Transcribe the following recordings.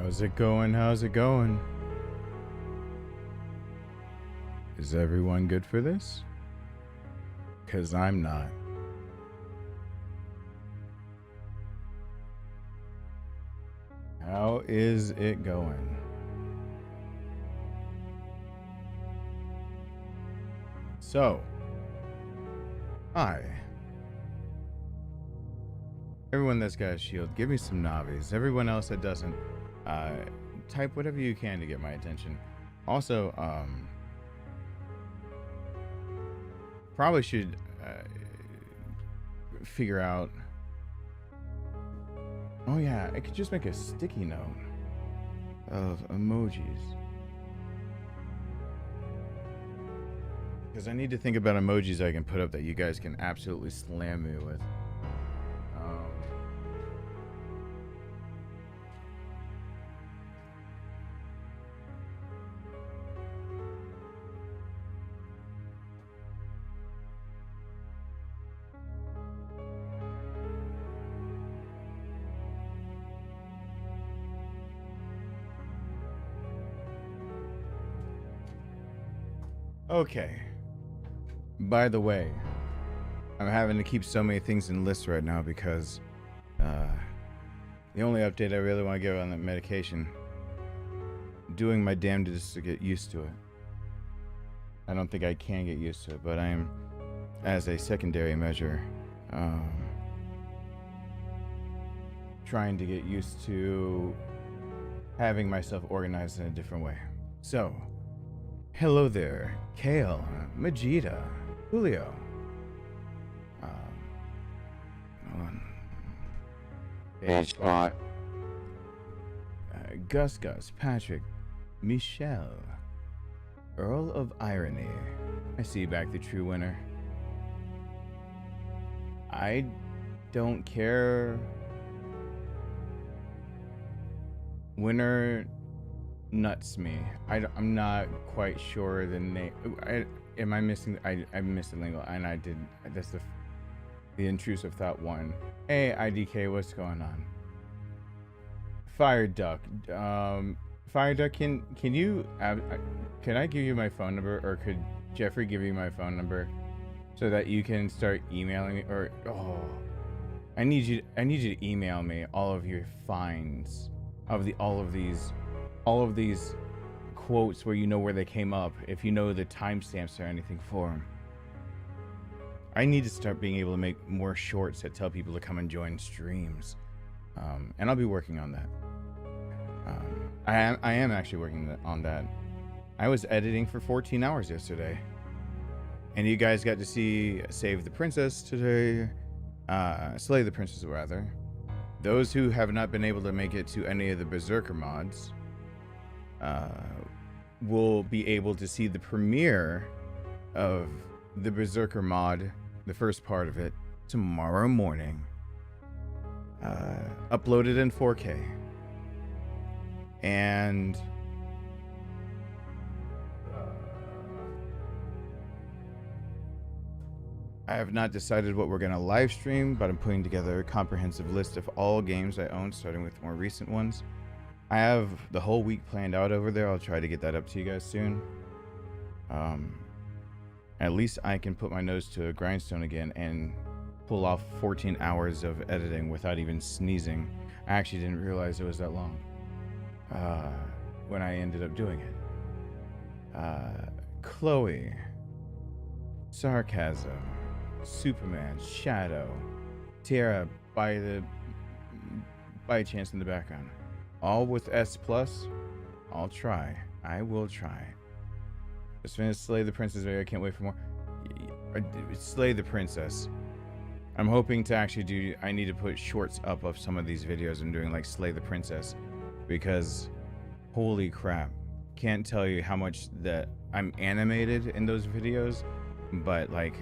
How's it going? How's it going? Is everyone good for this? 'Cause I'm not. How is it going? So, hi. Everyone that's got a shield, give me some navis. Everyone else that doesn't, type whatever you can to get my attention. Also, probably should figure out. Oh yeah, I could just make a sticky note of emojis. Because I need to think about emojis I can put up that you guys can absolutely slam me with. Okay. By the way, I'm having to keep so many things in lists right now because the only update I really want to give on that medication, doing my damnedest to get used to it. I don't think I can get used to it, but I am, as a secondary measure, trying to get used to having myself organized in a different way. So, hello there, Kale, Majida, Julio. Hold on. H-Spot. Gus, Patrick, Michelle, Earl of Irony. I see you back, the true winner. I don't care. Winner nuts me. I'm not quite sure the name. Am I missing? I missed the lingo, and I did. That's the intrusive thought one. Hey, IDK, what's going on? Fire Duck. Fire Duck, can you? Can I give you my phone number, or could Jeffrey give you my phone number, so that you can start emailing me? Or I need you to email me all of your finds of all of these quotes where you know where they came up, if you know the timestamps or anything for them. I need to start being able to make more shorts that tell people to come and join streams, and I'll be working on that. I am actually working on that. I was editing for 14 hours yesterday, and you guys got to see Save the Princess today, Slay the Princess rather. Those who have not been able to make it to any of the Berserker mods will be able to see the premiere of the Berserker mod, the first part of it, tomorrow morning. Uploaded in 4K. And I have not decided what we're going to live stream, but I'm putting together a comprehensive list of all games I own, starting with more recent ones. I have the whole week planned out over there. I'll try to get that up to you guys soon. At least I can put my nose to a grindstone again and pull off 14 hours of editing without even sneezing. I actually didn't realize it was that long when I ended up doing it. Chloe, Sarcasm, Superman, Shadow, Tierra by chance in the background. All with S+. I'll try. I will try. Just finished Slay the Princess video. I can't wait for more. Slay the Princess. I'm hoping to actually do. I need to put shorts up of some of these videos I'm doing, like Slay the Princess, because holy crap, can't tell you how much that I'm animated in those videos, but like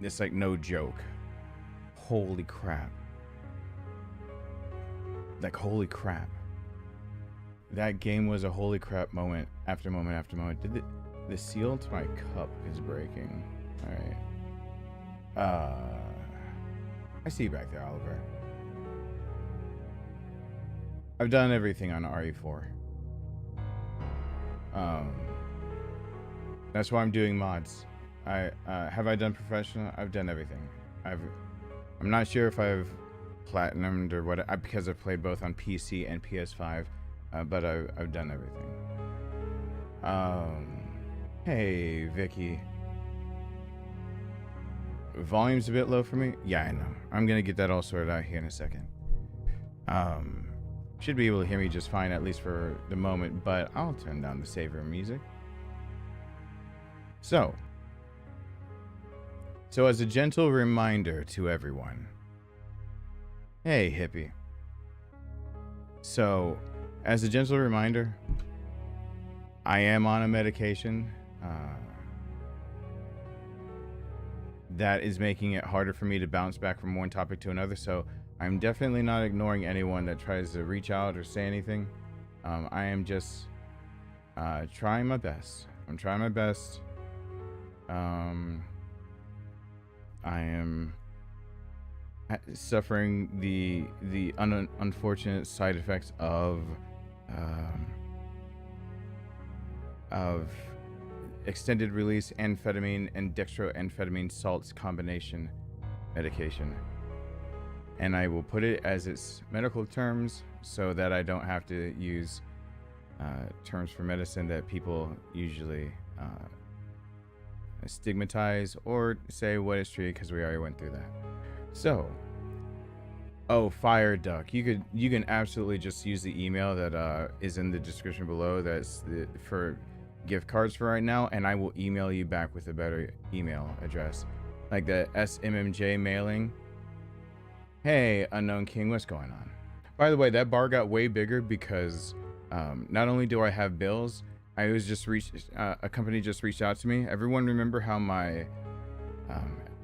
it's like no joke. Holy crap. Like, holy crap. That game was a holy crap moment after moment after moment. Did the seal to my cup is breaking. Alright. I see you back there, Oliver. I've done everything on RE4. That's why I'm doing mods. Have I done professional? I've done everything. I'm not sure if I've platinumed or what, because I've played both on PC and PS5, but I've done everything. Hey Vicky. Volume's a bit low for me. Yeah, I know. I'm gonna get that all sorted out here in a second. Should be able to hear me just fine, at least for the moment, but I'll turn down the savior music. So as a gentle reminder to everyone, hey hippie. So as a gentle reminder, I am on a medication that is making it harder for me to bounce back from one topic to another. So I'm definitely not ignoring anyone that tries to reach out or say anything. I am just trying my best. I'm trying my best. I am suffering the unfortunate side effects of extended release amphetamine and dextroamphetamine salts combination medication, and I will put it as its medical terms so that I don't have to use terms for medicine that people usually stigmatize or say what is treated, because we already went through that. So, Fire Duck, you can absolutely just use the email that is in the description below. That's for gift cards for right now, and I will email you back with a better email address, like the SMMJ mailing. Hey Unknown King, what's going on? By the way, that bar got way bigger because not only do I have bills, I was just a company just reached out to me. Everyone remember how my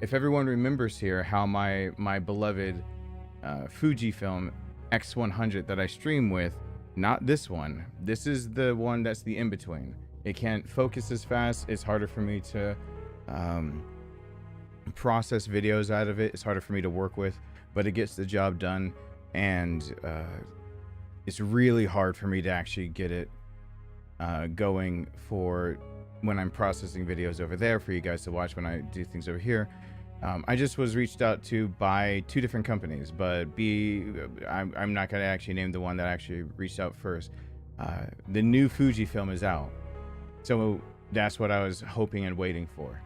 if everyone remembers here how my beloved Fujifilm X100 that I stream with, not this one, this is the one that's the in-between. It can't focus as fast. It's harder for me to process videos out of it. It's harder for me to work with, but it gets the job done. And it's really hard for me to actually get it going for when I'm processing videos over there for you guys to watch when I do things over here. I just was reached out to by 2 different companies, but I'm not going to actually name the one that actually reached out first. The new Fujifilm is out. So that's what I was hoping and waiting for.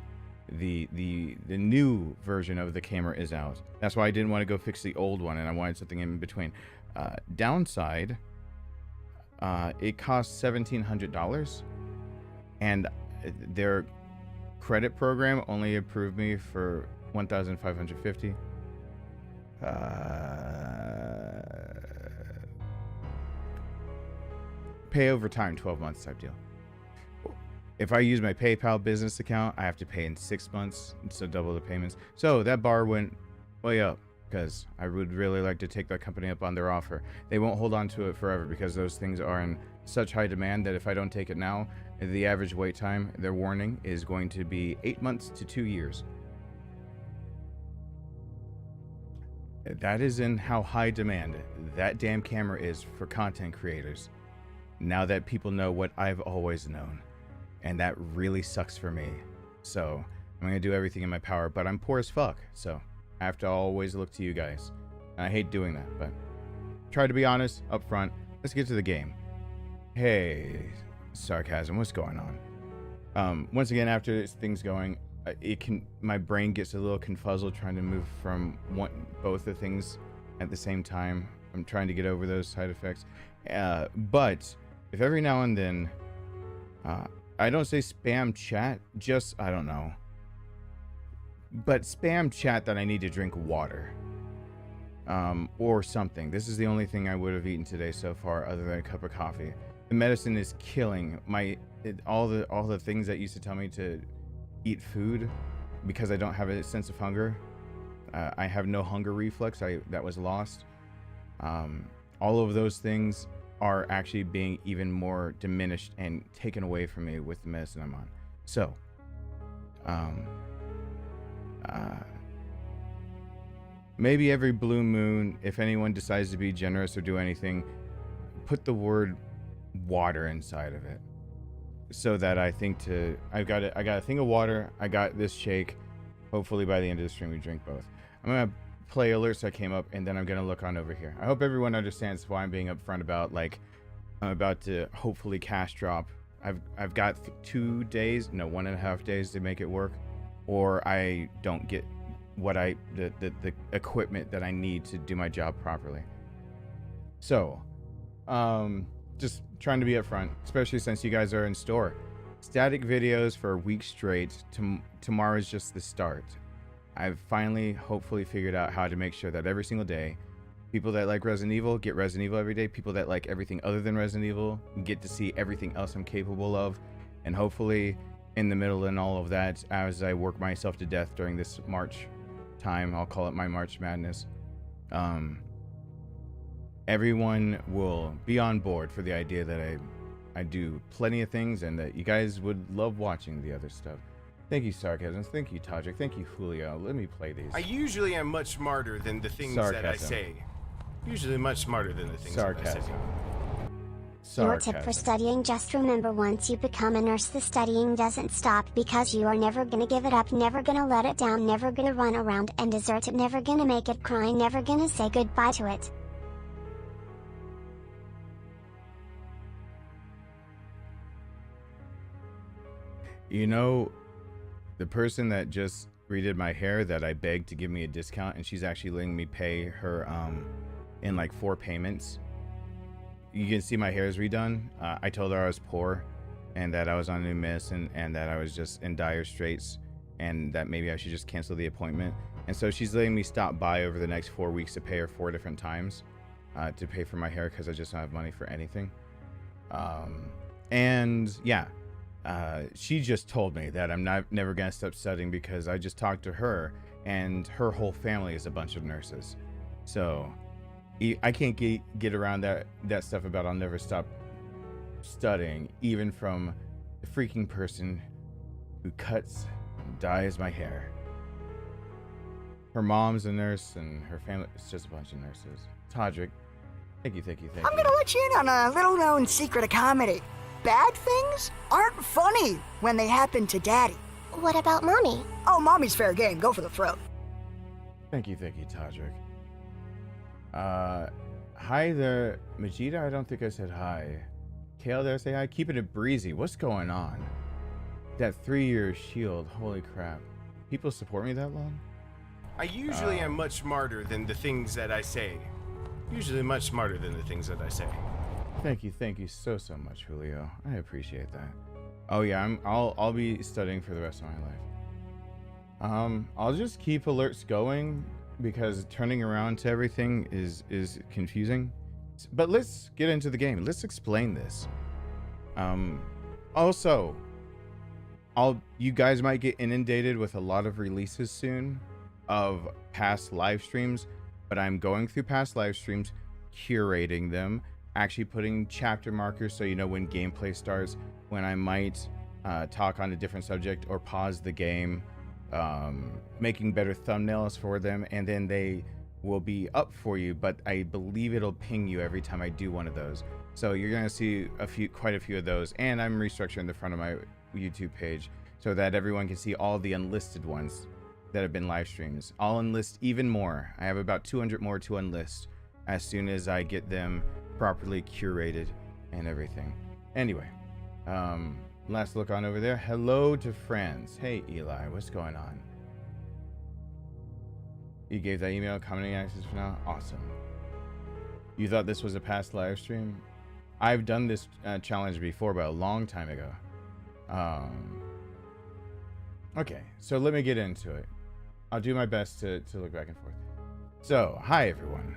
The new version of the camera is out. That's why I didn't want to go fix the old one, and I wanted something in between. Downside, it costs $1,700, and their credit program only approved me for $1,550. Pay over time, 12 months type deal. If I use my PayPal business account, I have to pay in 6 months, so double the payments. So that bar went way up because I would really like to take that company up on their offer. They won't hold on to it forever because those things are in such high demand that if I don't take it now, the average wait time, their warning, is going to be 8 months to 2 years. That is in how high demand that damn camera is for content creators. Now that people know what I've always known. And that really sucks for me. So I'm going to do everything in my power, but I'm poor as fuck. So I have to always look to you guys. And I hate doing that, but try to be honest up front. Let's get to the game. Hey, Sarcasm, what's going on? Once again, after this thing's going, my brain gets a little confuzzled trying to move from both the things at the same time. I'm trying to get over those side effects. But if every now and then, I don't say spam chat, just, I don't know. But spam chat that I need to drink water. Or something. This is the only thing I would have eaten today so far other than a cup of coffee. The medicine is killing all the things that used to tell me to eat food because I don't have a sense of hunger. I have no hunger reflex. That was lost. All of those things are actually being even more diminished and taken away from me with the medicine I'm on. So, maybe every blue moon, if anyone decides to be generous or do anything, put the word water inside of it, so that I got a thing of water, I got this shake. Hopefully by the end of the stream we drink both. I'm gonna play alerts that came up, and then I'm gonna look on over here. I hope everyone understands why I'm being upfront about, like, I'm about to hopefully cash drop. I've got 2 days, no, 1.5 days to make it work, or I don't get what the equipment that I need to do my job properly. So, just trying to be upfront, especially since you guys are in store. Static videos for a week straight. Tomorrow is just the start. I've finally, hopefully, figured out how to make sure that every single day, people that like Resident Evil get Resident Evil every day. People that like everything other than Resident Evil get to see everything else I'm capable of. And hopefully, in the middle and all of that, as I work myself to death during this March time, I'll call it my March Madness, everyone will be on board for the idea that I do plenty of things, and that you guys would love watching the other stuff. Thank you, Sarcasm. Thank you, Todrick. Thank you, Julio. Let me play these. I usually am much smarter than the things that I say. Usually much smarter than the things that I say. Your tip for studying: just remember, once you become a nurse, the studying doesn't stop, because you are never gonna give it up, never gonna let it down, never gonna run around and desert it, never gonna make it cry, never gonna say goodbye to it. You know, the person that just redid my hair that I begged to give me a discount, and she's actually letting me pay her in like 4 payments. You can see my hair is redone. I told her I was poor, and that I was on a new miss, and that I was just in dire straits, and that maybe I should just cancel the appointment. And so she's letting me stop by over the next 4 weeks to pay her 4 different times to pay for my hair, because I just don't have money for anything. And yeah, she just told me that I'm never gonna stop studying, because I just talked to her, and her whole family is a bunch of nurses. So I can't get around that stuff about I'll never stop studying, even from the freaking person who cuts and dyes my hair. Her mom's a nurse, and her family is just a bunch of nurses. Todrick, thank you. I'm gonna let you in on a little-known secret of comedy. Bad things aren't funny when they happen to Daddy. What about Mommy? Oh, Mommy's fair game. Go for the throat. Thank you, Todrick. Hi there, Majida. I don't think I said hi. Kale, did I say hi? Keeping it breezy. What's going on? That 3-year shield. Holy crap. People support me that long? I usually am much smarter than the things that I say. Usually much smarter than the things that I say. Thank you so much, Julio. I appreciate that. Oh yeah, I'll be studying for the rest of my life. I'll just keep alerts going, because turning around to everything is confusing. But let's get into the game. Let's explain this. Also, you guys might get inundated with a lot of releases soon of past live streams, but I'm going through past live streams, curating them, actually putting chapter markers so you know when gameplay starts, when I might talk on a different subject or pause the game, making better thumbnails for them, and then they will be up for you, but I believe it'll ping you every time I do one of those. So you're gonna see quite a few of those, and I'm restructuring the front of my YouTube page so that everyone can see all the unlisted ones that have been live streams. I'll enlist even more. I have about 200 more to enlist as soon as I get them properly curated and everything. Anyway, last look on over there. Hello to friends. Hey Eli, what's going on? You gave that email commenting access for now? Awesome. You thought this was a past live stream? I've done this challenge before, but a long time ago. Okay, so let me get into it. I'll do my best to look back and forth. So, hi everyone.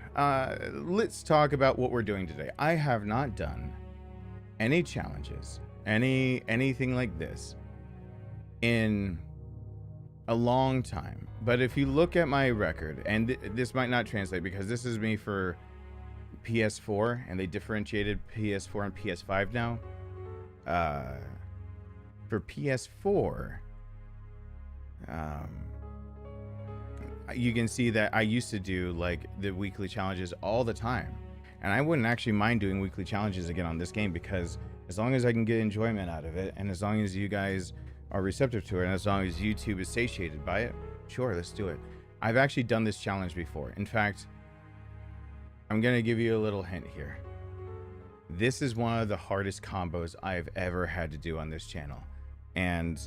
Let's talk about what we're doing today. I have not done any challenges, anything like this in a long time. But if you look at my record, and this might not translate because this is me for PS4, and they differentiated PS4 and PS5 now. For PS4, you can see that I used to do like the weekly challenges all the time, And I wouldn't actually mind doing weekly challenges again on this game, because as long as I can get enjoyment out of it, and as long as you guys are receptive to it, and as long as YouTube is satiated by it, sure, let's do it. I've actually done this challenge before. In fact, I'm going to give you a little hint here. This is one of the hardest combos I've ever had to do on this channel. And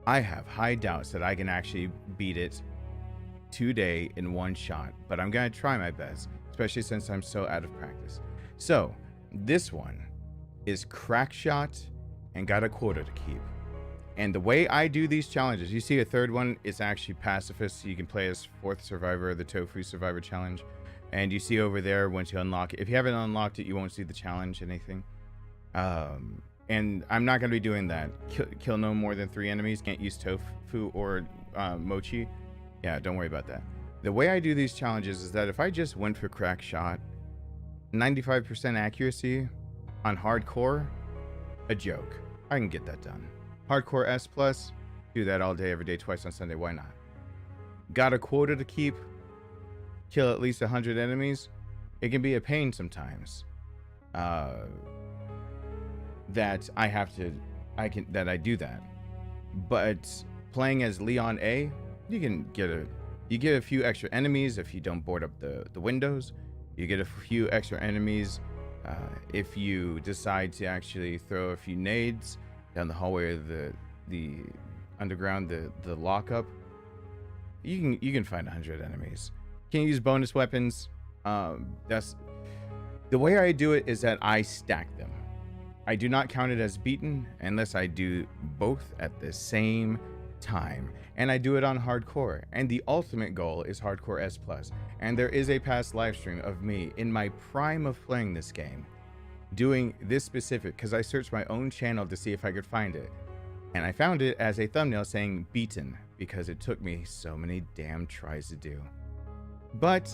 I have high doubts that I can actually beat it today in one shot. But I'm going to try my best, especially since I'm so out of practice. So, this one is crack shot and got a quota to keep. And the way I do these challenges, you see a third one is actually pacifist. So you can play as fourth survivor, the tofu survivor challenge. And you see over there, once you unlock it, if you haven't unlocked it, you won't see the challenge, anything. And I'm not going to be doing that. Kill no more than 3 enemies. Can't use tofu or mochi. Yeah, don't worry about that. The way I do these challenges is that if I just went for crack shot, 95% accuracy on hardcore, a joke. I can get that done. Hardcore S+, do that all day, every day, twice on Sunday. Why not? Got a quota to keep. Kill at least 100 enemies. It can be a pain sometimes. That I do that. But playing as Leon A, you can get a few extra enemies if you don't board up the windows. You get a few extra enemies if you decide to actually throw a few nades down the hallway of the underground, the lockup. You can find 100 enemies. Can use bonus weapons. That's the way I do it, is that I stack them. I do not count it as beaten unless I do both at the same time, and I do it on hardcore. And the ultimate goal is hardcore S+. And there is a past live stream of me in my prime of playing this game doing this specific, because I searched my own channel to see if I could find it, and I found it as a thumbnail saying beaten, because it took me so many damn tries to do. But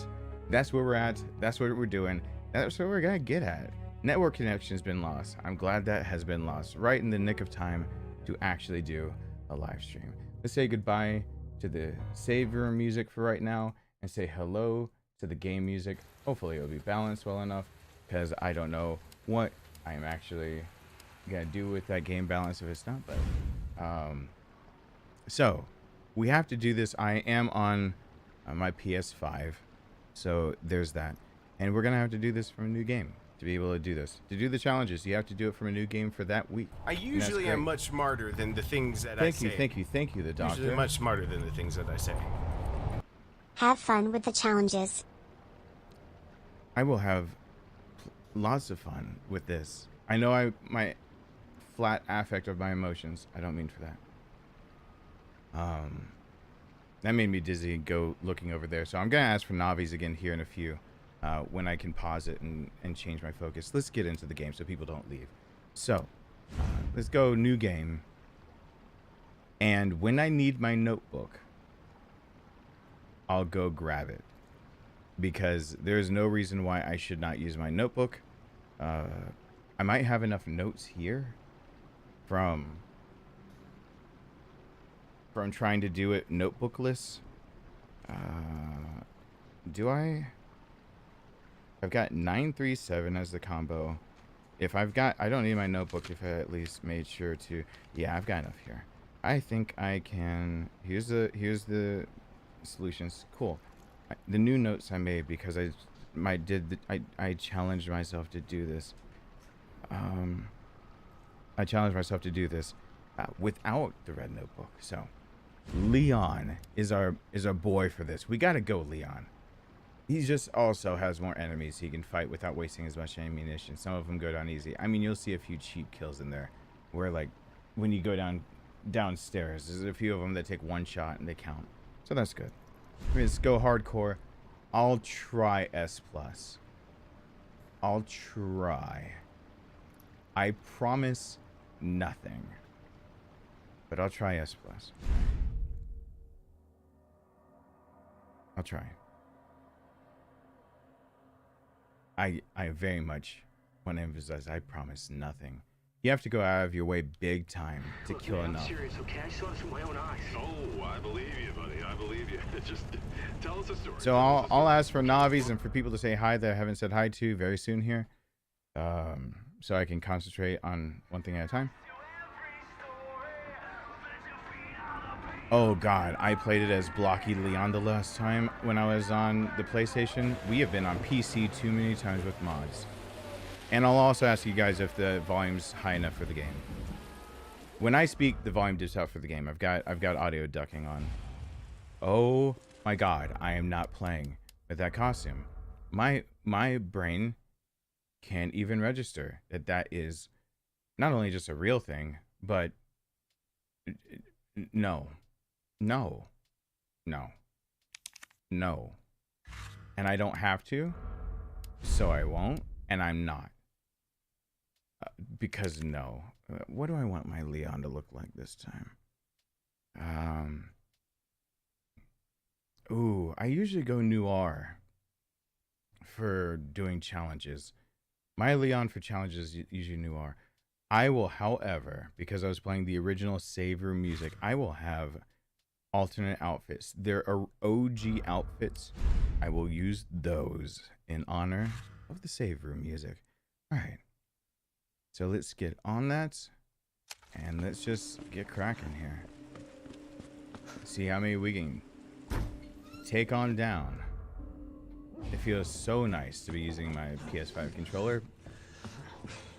that's where we're at. That's what we're doing. That's what we're gonna get at. Network connection's been lost. I'm glad that has been lost right in the nick of time to actually do a live stream. Let's say goodbye to the savior music for right now and say hello to the game music. Hopefully it'll be balanced well enough, because I don't know what I am actually gonna do with that game balance if it's not. But so we have to do this. I am on my PS5, so there's that, and we're gonna have to do this from a new game to be able to do this. To do the challenges, you have to do it from a new game for that week. I usually am much smarter than the things that I say. Thank you, the doctor. Usually much smarter than the things that I say. Have fun with the challenges. I will have lots of fun with this. I know my flat affect of my emotions. I don't mean for that. That made me dizzy go looking over there. So I'm gonna ask for Navis again here in a few, when I can pause it and change my focus. Let's get into the game so people don't leave. So let's go new game. And when I need my notebook, I'll go grab it, because there's no reason why I should not use my notebook. I might have enough notes here from trying to do it notebookless. Do I? I've got 937 as the combo. If I've got, I don't need my notebook if I at least made sure to. Yeah, I've got enough here. I think I can. Here's the solutions. Cool. The new notes I made, because I challenged myself to do this. I challenged myself to do this without the red notebook. So Leon is our boy for this. We gotta go Leon. He just also has more enemies he can fight without wasting as much ammunition. Some of them go down easy. I mean, you'll see a few cheap kills in there, where like when you go downstairs, there's a few of them that take one shot and they count. So that's good. Let's go hardcore. I'll try S+. I'll try. I promise nothing, but I'll try S+. I'll try. I very much want to emphasize, I promise nothing. You have to go out of your way big time to Look, kill man, enough. I'm serious, okay? I saw this with my own eyes. Oh, I believe you, buddy. I believe you. Just tell us a story. So I'll ask for Navis and for people to say hi that I haven't said hi to very soon here. So I can concentrate on one thing at a time. Oh God, I played it as Blocky Leon the last time when I was on the PlayStation. We have been on PC too many times with mods. And I'll also ask you guys if the volume's high enough for the game. When I speak, the volume dips out for the game. I've got audio ducking on. Oh my God, I am not playing with that costume. My brain can't even register that is not only just a real thing, but no. And I don't have to, so I won't, and I'm not. Because no. What do I want my Leon to look like this time? Ooh, I usually go noir for doing challenges. My Leon for challenges is usually noir. I will, however, because I was playing the original save room music, I will have alternate outfits. There are OG outfits. I will use those in honor of the save room music. All right. So let's get on that, and let's just get cracking here. See how many we can take on down. It feels so nice to be using my PS5 controller.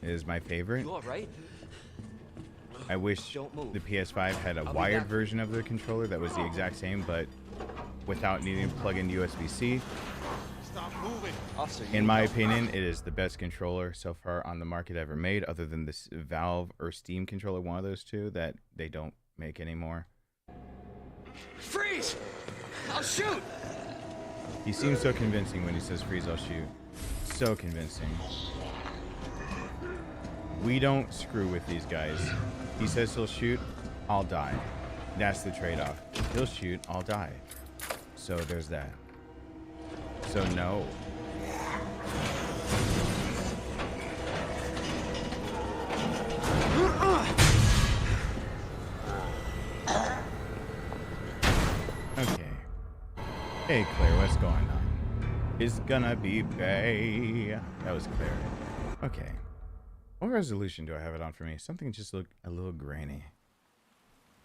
It is my favorite. You all right? I wish the PS5 had a wired version of the controller that was the exact same, but without needing to plug in USB-C. Stop moving. Officer, In my opinion, it is the best controller so far on the market ever made, other than this Valve or Steam controller, one of those two that they don't make anymore. Freeze! I'll shoot! He seems so convincing when he says freeze, I'll shoot. So convincing. We don't screw with these guys. He says he'll shoot, I'll die. That's the trade-off. He'll shoot, I'll die. So there's that. So no. Okay. Hey Claire, what's going on? It's gonna be Bay. That was Claire. Okay. What resolution do I have it on for me? Something just looked a little grainy.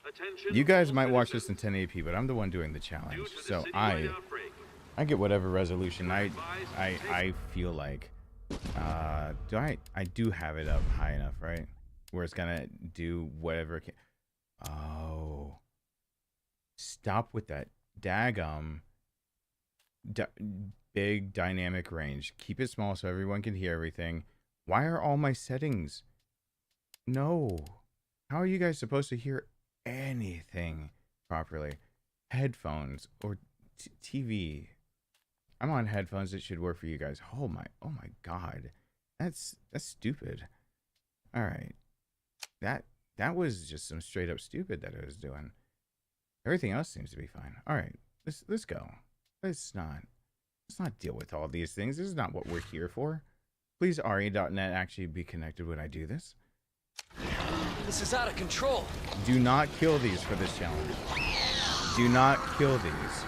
Attention, You guys all might watch this citizens. in 1080p, but I'm the one doing the Due challenge. to the So citywide outbreak, I get whatever resolution I feel like. I do have it up high enough, right? Where it's gonna do whatever it can. Oh, stop with that daggum big dynamic range. Keep it small so everyone can hear everything. Why are all my settings? No. How are you guys supposed to hear anything properly? Headphones or TV. I'm on headphones. It should work for you guys. Oh my God. That's stupid. All right. That was just some straight up stupid that I was doing. Everything else seems to be fine. All right. Let's go. Let's not deal with all these things. This is not what we're here for. Please RE.net actually be connected when I do this. This is out of control. Do not kill these for this challenge. Do not kill these.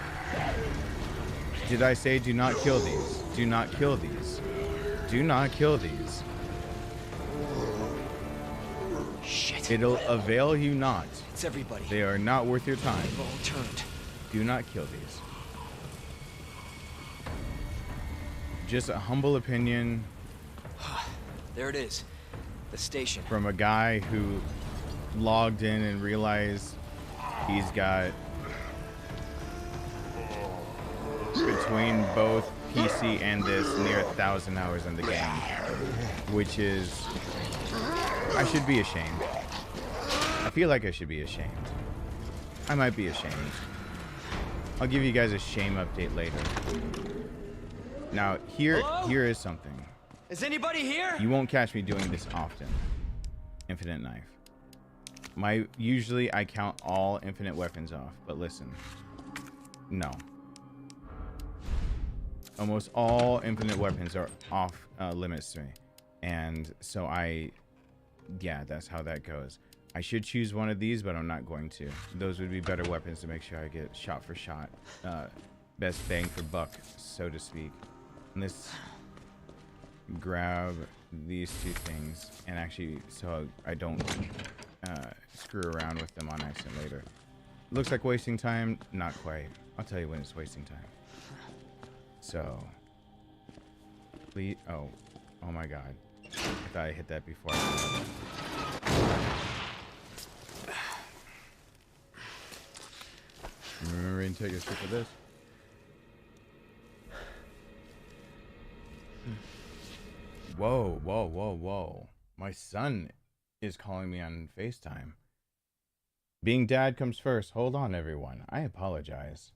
Did I say do not kill these? Do not kill these. Do not kill these. Shit. It'll avail you not. It's everybody. They are not worth your time. They've all turned. Do not kill these. Just a humble opinion There it is. The station. from a guy who logged in and realized he's got, between both PC and this, near 1,000 hours in the game, which is, I should be ashamed. I feel like I should be ashamed. I might be ashamed. I'll give you guys a shame update later. Now, here is something. Is anybody here? You won't catch me doing this often. Infinite knife. Usually I count all infinite weapons off, but listen. No. Almost all infinite weapons are off limits to me. And so I yeah, that's how that goes. I should choose one of these, but I'm not going to. Those would be better weapons to make sure I get shot for shot. Best bang for buck, so to speak. And let's grab these two things, and actually, so I don't screw around with them on accident later. Looks like wasting time. Not quite. I'll tell you when it's wasting time. So, please. Oh my God. I thought I hit that before I did that. Remember to take a sip of this. Whoa, whoa, whoa, whoa. My son is calling me on FaceTime. Being dad comes first. Hold on, everyone. I apologize.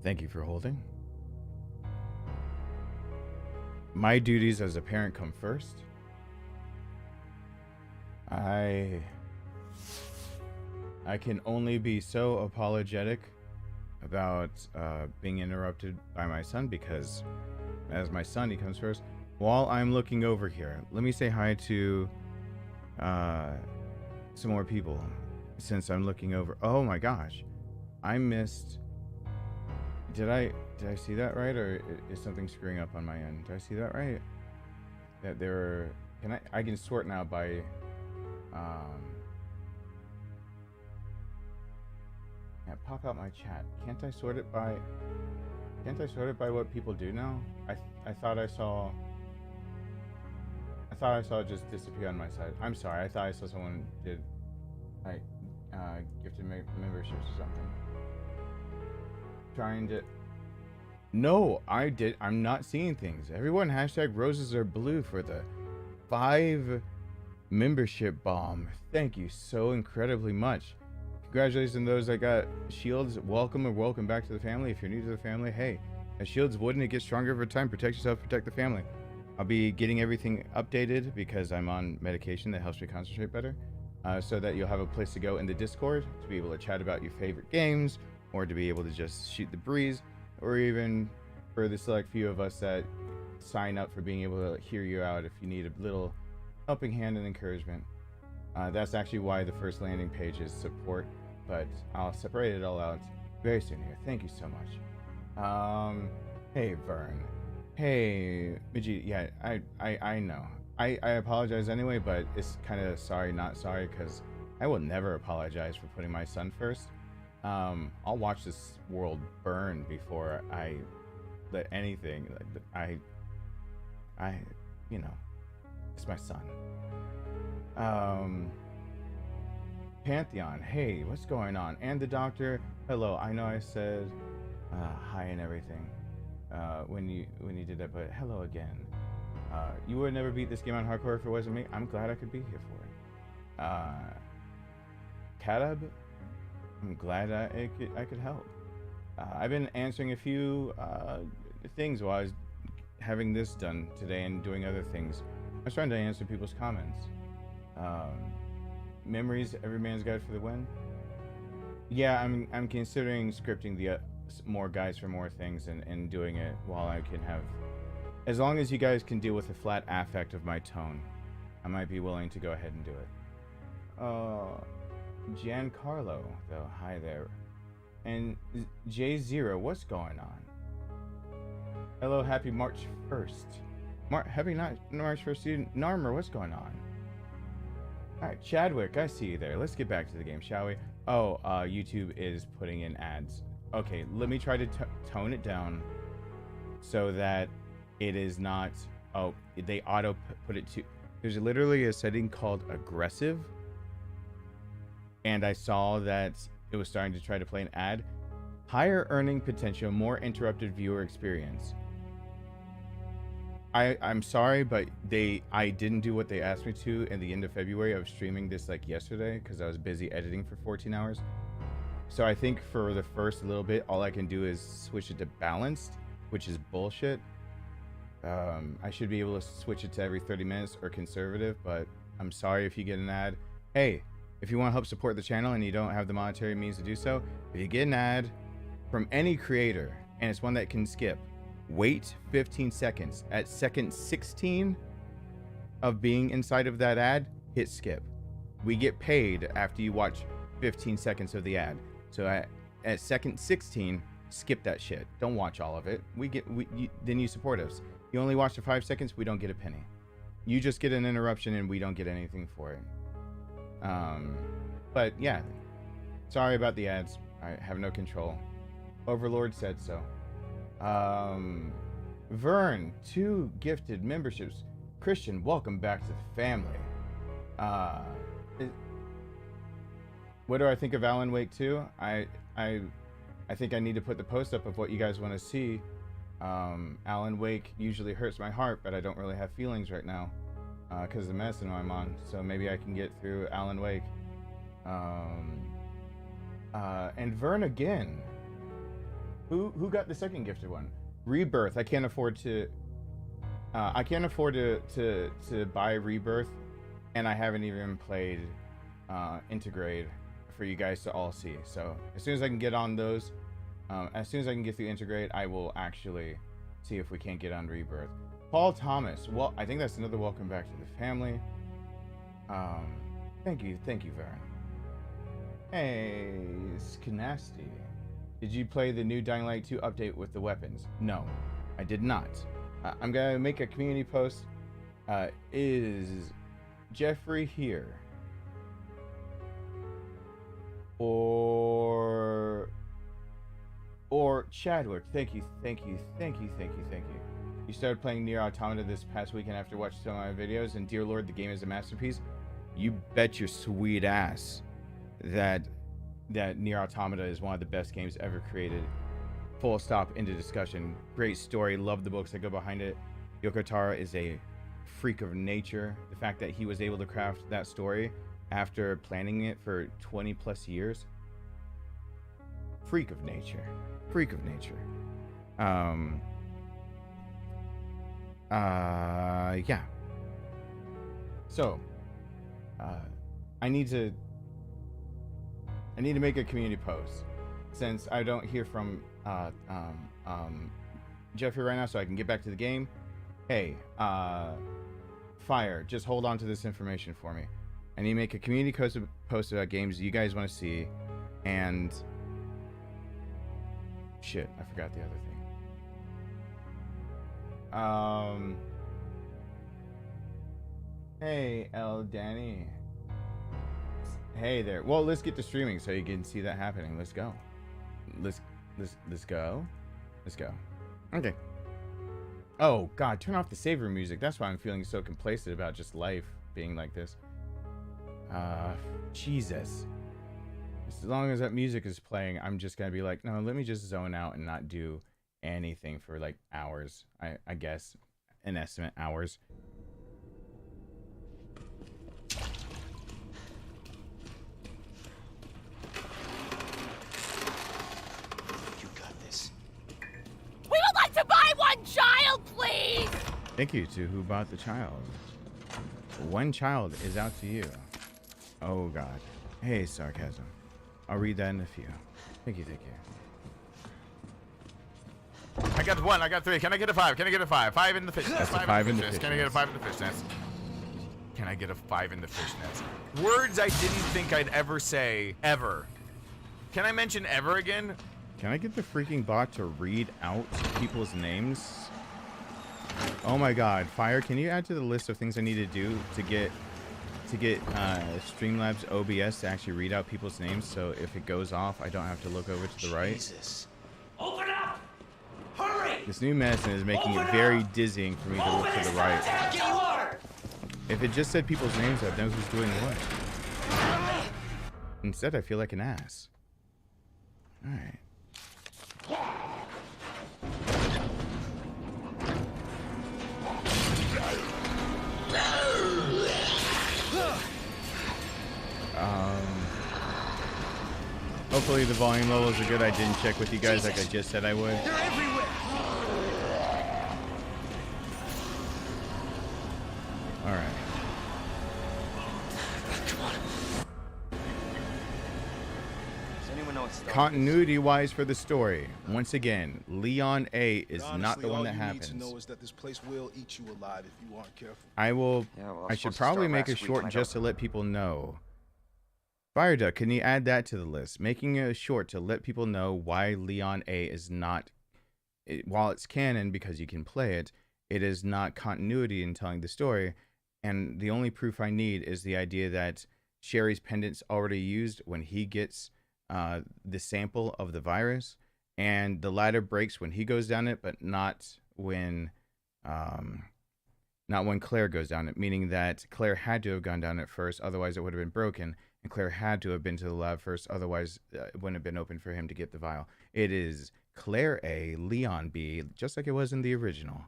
Thank you for holding. My duties as a parent come first. I can only be so apologetic about being interrupted by my son, because as my son, he comes first. While I'm looking over here, let me say hi to some more people since I'm looking over. Oh my gosh, I missed. Did I see that right, or is something screwing up on my end? Did I see that right? That there are, I can sort now by yeah, pop out my chat. Can't I sort it by what people do now? I thought I saw it just disappear on my side. I'm sorry. I thought I saw someone did like gifted memberships or something. Trying to. No, I'm not seeing things. Everyone hashtag roses are blue for the 5 membership bomb. Thank you so incredibly much. Congratulations on those that got shields. Welcome or welcome back to the family. If you're new to the family, hey, as shields wouldn't it get stronger over time? Protect yourself, protect the family. I'll be getting everything updated because I'm on medication that helps me concentrate better, so that you'll have a place to go in the Discord to be able to chat about your favorite games, or to be able to just shoot the breeze, or even for the select few of us that sign up for being able to hear you out if you need a little helping hand and encouragement. That's actually why the first landing page is support, but I'll separate it all out very soon here. Thank you so much. Hey Vern. Hey Majid. Yeah, I know. I apologize anyway, but it's kind of sorry not sorry, because I will never apologize for putting my son first. I'll watch this world burn before I let anything. You know, it's my son. Pantheon, hey, what's going on? And the doctor, hello. I know I said hi and everything when you did that, but hello again. You would never beat this game on hardcore if it wasn't me. I'm glad I could be here for it. Katab, I'm glad I could help. I've been answering a few things while I was having this done today and doing other things. I was trying to answer people's comments. Memories, every man's guide for the win. Yeah, I'm considering scripting the more guides for more things and doing it while I can have, as long as you guys can deal with the flat affect of my tone, I might be willing to go ahead and do it. Giancarlo, though, hi there. And J0, what's going on? Hello, happy March 1st. Happy March 1st, student. Narmer, what's going on? Alright, Chadwick, I see you there. Let's get back to the game, shall we? Oh, YouTube is putting in ads. Okay, let me try to tone it down so that it is not... Oh, they auto put it to... There's literally a setting called aggressive. And I saw that it was starting to try to play an ad. Higher earning potential, more interrupted viewer experience. I'm sorry, but I didn't do what they asked me to in the end of February. I was streaming this like yesterday because I was busy editing for 14 hours. So I think for the first little bit, all I can do is switch it to balanced, which is bullshit. I should be able to switch it to every 30 minutes or conservative, but I'm sorry if you get an ad. Hey, if you want to help support the channel and you don't have the monetary means to do so, if you get an ad from any creator and it's one that can skip, wait 15 seconds. At second 16 of being inside of that ad, hit skip. We get paid after you watch 15 seconds of the ad. So at second 16, skip that shit. Don't watch all of it. Then you support us. You only watch the 5 seconds, we don't get a penny. You just get an interruption and we don't get anything for it. But yeah, sorry about the ads. I have no control. Overlord said so. Vern, 2 gifted memberships. Christian, welcome back to the family. What do I think of Alan Wake 2? I think I need to put the post up of what you guys want to see. Alan Wake usually hurts my heart, but I don't really have feelings right now because of the medicine I'm on. So maybe I can get through Alan Wake. And Vern again. Who got the second gifted one? Rebirth. I can't afford to buy Rebirth, and I haven't even played Integrate for you guys to all see. So as soon as I can get on those, as soon as I can get through Integrate, I will actually see if we can't get on Rebirth. Paul Thomas. Well, I think that's another welcome back to the family. Thank you, Vern. Hey, Skanasty. Did you play the new Dying Light 2 update with the weapons? No, I did not. I'm gonna make a community post. Is Jeffrey here? Or Chadwick? Thank you. You started playing Nier Automata this past weekend after watching some of my videos, and dear Lord, the game is a masterpiece. You bet your sweet ass that Nier Automata is one of the best games ever created. Full stop, into discussion. Great story, love the books that go behind it. Yoko Taro is a freak of nature. The fact that he was able to craft that story after planning it for 20 plus years. Freak of nature. Yeah. So, I need to make a community post since I don't hear from Jeffrey right now, so I can get back to the game. Hey, Fire, just hold on to this information for me. I need to make a community post about games you guys want to see, and shit, I forgot the other thing. Hey, El Danny. Hey there. Well, let's get to streaming so you can see that happening. Let's go. Let's go. Okay. Oh God, turn off the saver music. That's why I'm feeling so complacent about just life being like this. Jesus. As long as that music is playing, I'm just gonna be like, no, let me just zone out and not do anything for like hours. I guess, an estimate hours. You got this. We would like to buy one child, please! Thank you to who bought the child. One child is out to you. Oh God. Hey, sarcasm. I'll read that in a few. Thank you, thank you. I got 1, I got 3. Can I get a 5? Can I get a 5? 5 in the fish nest. That's a 5 in the fish Can I get a nest. 5 in the fish nest? Can I get a 5 in the fish nest? Words I didn't think I'd ever say, ever. Can I mention ever again? Can I get the freaking bot to read out people's names? Oh my God, Fire, can you add to the list of things I need to do to get Streamlabs OBS to actually read out people's names, so if it goes off, I don't have to look over to the right? Jesus. Open up! Hurry! This new medicine is making it very dizzying for me to look to the right. Get water! If it just said people's names, I'd know who's doing what. Instead, I feel like an ass. Alright. Hopefully the volume levels are good. I didn't check with you guys like I just said I would. They're everywhere. Alright. Come on. Does anyone know what's Continuity-wise for the story, once again, Leon A is not the one that happens. All you need to know is that this place will eat you alive if you aren't careful. I will. Yeah, well, I should probably make a short just to let people know. Fire Duck, can you add that to the list? Making a short to let people know why Leon A is not, while it's canon because you can play it, it is not continuity in telling the story. And the only proof I need is the idea that Sherry's pendant's already used when he gets the sample of the virus, and the ladder breaks when he goes down it, but not when Claire goes down it, meaning that Claire had to have gone down it first, otherwise it would have been broken, and Claire had to have been to the lab first, otherwise it wouldn't have been open for him to get the vial. It is Claire A, Leon B, just like it was in the original.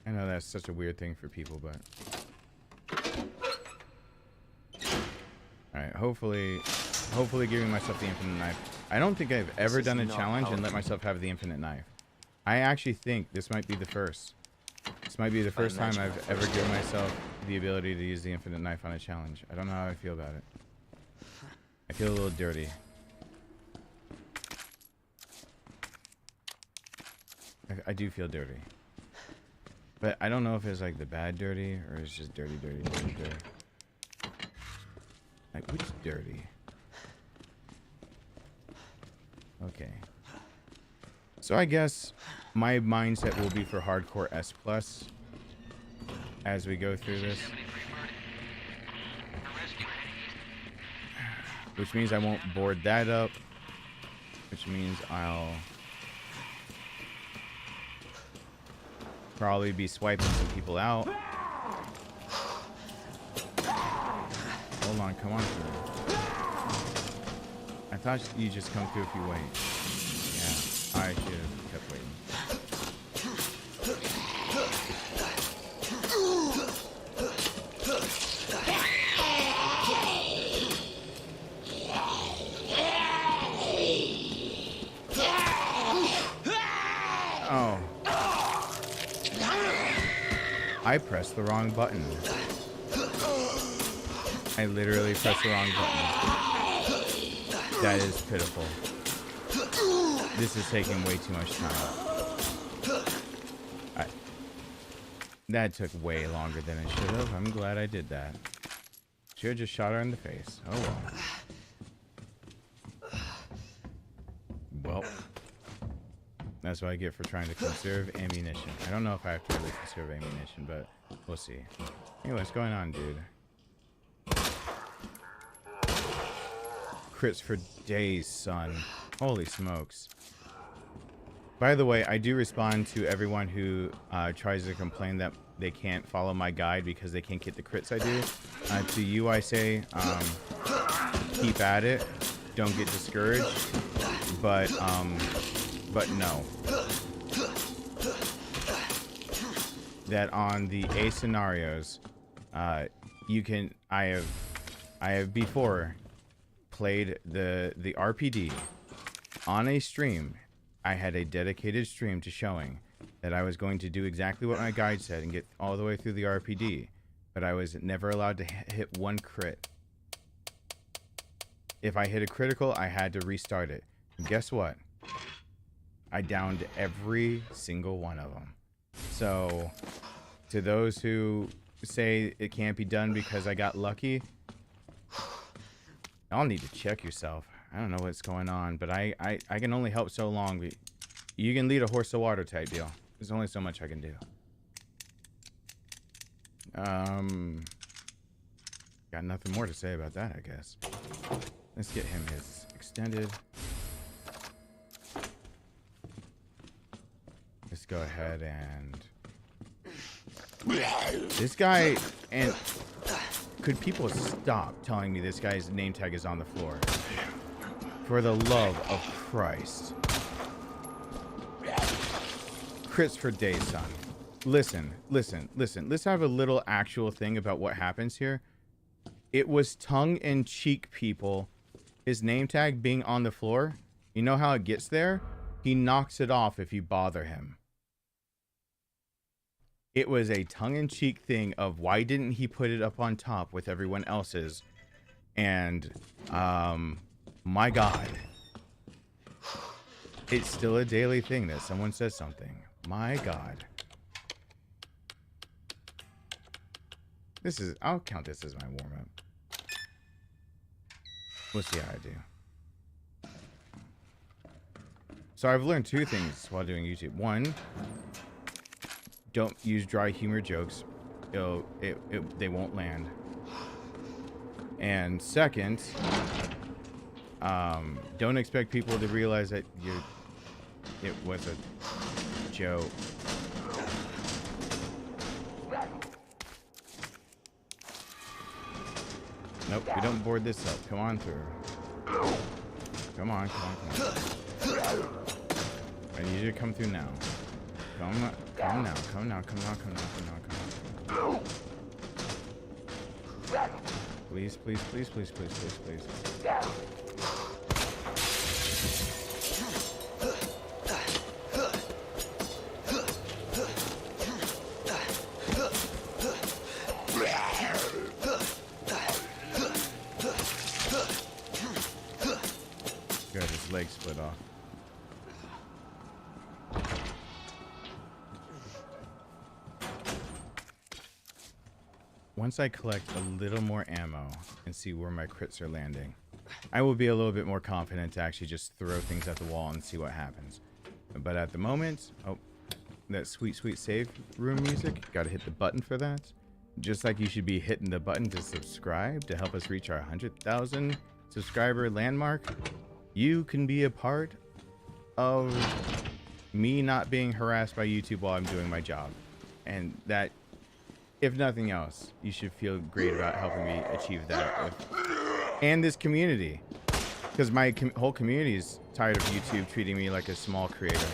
I know that's such a weird thing for people, but... Alright, hopefully giving myself the infinite knife. I don't think I've ever done a challenge and let myself have the infinite knife. I actually think this might be the first. This might be the first time I've ever given myself the ability to use the infinite knife on a challenge. I don't know how I feel about it. I feel a little dirty. I do feel dirty. But I don't know if it's like the bad dirty or it's just dirty. Like, which dirty? Okay. So I guess my mindset will be for hardcore S+ as we go through this. Which means I won't board that up. Which means I'll probably be swiping some people out. Hold on, come on through. I thought you just come through if you wait. Yeah, I should have kept waiting. Oh. I pressed the wrong button. I literally pressed the wrong button. That is pitiful. This is taking way too much time. That took way longer than it should have. I'm glad I did that. Should have just shot her in the face. Oh well. Well. That's what I get for trying to conserve ammunition. I don't know if I have to really conserve ammunition, but we'll see. Hey, what's going on, dude? Crits for days, son. Holy smokes. By the way, I do respond to everyone who tries to complain that they can't follow my guide because they can't get the crits I do. To you, I say, keep at it. Don't get discouraged. But no. That on the A scenarios, you can. I have before played the RPD on a stream. I had a dedicated stream to showing that I was going to do exactly what my guide said and get all the way through the RPD, but I was never allowed to hit one crit. If I hit a critical, I had to restart it. And guess what? I downed every single one of them. So, to those who say it can't be done because I got lucky, y'all need to check yourself. I don't know what's going on, but I can only help so long. You can lead a horse to water type deal. There's only so much I can do. Got nothing more to say about that, I guess. Let's get him his extended. Let's go ahead and... This guy, and could people stop telling me this guy's name tag is on the floor? For the love of Christ. Crits for days, son. Listen. Let's have a little actual thing about what happens here. It was tongue-in-cheek, people. His name tag being on the floor. You know how it gets there? He knocks it off if you bother him. It was a tongue-in-cheek thing of why didn't he put it up on top with everyone else's? And, my God. It's still a daily thing that someone says something. My God. I'll count this as my warm-up. We'll see how I do. So I've learned two things while doing YouTube. One, don't use dry humor jokes. They won't land. And second, don't expect people to realize that it was a joke. Nope, we don't board this up. Come on through. Come on. I need you to come through now. Come now. Please. Good, his leg split off. Once I collect a little more ammo and see where my crits are landing, I will be a little bit more confident to actually just throw things at the wall and see what happens. But at the moment, oh, that sweet save room music, gotta hit the button for that. Just like you should be hitting the button to subscribe to help us reach our 100,000 subscriber landmark. You can be a part of me not being harassed by YouTube while I'm doing my job. And that, if nothing else, you should feel great about helping me achieve that. And this community. Because my whole community is tired of YouTube treating me like a small creator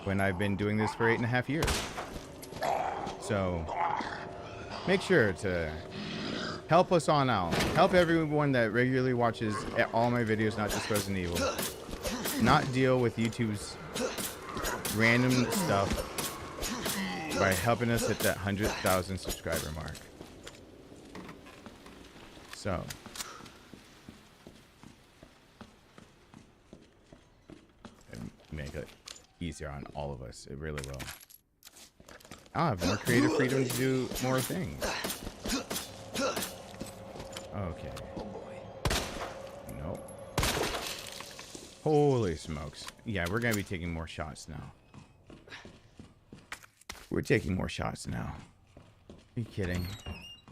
when I've been doing this for 8.5 years. So, make sure to help us on out. Help everyone that regularly watches all my videos, not just Resident Evil. Not deal with YouTube's random stuff by helping us hit that 100,000 subscriber mark. So, make it easier on all of us. It really will. I'll have more creative freedom to do more things. Okay. Nope. Holy smokes. Yeah, we're gonna be taking more shots now. We're taking more shots now. Are you kidding?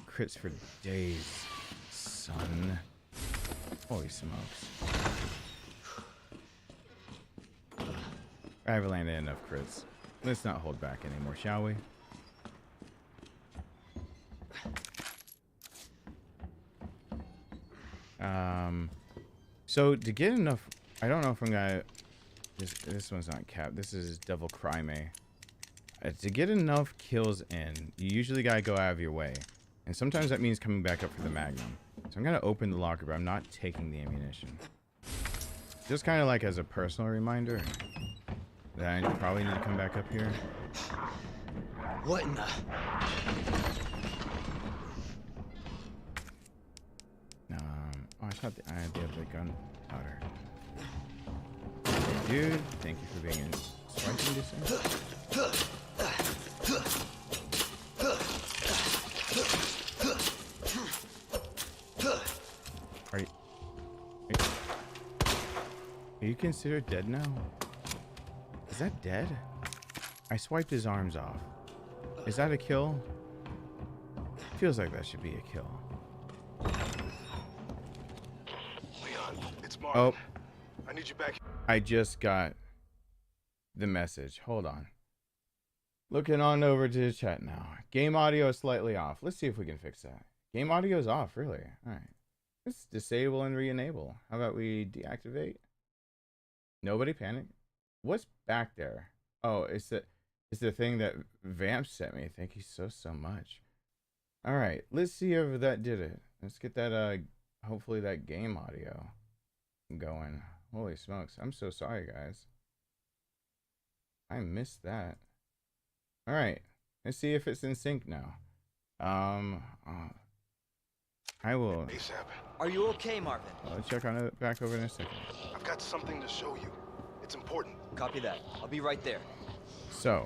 Crits for days, son. Holy smokes. I've landed enough crits. Let's not hold back anymore, shall we? So to get enough, I don't know if I'm gonna. This one's not capped. This is Devil Cry Me. To get enough kills in, you usually gotta go out of your way, and sometimes that means coming back up for the Magnum. So I'm gonna open the locker, but I'm not taking the ammunition. Just kind of like as a personal reminder that I probably need to come back up here. What in the? Oh, I thought I had the other gunpowder. Dude, thank you for being in striking distance. Are you considered dead now? Is that dead? I swiped his arms off. Is that a kill? Feels like that should be a kill. Leon, it's Mark. Oh. I need you back. I just got the message. Hold on. Looking on over to the chat now. Game audio is slightly off. Let's see if we can fix that. Game audio is off, really. All right. Let's disable and re-enable. How about we deactivate? Nobody panic. What's back there? Oh, it's the thing that Vamp sent me. Thank you so much. All right, let's see if that did it. Let's get that hopefully that game audio going. Holy smokes. I'm so sorry, guys. I missed that. All right. Let's see if it's in sync now. I will. Are you okay, Marvin? I'll check on it back over in a second. I've got something to show you. It's important. Copy that. I'll be right there. So.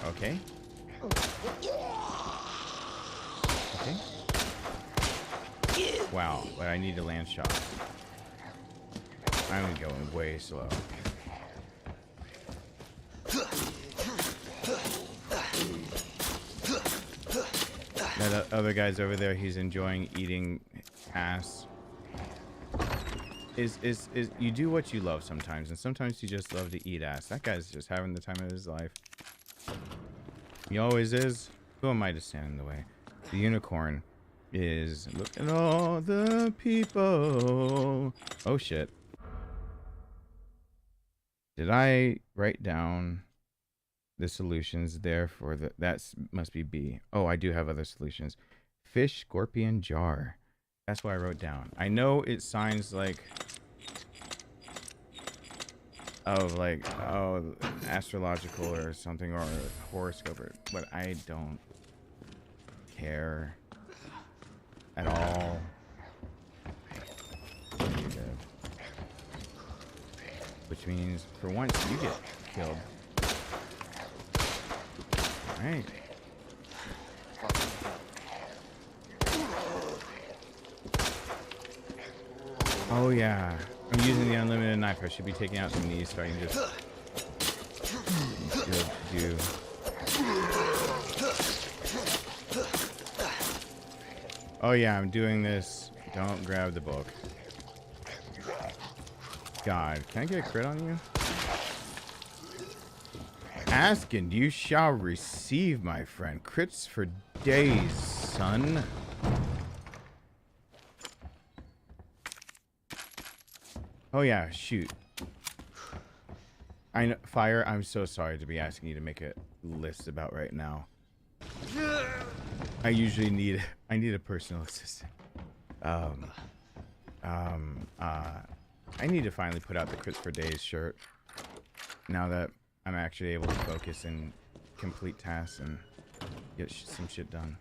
Okay. Okay. Wow, but I need to land shot. I'm going way slow. That other guy's over there, he's enjoying eating ass. Is you do what you love sometimes, and sometimes you just love to eat ass. That guy's just having the time of his life. He always is. Who am I to stand in the way? The unicorn is look at all the people. Oh shit. Did I write down the solutions there for the must be B. Oh, I do have other solutions. Fish, scorpion, jar. That's what I wrote down. I know it sounds like astrological or something, or horoscope, but I don't care at all. Which means for once you get killed. Alright. Oh yeah. I'm using the unlimited knife. I should be taking out some knees so I can just do. Oh yeah, I'm doing this. Don't grab the book. God, can I get a crit on you? Ask and you shall receive, my friend. Crits for days, son. Oh yeah, shoot. I know, Fire, I'm so sorry to be asking you to make a list about right now. I usually need a personal assistant. I need to finally put out the crits for days shirt. Now that I'm actually able to focus and complete tasks and get some shit done.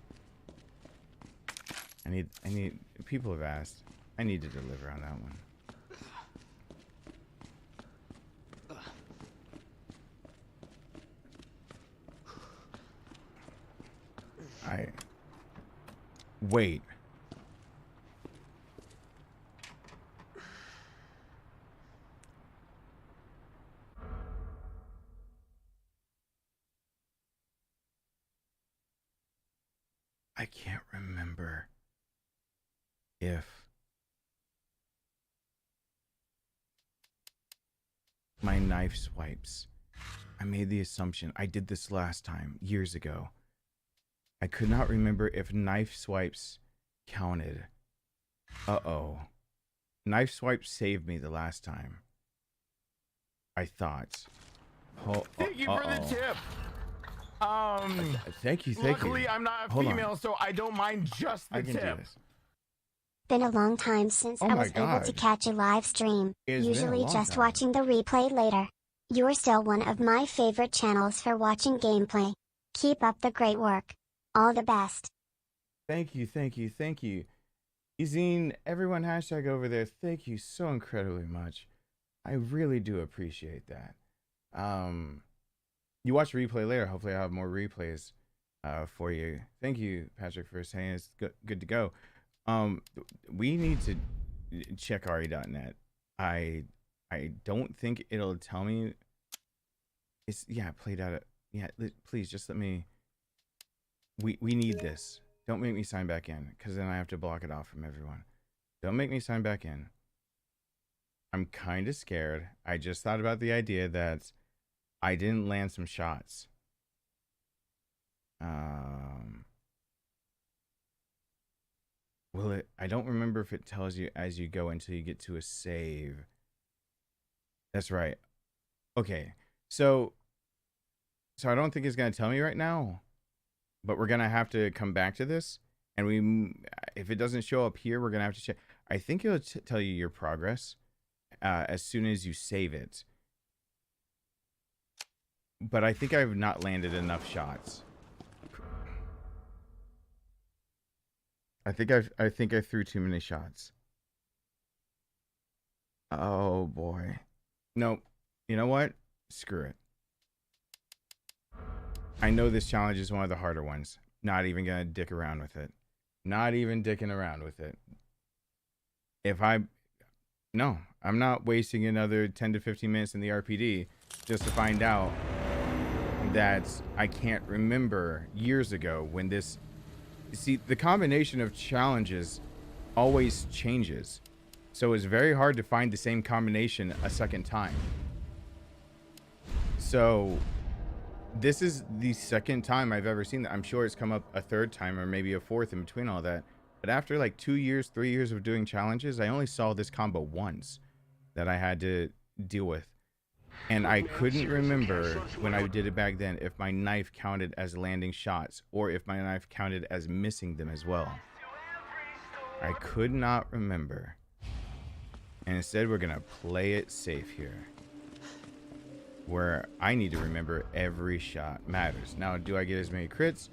I need, people have asked. I need to deliver on that one. Wait. I can't remember if my knife swipes. I made the assumption. I did this last time, years ago. I could not remember if knife swipes counted. Uh-oh. Knife swipes saved me the last time. I thought. Thank you for the tip. Thank you. Luckily, I'm not a female, so I don't mind just the I can do tip. this. Been a long time since I was able to catch a live stream, usually just watching the replay later. You're still one of my favorite channels for watching gameplay. Keep up the great work. All the best. Thank you. Izine, everyone hashtag over there, thank you so incredibly much. I really do appreciate that. You watch the replay later. Hopefully I'll have more replays for you. Thank you, Patrick, for saying it's good to go. We need to check RE.net. I don't think it'll tell me. It's played out. Please just let me. We need this. Don't make me sign back in, because then I have to block it off from everyone. Don't make me sign back in. I'm kind of scared. I just thought about the idea that I didn't land some shots. Will it? I don't remember if it tells you as you go until you get to a save. That's right. Okay. So I don't think it's going to tell me right now, but we're going to have to come back to this. And if it doesn't show up here, we're going to have to check. I think it'll tell you your progress as soon as you save it. But I think I've not landed enough shots. I think I threw too many shots. Oh boy. Nope. You know what? Screw it. I know this challenge is one of the harder ones. Not even gonna dick around with it. Not even dicking around with it. No, I'm not wasting another 10 to 15 minutes in the RPD just to find out that I can't remember years ago when this. See, the combination of challenges always changes. So it's very hard to find the same combination a second time. So this is the second time I've ever seen that. I'm sure it's come up a third time or maybe a fourth in between all that. But after like 2 years, 3 years of doing challenges, I only saw this combo once that I had to deal with. And I couldn't remember when I did it back then if my knife counted as landing shots or if my knife counted as missing them as well. I could not remember. And instead we're gonna play it safe here, where I need to remember every shot matters. Now, do I get as many crits?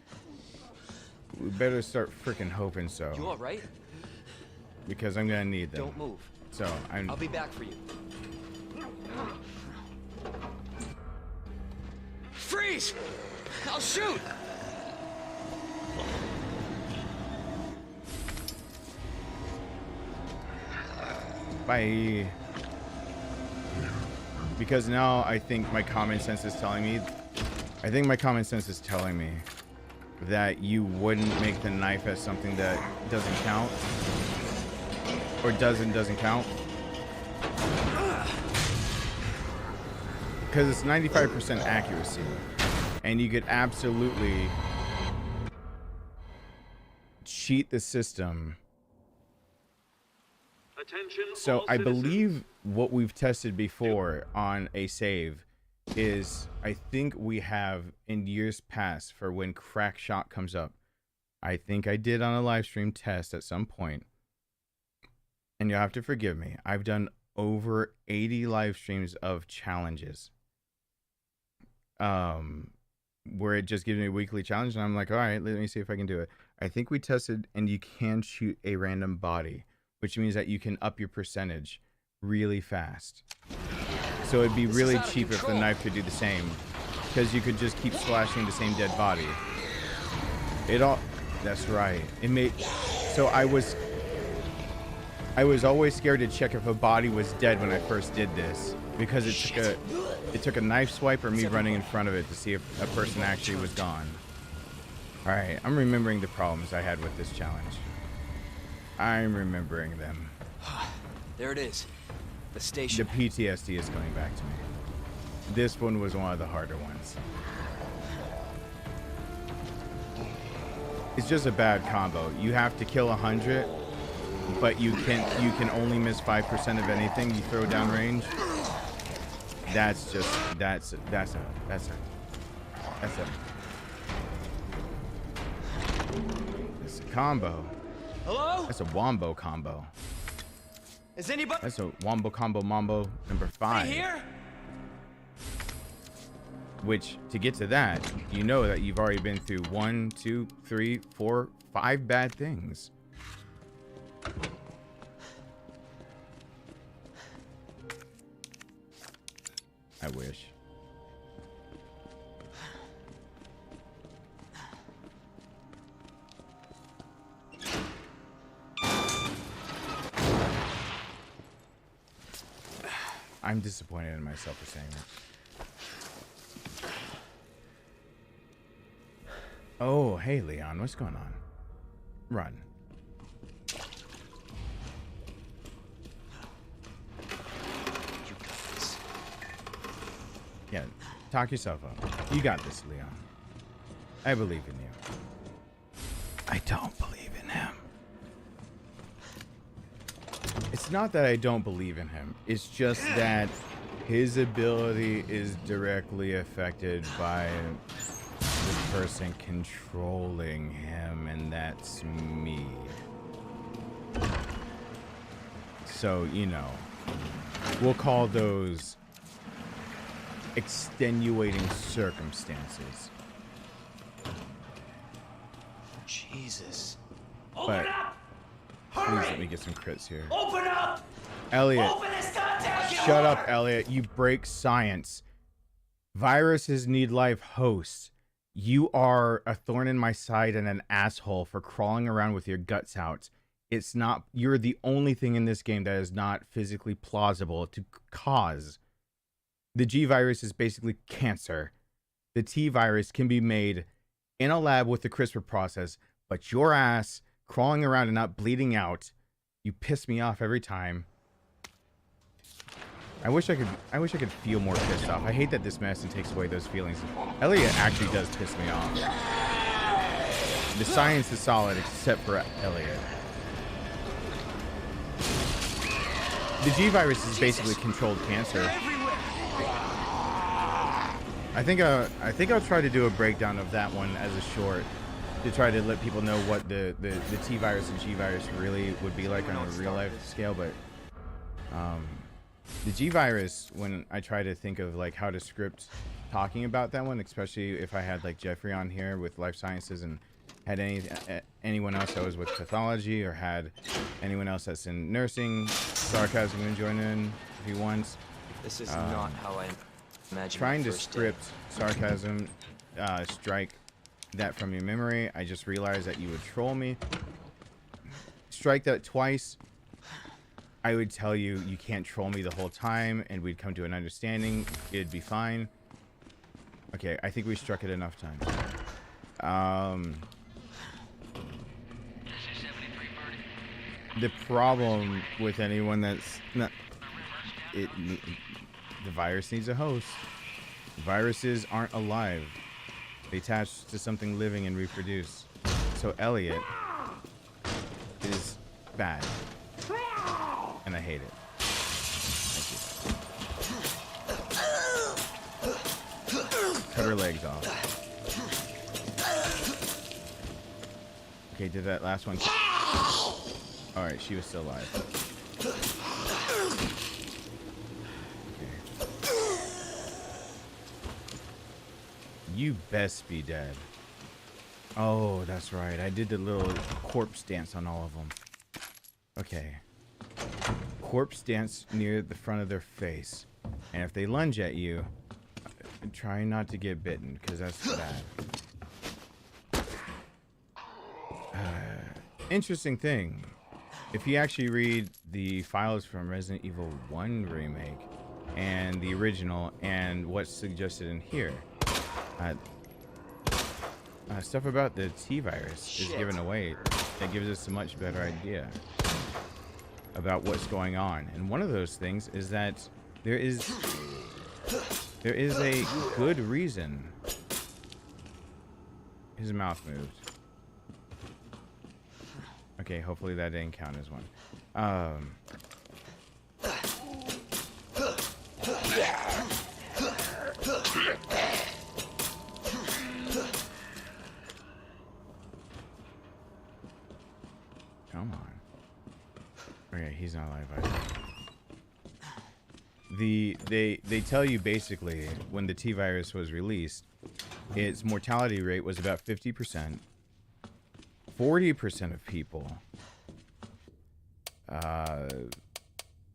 We better start freaking hoping so. You all right? Because I'm gonna need them. Don't move. So I'll be back for you. Freeze! I'll shoot! Bye. Because now I think my common sense is telling me. That you wouldn't make the knife as something that doesn't count. Or doesn't count. Because it's 95% accuracy. And you could absolutely cheat the system. Attention, So I believe what we've tested before on a save is, I think we have in years past for when crack shot comes up. I think I did on a live stream test at some point. And you'll have to forgive me. I've done over 80 live streams of challenges. Where it just gives me a weekly challenge and I'm like, all right, let me see if I can do it. I think we tested and you can shoot a random body, which means that you can up your percentage really fast. So it'd be really cheap if the knife could do the same, because you could just keep slashing the same dead body. That's right. So I was always scared to check if a body was dead when I first did this, because it took a knife swipe or me running in front of it to see if a person actually was gone. All right, I'm remembering the problems I had with this challenge. I'm remembering them. There it is. The station. The PTSD is coming back to me. this one was one of the harder ones. It's just a bad combo. You have to kill 100, but you can only miss 5% of anything you throw downrange. That's a combo. Hello? That's a wombo combo. Is anybody That's a wombo combo mambo number 5. here? Which, to get to that, you know that you've already been through 1, 2, 3, 4, 5 bad things. I wish. I'm disappointed in myself for saying that. Oh, hey, Leon, what's going on? Run. You got this. Yeah, talk yourself up. You got this, Leon. I believe in you. I don't believe in him. It's not that I don't believe in him. It's just that his ability is directly affected by the person controlling him, and that's me. So, you know, we'll call those extenuating circumstances. Jesus. But please let me get some crits here. Open up! Elliot, Open this goddamn door! shut up, Elliot. You break science. Viruses need live hosts. You are a thorn in my side and an asshole for crawling around with your guts out. It's not, you're the only thing in this game that is not physically plausible to cause. The G virus is basically cancer. The T virus can be made in a lab with the CRISPR process, but your ass crawling around and not bleeding out, you piss me off every time. I wish I could feel more pissed off. I hate that this medicine takes away those feelings. Elliot actually does piss me off. The science is solid except for Elliot. The G virus is basically controlled cancer. I think I'll try to do a breakdown of that one as a short to try to let people know what the T virus and G virus really would be like on a real life scale. But the G virus, when I try to think of like how to script talking about that one, especially if I had like Jeffrey on here with life sciences and had anyone else that was with pathology, or had anyone else that's in nursing, Sarcasm can join in if he wants. This is not how I imagine. Trying to script Sarcasm, strike that from your memory. I just realized that you would troll me. Strike that twice. I would tell you you can't troll me the whole time, and we'd come to an understanding. It'd be fine. Okay, I think we struck it enough times. The problem with anyone that's not, the virus needs a host. Viruses aren't alive. They attach to something living and reproduce. So Elliot is bad, and I hate it. Thank you. Cut her legs off. Okay, did that last one? All right, she was still alive. Okay. You best be dead. Oh, that's right. I did the little corpse dance on all of them. Okay. Corpse dance near the front of their face. And if they lunge at you, try not to get bitten, because that's bad. Interesting thing. If you actually read the files from Resident Evil 1 Remake and the original and what's suggested in here, stuff about the T virus is given away that gives us a much better idea about what's going on. And one of those things is that there is There is a good reason. His mouth moved. Okay, hopefully that didn't count as one. Come on. Okay, he's not alive either. They tell you basically when the T virus was released, its mortality rate was about 50%. 40% of people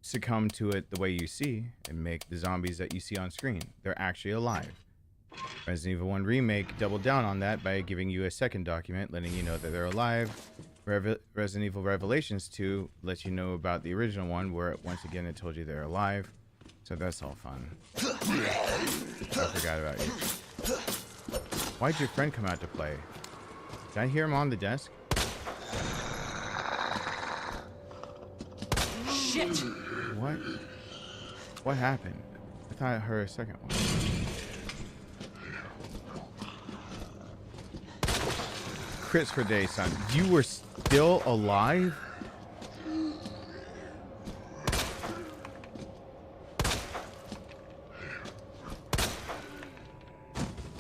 succumb to it the way you see and make the zombies that you see on screen. They're actually alive. Resident Evil 1 Remake doubled down on that by giving you a second document letting you know that they're alive. Resident Evil Revelations 2 lets you know about the original one where once again it told you they're alive. So that's all fun. I forgot about you. Why'd your friend come out to play? Did I hear him on the desk? Shit! What? What happened? I thought I heard a second one. Crits for day, son. You were still alive?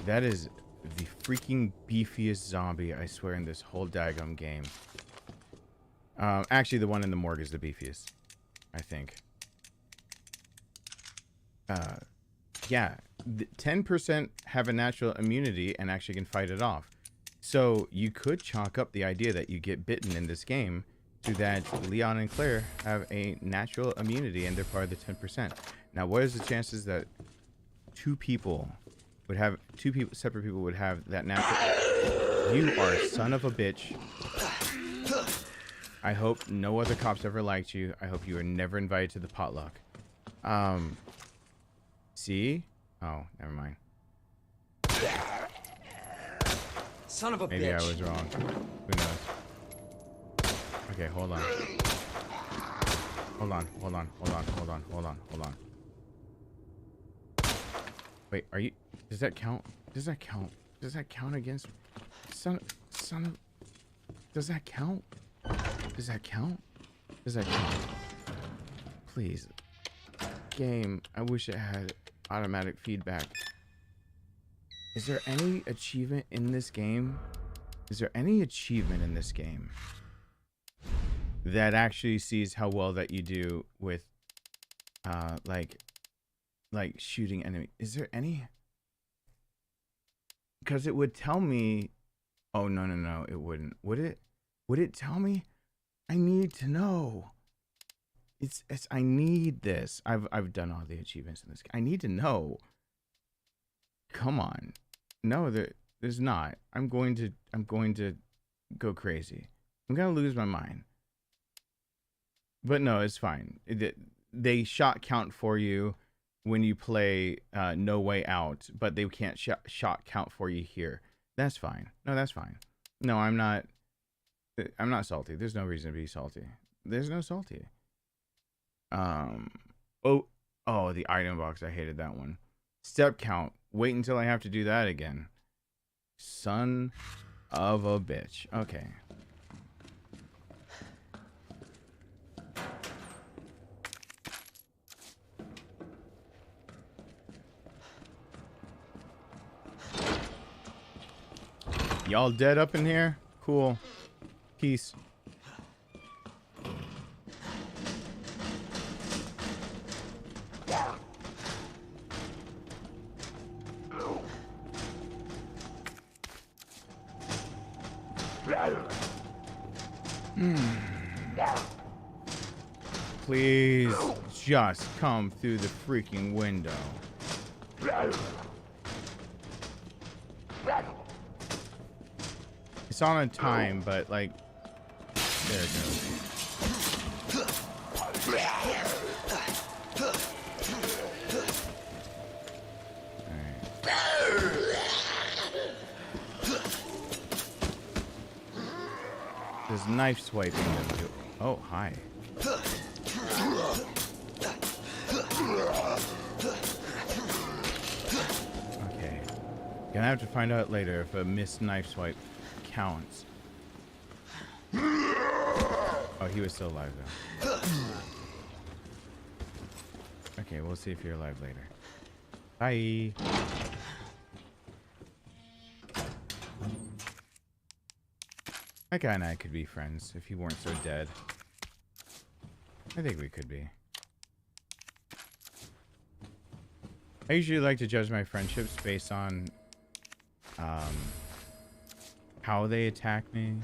That is the freaking beefiest zombie, I swear, in this whole daggum game. Actually, the one in the morgue is the beefiest, I think. Yeah, 10% have a natural immunity and actually can fight it off. So you could chalk up the idea that you get bitten in this game to that Leon and Claire have a natural immunity and they're part of the 10%. Now, what is the chances that separate people would have that natural? You are a son of a bitch. I hope no other cops ever liked you. I hope you were never invited to the potluck. See? Oh, never mind. Son of a bitch. Maybe I was wrong. Who knows? Okay, hold on. Hold on. Wait, are you... Does that count? Does that count? Does that count against... Son of... Does that count? Does that count? Does that count? Please. Game, I wish it had automatic feedback. Is there any achievement in this game? Is there any achievement in this game that actually sees how well that you do with like shooting enemy? Is there any? Because it would tell me. Oh no, it wouldn't. Would it? Would it tell me? I need to know. It's I need this. I've done all the achievements in this game. I need to know. Come on. No, there's not. I'm going to go crazy. I'm gonna lose my mind. But no, it's fine. They shot count for you when you play No Way Out, but they can't shot count for you here. That's fine. No, that's fine. No, I'm not salty. There's no reason to be salty. There's no salty. Oh, the item box. I hated that one. Step count. Wait until I have to do that again. Son of a bitch. Okay. Y'all dead up in here? Cool. Peace. Please just come through the freaking window. It's on a time, but like, there it goes. There's knife swiping them too. Oh, hi. Gonna have to find out later if a missed knife swipe counts. Oh, he was still alive though. Okay, we'll see if you're alive later. Bye. That guy and I could be friends if he weren't so dead. I think we could be. I usually like to judge my friendships based on how they attack me.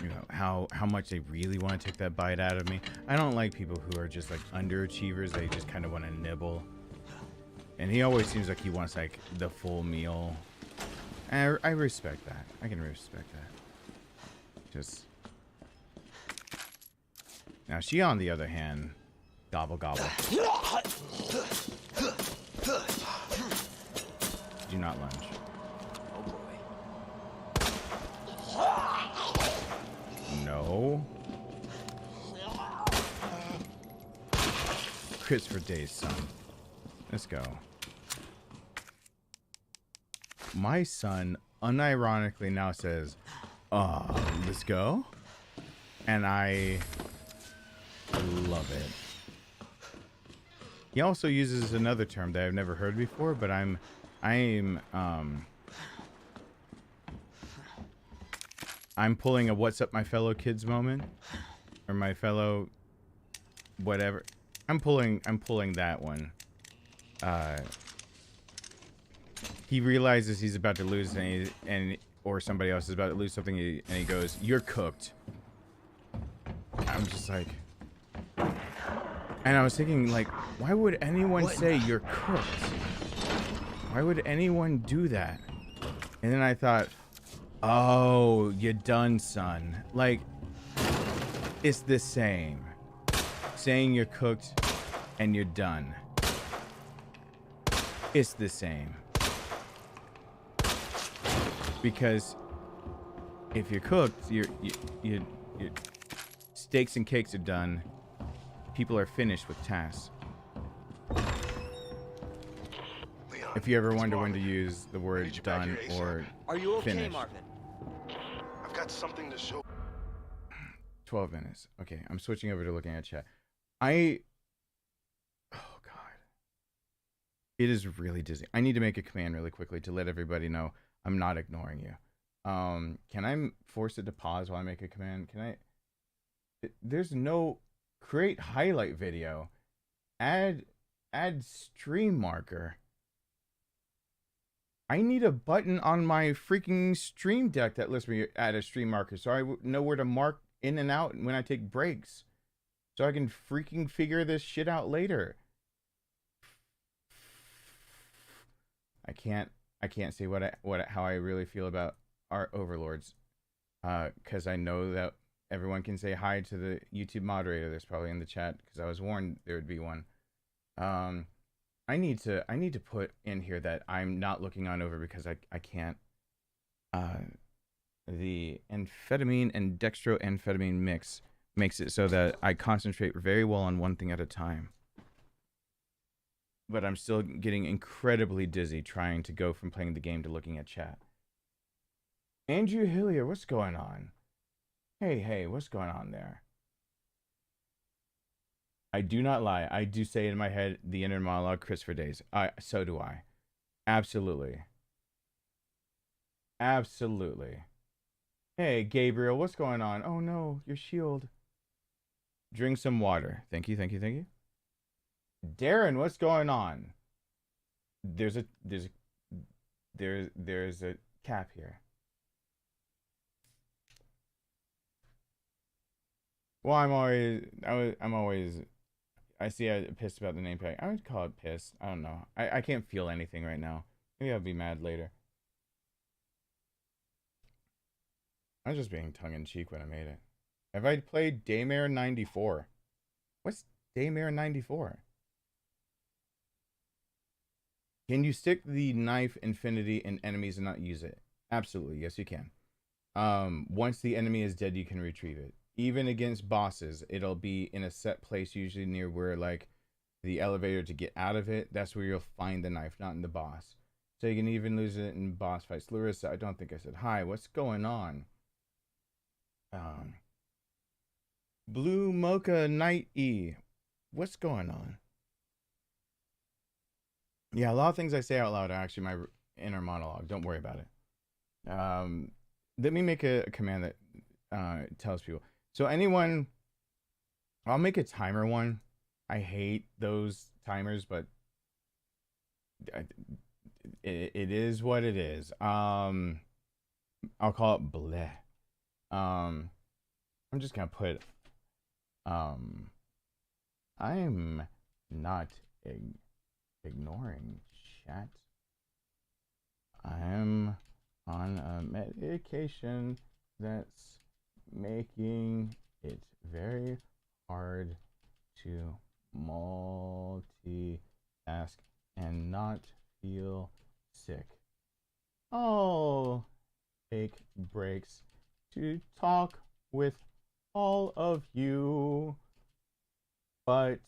You know, how much they really want to take that bite out of me. I don't like people who are just like underachievers. They just kind of want to nibble. And he always seems like he wants like the full meal. And I respect that. I can respect that. Just now, she on the other hand, gobble gobble. Do not lunge. No. Crits for days, son. Let's go. My son unironically now says, let's go. And I love it. He also uses another term that I've never heard before, but I'm pulling a what's up my fellow kids moment, or my fellow whatever. I'm pulling that one. He realizes he's about to lose or somebody else is about to lose something, and he goes, "You're cooked." I'm just like, and I was thinking, like, why would anyone say you're cooked? Why would anyone do that? And then I thought, oh, you're done, son. Like, it's the same. Saying you're cooked and you're done. It's the same. Because if you're cooked, your steaks and cakes are done. People are finished with tasks. Leon, If you ever it's wonder when to Marvin. use the I word need you back done here ASAP. or Are you okay, finished. Marvin? I've got something to show. 12 minutes. Okay, I'm switching over to looking at chat. Oh god. It is really dizzy. I need to make a command really quickly to let everybody know I'm not ignoring you. Can I force it to pause while I make a command? Can I? There's no create highlight video. Add stream marker. I need a button on my freaking stream deck that lets me add a stream marker so I know where to mark in and out when I take breaks. So I can freaking figure this shit out later. I can't say how I really feel about our overlords. Cause I know that everyone can say hi to the YouTube moderator that's probably in the chat, because I was warned there would be one. I need to put in here that I'm not looking on over because I can't. The amphetamine and dextroamphetamine mix makes it so that I concentrate very well on one thing at a time. But I'm still getting incredibly dizzy trying to go from playing the game to looking at chat. Andrew Hillier, what's going on? Hey, what's going on there? I do not lie. I do say in my head the inner monologue, Chris for days. So do I. Absolutely. Absolutely. Hey, Gabriel, what's going on? Oh no, your shield. Drink some water. Thank you. Darren, what's going on? There's a cap here. Well, I see I'm pissed about the name tag. I would call it pissed. I don't know. I can't feel anything right now. Maybe I'll be mad later. I was just being tongue-in-cheek when I made it. Have I played Daymare 94? What's Daymare 94? Can you stick the knife infinity in enemies and not use it? Absolutely, yes you can. Once the enemy is dead, you can retrieve it. Even against bosses, it'll be in a set place, usually near where like the elevator to get out of it, that's where you'll find the knife, not in the boss. So you can even lose it in boss fights. Larissa, I don't think I said hi. What's going on? Blue Mocha Night E. What's going on? Yeah, a lot of things I say out loud are actually my inner monologue. Don't worry about it. Let me make a command that tells people. So anyone, I'll make a timer one. I hate those timers, but it is what it is. I'll call it bleh. I'm just gonna put I'm not ignoring chat. I'm on a medication that's making it very hard to multitask and not feel sick. I'll take breaks to talk with all of you, but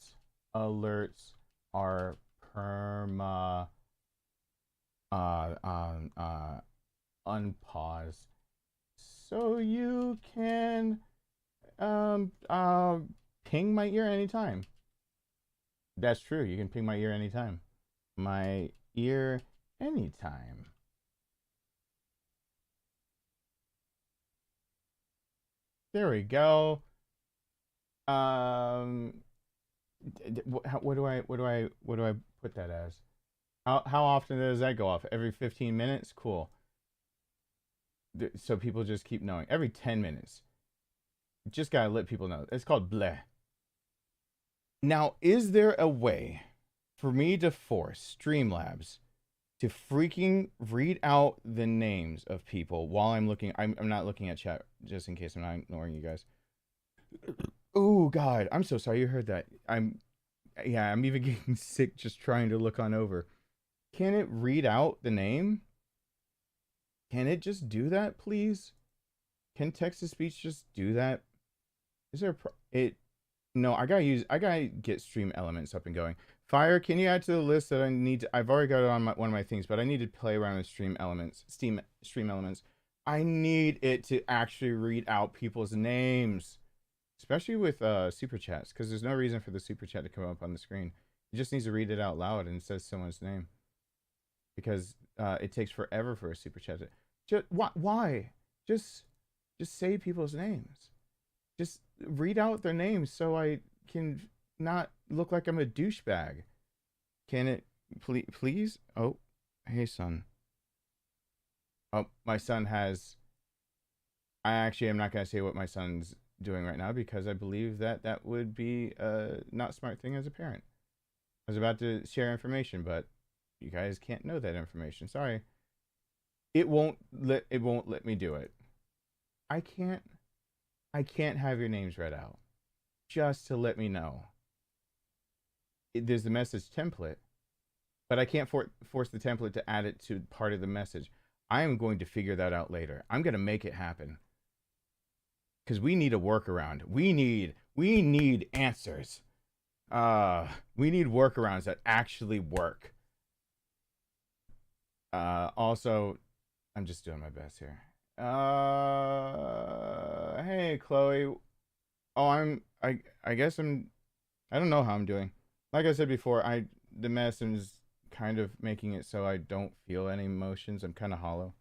alerts are unpause, so you can ping my ear anytime. That's true. You can ping my ear anytime. My ear anytime. There we go. What do I put that as? How often does that go off? Every 15 minutes? Cool. So people just keep knowing. Every 10 minutes. Just gotta let people know. It's called bleh. Now, is there a way for me to force Streamlabs to freaking read out the names of people while I'm looking? I'm not looking at chat, just in case I'm not ignoring you guys. Oh God, I'm so sorry you heard that. I'm even getting sick just trying to look on over. Can it read out the name? Can it just do that, please? Can text-to-speech just do that? Is there no, I gotta get stream elements up and going. Fire, can you add to the list that I need to, I've already got it on one of my things, but I need to play around with stream elements. I need it to actually read out people's names. Especially with super chats, because there's no reason for the super chat to come up on the screen. It just needs to read it out loud and it says someone's name. Because it takes forever for a super chat to... Why? Just say people's names. Just read out their names so I can not look like I'm a douchebag. Can it please? Oh, hey son. Oh, my son has... I actually am not going to say what my son's doing right now because I believe that would be a not smart thing as a parent. I was about to share information, but you guys can't know that information. Sorry. It won't let me do it. I can't have your names read out. Just to let me know. There's the message template, but I can't force the template to add it to part of the message. I am going to figure that out later. I'm going to make it happen. Because we need a workaround. We need answers. We need workarounds that actually work. Also, I'm just doing my best here. Hey Chloe. Oh, I guess I don't know how I'm doing. Like I said before, the medicine is kind of making it so I don't feel any emotions. I'm kind of hollow.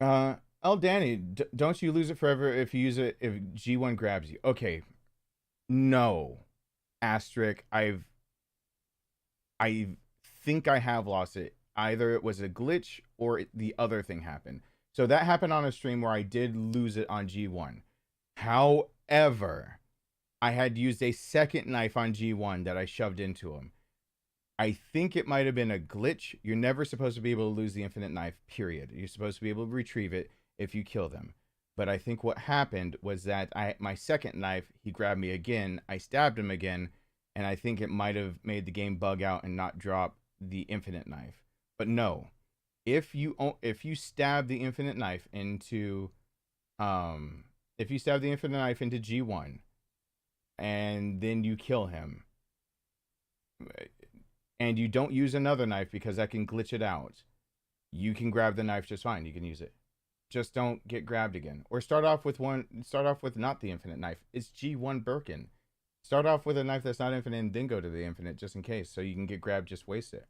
Oh, Danny, don't you lose it forever if you use it if G1 grabs you? Okay. No. Asterisk. I think I have lost it. Either it was a glitch or the other thing happened. So that happened on a stream where I did lose it on G1. However, I had used a second knife on G1 that I shoved into him. I think it might have been a glitch. You're never supposed to be able to lose the infinite knife, period. You're supposed to be able to retrieve it if you kill them. But I think what happened was that my second knife, he grabbed me again. I stabbed him again. And I think it might have made the game bug out and not drop the infinite knife. But no, if you stab the infinite knife into G1, and then you kill him, and you don't use another knife because that can glitch it out, you can grab the knife just fine. You can use it. Just don't get grabbed again. Or start off with not the infinite knife. It's G1 Birkin. Start off with a knife that's not infinite and then go to the infinite just in case, so you can get grabbed, just waste it.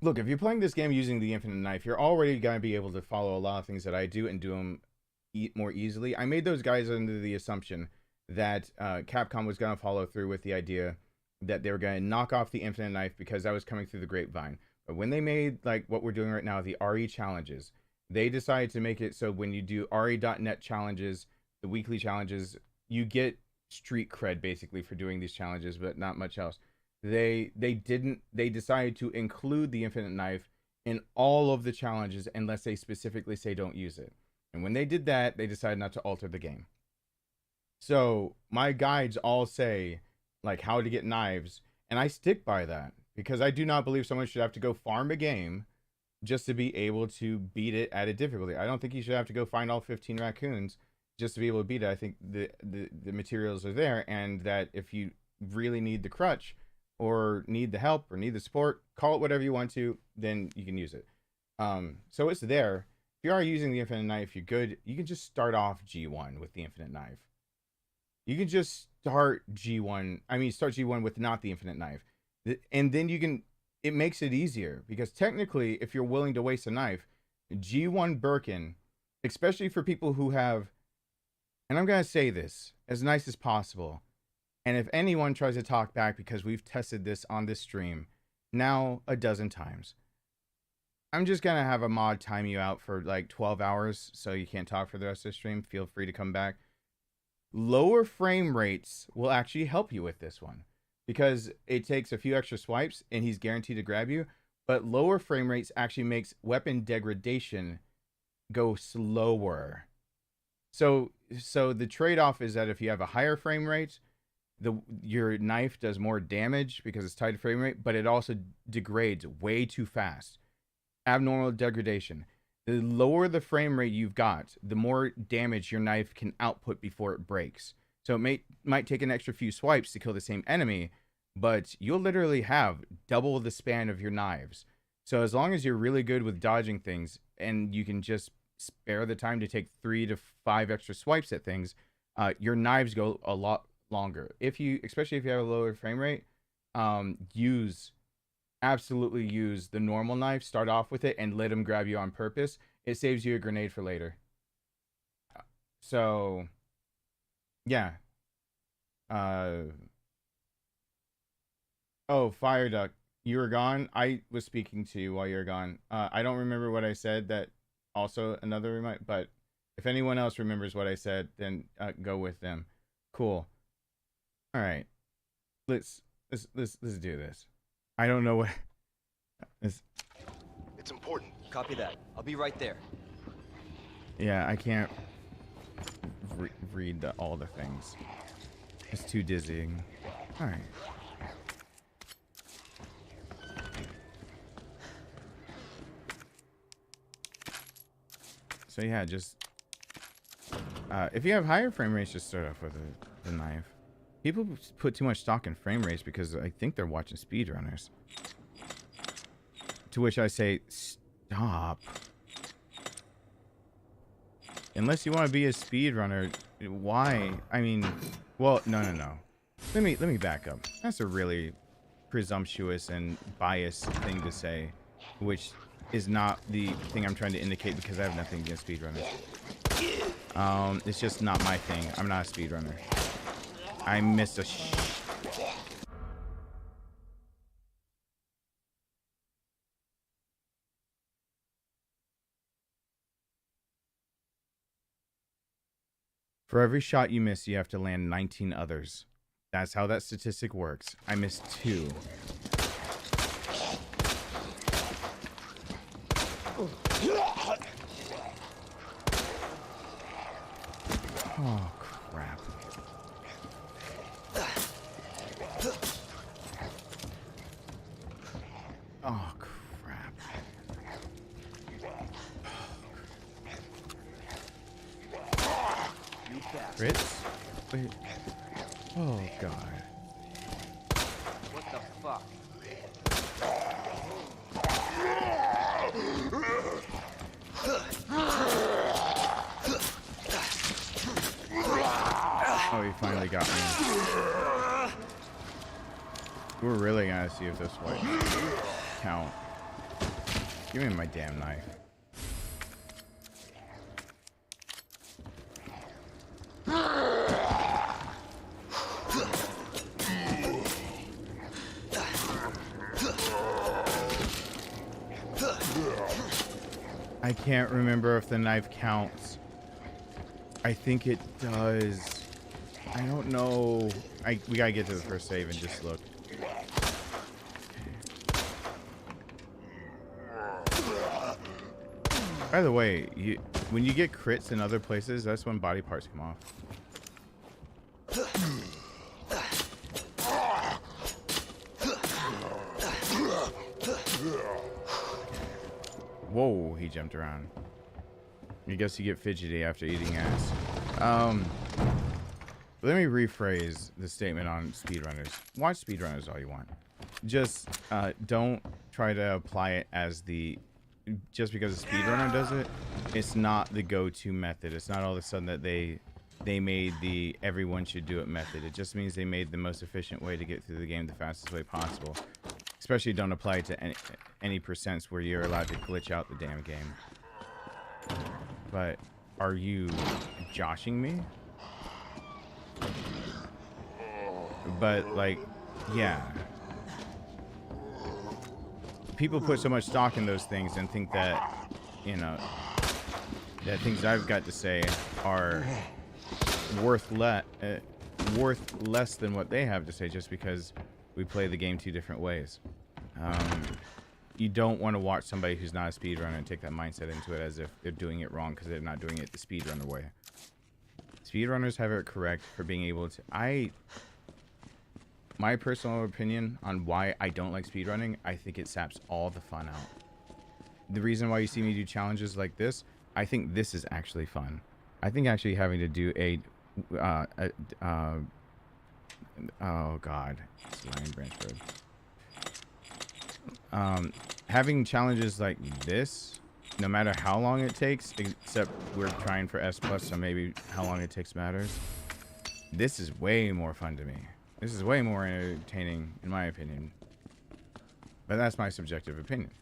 Look, if you're playing this game using the infinite knife, you're already going to be able to follow a lot of things that I do and do them more easily. I made those guys under the assumption that Capcom was going to follow through with the idea that they were going to knock off the infinite knife because that was coming through the grapevine. But when they made like what we're doing right now, the RE challenges, they decided to make it so when you do RE.net challenges, the weekly challenges, you get street cred basically for doing these challenges, but not much else. They decided to include the infinite knife in all of the challenges unless they specifically say don't use it. And when they did that, they decided not to alter the game. So my guides all say like how to get knives, and I stick by that because I do not believe someone should have to go farm a game just to be able to beat it at a difficulty. I don't think you should have to go find all 15 raccoons just to be able to beat it. I think the materials are there, and that if you really need the crutch or need the help or need the support, call it whatever you want to, then you can use it. So it's there. If you are using the infinite knife, you're good. You can just start off G1 with the infinite knife. You can just start G1 with not the infinite knife. And then it makes it easier because technically, if you're willing to waste a knife, G1 Birkin, especially for people who have, and I'm going to say this as nice as possible, and if anyone tries to talk back because we've tested this on this stream now a dozen times, I'm just going to have a mod time you out for like 12 hours so you can't talk for the rest of the stream. Feel free to come back. Lower frame rates will actually help you with this one because it takes a few extra swipes and he's guaranteed to grab you, but lower frame rates actually makes weapon degradation go slower. So the trade-off is that if you have a higher frame rate, your knife does more damage because it's tied to frame rate, but it also degrades way too fast. Abnormal degradation. The lower the frame rate you've got, the more damage your knife can output before it breaks. So it might take an extra few swipes to kill the same enemy, but you'll literally have double the span of your knives. So as long as you're really good with dodging things and you can just spare the time to take 3 to 5 extra swipes at things, your knives go a lot longer. Especially if you have a lower frame rate, absolutely use the normal knife. Start off with it and let him grab you on purpose. It saves you a grenade for later. So yeah. Oh, Fire Duck, you were gone. I was speaking to you while you were gone. I don't remember what I said. That also another reminder, but if anyone else remembers what I said, then go with them. Cool. All right, let's do this. I don't know what. It's important. Copy that. I'll be right there. Yeah, I can't read all the things. It's too dizzying. All right. So yeah, just if you have higher frame rates, just start off with the knife. People put too much stock in frame rates because I think they're watching speedrunners. To which I say, stop. Unless you want to be a speedrunner, why? I mean, well, no. Let me back up. That's a really presumptuous and biased thing to say, which is not the thing I'm trying to indicate because I have nothing against speedrunners. It's just not my thing. I'm not a speedrunner. I missed a For every shot you miss, you have to land 19 others. That's how that statistic works. I missed 2. Oh, crap. Oh, crap. Crits? Wait. Oh god. What the fuck? Oh, he finally got me. We're really gonna see if this white count. Give me my damn knife. I can't remember if the knife counts. I think it does. I don't know. We gotta get to the first save and just look. By the way, when you get crits in other places, that's when body parts come off. Whoa, he jumped around. I guess you get fidgety after eating ass. Let me rephrase the statement on speedrunners. Watch speedrunners all you want. Just don't try to apply it as the... Just because a speedrunner does it, it's not the go-to method. It's not all of a sudden that they made the everyone should do it method. It just means they made the most efficient way to get through the game the fastest way possible. Especially don't apply it to any percents where you're allowed to glitch out the damn game. But are you joshing me? But like, yeah. People put so much stock in those things and think that, you know, that things I've got to say are worth less than what they have to say just because we play the game two different ways. You don't want to watch somebody who's not a speedrunner and take that mindset into it as if they're doing it wrong because they're not doing it the speedrunner way. Speedrunners have it correct for being able to... My personal opinion on why I don't like speedrunning, I think it saps all the fun out. The reason why you see me do challenges like this, I think this is actually fun. I think actually having to do oh god, it's Lion Branchford. Having challenges like this, no matter how long it takes, except we're trying for S+, so maybe how long it takes matters. This is way more fun to me. This is way more entertaining, in my opinion. But that's my subjective opinion.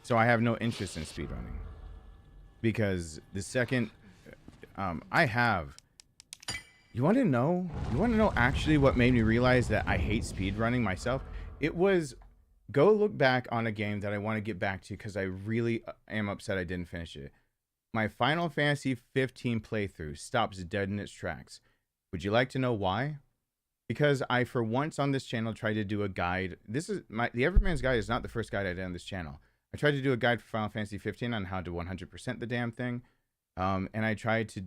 So I have no interest in speedrunning. Because the second... I have... You want to know? You want to know actually what made me realize that I hate speedrunning myself? It was... Go look back on a game that I want to get back to because I really am upset I didn't finish it. My Final Fantasy 15 playthrough stops dead in its tracks. Would you like to know why? Because I, for once on this channel, tried to do a guide. This is the Everman's Guide is not the first guide I did on this channel. I tried to do a guide for Final Fantasy 15 on how to 100% the damn thing. And I tried to,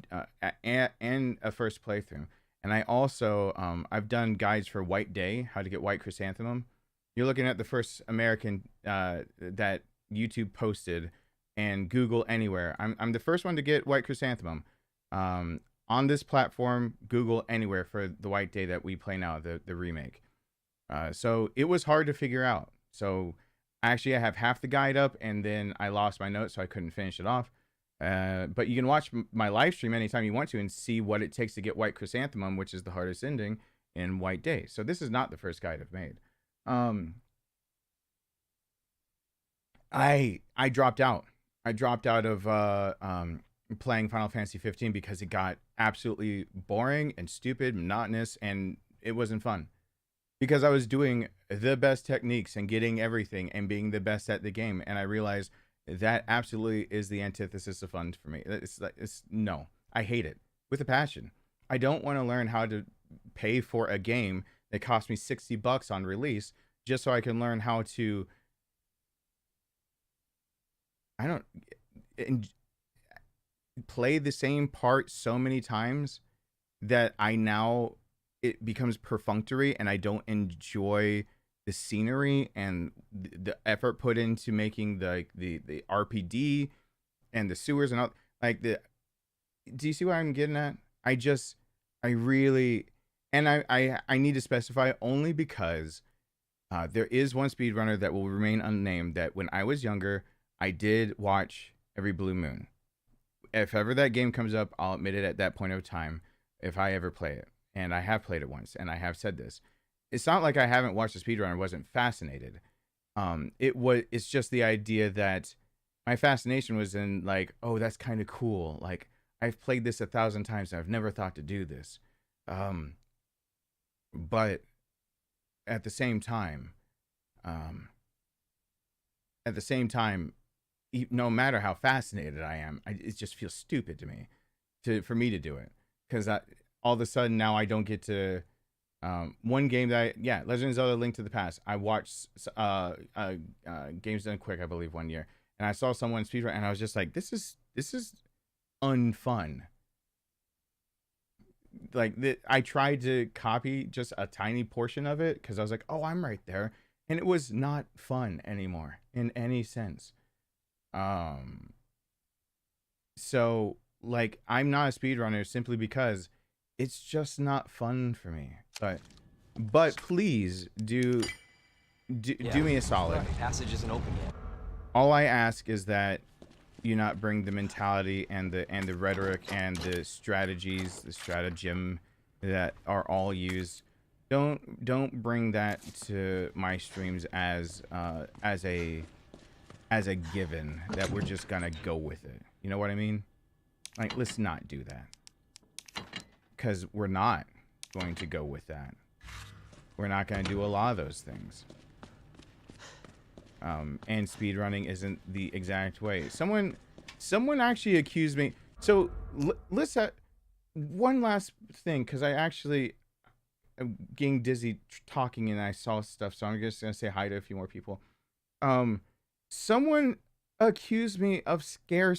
and a first playthrough. And I also, I've done guides for White Day, how to get White Chrysanthemum. You're looking at the first American that YouTube posted and Google anywhere. I'm the first one to get White Chrysanthemum. On this platform, Google anywhere for the White Day that we play now, the remake. So it was hard to figure out. So actually I have half the guide up and then I lost my notes so I couldn't finish it off. But you can watch my live stream anytime you want to and see what it takes to get White Chrysanthemum, which is the hardest ending in White Day. So this is not the first guide I've made. I dropped out. I dropped out of playing Final Fantasy 15 because it got absolutely boring and stupid, monotonous, and it wasn't fun. Because I was doing the best techniques and getting everything and being the best at the game, and I realized that absolutely is the antithesis of fun for me. No, I hate it with a passion. I don't want to learn how to pay for a game that cost me $60 on release just so I can learn how to play the same part so many times that it becomes perfunctory and I don't enjoy the scenery and the effort put into making the RPD and the sewers and all. Do you see what I'm getting at? I really, and I need to specify only because there is one speedrunner that will remain unnamed that when I was younger, I did watch every blue moon. If ever that game comes up, I'll admit it at that point of time if I ever play it. And I have played it once, and I have said this. It's not like I haven't watched a speedrunner, wasn't fascinated. It's just the idea that my fascination was in like, oh, that's kind of cool. Like, I've played this 1,000 times and I've never thought to do this. But at the same time, no matter how fascinated I am, it just feels stupid to me for me to do it. Because all of a sudden now I don't get to, one game that Legend of Zelda: Link to the Past. I watched Games Done Quick, I believe, one year, and I saw someone speedrun, and I was just like, this is unfun. Like, I tried to copy just a tiny portion of it because I was like, oh, I'm right there, and it was not fun anymore in any sense. So like, I'm not a speedrunner simply because it's just not fun for me. But please do me a solid. Right. Passage isn't open yet. All I ask is that you not bring the mentality and the rhetoric and the strategies, the stratagem that are all used. Don't bring that to my streams as a given that we're just gonna go with it. You know what I mean? Like, let's not do that, because we're not going to go with that. We're not going to do a lot of those things. And speedrunning isn't the exact way. Someone actually accused me. So let's one last thing, because I actually am getting dizzy talking and I saw stuff, so I'm just gonna say hi to a few more people. Someone accused me of stair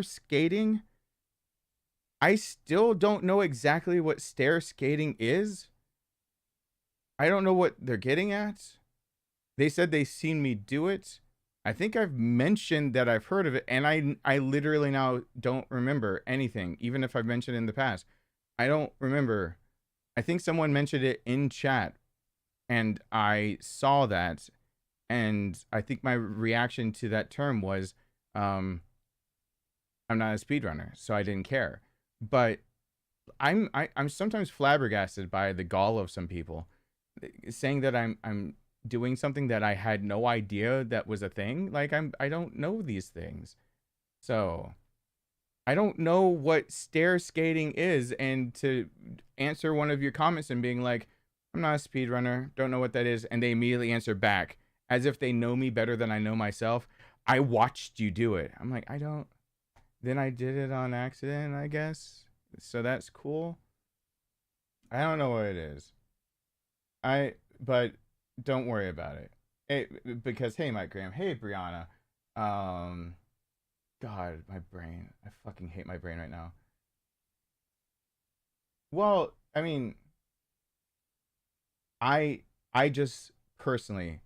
skating. I still don't know exactly what stair skating is. I don't know what they're getting at. They said they seen me do it. I think I've mentioned that I've heard of it, and I literally now don't remember anything, even if I've mentioned it in the past. I don't remember. I think someone mentioned it in chat, and I saw that, and I think my reaction to that term was, I'm not a speedrunner, so I didn't care. But I'm sometimes flabbergasted by the gall of some people saying that I'm doing something that I had no idea that was a thing. Like, I don't know these things. So I don't know what stair skating is, and to answer one of your comments and being like, I'm not a speedrunner, don't know what that is, and they immediately answer back as if they know me better than I know myself. I watched you do it. I'm like, I don't. Then I did it on accident, I guess. So that's cool. I don't know what it is. But don't worry about it. Because, hey, Mike Graham. Hey, Brianna. God, my brain. I fucking hate my brain right now. Well, I mean, I just personally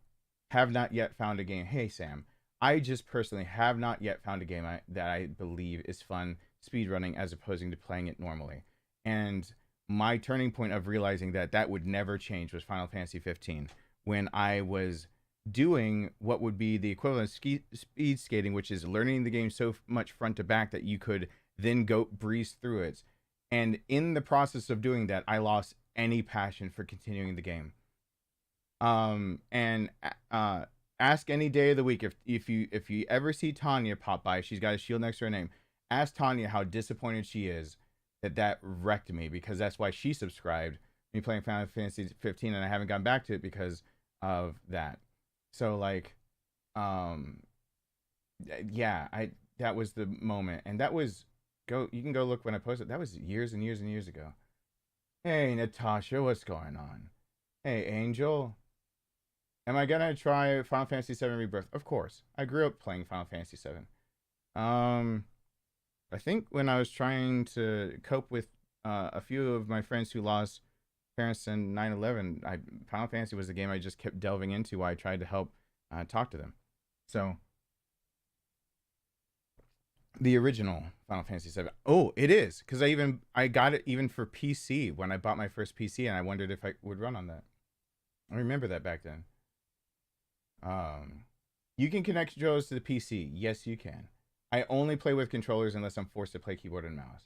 have not yet found a game. Hey, Sam. I just personally have not yet found a game that I believe is fun speedrunning as opposed to playing it normally. And my turning point of realizing that would never change was Final Fantasy 15, when I was doing what would be the equivalent of speed skating, which is learning the game so much front to back that you could then go breeze through it. And in the process of doing that, I lost any passion for continuing the game. Ask any day of the week if you ever see Tanya pop by. She's got a shield next to her name. Ask Tanya how disappointed she is that wrecked me, because that's why she subscribed me playing Final Fantasy 15, and I haven't gone back to it because of that. So like, yeah, that was the moment, and that was you can go look when I posted. That was years and years and years ago. Hey Natasha, what's going on? Hey Angel. Am I gonna try Final Fantasy VII Rebirth? Of course. I grew up playing Final Fantasy VII. I think when I was trying to cope with a few of my friends who lost parents in 9/11, Final Fantasy was the game I just kept delving into while I tried to help talk to them. So The original Final Fantasy 7. Oh, it is, because I got it even for PC when I bought my first PC, and I wondered if I would run on that. I remember that back then. You can connect controllers to the PC. Yes, you can. I only play with controllers unless I'm forced to play keyboard and mouse.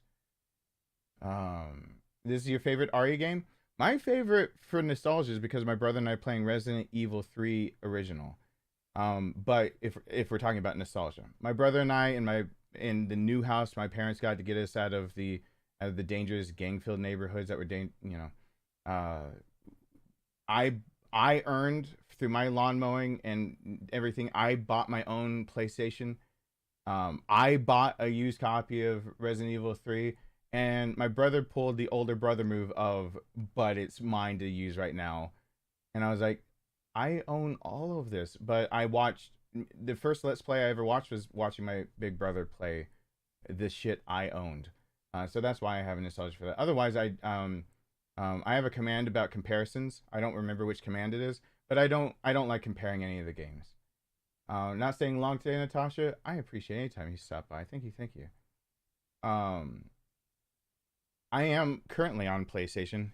This is your favorite RE game? My favorite for nostalgia is because my brother and I are playing Resident Evil 3 original. But if we're talking about nostalgia, my brother and I in the new house my parents got to get us out of the dangerous gang-filled neighborhoods that were I earned through my lawn mowing and everything. I bought my own PlayStation. I bought a used copy of Resident Evil 3, and my brother pulled the older brother move of, but it's mine to use right now. And I was like, I own all of this. But I watched, the first Let's Play I ever watched was watching my big brother play the shit I owned. So that's why I have a nostalgia for that. Otherwise, I have a command about comparisons. I don't remember which command it is, but I don't like comparing any of the games. Not staying long today, Natasha. I appreciate any time you stop by. Thank you. I am currently on PlayStation.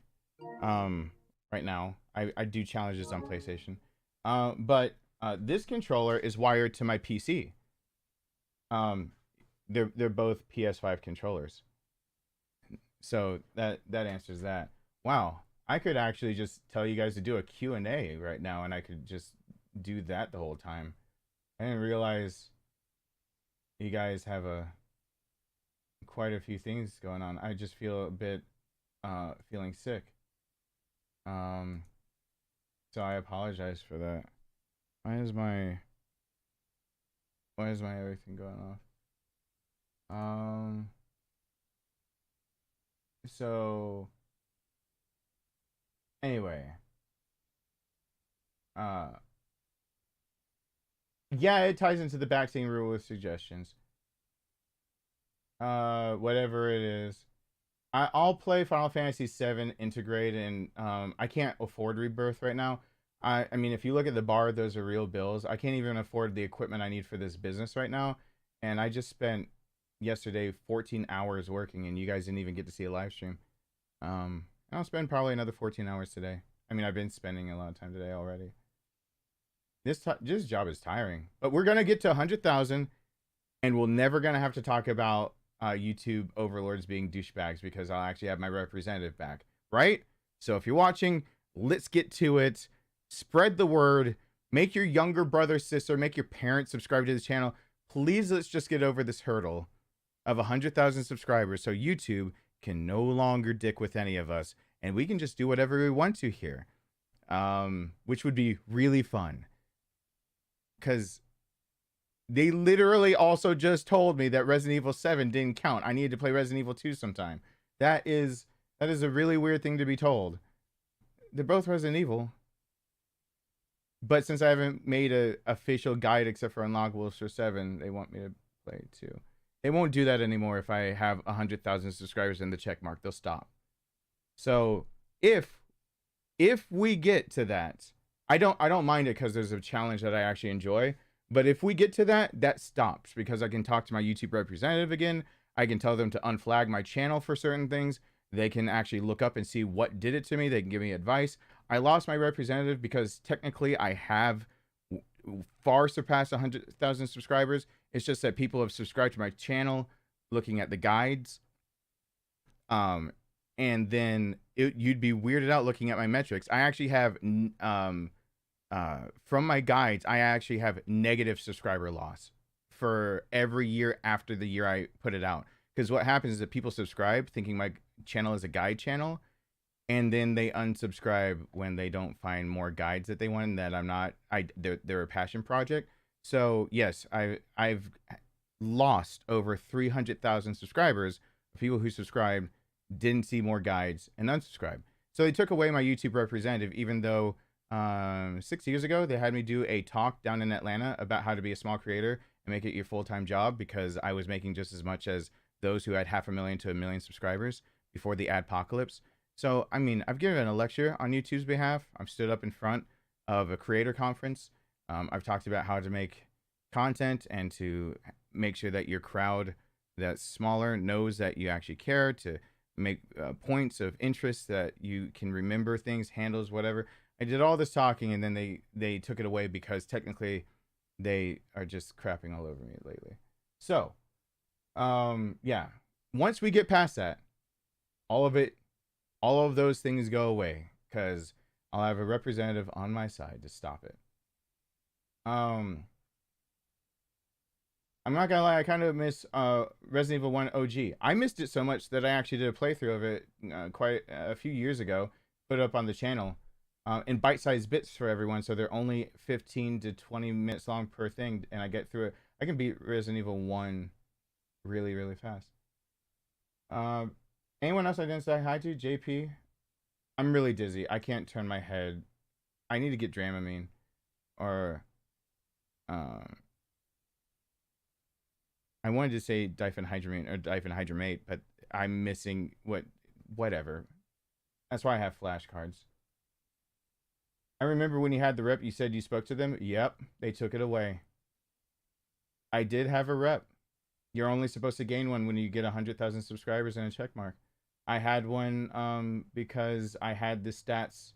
Right now, I do challenges on PlayStation. But this controller is wired to my PC. They're both PS5 controllers. So that answers that. Wow, I could actually just tell you guys to do a Q&A right now, and I could just do that the whole time. I didn't realize you guys have quite a few things going on. I just feel a bit feeling sick. So I apologize for that. Why is my everything going off? So anyway, yeah, it ties into the backseat rule with suggestions. Whatever it is, I'll play Final Fantasy 7 integrate, and I can't afford Rebirth right now. I mean, if you look at the bar, those are real bills. I can't even afford the equipment I need for this business right now, and I just spent yesterday 14 hours working, and you guys didn't even get to see a live stream. I'll spend probably another 14 hours today. I mean, I've been spending a lot of time today already. This job is tiring, but we're gonna get to 100,000, and we're never gonna have to talk about YouTube overlords being douchebags, because I'll actually have my representative back, right? So if you're watching, let's get to it. Spread the word. Make your younger brother, sister, make your parents subscribe to the channel. Please, let's just get over this hurdle of 100,000 subscribers so YouTube can no longer dick with any of us, and we can just do whatever we want to here, which would be really fun. Because they literally also just told me that Resident Evil 7 didn't count. I needed to play Resident Evil 2 sometime. That is a really weird thing to be told. They're both Resident Evil. But since I haven't made a official guide except for Unlockables for 7, they want me to play 2. They won't do that anymore if I have 100,000 subscribers in the check mark. They'll stop. So if we get to that, I don't mind it because there's a challenge that I actually enjoy. But if we get to that, that stops, because I can talk to my YouTube representative again. I can tell them to unflag my channel for certain things. They can actually look up and see what did it to me. They can give me advice. I lost my representative because technically I have far surpassed 100,000 subscribers. It's just that people have subscribed to my channel looking at the guides. And then you'd be weirded out looking at my metrics. I actually have, from my guides, I actually have negative subscriber loss for every year after the year I put it out. Because what happens is that people subscribe thinking my channel is a guide channel, and then they unsubscribe when they don't find more guides that they want, and that I'm not. They're a passion project. So yes, I've lost over 300,000 subscribers. People who subscribed didn't see more guides and unsubscribed. So they took away my YouTube representative, even though 6 years ago they had me do a talk down in Atlanta about how to be a small creator and make it your full-time job, because I was making just as much as those who had 500,000 to 1 million subscribers before the adpocalypse. So, I mean, I've given a lecture on YouTube's behalf. I've stood up in front of a creator conference. I've talked about how to make content and to make sure that your crowd that's smaller knows that you actually care, to make points of interest that you can remember things, handles, whatever. I did all this talking, and then they took it away because technically they are just crapping all over me lately. So, yeah, once we get past that, all of those things go away because I'll have a representative on my side to stop it. I'm not gonna lie, I kind of miss Resident Evil 1 OG. I missed it so much that I actually did a playthrough of it quite a few years ago, put it up on the channel in bite-sized bits for everyone, so they're only 15 to 20 minutes long per thing, and I get through it. I can beat Resident Evil 1 really, really fast. Anyone else I didn't say hi to? JP? I'm really dizzy. I can't turn my head. I need to get Dramamine. Or, I wanted to say diphenhydramine or diphenhydramate, but I'm missing whatever. That's why I have flashcards. I remember when you had the rep, you said you spoke to them. Yep, they took it away. I did have a rep. You're only supposed to gain one when you get 100,000 subscribers and a check mark. I had one because I had the stats,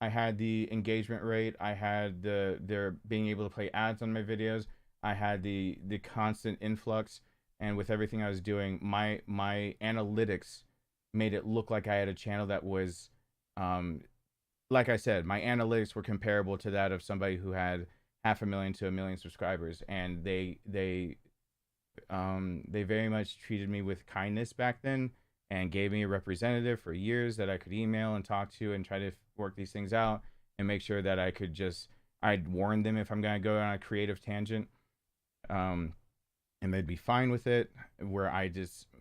I had the engagement rate, I had their being able to play ads on my videos, I had the constant influx, and with everything I was doing, my analytics made it look like I had a channel that was, like I said, my analytics were comparable to that of somebody who had 500,000 to 1 million subscribers, and they very much treated me with kindness back then, and gave me a representative for years that I could email and talk to and try to work these things out and make sure that I'd warn them if I'm going to go on a creative tangent. And they'd be fine with it,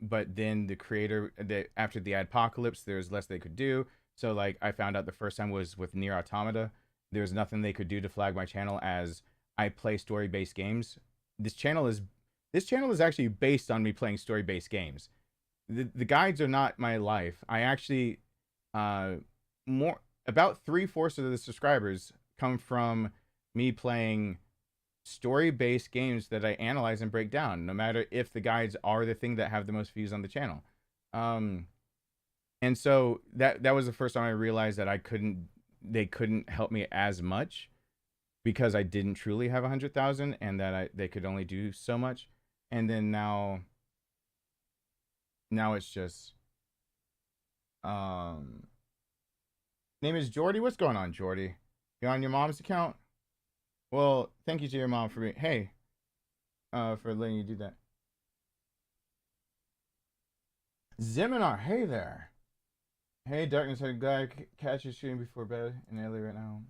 but then the creator, after the adpocalypse, there's less they could do. So like I found out the first time was with Nier Automata. There's nothing they could do to flag my channel as I play story-based games. This channel is actually based on me playing story-based games. The guides are not my life. I actually, about 3/4 of the subscribers come from me playing story-based games that I analyze and break down, no matter if the guides are the thing that have the most views on the channel. And so that was the first time I realized that they couldn't help me as much because I didn't truly have 100,000 and that they could only do so much. And then now it's just name is Jordy. What's going on, Jordy? You on your mom's account? Well, thank you to your mom for for letting you do that. Zeminar, hey there. Hey Darkness, I'm glad I catch your stream before bed and early right now.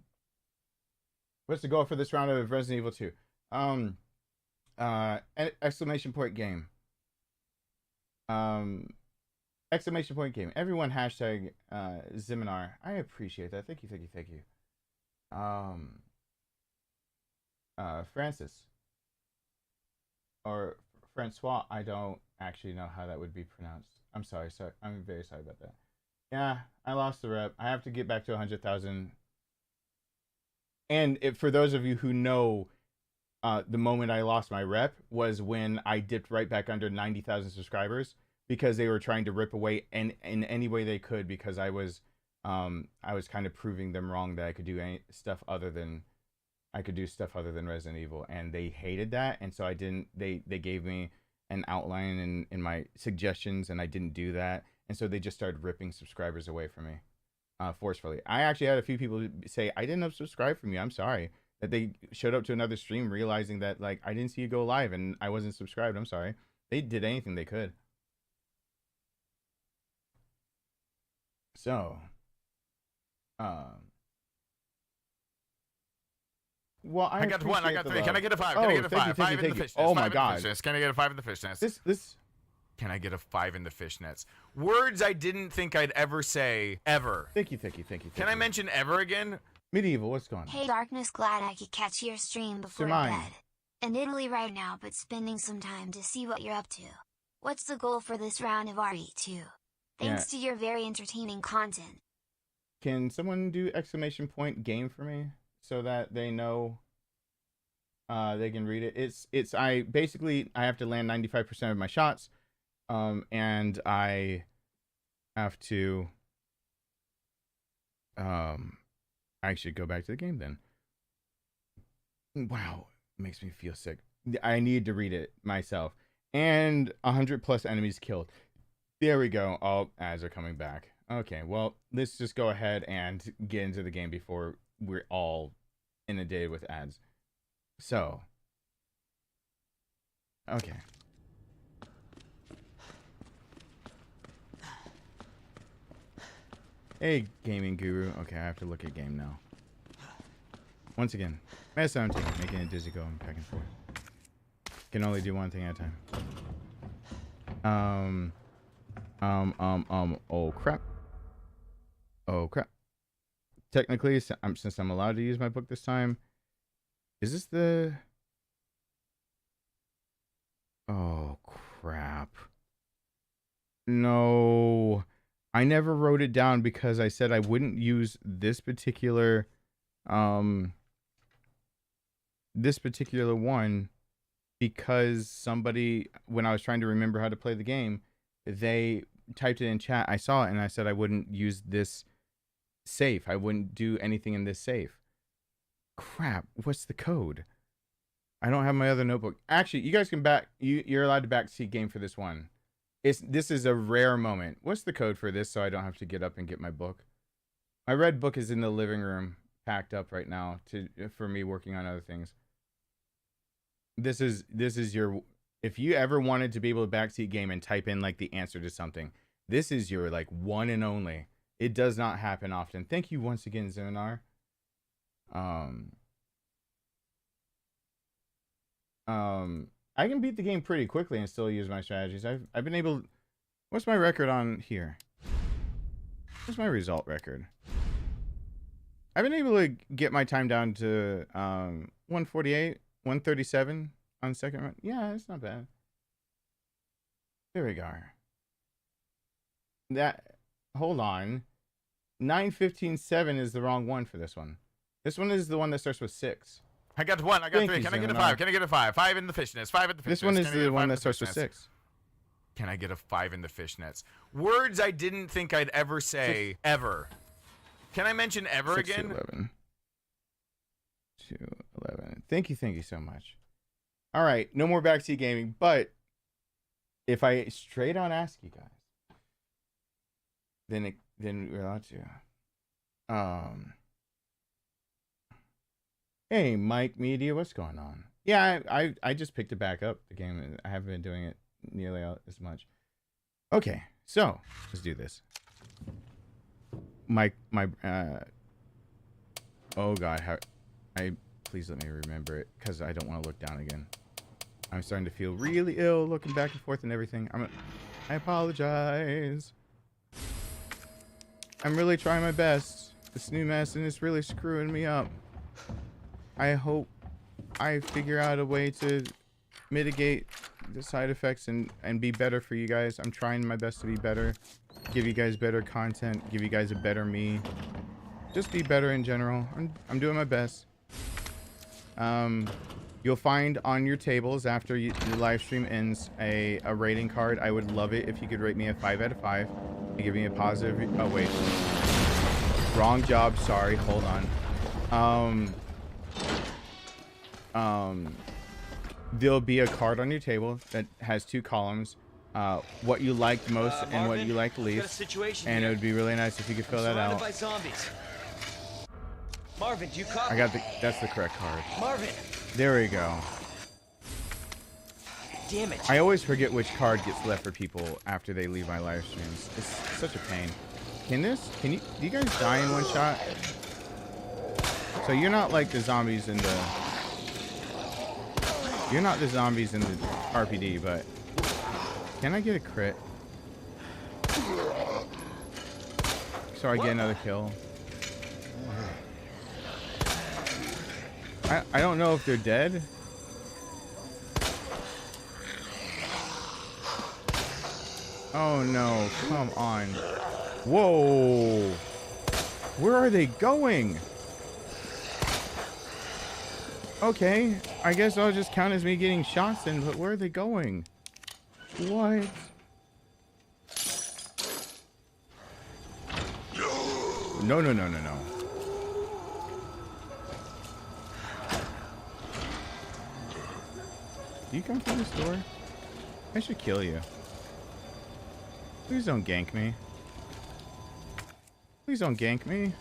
What's the goal for this round of Resident Evil 2? Exclamation point game. Exclamation point game. Everyone hashtag Zeminar. I appreciate that. Thank you. Francis. Or Francois. I don't actually know how that would be pronounced. I'm sorry. I'm very sorry about that. Yeah, I lost the rep. I have to get back to 100,000. And for those of you who know, the moment I lost my rep was when I dipped right back under 90,000 subscribers because they were trying to rip away in any way they could, because I was kind of proving them wrong that I could do stuff other than Resident Evil, and they hated that. And so I didn't. They gave me an outline in my suggestions, and I didn't do that. And so they just started ripping subscribers away from me, forcefully. I actually had a few people say, I didn't unsubscribe from you. I'm sorry. That they showed up to another stream realizing that, like, I didn't see you go live and I wasn't subscribed. I'm sorry. They did anything they could. So, well, I got one. I got three. Can I get a 5? Can I get a 5? 5 in the fishnets. Oh my god. Can I get a 5 in the fishnets? This. Can I get a 5 in the fishnets? Words I didn't think I'd ever say, ever. Thank you. Can I mention ever again? Medieval, what's going on? Hey Darkness, glad I could catch your stream before bed. In Italy right now, but spending some time to see what you're up to. What's the goal for this round of RE2? Thanks to your very entertaining content. Can someone do exclamation point game for me so that they know they can read it? I have to land 95% of my shots. And I have to I should go back to the game then. Wow, it makes me feel sick. I need to read it myself. And 100+ enemies killed. There we go. All ads are coming back. Okay, well, let's just go ahead and get into the game before we're all inundated with ads. So, okay. Hey, gaming guru. Okay, I have to look at game now. Once again, Mass 17, making it dizzy going back and forth. Can only do one thing at a time. Oh crap. Oh crap. Technically, since I'm allowed to use my book this time, is this the... Oh crap. No. I never wrote it down because I said I wouldn't use this particular one because somebody, when I was trying to remember how to play the game, they typed it in chat. I saw it and I said I wouldn't use this safe. I wouldn't do anything in this safe. Crap, what's the code? I don't have my other notebook. Actually, you guys can you're allowed to backseat game for this one. This is a rare moment. What's the code for this so I don't have to get up and get my book? My red book is in the living room, packed up right now for me working on other things. This is your, if you ever wanted to be able to backseat game and type in like the answer to something, this is your like one and only. It does not happen often. Thank you once again, Zeminar. I can beat the game pretty quickly and still use my strategies. I've been able. What's my record on here? What's my result record? I've been able to get my time down to 148, 137 on second run. Yeah, it's not bad. There we go. Hold on. 9:15.7 is the wrong one for this one. This one is the one that starts with 6. I got 1. I got 3. Can I get a 5? Can I get a 5? 5 in the fishnets. 5 in the fishnets. This one is the one that starts with 6. Can I get a 5 in the fishnets? Words I didn't think I'd ever say, ever. Can I mention ever 6 again? To 11. 2:11. Thank you so much. All right, no more backseat gaming. But if I straight on ask you guys, then we're allowed to. Hey, Mike Media, what's going on? Yeah, I just picked it back up, the game. I haven't been doing it nearly as much. Okay, so let's do this. Oh God, please let me remember it, because I don't want to look down again. I'm starting to feel really ill, looking back and forth and everything. I apologize. I'm really trying my best. This new medicine is really screwing me up. I hope I figure out a way to mitigate the side effects and be better for you guys. I'm trying my best to be better, give you guys better content, give you guys a better me. Just be better in general. I'm doing my best. You'll find on your tables after the live stream ends a rating card. I would love it if you could rate me a 5 out of 5 and give me a positive. Oh wait, wrong job. Sorry. Hold on. There'll be a card on your table that has 2 columns, what you liked most and Marvin, what you liked least, and it would be really nice if you could fill that out. By zombies. Marvin, do you copy? That's the correct card. Marvin. There we go. Damn it. I always forget which card gets left for people after they leave my live streams. It's such a pain. Do you guys die in one shot? So you're not like the zombies in the... You're not the zombies in the RPD, but... Can I get a crit? So I get another kill. I don't know if they're dead. Oh no, come on. Whoa. Where are they going? Okay, I guess I'll just count as me getting shots in, but where are they going? What? No, no, no, no, no. You come through this door? I should kill you. Please don't gank me. Please don't gank me.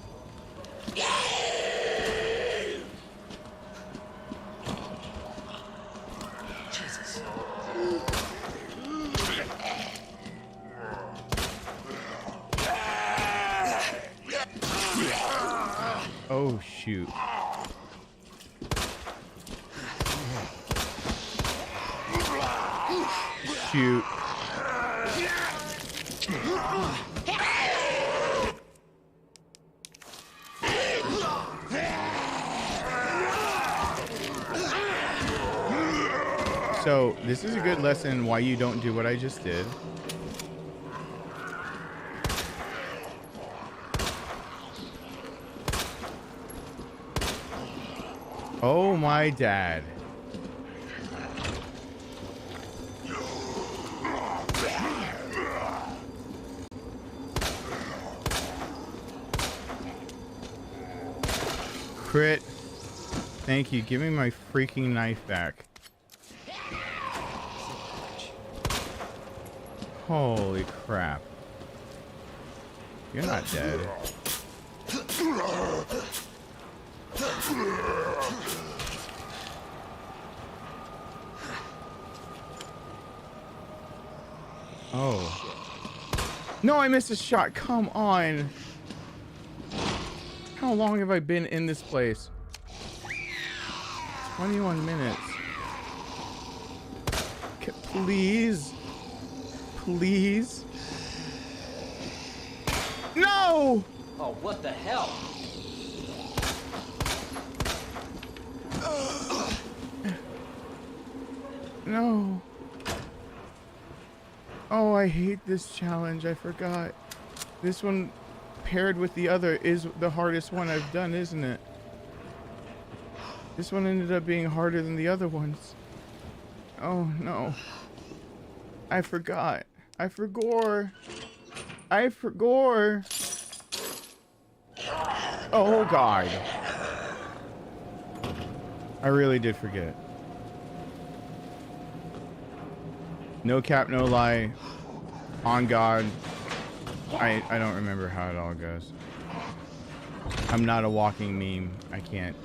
Jesus. Oh, shoot. Shoot. So, this is a good lesson why you don't do what I just did. Oh my dad. Crit. Thank you. Give me my freaking knife back. Holy crap. You're not dead. Oh. No, I missed a shot. Come on. How long have I been in this place? 21 minutes. Please. Please. No! Oh, what the hell? No. Oh, I hate this challenge. I forgot. This one paired with the other is the hardest one I've done, isn't it? This one ended up being harder than the other ones. Oh, no. I forgot. I forgot. I forgot. Oh, God. I really did forget. No cap, no lie. On God. I don't remember how it all goes. I'm not a walking meme. I can't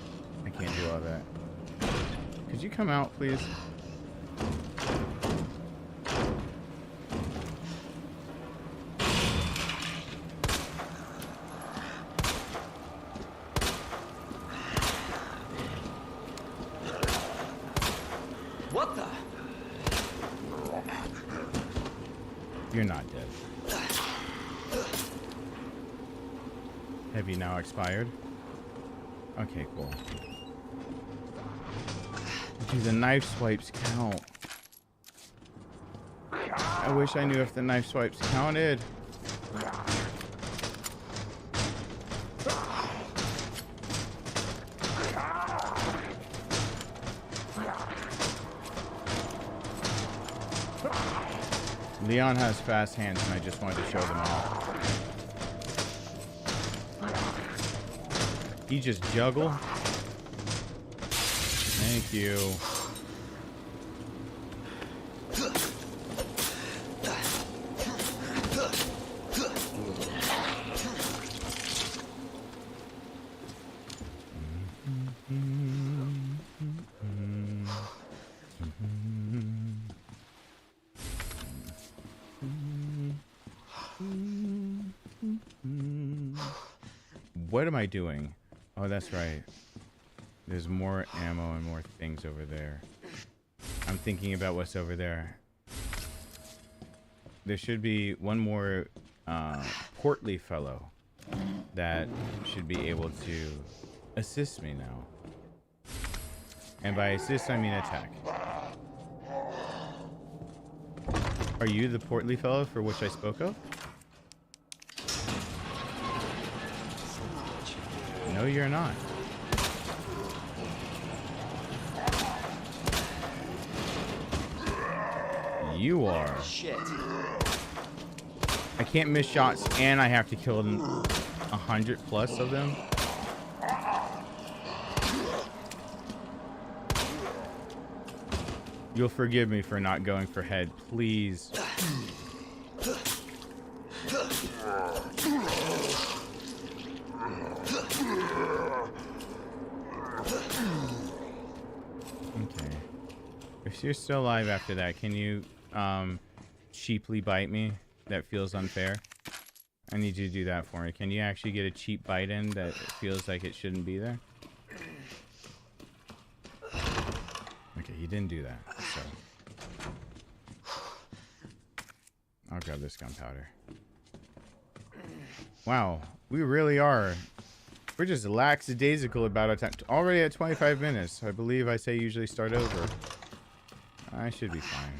do all that. Could you come out, please? What the? You're not dead. Have you now expired? Okay, cool. Do the knife swipes count? I wish I knew if the knife swipes counted. Leon has fast hands and I just wanted to show them all. He just juggle. Thank you. What am I doing? Oh, that's right. There's more ammo and more things over there. I'm thinking about what's over there. There should be one more portly fellow that should be able to assist me now. And by assist, I mean attack. Are you the portly fellow for which I spoke of? No, you're not. You are. Shit. I can't miss shots, and I have to kill them. 100 plus of them. You'll forgive me for not going for head, please. Okay. If you're still alive after that, can you cheaply bite me? That feels unfair. I need you to do that for me. Can you actually get a cheap bite in that feels like it shouldn't be there? Okay, he didn't do that, so I'll grab this gunpowder. Wow, we really are. We're just lackadaisical about our time. Already at 25 minutes. I believe I say usually start over. I should be fine.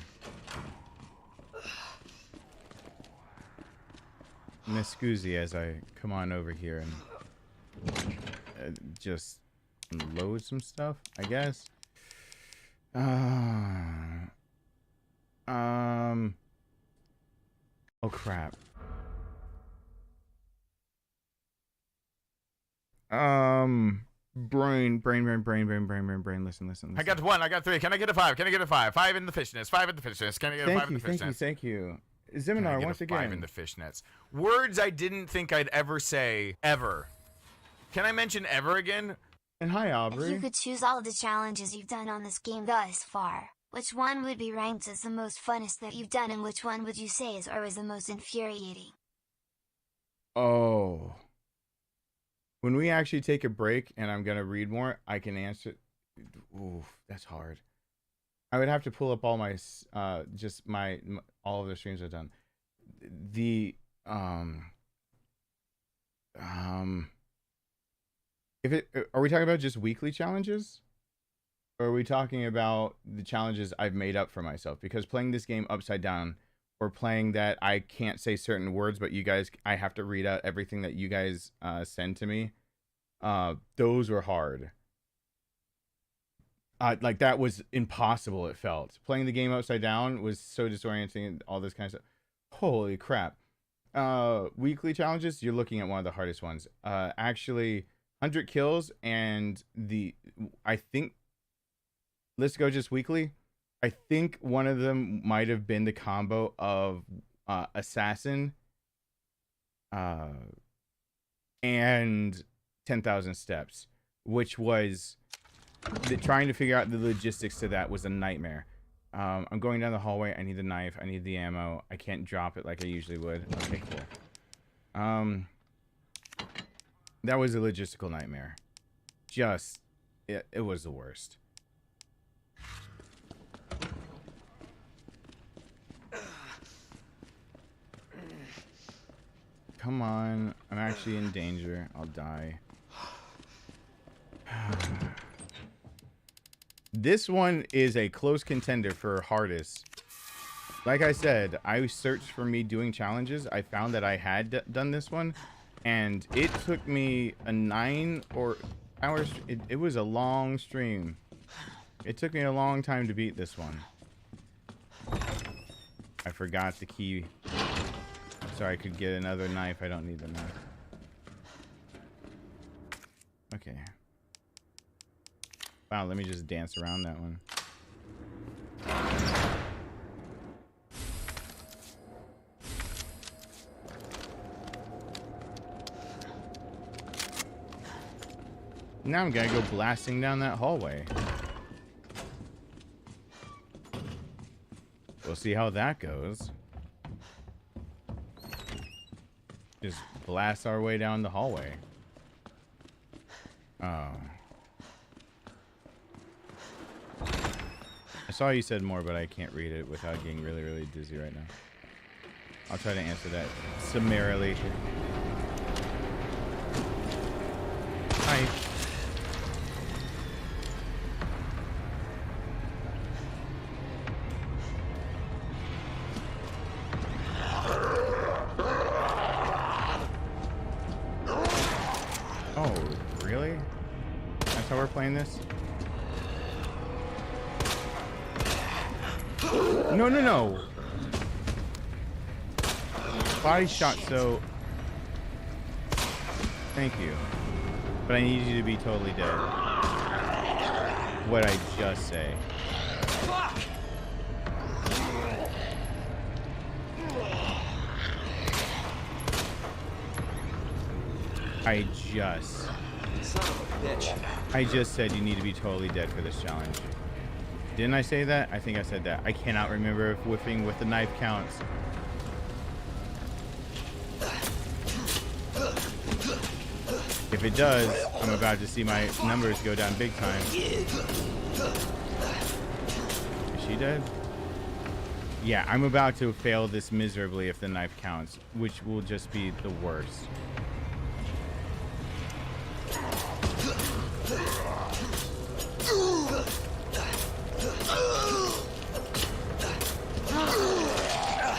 Miss Scoozy as I come on over here and just load some stuff, I guess. Oh crap. Brain. Listen. I got 1. I got 3. Can I get a 5? Can I get a 5? 5 in the fishnets. 5 in the fishnets. Can I get a 5 in the fishnets? Thank you. Ziminar, once again. 5 in the fishnets. Words I didn't think I'd ever say, ever. Can I mention ever again? And hi, Aubrey. If you could choose all of the challenges you've done on this game thus far, which one would be ranked as the most funnest that you've done, and which one would you say is or is the most infuriating? Oh. When we actually take a break and I'm gonna read more, I can answer. Ooh, that's hard. I would have to pull up all my just my all of the streams I've done. The if it are we talking about just weekly challenges, or are we talking about the challenges I've made up for myself? Because playing this game upside down, or playing that I can't say certain words, but you guys, I have to read out everything that you guys send to me. Those were hard. Like that was impossible. It felt playing the game upside down was so disorienting. All this kind of stuff. Holy crap! Weekly challenges. You're looking at one of the hardest ones. Actually, 100 kills and I think. Let's go just weekly. I think one of them might have been the combo of Assassin and 10,000 Steps, which was trying to figure out the logistics to that was a nightmare. I'm going down the hallway. I need the knife. I need the ammo. I can't drop it like I usually would. Okay, cool. That was a logistical nightmare. It was the worst. Come on. I'm actually in danger. I'll die. This one is a close contender for hardest. Like I said, I searched for me doing challenges. I found that I had done this one, and it took me a 9 hours. It was a long stream. It took me a long time to beat this one. I forgot the key. So I could get another knife. I don't need the knife. Okay. Wow, let me just dance around that one. Now I'm gonna go blasting down that hallway. We'll see how that goes. Just blast our way down the hallway. Oh. I saw you said more, but I can't read it without getting really, really dizzy right now. I'll try to answer that summarily. Hi. Oh, really? That's how we're playing this? No, no, no. Body shot, so... Thank you. But I need you to be totally dead. What'd I just say? Fuck! Son of a bitch. I just said you need to be totally dead for this challenge. Didn't I say that? I think I said that. I cannot remember if whiffing with the knife counts. If it does, I'm about to see my numbers go down big time. Is she dead? Yeah, I'm about to fail this miserably if the knife counts, which will just be the worst.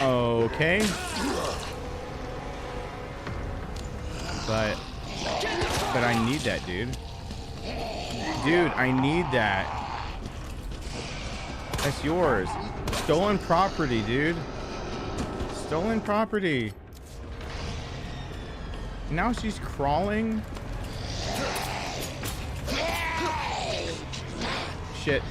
Okay. But I need that, dude. Dude, I need that. That's yours. Stolen property, dude. Stolen property. Now she's crawling. Shit.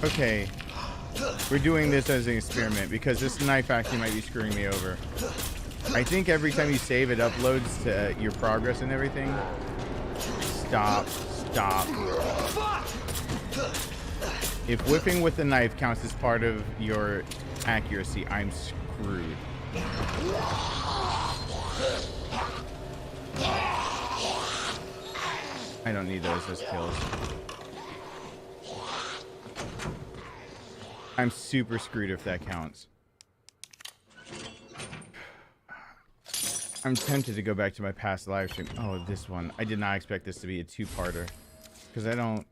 Okay, we're doing this as an experiment because this knife actually might be screwing me over. I think every time you save, it uploads to your progress and everything. Stop. If whipping with the knife counts as part of your accuracy, I'm screwed. I don't need those as kills. I'm super screwed if that counts. I'm tempted to go back to my past live stream. Oh, this one. I did not expect this to be a two-parter. Because I don't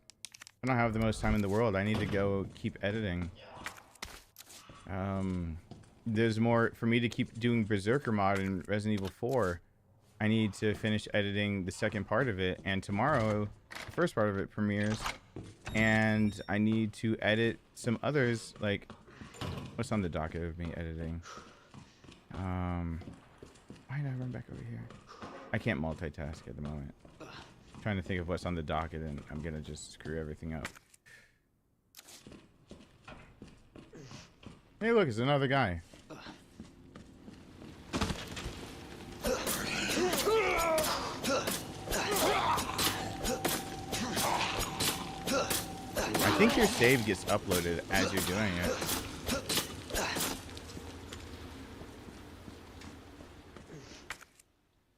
have the most time in the world. I need to go keep editing. There's more for me to keep doing Berserker mod in Resident Evil 4. I need to finish editing the second part of it, and tomorrow the first part of it premieres, and I need to edit some others. Like, what's on the docket of me editing? Why did I run back over here? I can't multitask at the moment. I'm trying to think of what's on the docket, and I'm gonna just screw everything up. Hey, look, it's another guy. I think your save gets uploaded as you're doing it.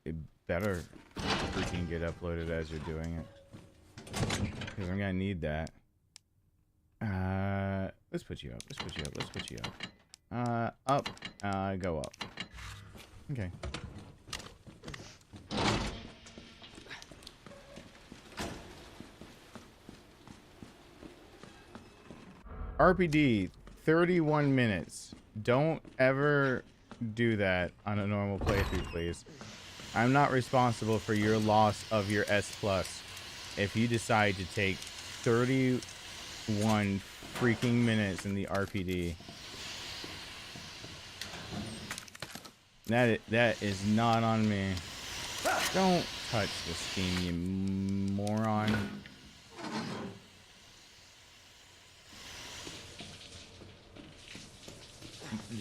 It better freaking get uploaded as you're doing it. Because I'm gonna need that. Let's put you up. Up. Go up. Okay. RPD, 31 minutes. Don't ever do that on a normal playthrough, please. I'm not responsible for your loss of your S+. If you decide to take 31 freaking minutes in the RPD. That is not on me. Don't touch the Steam, you moron.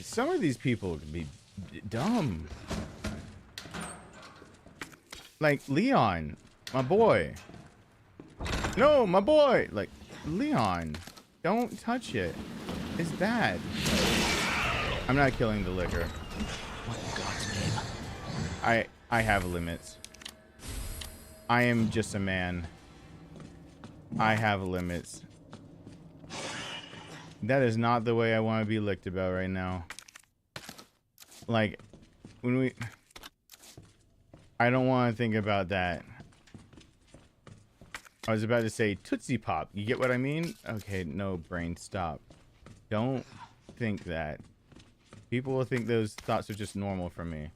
Some of these people can be dumb. Like Leon, my boy. No, my boy. Like Leon, don't touch it. It's bad. I'm not killing the liquor. What in God's name? I have limits. I am just a man. I have limits. That is not the way I want to be licked about right now. Like, I don't want to think about that. I was about to say Tootsie Pop. You get what I mean? Okay, no, brain, stop. Don't think that. People will think those thoughts are just normal for me.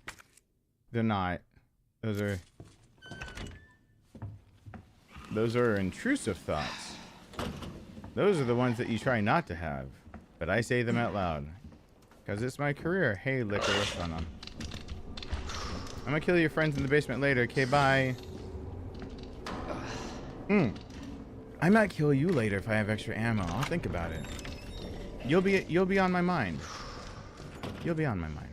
They're not. Those are... Those are intrusive thoughts. Those are the ones that you try not to have. But I say them out loud. Because it's my career. Hey, Liquor, what's going on? I'm gonna kill your friends in the basement later. Okay, bye. I might kill you later if I have extra ammo. I'll think about it. You'll be on my mind. You'll be on my mind.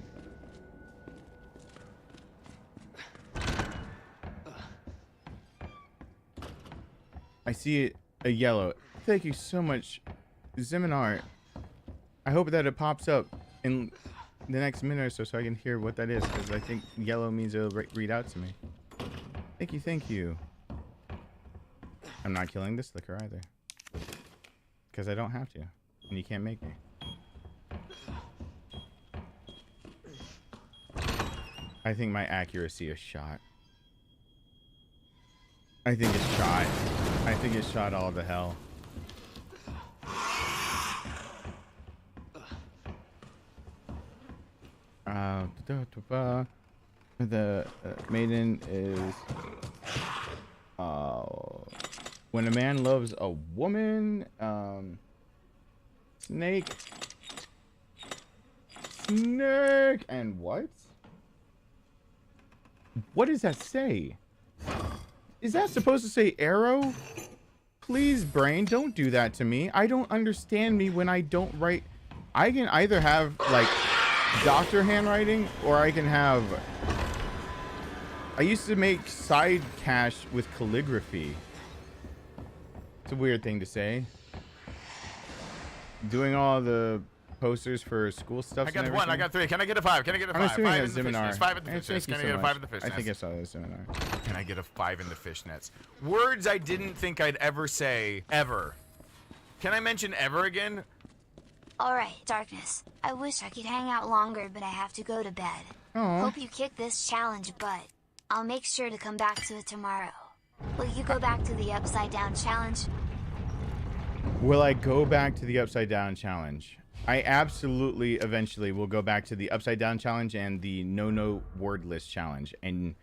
I see a yellow. Thank you so much, Ziminar. I hope that it pops up in the next minute or so I can hear what that is, because I think yellow means it'll read out to me. Thank you, thank you. I'm not killing this Liquor either. Because I don't have to. And you can't make me. I think my accuracy is shot. I think it's shot. I think it's shot all to hell. The maiden is when a man loves a woman. Snake and what does that say? Is that supposed to say arrow? Please, brain, don't do that to me. I don't understand me when I don't write. I can either have like doctor handwriting, or I can have. I used to make side cash with calligraphy. It's a weird thing to say. Doing all the posters for school stuff. I got a 1. I got 3. Can I get a 5? Can I get a 5? I'm assuming 5 that's in the Ziminar. fishnets. 5 in the fishnets. Can I get a 5 in the fishnets? I think I saw that seminar. Can I get a 5 in the fishnets? Words I didn't think I'd ever say, ever. Can I mention ever again? Alright, Darkness. I wish I could hang out longer, but I have to go to bed. Aww. Hope you kick this challenge butt. I'll make sure to come back to it tomorrow. Will you go back to the Upside Down challenge? Will I go back to the Upside Down challenge? I absolutely eventually will go back to the Upside Down challenge and the No Word List challenge. And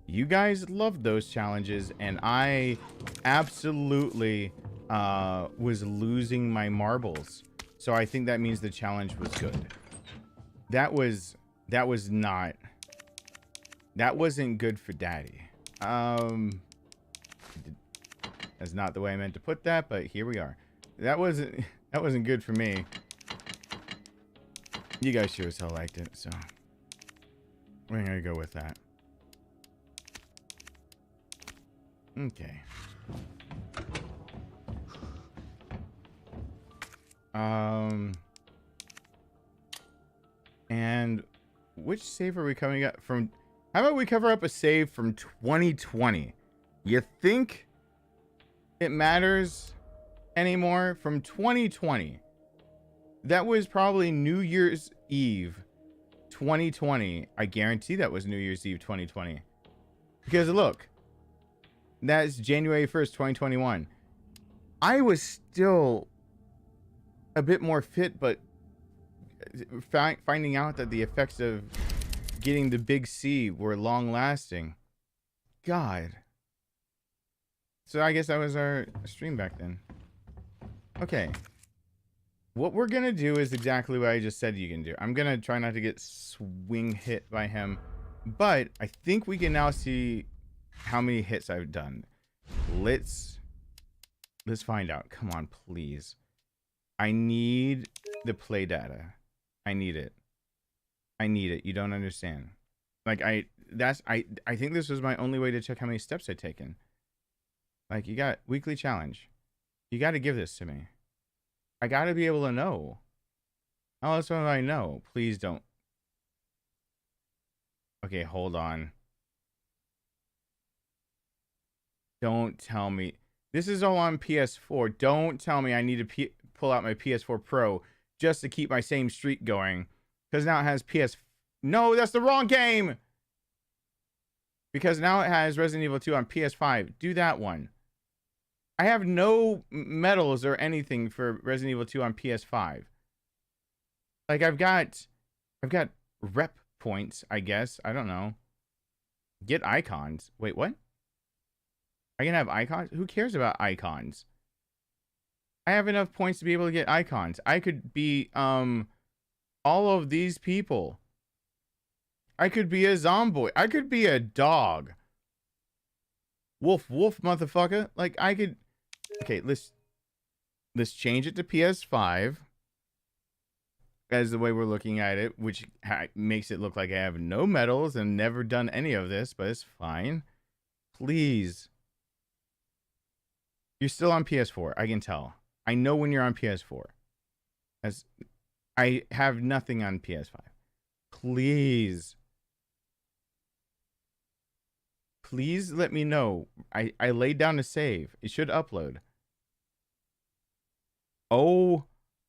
you guys loved those challenges, and I absolutely was losing my marbles. So I think that means the challenge was good. That wasn't good for Daddy. That's not the way I meant to put that, but here we are. That wasn't good for me. You guys sure as hell liked it, so we're gonna go with that. Okay. And which save are we coming up from? How about we cover up a save from 2020? You think it matters anymore? From 2020. That was probably New Year's Eve 2020. I guarantee that was New Year's Eve 2020. Because look, that's January 1st, 2021. I was still a bit more fit, but finding out that the effects of getting the big C were long lasting. God. So I guess that was our stream back then. Okay. What we're going to do is exactly what I just said you can do. I'm going to try not to get swing hit by him. But I think we can now see how many hits I've done. Let's find out. Come on, please. I need the play data. I need it. I need it. You don't understand. Like I think this was my only way to check how many steps I'd taken. Like, you got weekly challenge. You got to give this to me. I got to be able to know. How else do I know? Please don't. Okay, hold on. Don't tell me. This is all on PS4. Don't tell me I need to pull out my PS4 Pro just to keep my same streak going. Because now it has No, that's the wrong game! Because now it has Resident Evil 2 on PS5. Do that one. I have no medals or anything for Resident Evil 2 on PS5. Like, I've got rep points, I guess. I don't know. Get icons. Wait, what? I can have icons? Who cares about icons? I have enough points to be able to get icons. I could be, all of these people. I could be a zombie. I could be a dog. Wolf, wolf, motherfucker. Like, I could... Okay, let's change it to PS5 as the way we're looking at it, which makes it look like I have no medals and never done any of this, but it's fine. Please. You're still on PS4. I can tell. I know when you're on PS4. As I have nothing on PS5. Please. Please let me know. I laid down a save. It should upload. Oh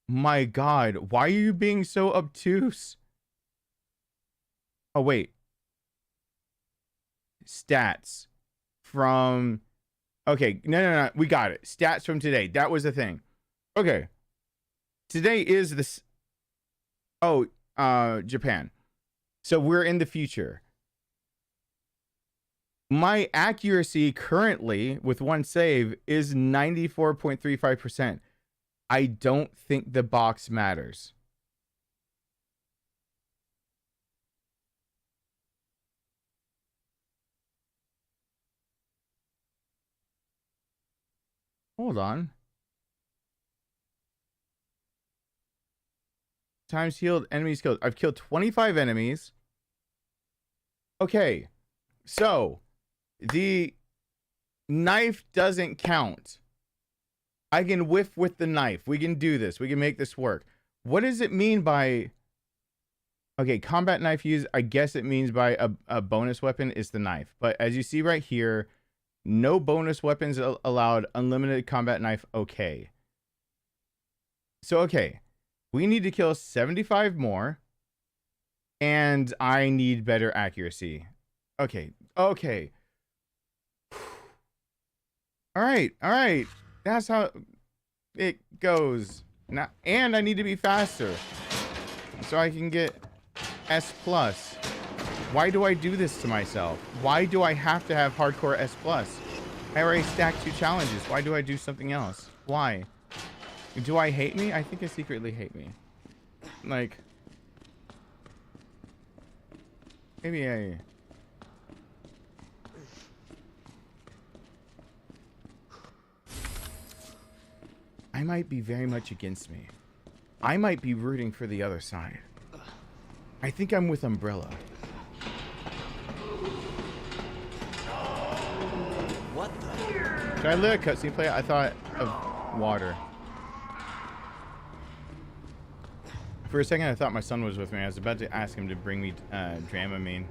my God. Why are you being so obtuse? Oh, wait. Stats from... Okay. No. We got it. Stats from today. That was the thing. Okay. Today is this... Oh, Japan. So we're in the future. My accuracy currently with one save is 94.35%. I don't think the box matters. Hold on. Times healed, enemies killed. I've killed 25 enemies. Okay. So, the knife doesn't count. I can whiff with the knife. We can do this. We can make this work. What does it mean by... Okay, combat knife use, I guess it means by a bonus weapon is the knife. But as you see right here, no bonus weapons allowed, unlimited combat knife, okay. So, okay. We need to kill 75 more. And I need better accuracy. Okay. All right. That's how it goes. Now, and I need to be faster so I can get S+. Why do I do this to myself? Why do I have to have hardcore S+? I already stacked 2 challenges. Why do I do something else? Why? Do I hate me? I think I secretly hate me. Like, maybe I might be very much against me. I might be rooting for the other side. I think I'm with Umbrella. What the? Should I let a cutscene play? I thought of water. For a second, I thought my son was with me. I was about to ask him to bring me Dramamine.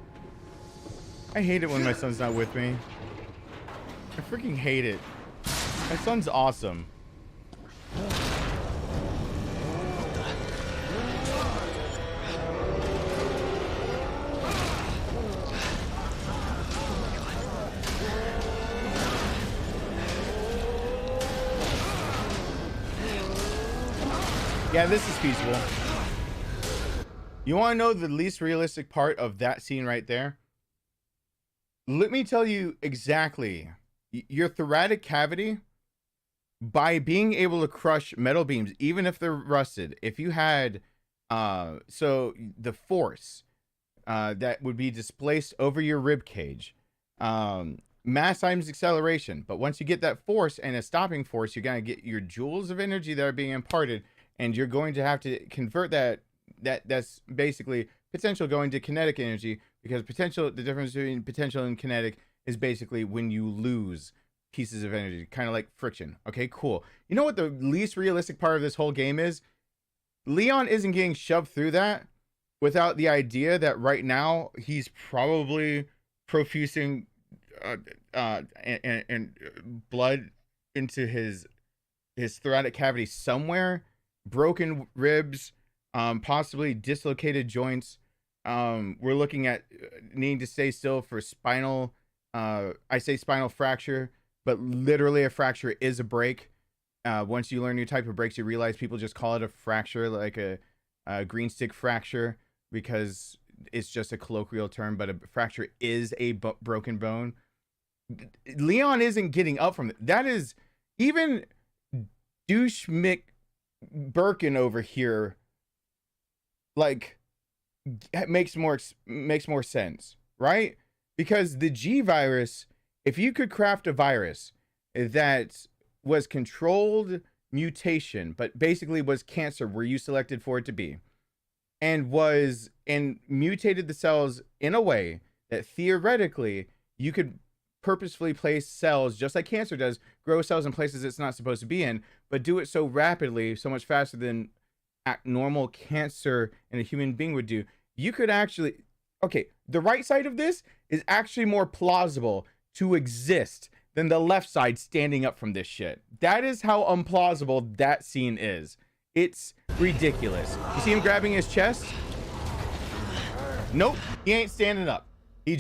I hate it when my son's not with me. I freaking hate it. My son's awesome. Yeah, this is feasible. You want to know the least realistic part of that scene right there? Let me tell you exactly. Your thoracic cavity, by being able to crush metal beams, even if they're rusted, if you had, so the force that would be displaced over your rib cage, mass times acceleration. But once you get that force and a stopping force, you're going to get your joules of energy that are being imparted, and you're going to have to convert that's basically potential going to kinetic energy, because potential, the difference between potential and kinetic is basically when you lose pieces of energy, kind of like friction. Okay, cool. You know what the least realistic part of this whole game is? Leon isn't getting shoved through that without the idea that right now he's probably profusing and blood into his thoracic cavity somewhere, broken ribs, possibly dislocated joints. We're looking at needing to stay still for spinal, I say spinal fracture, but literally a fracture is a break. Once you learn your type of breaks, you realize people just call it a fracture, like a green stick fracture, because it's just a colloquial term, but a fracture is a broken bone. Leon isn't getting up from it. That is even douche Mick Birkin over here. Like, makes more sense, right? Because the G virus, if you could craft a virus that was controlled mutation, but basically was cancer where you selected for it to be, and mutated the cells in a way that theoretically you could purposefully place cells, just like cancer does, grow cells in places it's not supposed to be in, but do it so rapidly, so much faster than normal cancer in a human being would do. You could actually, okay, the right side of this is actually more plausible to exist than the left side standing up from this shit. That is how implausible that scene is. It's ridiculous. You see him grabbing his chest? Nope, he ain't standing up. He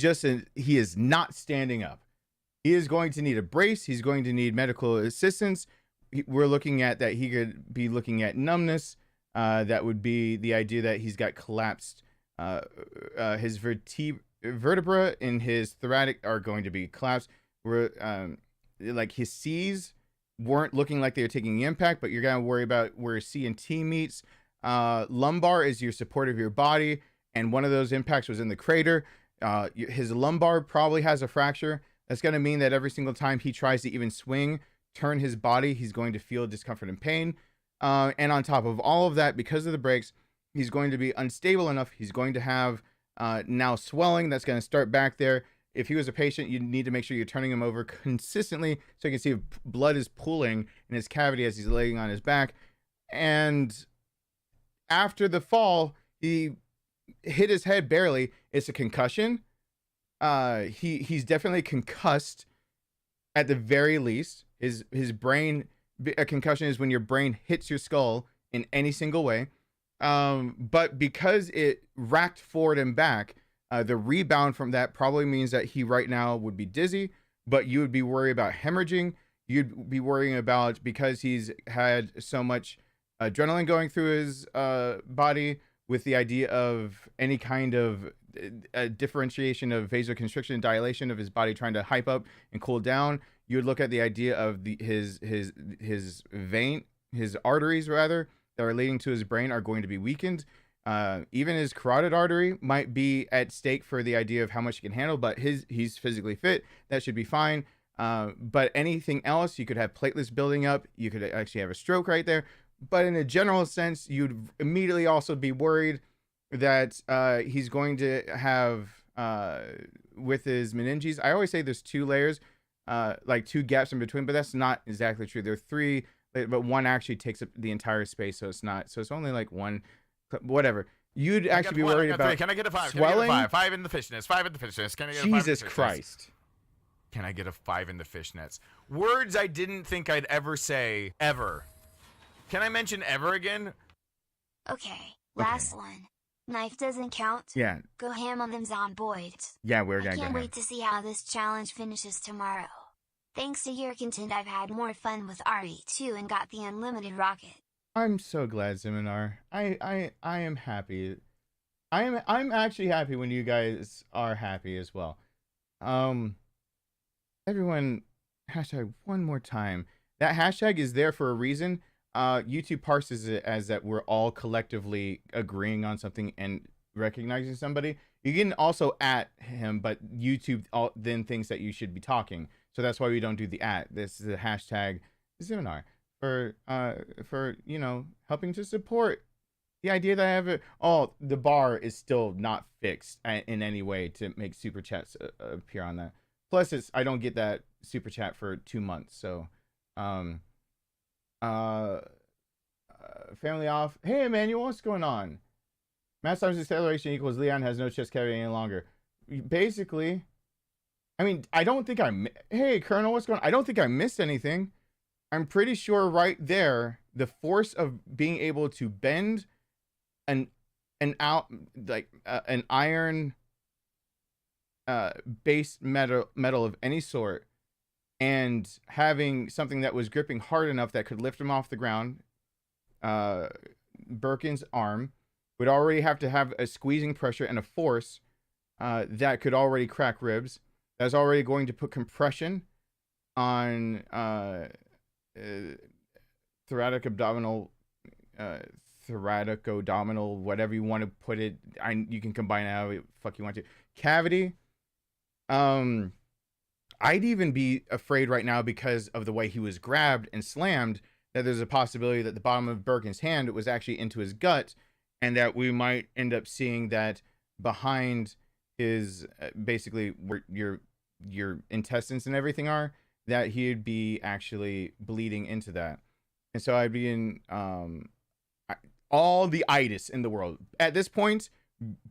is not standing up. He is going to need a brace. He's going to need medical assistance. We're looking at that. He could be looking at numbness. That would be the idea that he's got collapsed. His vertebra in his thoracic are going to be collapsed. Like his C's weren't looking like they were taking the impact, but you're gonna worry about where C and T meets. Lumbar is your support of your body, and one of those impacts was in the crater. His lumbar probably has a fracture. That's gonna mean that every single time he tries to even swing, turn his body, he's going to feel discomfort and pain. And on top of all of that, because of the breaks, he's going to be unstable enough. He's going to have now swelling that's going to start back there. If he was a patient, you need to make sure you're turning him over consistently so you can see if blood is pooling in his cavity as he's laying on his back. And after the fall, he hit his head barely. It's a concussion. He's definitely concussed at the very least. His brain, a concussion is when your brain hits your skull in any single way. But because it racked forward and back, the rebound from that probably means that he right now would be dizzy, but you would be worried about hemorrhaging. You'd be worrying about, because he's had so much adrenaline going through his body, with the idea of any kind of differentiation of vasoconstriction and dilation of his body trying to hype up and cool down. You would look at the idea of his arteries rather, that are leading to his brain are going to be weakened. Even his carotid artery might be at stake for the idea of how much he can handle, but he's physically fit. That should be fine. But anything else, you could have platelets building up. You could actually have a stroke right there. But in a general sense, you'd immediately also be worried that he's going to have, with his meninges, I always say there's 2 layers, like 2 gaps in between, but that's not exactly true. There are 3, but one actually takes up the entire space, so it's not. So it's only like 1, whatever. You'd actually be worried about. Can I get a 5? Swelling? Can I get a 5? 5 in the fishnets. 5 in the fishnets. Can I get a 5? Jesus Christ. Can I get a 5 in the fishnets? Words I didn't think I'd ever say, ever. Can I mention ever again? Okay, last one. Knife doesn't count. Yeah. Go ham on them zomboids. Yeah, we're gonna I go can't ham. wait to see how this challenge finishes tomorrow. Thanks to your content, I've had more fun with RE2 and got the unlimited rocket. I'm so glad, Ziminar. I am happy. I'm actually happy when you guys are happy as well. Everyone, hashtag one more time. That hashtag is there for a reason. YouTube parses it as that we're all collectively agreeing on something and recognizing somebody. You can also at him, but YouTube then thinks that you should be talking. So that's why we don't do the at. This is the hashtag Ziminar for you know, helping to support the idea that I have the bar is still not fixed in any way to make super chats appear on that. Plus I don't get that super chat for 2 months. So family off. Hey Emmanuel, what's going on? Mass times acceleration equals Leon has no chest cavity any longer. Basically, I mean, I don't think hey Colonel, what's going on? I don't think I missed anything. I'm pretty sure right there, the force of being able to bend an iron base metal of any sort, and having something that was gripping hard enough that could lift him off the ground. Birkin's arm would already have to have a squeezing pressure and a force that could already crack ribs. That's already going to put compression on thoracoabdominal, whatever you want to put it. You can combine it however the fuck you want to. Cavity. I'd even be afraid right now because of the way he was grabbed and slammed that there's a possibility that the bottom of Birkin's hand was actually into his gut, and that we might end up seeing that behind his basically where your intestines and everything are, that he'd be actually bleeding into that. And so I'd be in all the itis in the world. At this point,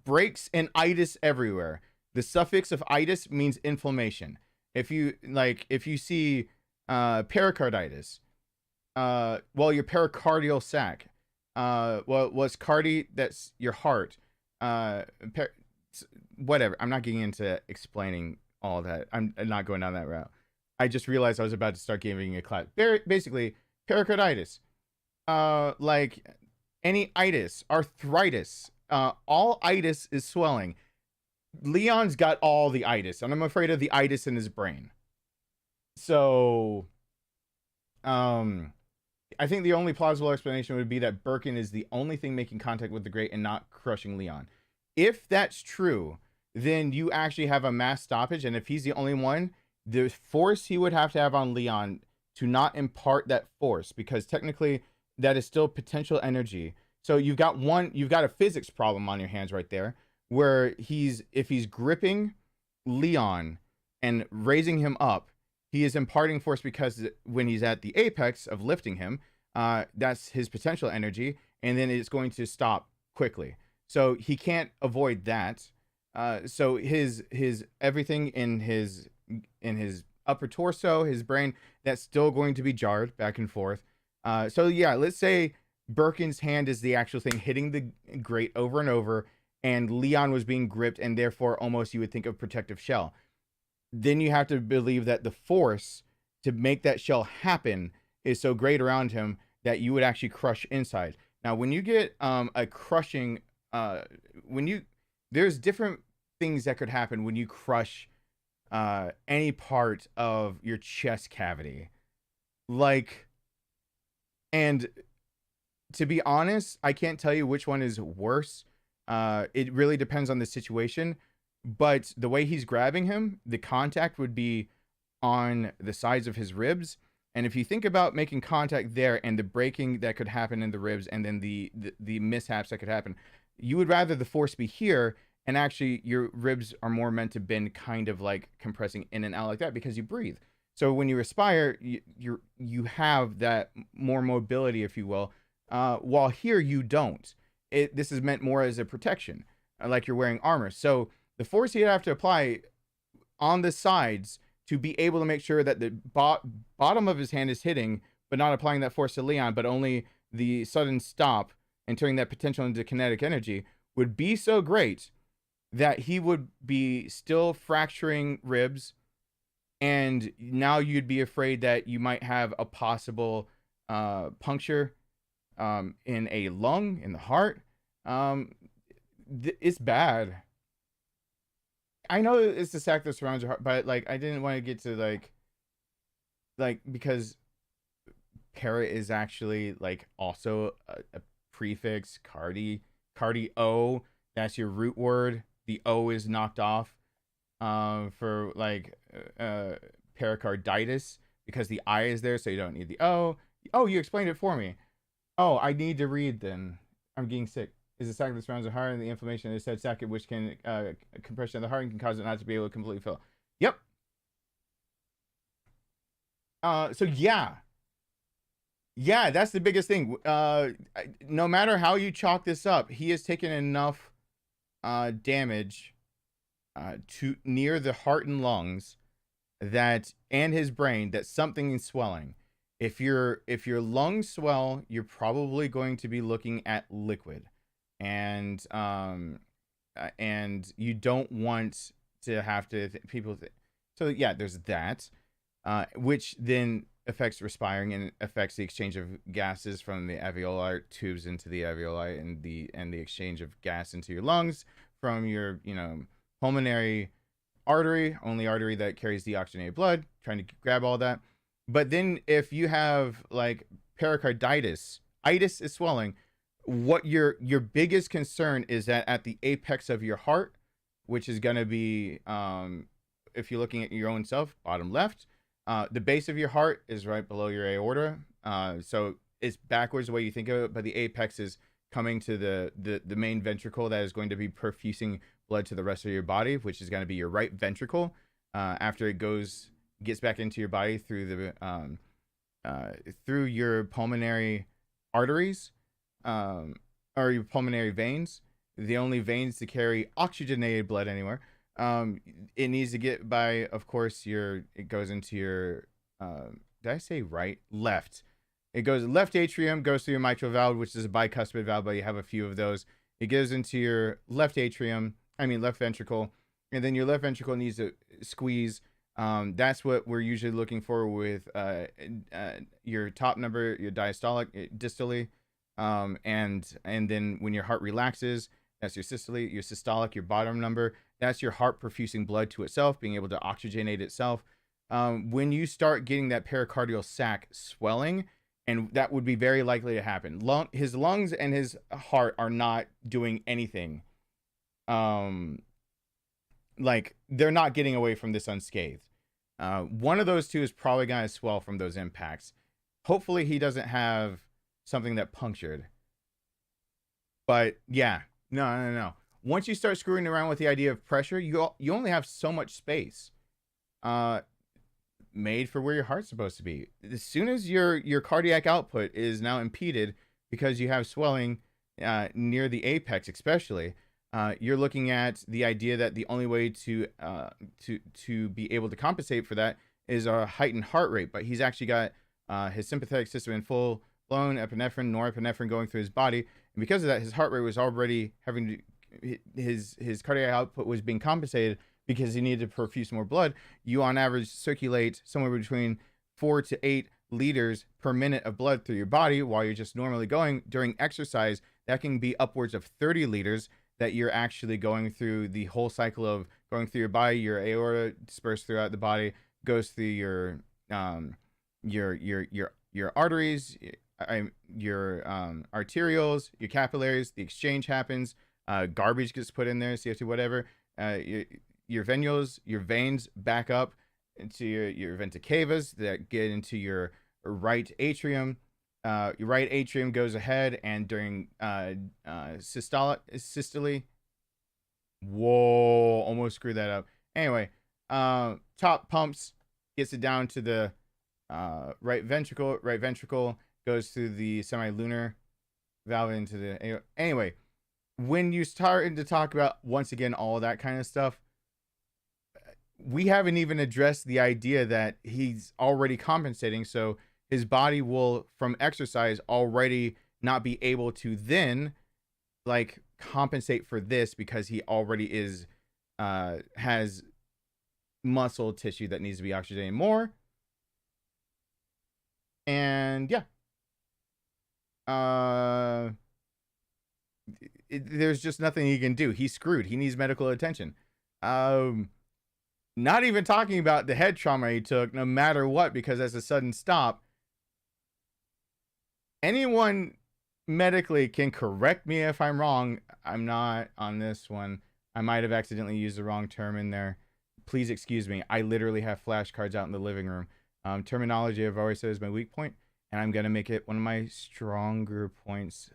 breaks and itis everywhere. The suffix of itis means inflammation. If you see pericarditis, well, your pericardial sac, what's cardi, that's your heart, whatever. I'm not getting into explaining all that. I'm not going down that route. I just realized I was about to start giving a class. Basically, pericarditis, like any itis, arthritis, all itis is swelling. Leon's got all the itis, and I'm afraid of the itis in his brain. So, I think the only plausible explanation would be that Birkin is the only thing making contact with the grate and not crushing Leon. If that's true, then you actually have a mass stoppage, and if he's the only one, the force he would have to have on Leon to not impart that force, because technically that is still potential energy. So you've got a physics problem on your hands right there, where if he's gripping Leon and raising him up, he is imparting force, because when he's at the apex of lifting him, that's his potential energy, and then it's going to stop quickly. So he can't avoid that. So his everything in his upper torso, his brain, that's still going to be jarred back and forth. So yeah, let's say Birkin's hand is the actual thing hitting the grate over and over, and Leon was being gripped, and therefore almost you would think of protective shell. Then you have to believe that the force to make that shell happen is so great around him that you would actually crush inside. Now, when you get a crushing, there's different things that could happen when you crush any part of your chest cavity. And to be honest, I can't tell you which one is worse. It really depends on the situation, but the way he's grabbing him, the contact would be on the sides of his ribs. And if you think about making contact there and the breaking that could happen in the ribs, and then the mishaps that could happen, you would rather the force be here, and actually your ribs are more meant to bend, kind of like compressing in and out like that, because you breathe. So when you respire, you have that more mobility, if you will, while here you don't. This is meant more as a protection, like you're wearing armor. So the force you'd have to apply on the sides to be able to make sure that the bottom of his hand is hitting, but not applying that force to Leon, but only the sudden stop and turning that potential into kinetic energy, would be so great that he would be still fracturing ribs. And now you'd be afraid that you might have a possible puncture in a lung, in the heart. It's bad. I know it's the sac that surrounds your heart, but like I didn't want to get to like because para is actually like also a prefix. Cardio, that's your root word. The O is knocked off for like pericarditis, because the I is there, so you don't need the O. Oh, you explained it for me. Oh, I need to read then. I'm getting sick. Is the sac that surrounds the heart, and the inflammation is said sac, which can compression of the heart and can cause it not to be able to completely fill. Yep. So yeah, that's the biggest thing. No matter how you chalk this up, he has taken enough damage to near the heart and lungs and his brain, that something is swelling. If your lungs swell, you're probably going to be looking at liquid, and you don't want to have to so yeah, there's that, which then affects respiring and affects the exchange of gases from the alveolar tubes into the alveoli, and the exchange of gas into your lungs from your pulmonary artery, only artery that carries deoxygenated blood, trying to grab all that. But then if you have like pericarditis, itis is swelling, what your biggest concern is that at the apex of your heart, which is going to be, if you're looking at your own self, bottom left, the base of your heart is right below your aorta. So it's backwards the way you think of it, but the apex is coming to the main ventricle that is going to be perfusing blood to the rest of your body, which is going to be your right ventricle. After it gets back into your body through the through your pulmonary arteries, or your pulmonary veins, the only veins to carry oxygenated blood anywhere. It needs to get by, of course, it goes into your, did I say right? Left. It goes left atrium, goes through your mitral valve, which is a bicuspid valve, but you have a few of those. It goes into your left ventricle, and then your left ventricle needs to squeeze. That's what we're usually looking for with your top number, your diastolic, distally, and then when your heart relaxes, that's your systole, your systolic, your bottom number. That's your heart perfusing blood to itself, being able to oxygenate itself. When you start getting that pericardial sac swelling, and that would be very likely to happen. His lungs and his heart are not doing anything. Like, they're not getting away from this unscathed. One of those two is probably going to swell from those impacts. Hopefully he doesn't have something that punctured. But yeah, no. Once you start screwing around with the idea of pressure, you only have so much space made for where your heart's supposed to be. As soon as your cardiac output is now impeded because you have swelling near the apex, especially, you're looking at the idea that the only way to be able to compensate for that is a heightened heart rate. But he's actually got his sympathetic system in full blown, epinephrine, norepinephrine going through his body, and because of that, his heart rate was already his cardiac output was being compensated because he needed to perfuse more blood. You on average circulate somewhere between 4 to 8 liters per minute of blood through your body while you're just normally going. During exercise, that can be upwards of 30 liters that you're actually going through the whole cycle of going through your body. Your aorta dispersed throughout the body, goes through your arteries, your arterioles, your capillaries. The exchange happens. Garbage gets put in there, CO2, whatever. Your venules, your veins back up into your vena cavas that get into your right atrium. Your right atrium goes ahead, and during systole, whoa, almost screwed that up. Anyway, top pumps, gets it down to the right ventricle. Right ventricle goes through the semilunar valve into the, anyway, when you start to talk about, once again, all that kind of stuff, we haven't even addressed the idea that he's already compensating. So his body will, from exercise, already not be able to then like compensate for this because he already is has muscle tissue that needs to be oxygenated more. And yeah, there's just nothing he can do. He's screwed. He needs medical attention. Not even talking about the head trauma he took, no matter what, because as a sudden stop, anyone medically can correct me if I'm wrong. I'm not on this one. I might have accidentally used the wrong term in there. Please excuse me. I literally have flashcards out in the living room. Terminology, I've always said, is my weak point, and I'm going to make it one of my stronger points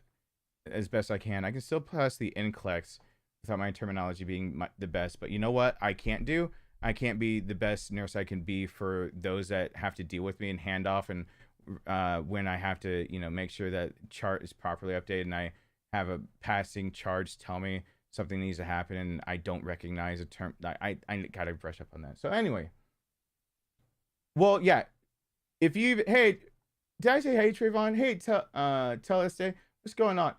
as best I can. I can still pass the NCLEX without my terminology being the best, but you know what I can't do? I can't be the best nurse I can be for those that have to deal with me and hand off, and when I have to, make sure that chart is properly updated and I have a passing charge tell me something needs to happen and I don't recognize a term. I gotta brush up on that. So anyway, well, yeah, if you, hey, did I say hey Trayvon? Hey, tell us, what's going on?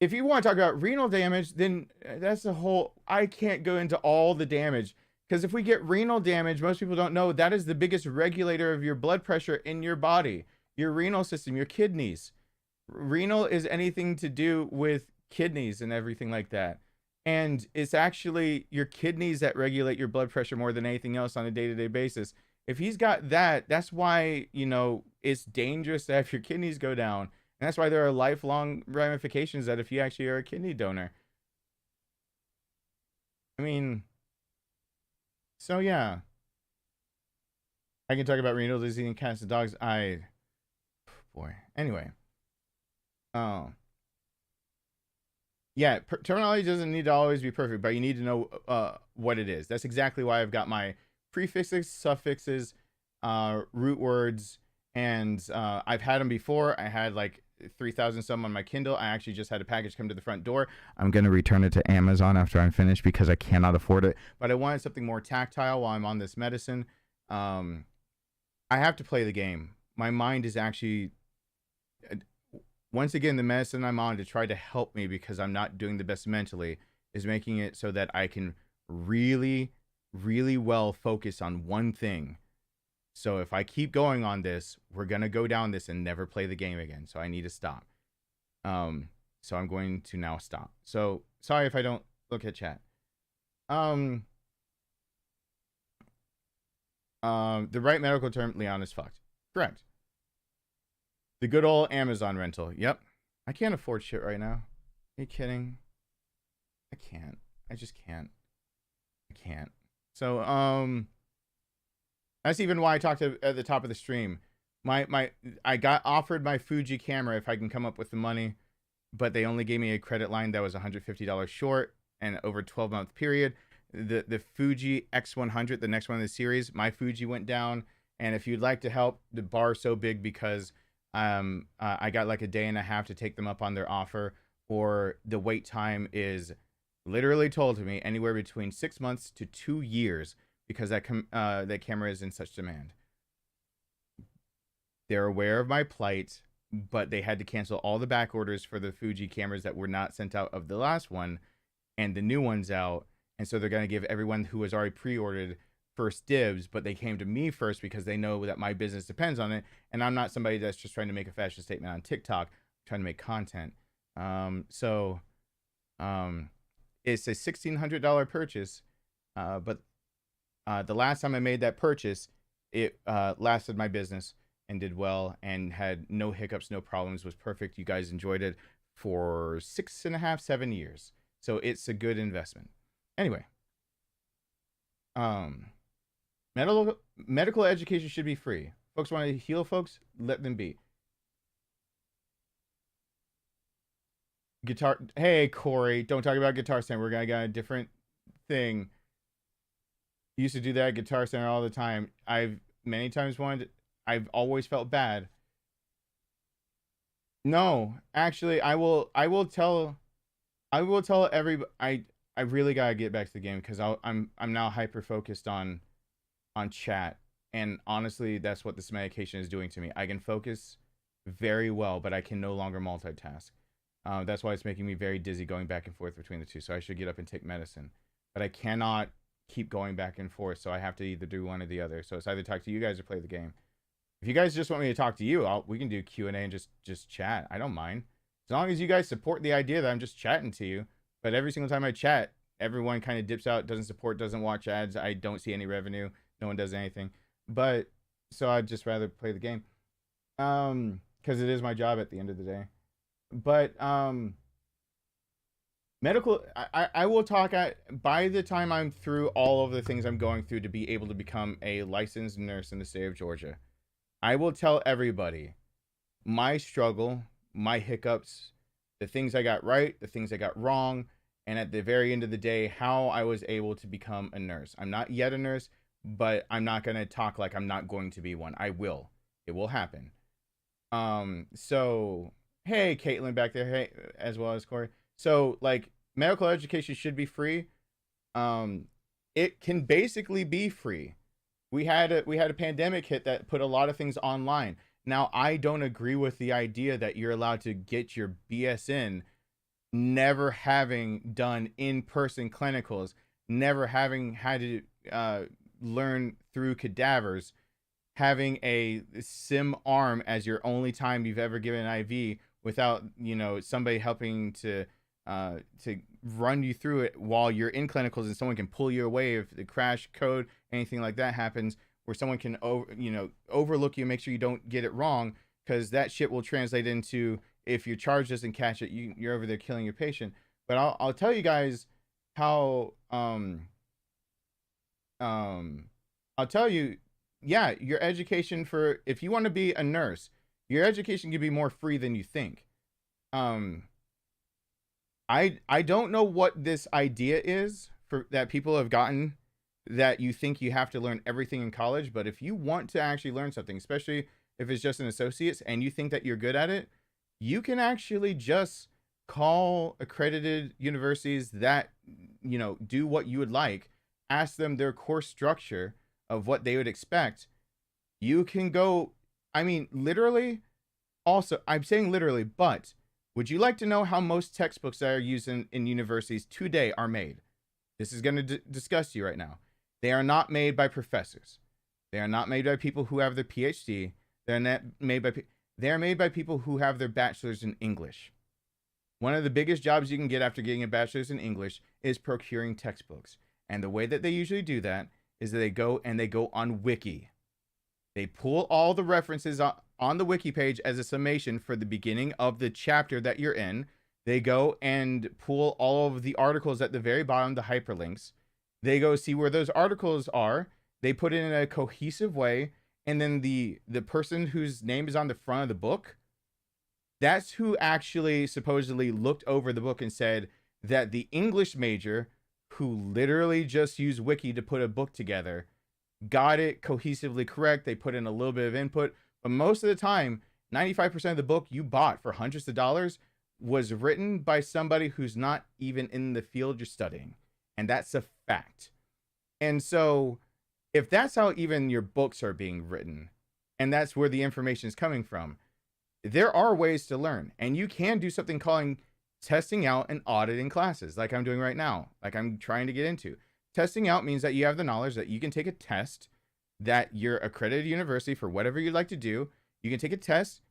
If you want to talk about renal damage, then that's a whole, I can't go into all the damage. Because if we get renal damage, most people don't know that is the biggest regulator of your blood pressure in your body, your renal system, your kidneys. Renal is anything to do with kidneys and everything like that. And it's actually your kidneys that regulate your blood pressure more than anything else on a day-to-day basis. If he's got that, that's why, you know, it's dangerous to have your kidneys go down. And that's why there are lifelong ramifications that if you actually are a kidney donor. I mean, so yeah. I can talk about renal disease and cats and dogs. Boy. Anyway. Yeah, terminology doesn't need to always be perfect, but you need to know what it is. That's exactly why I've got my prefixes, suffixes, root words, and I've had them before. I had like 3,000 some on my Kindle. I actually just had a package come to the front door. I'm going to return it to Amazon after I'm finished because I cannot afford it. But I wanted something more tactile while I'm on this medicine. I have to play the game. My mind is actually... Once again, the medicine I'm on to try to help me because I'm not doing the best mentally is making it so that I can really, really well focus on one thing. So if I keep going on this, we're going to go down this and never play the game again. So I need to stop. So I'm going to now stop. So sorry if I don't look at chat. The right medical term, Leon, is fucked. Correct. The good old Amazon rental. Yep. I can't afford shit right now. Are you kidding? I can't. I just can't. I can't. So, that's even why I talked at the top of the stream. I got offered my Fuji camera if I can come up with the money, but they only gave me a credit line that was $150 short and over a 12-month period. The Fuji X100, the next one in the series, my Fuji went down. And if you'd like to help, the bar is so big because I got like a day and a half to take them up on their offer, or the wait time is literally told to me anywhere between 6 months to 2 years because that camera is in such demand. They're aware of my plight, but they had to cancel all the back orders for the Fuji cameras that were not sent out of the last one and the new ones out. And so they're going to give everyone who has already pre-ordered first dibs, but they came to me first because they know that my business depends on it, and I'm not somebody that's just trying to make a fashion statement on TikTok. I'm trying to make content. It's a $1,600 purchase, but the last time I made that purchase, it lasted my business and did well and had no hiccups, no problems, was perfect. You guys enjoyed it for 6.5, 7 years, so it's a good investment. Anyway, medical education should be free. Folks want to heal folks, let them be. Guitar. Hey, Corey, don't talk about Guitar Center. We're going to get a different thing. Used to do that at Guitar Center all the time. I've many times wanted. I've always felt bad. No, actually, I will tell everybody. I really got to get back to the game because I'm now hyper focused on chat, and honestly that's what this medication is doing to me. I can focus very well, but I can no longer multitask. That's why it's making me very dizzy going back and forth between the two, so I should get up and take medicine, but I cannot keep going back and forth, so I have to either do one or the other. So it's either talk to you guys or play the game. If you guys just want me to talk to you, we can do Q&A and just chat. I don't mind, as long as you guys support the idea that I'm just chatting to you. But every single time I chat, everyone kind of dips out, doesn't support, doesn't watch ads. I don't see any revenue. No one does anything. But so I'd just rather play the game, because it is my job at the end of the day. But medical, I will talk by the time I'm through all of the things I'm going through to be able to become a licensed nurse in the state of Georgia, I will tell everybody my struggle, my hiccups, the things I got right, the things I got wrong, and at the very end of the day, how I was able to become a nurse. I'm not yet a nurse, but I'm not going to talk like I'm not going to be one. I will. It will happen. So, hey, Caitlin back there, hey, as well as Corey. So, like, medical education should be free. It can basically be free. We had a pandemic hit that put a lot of things online. Now, I don't agree with the idea that you're allowed to get your BSN never having done in-person clinicals, never having had to learn through cadavers, having a sim arm as your only time you've ever given an IV without, somebody helping to to run you through it while you're in clinicals, and someone can pull you away if the crash code, anything like that happens, where someone can overlook you and make sure you don't get it wrong, because that shit will translate into, if your charge doesn't catch it, you're over there killing your patient. But I'll tell you guys how I'll tell you, yeah, your education for, if you want to be a nurse, your education can be more free than you think. I don't know what this idea is for that people have gotten, that you think you have to learn everything in college. But if you want to actually learn something, especially if it's just an associate's and you think that you're good at it, you can actually just call accredited universities that, you know, do what you would like, ask them their course structure of what they would expect. You can go, I mean, literally, also, I'm saying literally, but would you like to know how most textbooks that are used in universities today are made? This is going to disgust you right now. They are not made by professors. They are not made by people who have their PhD. They're not made by, they are made by people who have their bachelor's in English. One of the biggest jobs you can get after getting a bachelor's in English is procuring textbooks. And the way that they usually do that is that they go on Wiki. They pull all the references on the Wiki page as a summation for the beginning of the chapter that you're in. They go and pull all of the articles at the very bottom, the hyperlinks. They go see where those articles are. They put it in a cohesive way. And then the person whose name is on the front of the book, that's who actually supposedly looked over the book and said that the English major, who literally just used Wiki to put a book together, got it cohesively correct. They put in a little bit of input, but most of the time, 95% of the book you bought for hundreds of dollars was written by somebody who's not even in the field you're studying. And that's a fact. And so if that's how even your books are being written, and that's where the information is coming from, there are ways to learn. And you can do something called testing out and auditing classes, like I'm doing right now, like I'm trying to get into. Testing out means that you have the knowledge that you can take a test, that you're accredited university for whatever you'd like to do. You can take a test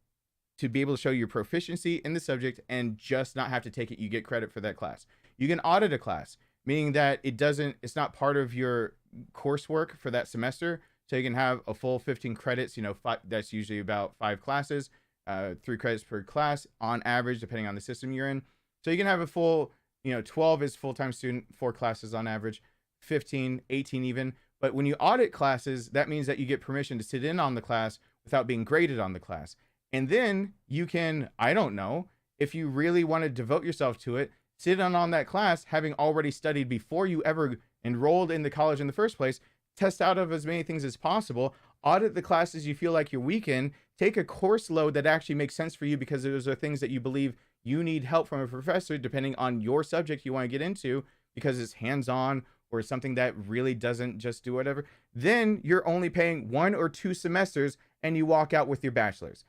to be able to show your proficiency in the subject and just not have to take it. You get credit for that class. You can audit a class, meaning that it's not part of your coursework for that semester. So you can have a full 15 credits, that's usually about 5 classes, 3 credits per class on average, depending on the system you're in. So you can have a full, 12 is full-time student, 4 classes on average, 15, 18 even. But when you audit classes, that means that you get permission to sit in on the class without being graded on the class. And then you can, I don't know, if you really want to devote yourself to it, sit in on that class, having already studied before you ever enrolled in the college in the first place, test out of as many things as possible, audit the classes you feel like you're weak in, take a course load that actually makes sense for you because those are things that you believe you need help from a professor, depending on your subject you want to get into, because it's hands-on or something that really doesn't just do whatever. Then you're only paying 1 or 2 semesters and you walk out with your bachelor's.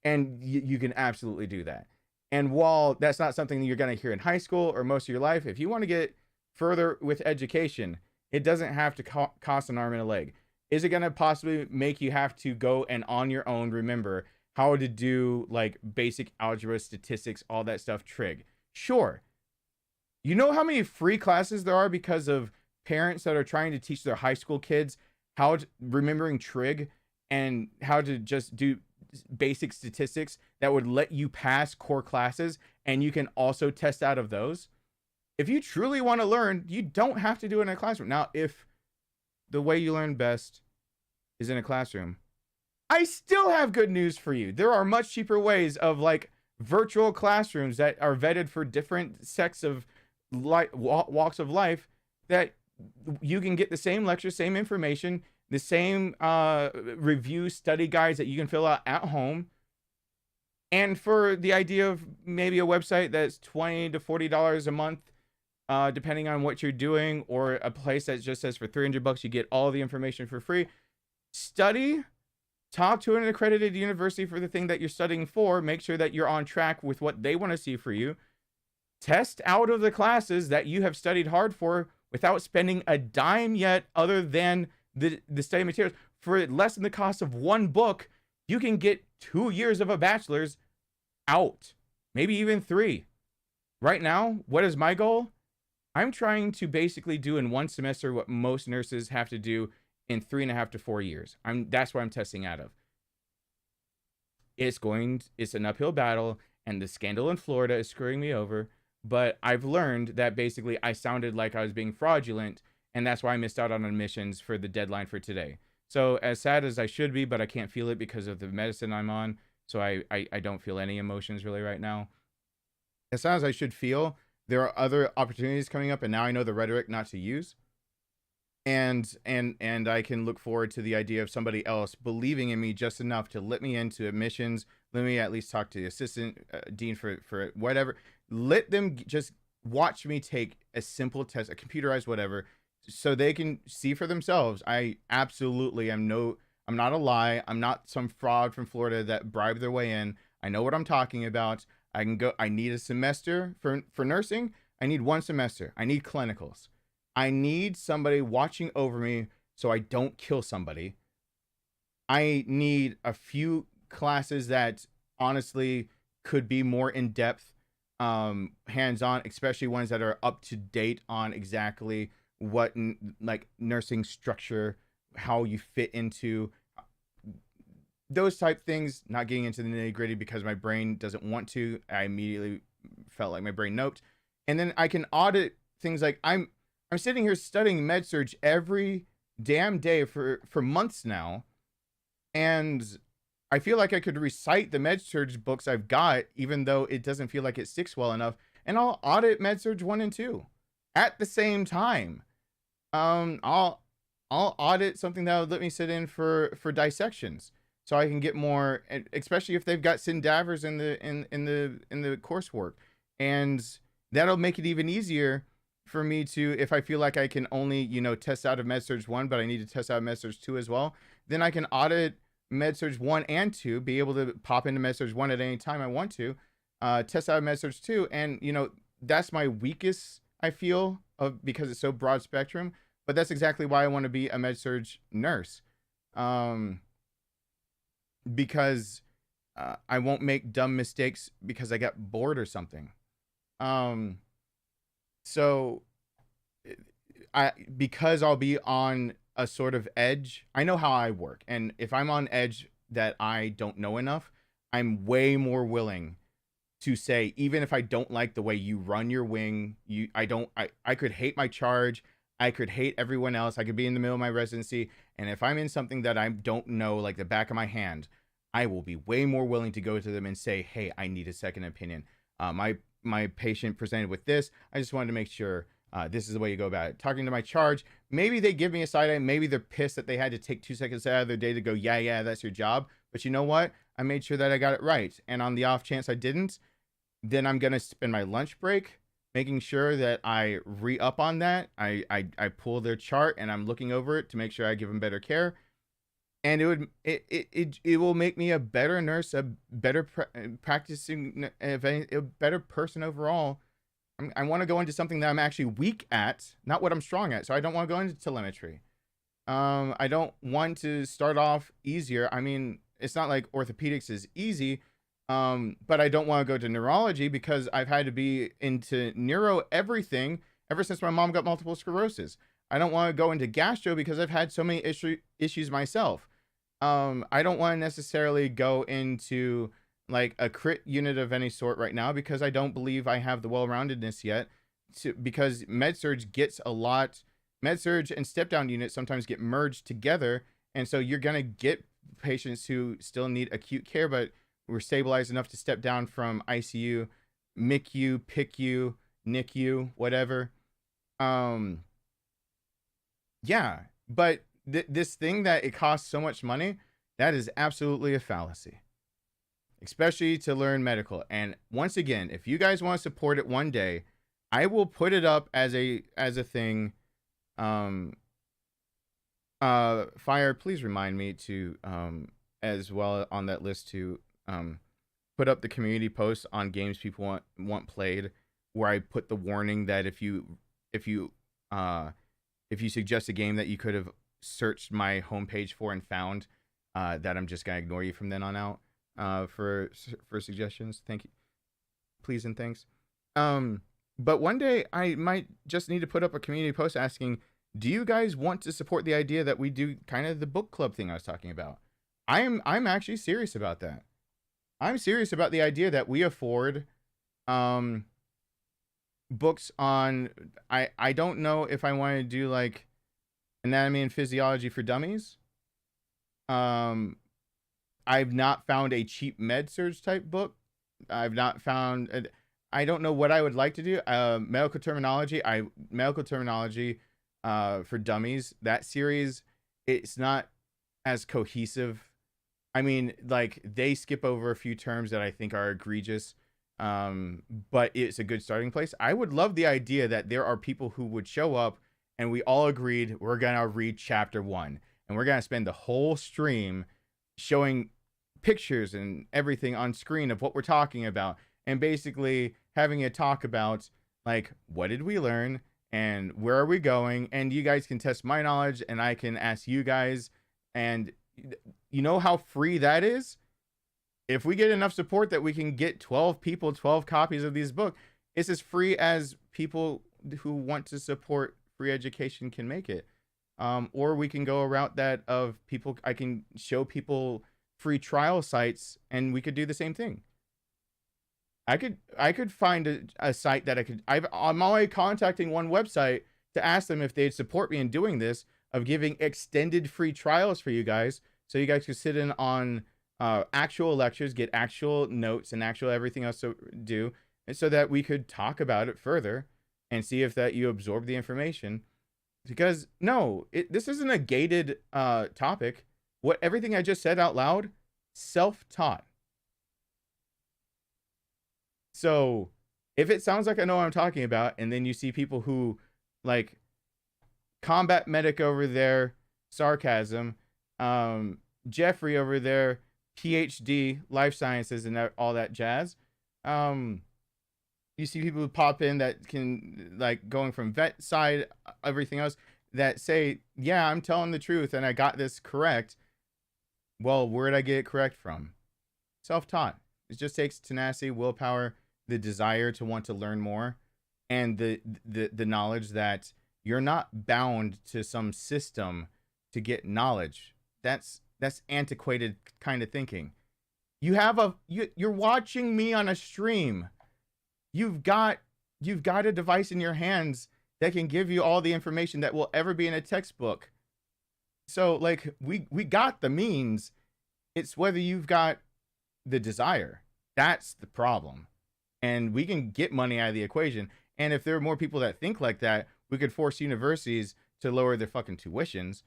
And you can absolutely do that. And while that's not something that you're going to hear in high school or most of your life, if you want to get further with education, it doesn't have to cost an arm and a leg. Is it going to possibly make you have to go and on your own remember how to do like basic algebra, statistics, all that stuff, trig? Sure. You know how many free classes there are because of parents that are trying to teach their high school kids remembering trig and how to just do basic statistics that would let you pass core classes, and you can also test out of those. If you truly want to learn, you don't have to do it in a classroom. Now, if the way you learn best is in a classroom, I still have good news for you. There are much cheaper ways of like virtual classrooms that are vetted for different sects of walks of life, that you can get the same lecture, same information, the same review study guides that you can fill out at home. And for the idea of maybe a website that's $20 to $40 a month, depending on what you're doing, or a place that just says for $300 you get all the information for free. Study, talk to an accredited university for the thing that you're studying for. Make sure that you're on track with what they want to see for you. Test out of the classes that you have studied hard for without spending a dime yet, other than the study materials. For less than the cost of 1 book, you can get 2 years of a bachelor's out, maybe even 3, Right now, what is my goal? I'm trying to basically do in one semester what most nurses have to do in 3.5 to 4 years. That's what I'm testing out of. It's an uphill battle, and the scandal in Florida is screwing me over. But I've learned that basically I sounded like I was being fraudulent, and that's why I missed out on admissions for the deadline for today. So as sad as I should be, but I can't feel it because of the medicine I'm on. So I don't feel any emotions really right now. As sad as I should feel, there are other opportunities coming up, and now I know the rhetoric not to use. And I can look forward to the idea of somebody else believing in me just enough to let me into admissions. Let me at least talk to the assistant dean for whatever. Let them just watch me take a simple test, a computerized whatever, so they can see for themselves. I absolutely am I'm not a lie. I'm not some fraud from Florida that bribed their way in. I know what I'm talking about. I need a semester for nursing. I need 1 semester. I need clinicals. I need somebody watching over me so I don't kill somebody. I need a few classes that honestly could be more in-depth, hands-on, especially ones that are up to date on exactly what like nursing structure, how you fit into those type things. Not getting into the nitty-gritty because my brain doesn't want to. I immediately felt like my brain noped. And then I can audit things like I'm sitting here studying med-surg every damn day for months now, and I feel like I could recite the med-surg books I've got, even though it doesn't feel like it sticks well enough, and I'll audit med-surg 1 and 2 at the same time. I'll audit something that would let me sit in for dissections, so I can get more, especially if they've got syndavers in the coursework, and that'll make it even easier for me to, if I feel like I can only, test out of med-surg 1, but I need to test out of med-surg 2 as well, then I can audit med-surg 1 and 2, be able to pop into med-surg 1 at any time I want to, test out of med-surg 2, and, that's my weakest, I feel, because it's so broad spectrum, but that's exactly why I want to be a med-surg nurse, because I won't make dumb mistakes because I got bored or something. So because I'll be on a sort of edge, I know how I work. And if I'm on edge that I don't know enough, I'm way more willing to say, even if I don't like the way you run your wing, I could hate my charge. I could hate everyone else. I could be in the middle of my residency. And if I'm in something that I don't know, like the back of my hand, I will be way more willing to go to them and say, hey, I need a second opinion. My patient presented with this. I just wanted to make sure this is the way you go about it. Talking to my charge, maybe they give me a side eye. Maybe they're pissed that they had to take 2 seconds out of their day to go, yeah, that's your job. But you know what? I made sure that I got it right. And on the off chance I didn't, then I'm going to spend my lunch break making sure that I re-up on that. I pull their chart and I'm looking over it to make sure I give them better care. And it will make me a better nurse, a better practicing, a better person overall. I want to go into something that I'm actually weak at, not what I'm strong at. So I don't want to go into telemetry. I don't want to start off easier. I mean, it's not like orthopedics is easy, but I don't want to go to neurology because I've had to be into neuro everything ever since my mom got multiple sclerosis. I don't want to go into gastro because I've had so many issues myself. I don't want to necessarily go into like a crit unit of any sort right now because I don't believe I have the well-roundedness yet. Because med-surg gets a lot, med-surg and step-down units sometimes get merged together, and so you're gonna get patients who still need acute care, but we're stabilized enough to step down from ICU, MICU, PICU, NICU, whatever. Yeah, but this thing that it costs so much money, that is absolutely a fallacy, especially to learn medical. And once again, if you guys want to support it one day, I will put it up as a thing. Fire, please remind me to as well on that list to put up the community post on games people want played, where I put the warning that if you suggest a game that you could have searched my homepage for and found, that I'm just gonna ignore you from then on out for suggestions. Thank you, please and thanks. But one day I might just need to put up a community post asking, do you guys want to support the idea that we do kind of the book club thing I was talking about? I'm actually serious about that. I'm serious about the idea that we afford books on, I don't know if I want to do like anatomy and physiology for dummies. I've not found a cheap med surge type book. I've not found I don't know what I would like to do. Medical terminology for dummies. That series, it's not as cohesive. I mean, like, they skip over a few terms that I think are egregious, but it's a good starting place. I would love the idea that there are people who would show up and we all agreed we're going to read chapter 1. And we're going to spend the whole stream showing pictures and everything on screen of what we're talking about. And basically having a talk about, like, what did we learn and where are we going? And you guys can test my knowledge and I can ask you guys. And you know how free that is? If we get enough support that we can get 12 people, 12 copies of these books, it's as free as people who want to support free education can make it. Or we can go a route that of people, I can show people free trial sites and we could do the same thing. I could find a site that I'm already contacting one website to ask them if they'd support me in doing this, of giving extended free trials for you guys, so you guys could sit in on actual lectures, get actual notes and actual everything else to do, and so that we could talk about it further and see if that you absorb the information. Because no, this isn't a gated topic. Everything I just said out loud, self-taught. So if it sounds like I know what I'm talking about, and then you see people who, like, combat medic over there, sarcasm, Jeffrey over there, PhD, life sciences, and all that jazz. You see people who pop in that can, like, going from vet side, everything else, that say, yeah, I'm telling the truth and I got this correct. Well, where did I get it correct from? Self-taught. It just takes tenacity, willpower, the desire to want to learn more, and the knowledge that you're not bound to some system to get knowledge. That's antiquated kind of thinking. You're watching me on a stream. You've got a device in your hands that can give you all the information that will ever be in a textbook. So, like, we got the means. It's whether you've got the desire. That's the problem. And we can get money out of the equation. And if there are more people that think like that, we could force universities to lower their fucking tuitions.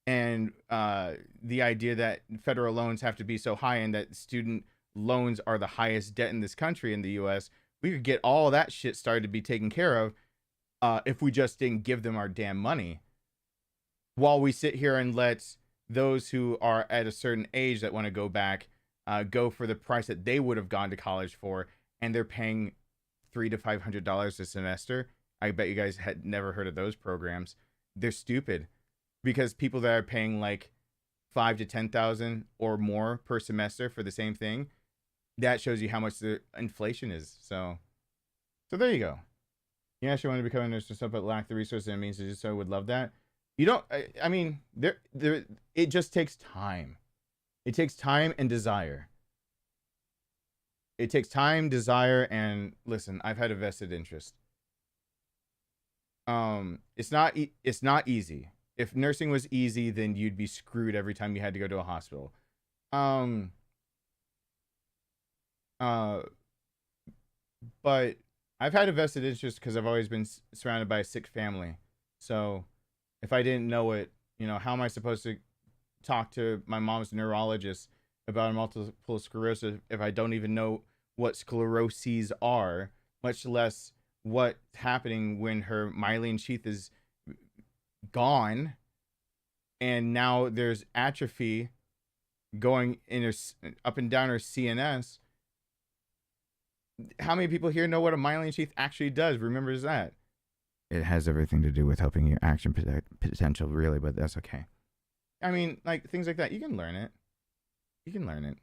And the idea that federal loans have to be so high and that student loans are the highest debt in this country, in the U.S., we could get all that shit started to be taken care of if we just didn't give them our damn money. While we sit here and let those who are at a certain age that want to go back go for the price that they would have gone to college for, and they're paying $300 to $500 a semester. I bet you guys had never heard of those programs. They're stupid, because people that are paying like $5,000 to $10,000 or more per semester for the same thing, that shows you how much the inflation is. So there you go. You actually want to become a nurse or something, but lack the resources and means to do so. Would love that. You don't. I mean, it just takes time. It takes time and desire. It takes time, desire, and listen. I've had a vested interest. It's not easy. If nursing was easy, then you'd be screwed every time you had to go to a hospital. But I've had a vested interest because I've always been surrounded by a sick family. So if I didn't know it, how am I supposed to talk to my mom's neurologist about multiple sclerosis if I don't even know what scleroses are, much less what's happening when her myelin sheath is gone and now there's atrophy going in her, up and down her CNS. How many people here know what a myelin sheath actually does? Remembers that? It has everything to do with helping your action potential, really, but that's okay. I mean, like, things like that, you can learn it. You can learn it.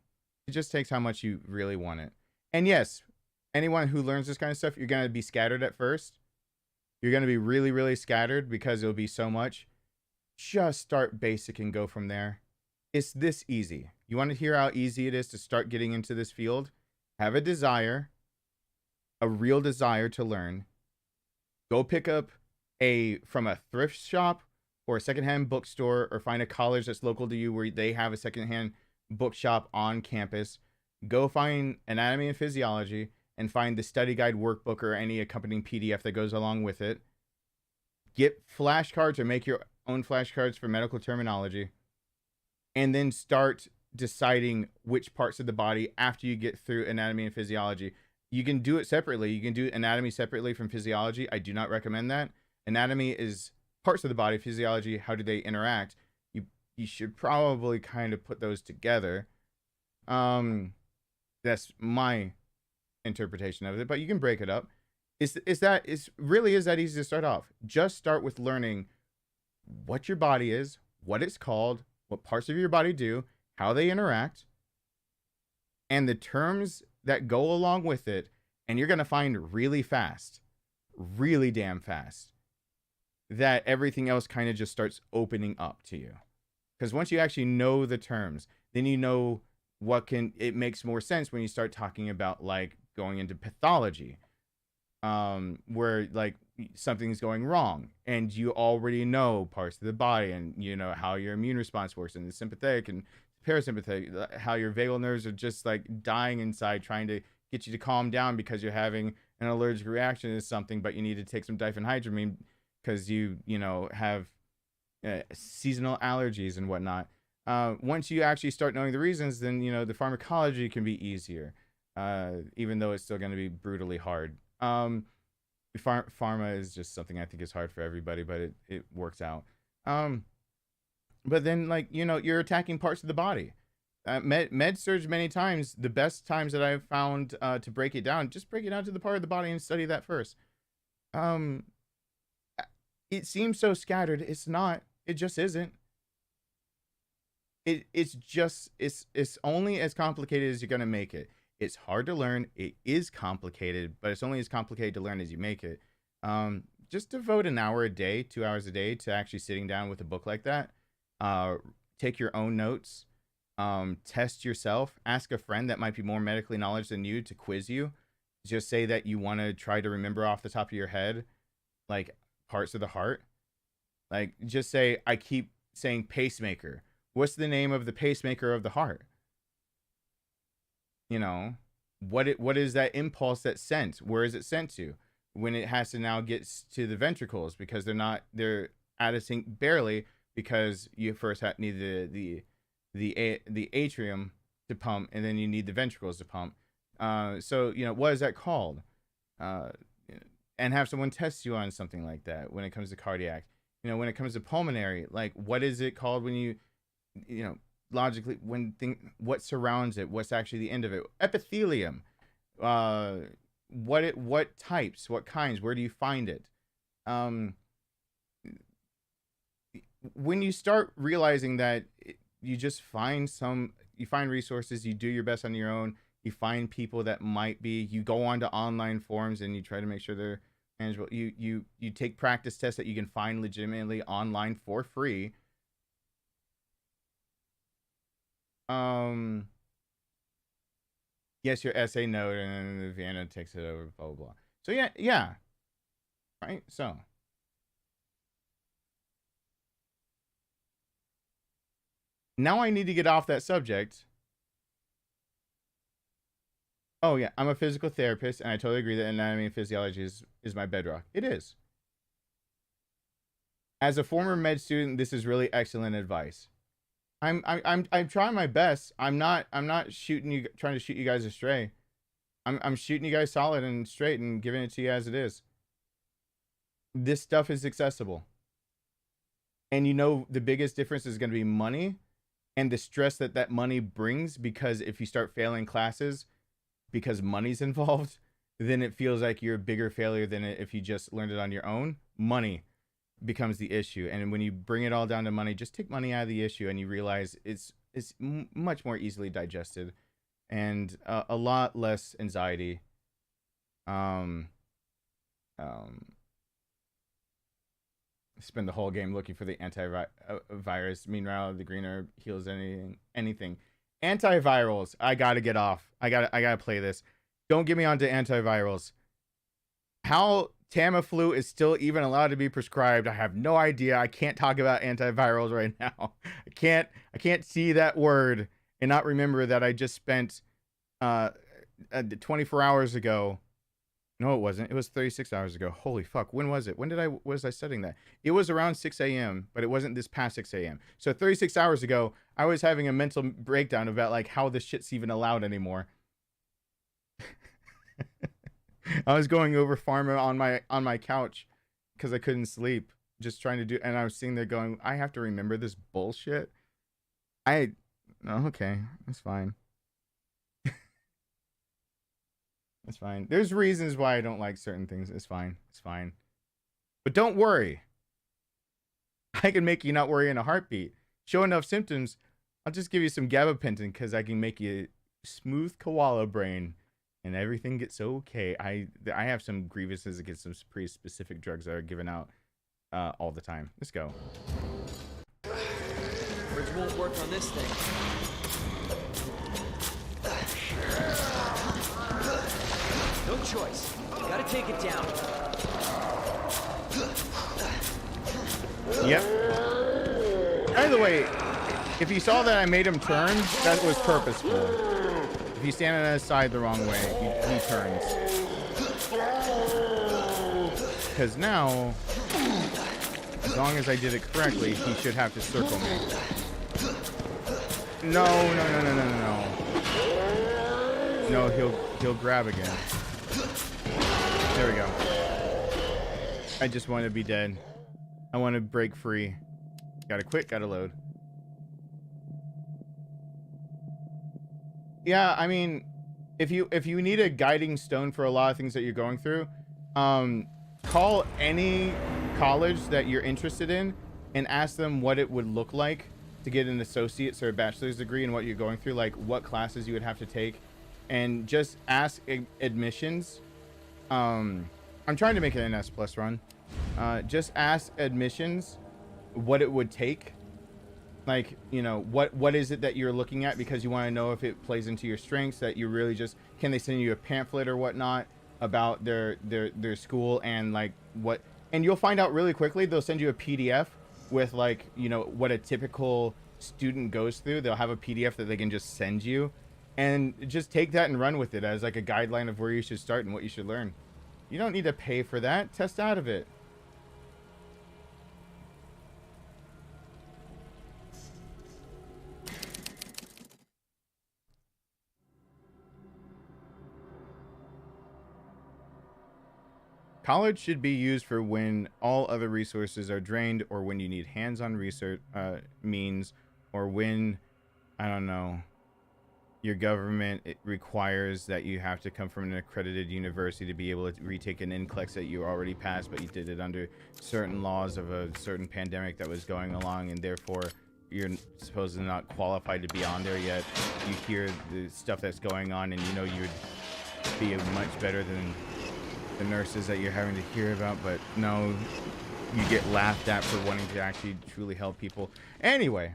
It just takes how much you really want it. And yes, anyone who learns this kind of stuff, you're going to be scattered at first. You're going to be really, really scattered because it'll be so much. Just start basic and go from there. It's this easy. You want to hear how easy it is to start getting into this field? Have a desire, a real desire to learn. Go pick up from a thrift shop or a secondhand bookstore, or find a college that's local to you where they have a secondhand bookshop on campus. Go find anatomy and physiology and find the study guide workbook or any accompanying PDF that goes along with it. Get flashcards or make your own flashcards for medical terminology. And then start deciding which parts of the body after you get through anatomy and physiology. You can do it separately. You can do anatomy separately from physiology. I do not recommend that. Anatomy is parts of the body. Physiology, how do they interact? You should probably kind of put those together. That's my interpretation of it, but you can break it up. Is that easy to start off? Just start with learning what your body is, what it's called, what parts of your body do, how they interact, and the terms that go along with it. And you're going to find really fast, really damn fast, that everything else kind of just starts opening up to you. Because once you actually know the terms, then you know it makes more sense when you start talking about like going into pathology, where like something's going wrong and you already know parts of the body and you know how your immune response works and the sympathetic and parasympathetic, how your vagal nerves are just like dying inside trying to get you to calm down because you're having an allergic reaction to something, but you need to take some diphenhydramine because you have seasonal allergies and whatnot. Once you actually start knowing the reasons, then the pharmacology can be easier, even though it's still going to be brutally hard. Pharma is just something I think is hard for everybody, but it works out. But then you're attacking parts of the body. Med surge many times, the best times that I've found to break it down, just break it down to the part of the body and study that first. It seems so scattered. It's not. It just isn't. It's only as complicated as you're gonna make it. It's hard to learn. It is complicated, but it's only as complicated to learn as you make it. Just devote an hour a day, 2 hours a day to actually sitting down with a book like that. Take your own notes. Test yourself. Ask a friend that might be more medically knowledgeable than you to quiz you. Just say that you want to try to remember off the top of your head, like parts of the heart. Like just say, I keep saying pacemaker. What's the name of the pacemaker of the heart? What is that impulse that's sent? Where is it sent to? When it has to now get to the ventricles because they're at a sync barely because you first need the atrium to pump and then you need the ventricles to pump. So what is that called? And have someone test you on something like that when it comes to cardiac. When it comes to pulmonary, like what is it called when you logically what surrounds it, what's actually the end of it? Epithelium. What types, what kinds, where do you find it? When you start realizing that you just find resources, you do your best on your own, you find people that you go onto online forums and you try to make sure they're manageable. You take practice tests that you can find legitimately online for free. Yes, your essay note, and then the Vienna takes it over, blah, blah, blah. So yeah. Right? So. Now I need to get off that subject. Oh yeah, I'm a physical therapist, and I totally agree that anatomy and physiology is my bedrock. It is. As a former med student, this is really excellent advice. I'm trying my best. I'm not trying to shoot you guys astray. I'm shooting you guys solid and straight and giving it to you as it is. This stuff is accessible. And the biggest difference is going to be money and the stress that money brings, because if you start failing classes because money's involved, then it feels like you're a bigger failure than if you just learned it on your own. Money becomes the issue, and when you bring it all down to money, just take money out of the issue and you realize it's much more easily digested and a lot less anxiety Spend the whole game looking for the antivirus. Meanwhile, the green herb heals anything. Antivirals. I gotta get off. I gotta play this. Don't get me onto antivirals. How Tamiflu is still even allowed to be prescribed, I have no idea. I can't talk about antivirals right now. I can't see that word and not remember that I just spent 24 hours ago. No, it wasn't. It was 36 hours ago. Holy fuck. When was it? When was I studying that? It was around 6 a.m., but it wasn't this past 6 a.m. So 36 hours ago, I was having a mental breakdown about like how this shit's even allowed anymore. I was going over Pharma on my couch because I couldn't sleep, just trying to do, and I was sitting there going, I have to remember this bullshit. Okay, that's fine. It's fine. There's reasons why I don't like certain things. It's fine. It's fine. But don't worry. I can make you not worry in a heartbeat. Show enough symptoms, I'll just give you some gabapentin because I can make you smooth koala brain and everything gets okay. I have some grievances against some pretty specific drugs that are given out all the time. Let's go. Bridge won't work on this thing. No choice. You gotta take it down. Yep. By the way, if you saw that I made him turn, that was purposeful. If you stand on his side the wrong way, he turns. Because now, as long as I did it correctly, he should have to circle me. No. No, he'll grab again. There we go. I just want to be dead. I want to break free. Gotta quit, gotta load. Yeah, I mean, if you need a guiding stone for a lot of things that you're going through, call any college that you're interested in and ask them what it would look like to get an associate's or a bachelor's degree and what you're going through, like what classes you would have to take, and just ask admissions. I'm trying to make it an S+ run. Just ask admissions what it would take. Like, you know, what is it that you're looking at, because you want to know if it plays into your strengths, that you really just, can they send you a pamphlet or whatnot about their school and like what, and you'll find out really quickly. They'll send you a PDF with like, you know, what a typical student goes through. They'll have a PDF that they can just send you, and just take that and run with it as like a guideline of where you should start and what you should learn. You don't need to pay for that. Test out of it. College should be used for when all other resources are drained, or when you need hands-on research means, or when, I don't know, your government, it requires that you have to come from an accredited university to be able to retake an NCLEX that you already passed, but you did it under certain laws of a certain pandemic that was going along, and therefore you're supposedly not qualified to be on there yet. You hear the stuff that's going on, and you know you would be much better than the nurses that you're having to hear about, but no, you get laughed at for wanting to actually truly help people. Anyway.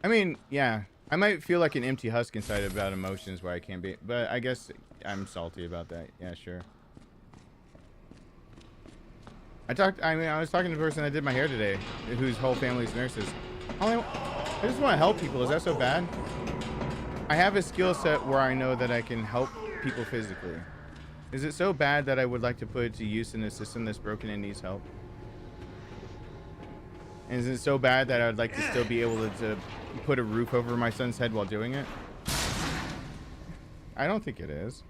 I mean, yeah, I might feel like an empty husk inside about emotions where I can't be, but I guess I'm salty about that. Yeah, sure. I was talking to the person that did my hair today, whose whole family's nurses. I just want to help people. Is that so bad? I have a skill set where I know that I can help people physically. Is it so bad that I would like to put it to use in a system that's broken and needs help? And is it so bad that I'd like to still be able to put a roof over my son's head while doing it? I don't think it is.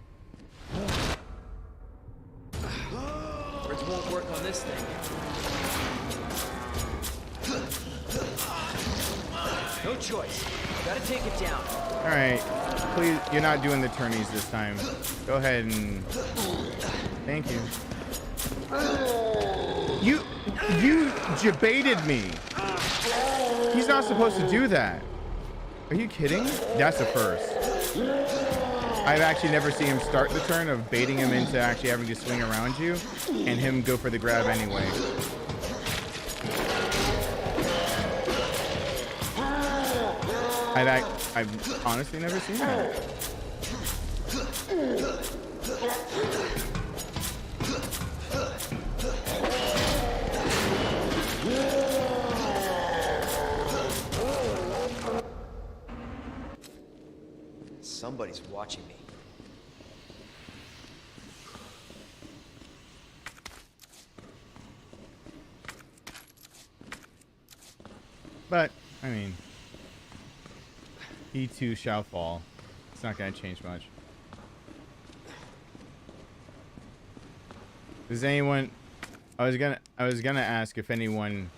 Bridge won't work on this thing. No choice. Gotta take it down. All right, please. You're not doing the turnies this time. Go ahead and. Thank you. You debated me. He's not supposed to do that. Are you kidding? That's the first. I've actually never seen him start the turn of baiting him into actually having to swing around you and him go for the grab anyway. I've honestly never seen that. Somebody's watching me. But, I mean, he too shall fall. It's not going to change much. Does anyone... I was gonna ask if anyone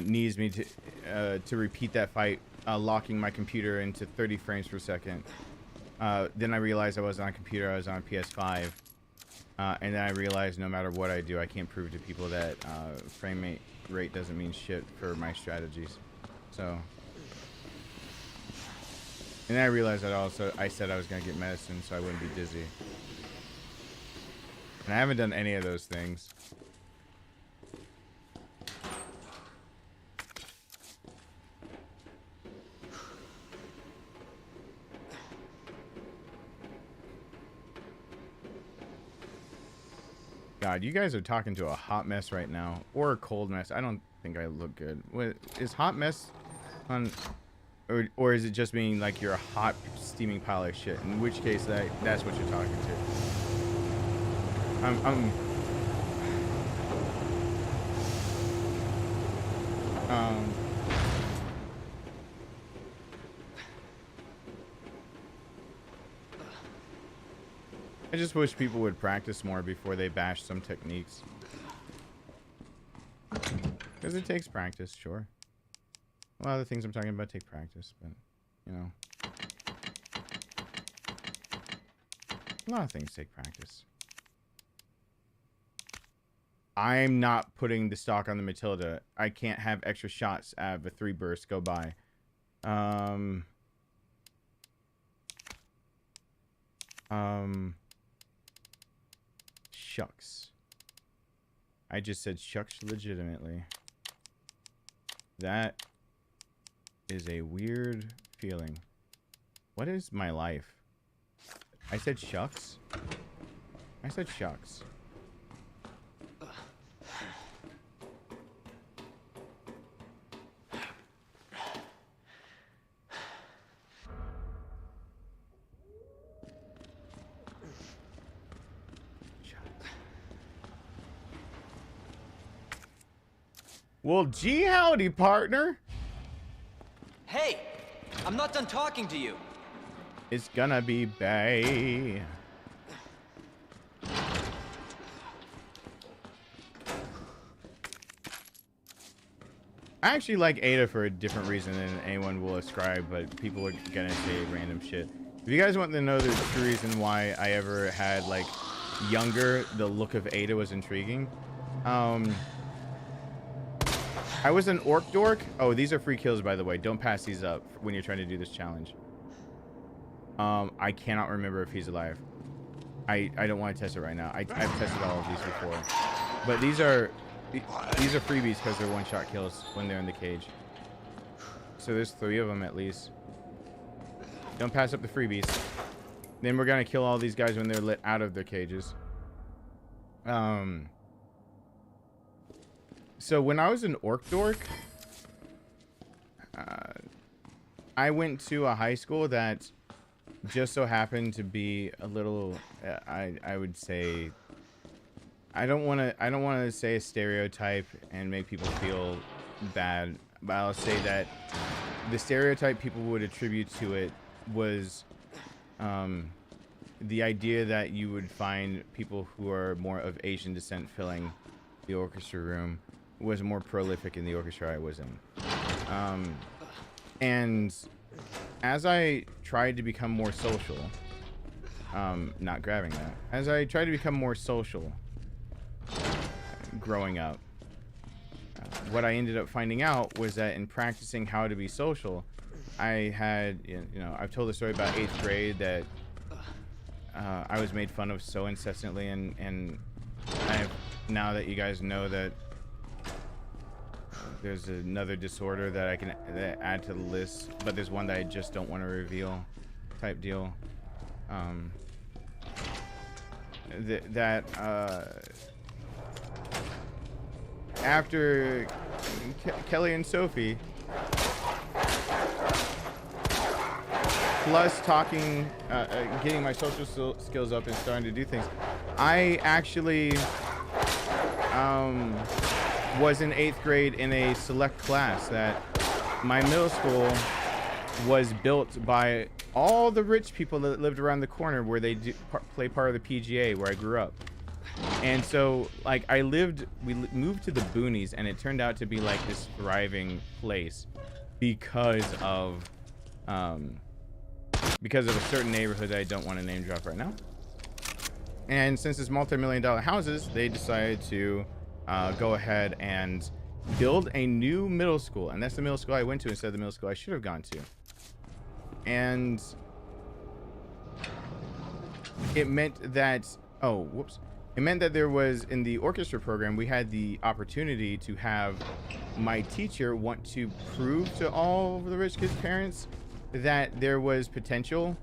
needs me to repeat that fight, locking my computer into 30 frames per second. Then I realized I wasn't on a computer, I was on a PS5. And then I realized no matter what I do, I can't prove to people that frame rate doesn't mean shit for my strategies. So, and then I realized that also I said I was gonna get medicine so I wouldn't be dizzy. And I haven't done any of those things. God, you guys are talking to a hot mess right now, or a cold mess. I don't think I look good. What is hot mess on, or is it just being like you're a hot steaming pile of shit? In which case, that's what you're talking to. I just wish people would practice more before they bash some techniques. Because it takes practice, sure. A lot of the things I'm talking about take practice, but, you know. A lot of things take practice. I'm not putting the stock on the Matilda. I can't have extra shots out of a 3 burst go by. Shucks. I just said shucks legitimately. That is a weird feeling. What is my life? I said shucks? I said shucks. Well, gee howdy, partner. Hey, I'm not done talking to you. It's gonna be Bay. I actually like Ada for a different reason than anyone will ascribe, but people are gonna say random shit. If you guys want to know the true reason why I ever had, like, younger, the look of Ada was intriguing. I was an orc dork. Oh, these are free kills, by the way. Don't pass these up when you're trying to do this challenge. I cannot remember if he's alive. I don't want to test it right now. I've tested all of these before. But these are freebies because they're one-shot kills when they're in the cage. So there's 3 of them at least. Don't pass up the freebies. Then we're going to kill all these guys when they're let out of their cages. So when I was an orc dork, I went to a high school that just so happened to be a little, I would say, I don't want to say a stereotype and make people feel bad, but I'll say that the stereotype people would attribute to it was the idea that you would find people who are more of Asian descent filling the orchestra room was more prolific in the orchestra I was in. And as I tried to become more social, not grabbing that, as I tried to become more social growing up, what I ended up finding out was that in practicing how to be social, I had, I've told the story about 8th grade that I was made fun of so incessantly, and now that you guys know that there's another disorder that I can add to the list, but there's one that I just don't want to reveal, type deal. After Kelly and Sophie, plus talking, getting my social skills up and starting to do things, I actually was in 8th grade in a select class that my middle school was built by all the rich people that lived around the corner where they play part of the PGA where I grew up. And so, like, we moved to the boonies, and it turned out to be like this thriving place because of a certain neighborhood that I don't want to name drop right now. And since it's multi-million-dollar houses, they decided to go ahead and build a new middle school, and that's the middle school I went to instead of the middle school I should have gone to. And it meant that it meant that there was, in the orchestra program, we had the opportunity to have my teacher want to prove to all of the rich kids' parents that there was potential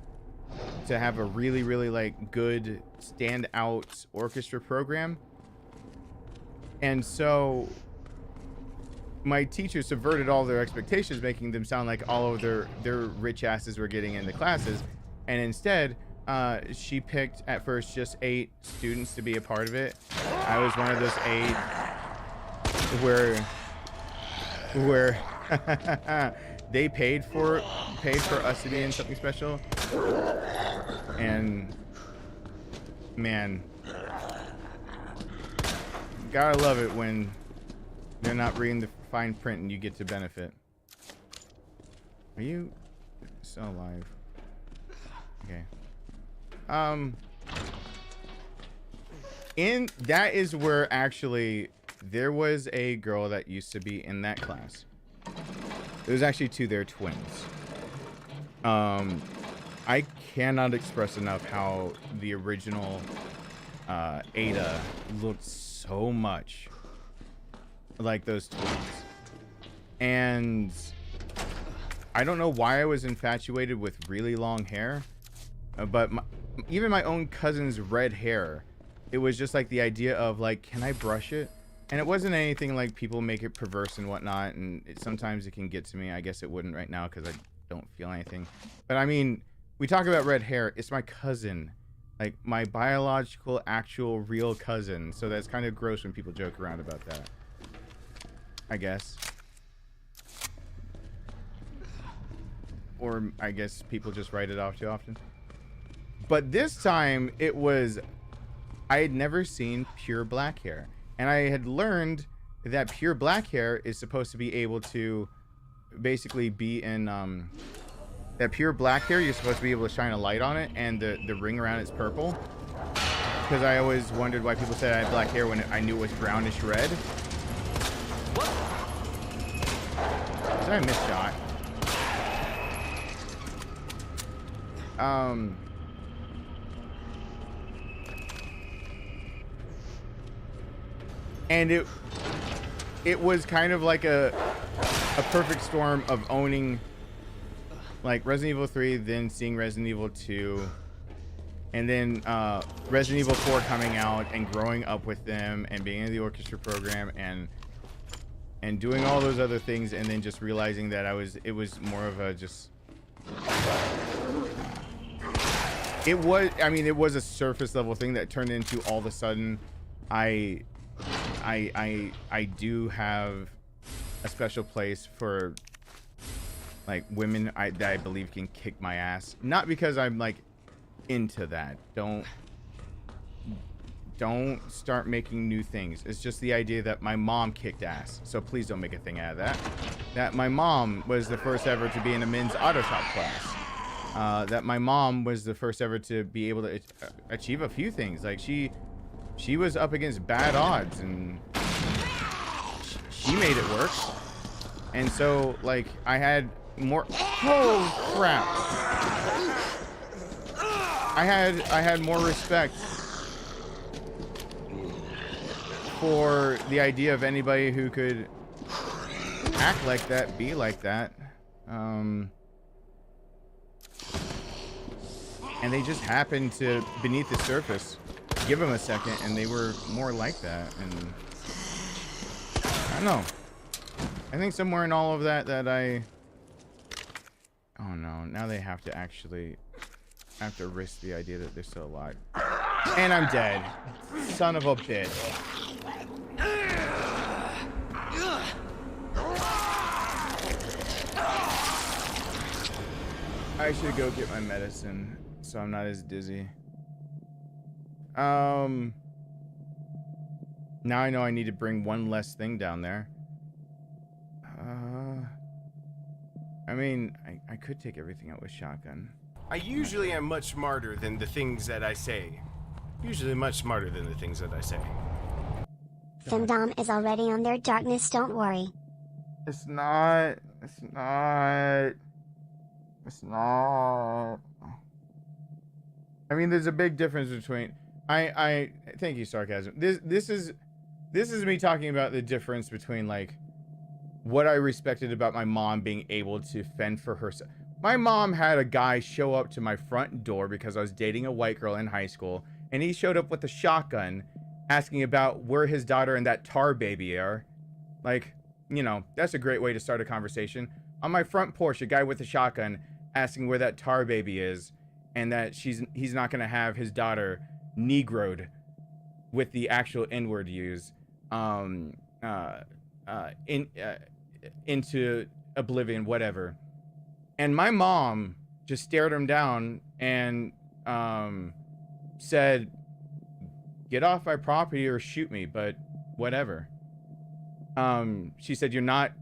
to have a really, really like good standout orchestra program. And so my teacher subverted all their expectations, making them sound like all of their rich asses were getting into classes. And instead, she picked at first just 8 students to be a part of it. I was one of those 8 where they paid for us to be in something special. And man, gotta love it when they're not reading the fine print and you get to benefit. Are you still alive? Okay. That is where actually there was a girl that used to be in that class. It was actually 2, they're twins. I cannot express enough how the original Ada looked so much like those twins. And I don't know why I was infatuated with really long hair, but even my own cousin's red hair, it was just like the idea of like, can I brush it? And it wasn't anything like people make it perverse and whatnot, and sometimes it can get to me. I guess it wouldn't right now because I don't feel anything. But I mean, we talk about red hair. It's my cousin, like my biological, actual, real cousin. So that's kind of gross when people joke around about that, I guess. Or I guess people just write it off too often. But this time it was, I had never seen pure black hair. And I had learned that pure black hair is supposed to be able to basically be in, that pure black hair, you're supposed to be able to shine a light on it, and the ring around it's purple. Because I always wondered why people said I had black hair when I knew it was brownish red. Was I a missed shot? And it was kind of like a perfect storm of owning like Resident Evil 3, then seeing Resident Evil 2, and then Resident Evil 4 coming out and growing up with them and being in the orchestra program and doing all those other things, and then just realizing that it was more of a just, it was a surface level thing that turned into all of a sudden I do have a special place for like women that I believe can kick my ass. Not because I'm like into that. Don't start making new things. It's just the idea that my mom kicked ass. So please don't make a thing out of that. That my mom was the first ever to be in a men's auto shop class. That my mom was the first ever to be able to achieve a few things. Like she was up against bad odds, and she made it work. And so, like, I had more... Oh, crap. I had more respect for the idea of anybody who could act like that, be like that. And they just happened to, beneath the surface, give them a second, and they were more like that. And I don't know. I think somewhere in all of that oh no, now they have to actually risk the idea that they're still alive. And I'm dead. Son of a bitch. I should go get my medicine so I'm not as dizzy. Now I know I need to bring one less thing down there. I mean, I could take everything out with shotgun. I usually am much smarter than the things that I say. Usually much smarter than the things that I say. Femdom is already on their darkness, don't worry. It's not. It's not. It's not. I mean, there's a big difference between... I thank you, sarcasm. This is me talking about the difference between, like, what I respected about my mom being able to fend for herself. My mom had a guy show up to my front door because I was dating a white girl in high school, and he showed up with a shotgun asking about where his daughter and that tar baby are. Like, you know, that's a great way to start a conversation. On my front porch, a guy with a shotgun asking where that tar baby is, and that he's not going to have his daughter negroed with the actual N-word used into oblivion, whatever. And my mom just stared him down and said, "Get off my property or shoot me," but whatever. She said, "You're not."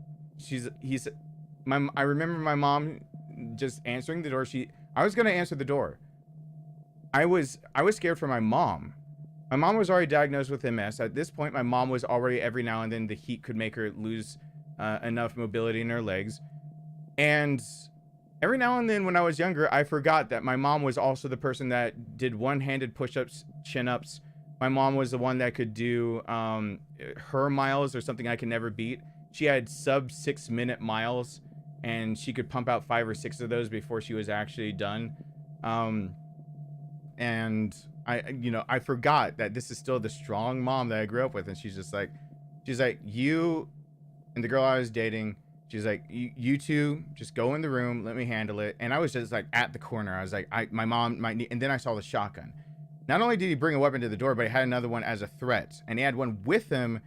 I remember my mom just answering the door. I was gonna answer the door. I was scared for my mom. My mom was already diagnosed with MS. At this point, my mom was already, every now and then, the heat could make her lose enough mobility in her legs. And every now and then when I was younger, I forgot that my mom was also the person that did one-handed push-ups, chin-ups. My mom was the one that could do her miles, or something I can never beat. She had sub 6-minute miles, and she could pump out 5 or 6 of those before she was actually done. And I forgot that this is still the strong mom that I grew up with. And she's like, you and the girl I was dating, she's like, you two just go in the room, let me handle it. And I was just like at the corner. I was like, my mom might need, and then I saw the shotgun. Not only did he bring a weapon to the door, but he had another one as a threat. And he had one with him,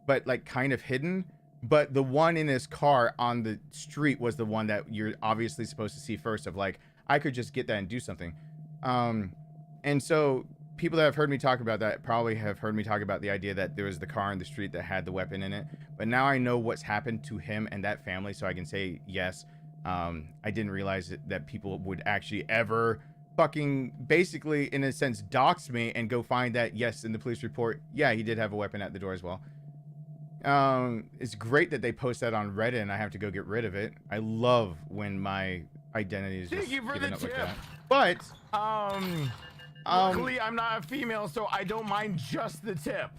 but like kind of hidden. But the one in his car on the street was the one that you're obviously supposed to see first, of like, I could just get that and do something. And so people that have heard me talk about that probably have heard me talk about the idea that there was the car in the street that had the weapon in it. But now I know what's happened to him and that family, so I can say yes. I didn't realize that people would actually ever fucking basically, in a sense, dox me and go find that, yes, in the police report, yeah, he did have a weapon at the door as well. It's great that they post that on Reddit and I have to go get rid of it. I love when my identity is just given up like that. But luckily I'm not a female, so I don't mind just the tip.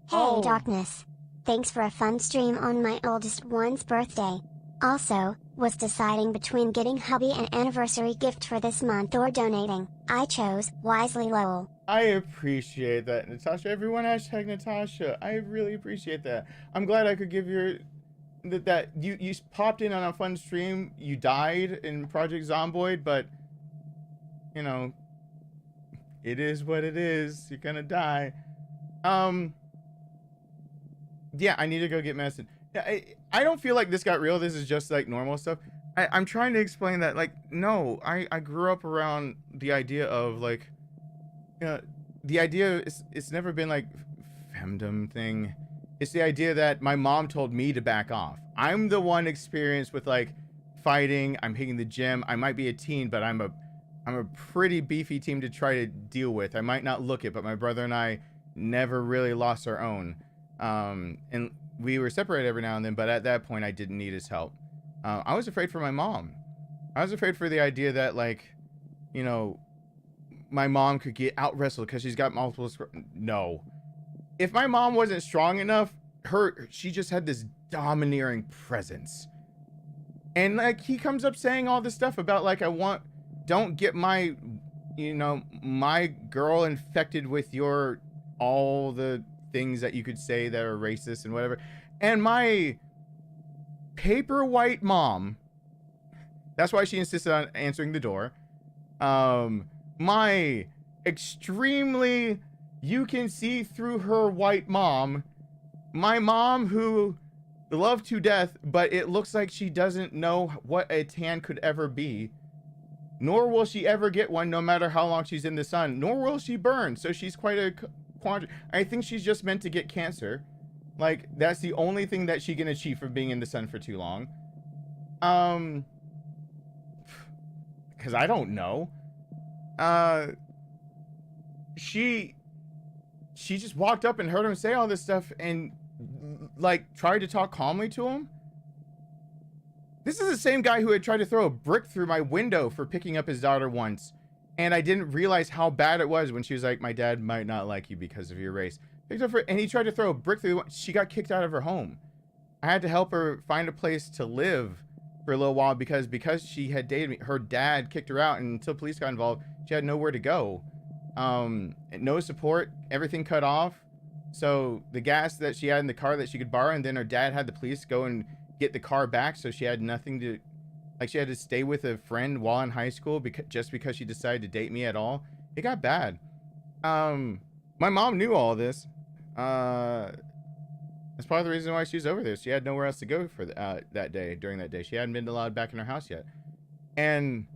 Hey, Darkness. Thanks for a fun stream on my oldest one's birthday. Also, was deciding between getting hubby an anniversary gift for this month or donating. I chose wisely, lol. I appreciate that, Natasha. Everyone hashtag Natasha. I really appreciate that. I'm glad I could give your that you popped in on a fun stream. You died in Project Zomboid, but you know, it is what it is. You're gonna die. Yeah, I need to go get medicine. I don't feel like this got real. This is just like normal stuff. I'm trying to explain that, like, no, I grew up around the idea of like, the idea is, it's never been like femdom thing. It's the idea that my mom told me to back off. I'm the one experienced with like fighting. I'm hitting the gym. I might be a teen, but I'm a pretty beefy team to try to deal with. I might not look it, but my brother and I never really lost our own. And we were separated every now and then, but at that point I didn't need his help. I was afraid for my mom. I was afraid for the idea that, like, you know, my mom could get out wrestled because she's got multiple no. If my mom wasn't strong enough, she just had this domineering presence. And like, he comes up saying all this stuff about like, don't get my, you know, my girl infected with all the things that you could say that are racist and whatever. And my paper white mom, that's why she insisted on answering the door. My extremely, you can see through her white mom, my mom who loved to death, but it looks like she doesn't know what a tan could ever be, nor will she ever get one, no matter how long she's in the sun, nor will she burn. So she's quite a quandary. I think she's just meant to get cancer. Like, that's the only thing that she can achieve from being in the sun for too long. Because I don't know. She just walked up and heard him say all this stuff and like tried to talk calmly to him. This is the same guy who had tried to throw a brick through my window for picking up his daughter once, and I didn't realize how bad it was when she was like, my dad might not like you because of your race. And he tried to throw a brick through. She got kicked out of her home. I had to help her find a place to live for a little while because she had dated me. Her dad kicked her out, and until police got involved, she had nowhere to go. No support, everything cut off. So the gas that she had in the car that she could borrow, and then her dad had the police go and get the car back, so she had nothing to, like, she had to stay with a friend while in high school just because she decided to date me at all. It got bad. My mom knew all this. That's part of the reason why she was over there. She had nowhere else to go for that day. During that day, she hadn't been allowed back in her house yet. And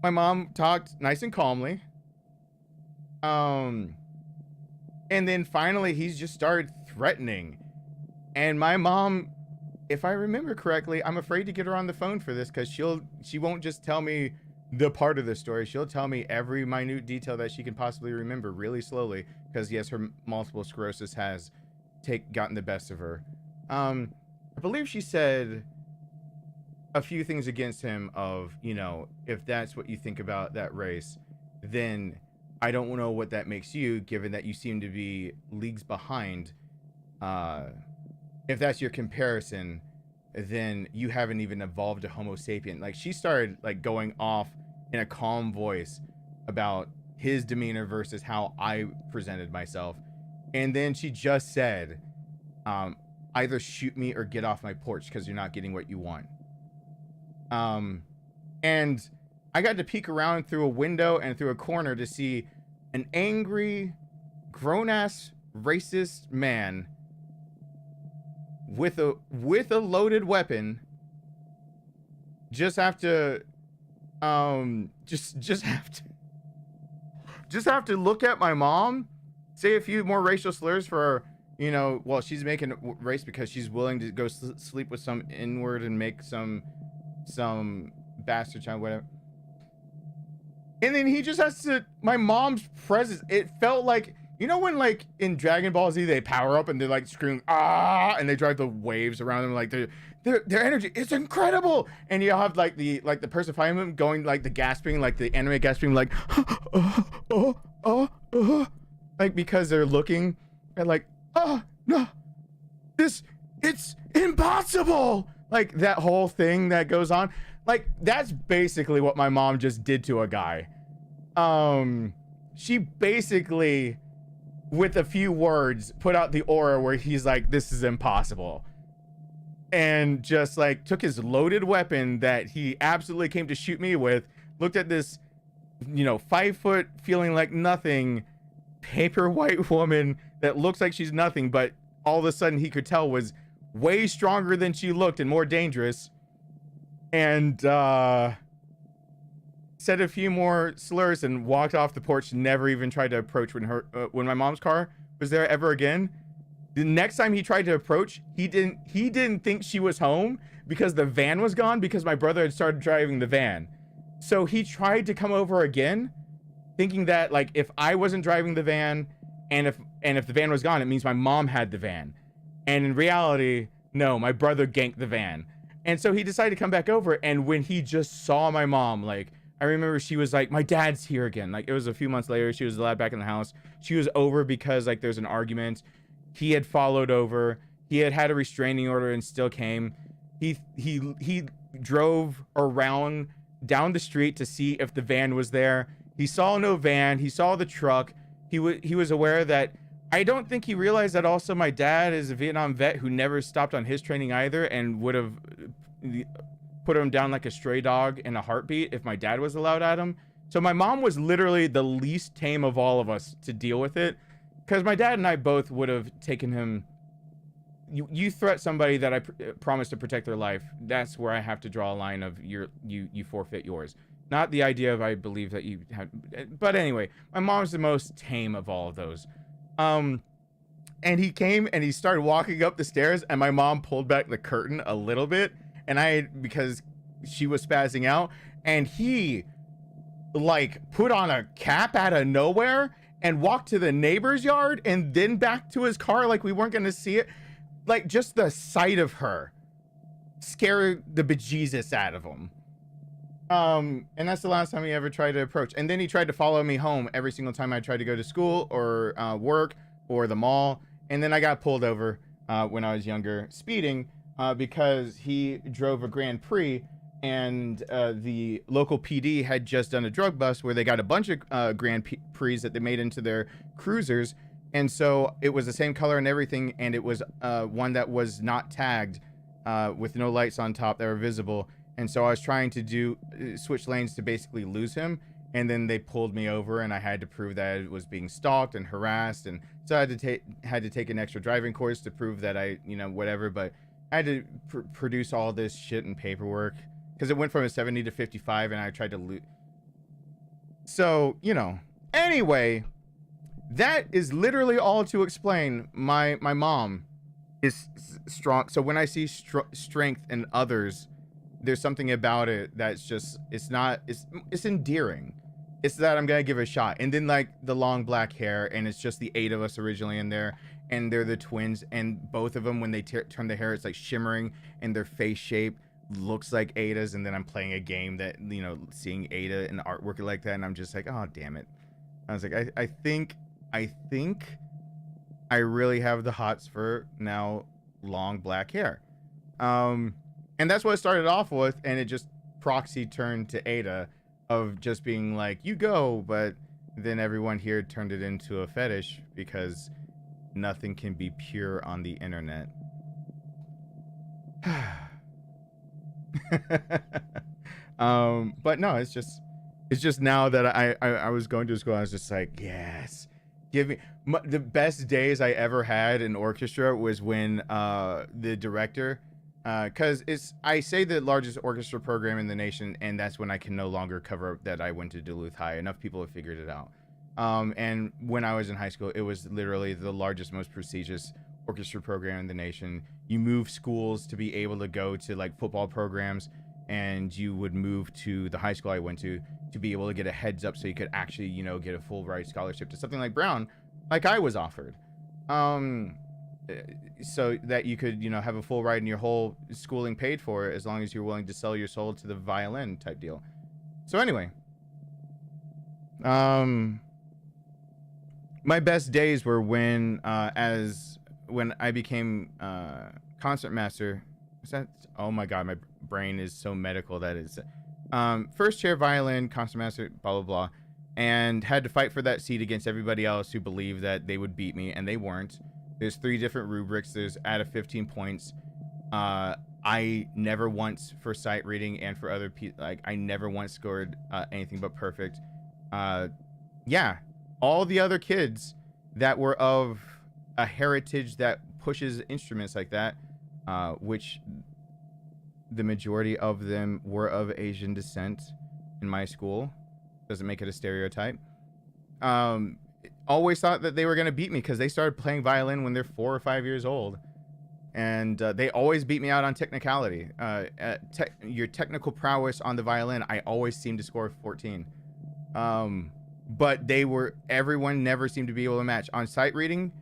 my mom talked nice and calmly. And then finally he's just started threatening. And my mom, if I remember correctly, I'm afraid to get her on the phone for this because she won't just tell me the part of the story. She'll tell me every minute detail that she can possibly remember really slowly because, yes, her multiple sclerosis has gotten the best of her. I believe she said a few things against him of, you know, if that's what you think about that race, then I don't know what that makes you, given that you seem to be leagues behind. If that's your comparison, then you haven't even evolved to Homo sapien. Like, she started like going off in a calm voice about his demeanor versus how I presented myself. And then she just said, either shoot me or get off my porch because you're not getting what you want. And I got to peek around through a window and through a corner to see an angry, grown-ass, racist man with a loaded weapon just have to look at my mom, say a few more racial slurs for, you know, well, she's making race because she's willing to go sleep with some N-word and make some bastard child, whatever. And then he just has to, my mom's presence, it felt like, you know when like in Dragon Ball Z they power up and they're like screaming ah, and they drive the waves around them, like their energy is incredible, and you have like the person fighting them going like the gasping, like the anime gasping, like like because they're looking at like, oh no, it's impossible, like that whole thing that goes on. Like, that's basically what my mom just did to a guy. She basically, with a few words, put out the aura where he's like, this is impossible. And just like took his loaded weapon that he absolutely came to shoot me with, looked at this, you know, 5 foot, feeling like nothing, paper white woman that looks like she's nothing, but all of a sudden he could tell was way stronger than she looked and more dangerous. And said a few more slurs and walked off the porch. Never even tried to approach when my mom's car was there ever again. The next time he tried to approach, he didn't think she was home because the van was gone, because my brother had started driving the van. So he tried to come over again, thinking that like if I wasn't driving the van and if the van was gone, it means my mom had the van. And in reality, no, my brother ganked the van. And so he decided to come back over. And when he just saw my mom, like, I remember she was like, my dad's here again. Like, it was a few months later. She was allowed back in the house. She was over because, like, there's an argument. He had followed over. He had a restraining order and still came. He drove around down the street to see if the van was there. He saw no van. He saw the truck. He was aware that, I don't think he realized that also my dad is a Vietnam vet who never stopped on his training either, and would have put him down like a stray dog in a heartbeat if my dad was allowed at him. So my mom was literally the least tame of all of us to deal with it, because my dad and I both would have taken him. You threat somebody that I promised to protect their life. That's where I have to draw a line of you forfeit yours. Not the idea of I believe that you had. But anyway, my mom's the most tame of all of those. And he came and he started walking up the stairs, and my mom pulled back the curtain a little bit, and because she was spazzing out, and he like put on a cap out of nowhere and walked to the neighbor's yard and then back to his car like we weren't going to see it. Like, just the sight of her scared the bejesus out of him. And that's the last time he ever tried to approach. And then he tried to follow me home every single time I tried to go to school or work or the mall. And then I got pulled over when I was younger, speeding, because he drove a Grand Prix, and the local PD had just done a drug bust where they got a bunch of Grand Prix that they made into their cruisers. And so it was the same color and everything, and it was one that was not tagged with no lights on top that were visible. And so I was trying to switch lanes to basically lose him, and then they pulled me over, and I had to prove that it was being stalked and harassed, and so I had to take an extra driving course to prove that I, whatever. But I had to produce all this shit and paperwork because it went from a 70 to 55, and I tried to lose. So anyway. That is literally all to explain. My mom is strong. So when I see strength in others, there's something about it that's just, it's endearing. It's that I'm going to give it a shot. And then like the long black hair, and it's just the 8 of us originally in there, and they're the twins, and both of them, when they turn the hair, it's like shimmering, and their face shape looks like Ada's. And then I'm playing a game that, seeing Ada and artwork like that, and I'm just like, oh, damn it. I was like, I think I really have the hots for now long black hair. And that's what it started off with, and it just proxy turned to Ada of just being like, you go, but then everyone here turned it into a fetish because nothing can be pure on the internet. But no, it's just now that I was going to school, I was just like, yes. Give me the best days I ever had in orchestra was when the director, because I say the largest orchestra program in the nation, and that's when I can no longer cover up that I went to Duluth High. Enough people have figured it out. And when I was in high school, it was literally the largest, most prestigious orchestra program in the nation. You move schools to be able to go to like football programs, and you would move to the high school I went to be able to get a heads up so you could actually, get a full ride scholarship to something like Brown, like I was offered. So that you could, have a full ride and your whole schooling paid for as long as you're willing to sell your soul to the violin type deal. So anyway, my best days were when I became concert master. Oh my God, my brain is so medical that it's first chair violin, concert master, blah, blah, blah, and had to fight for that seat against everybody else who believed that they would beat me, and they weren't. There's 3 different rubrics. There's out of 15 points. I never once, for sight reading and for other people, like I never once scored anything but perfect. Yeah, all the other kids that were of a heritage that pushes instruments like that, which the majority of them were of Asian descent in my school. Doesn't make it a stereotype. Always thought that they were going to beat me because they started playing violin when they're 4 or 5 years old. And they always beat me out on technicality. Your technical prowess on the violin, I always seemed to score 14. But everyone never seemed to be able to match. On sight reading,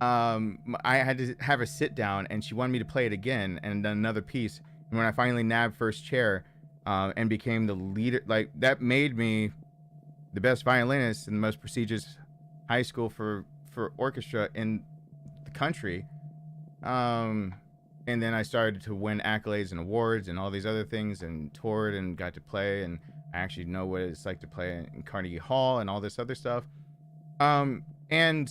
I had to have a sit down, and she wanted me to play it again and another piece. And when I finally nabbed first chair, and became the leader, like that made me the best violinist in the most prestigious high school for orchestra in the country. And then I started to win accolades and awards and all these other things, and toured and got to play, and I actually know what it's like to play in Carnegie Hall and all this other stuff. And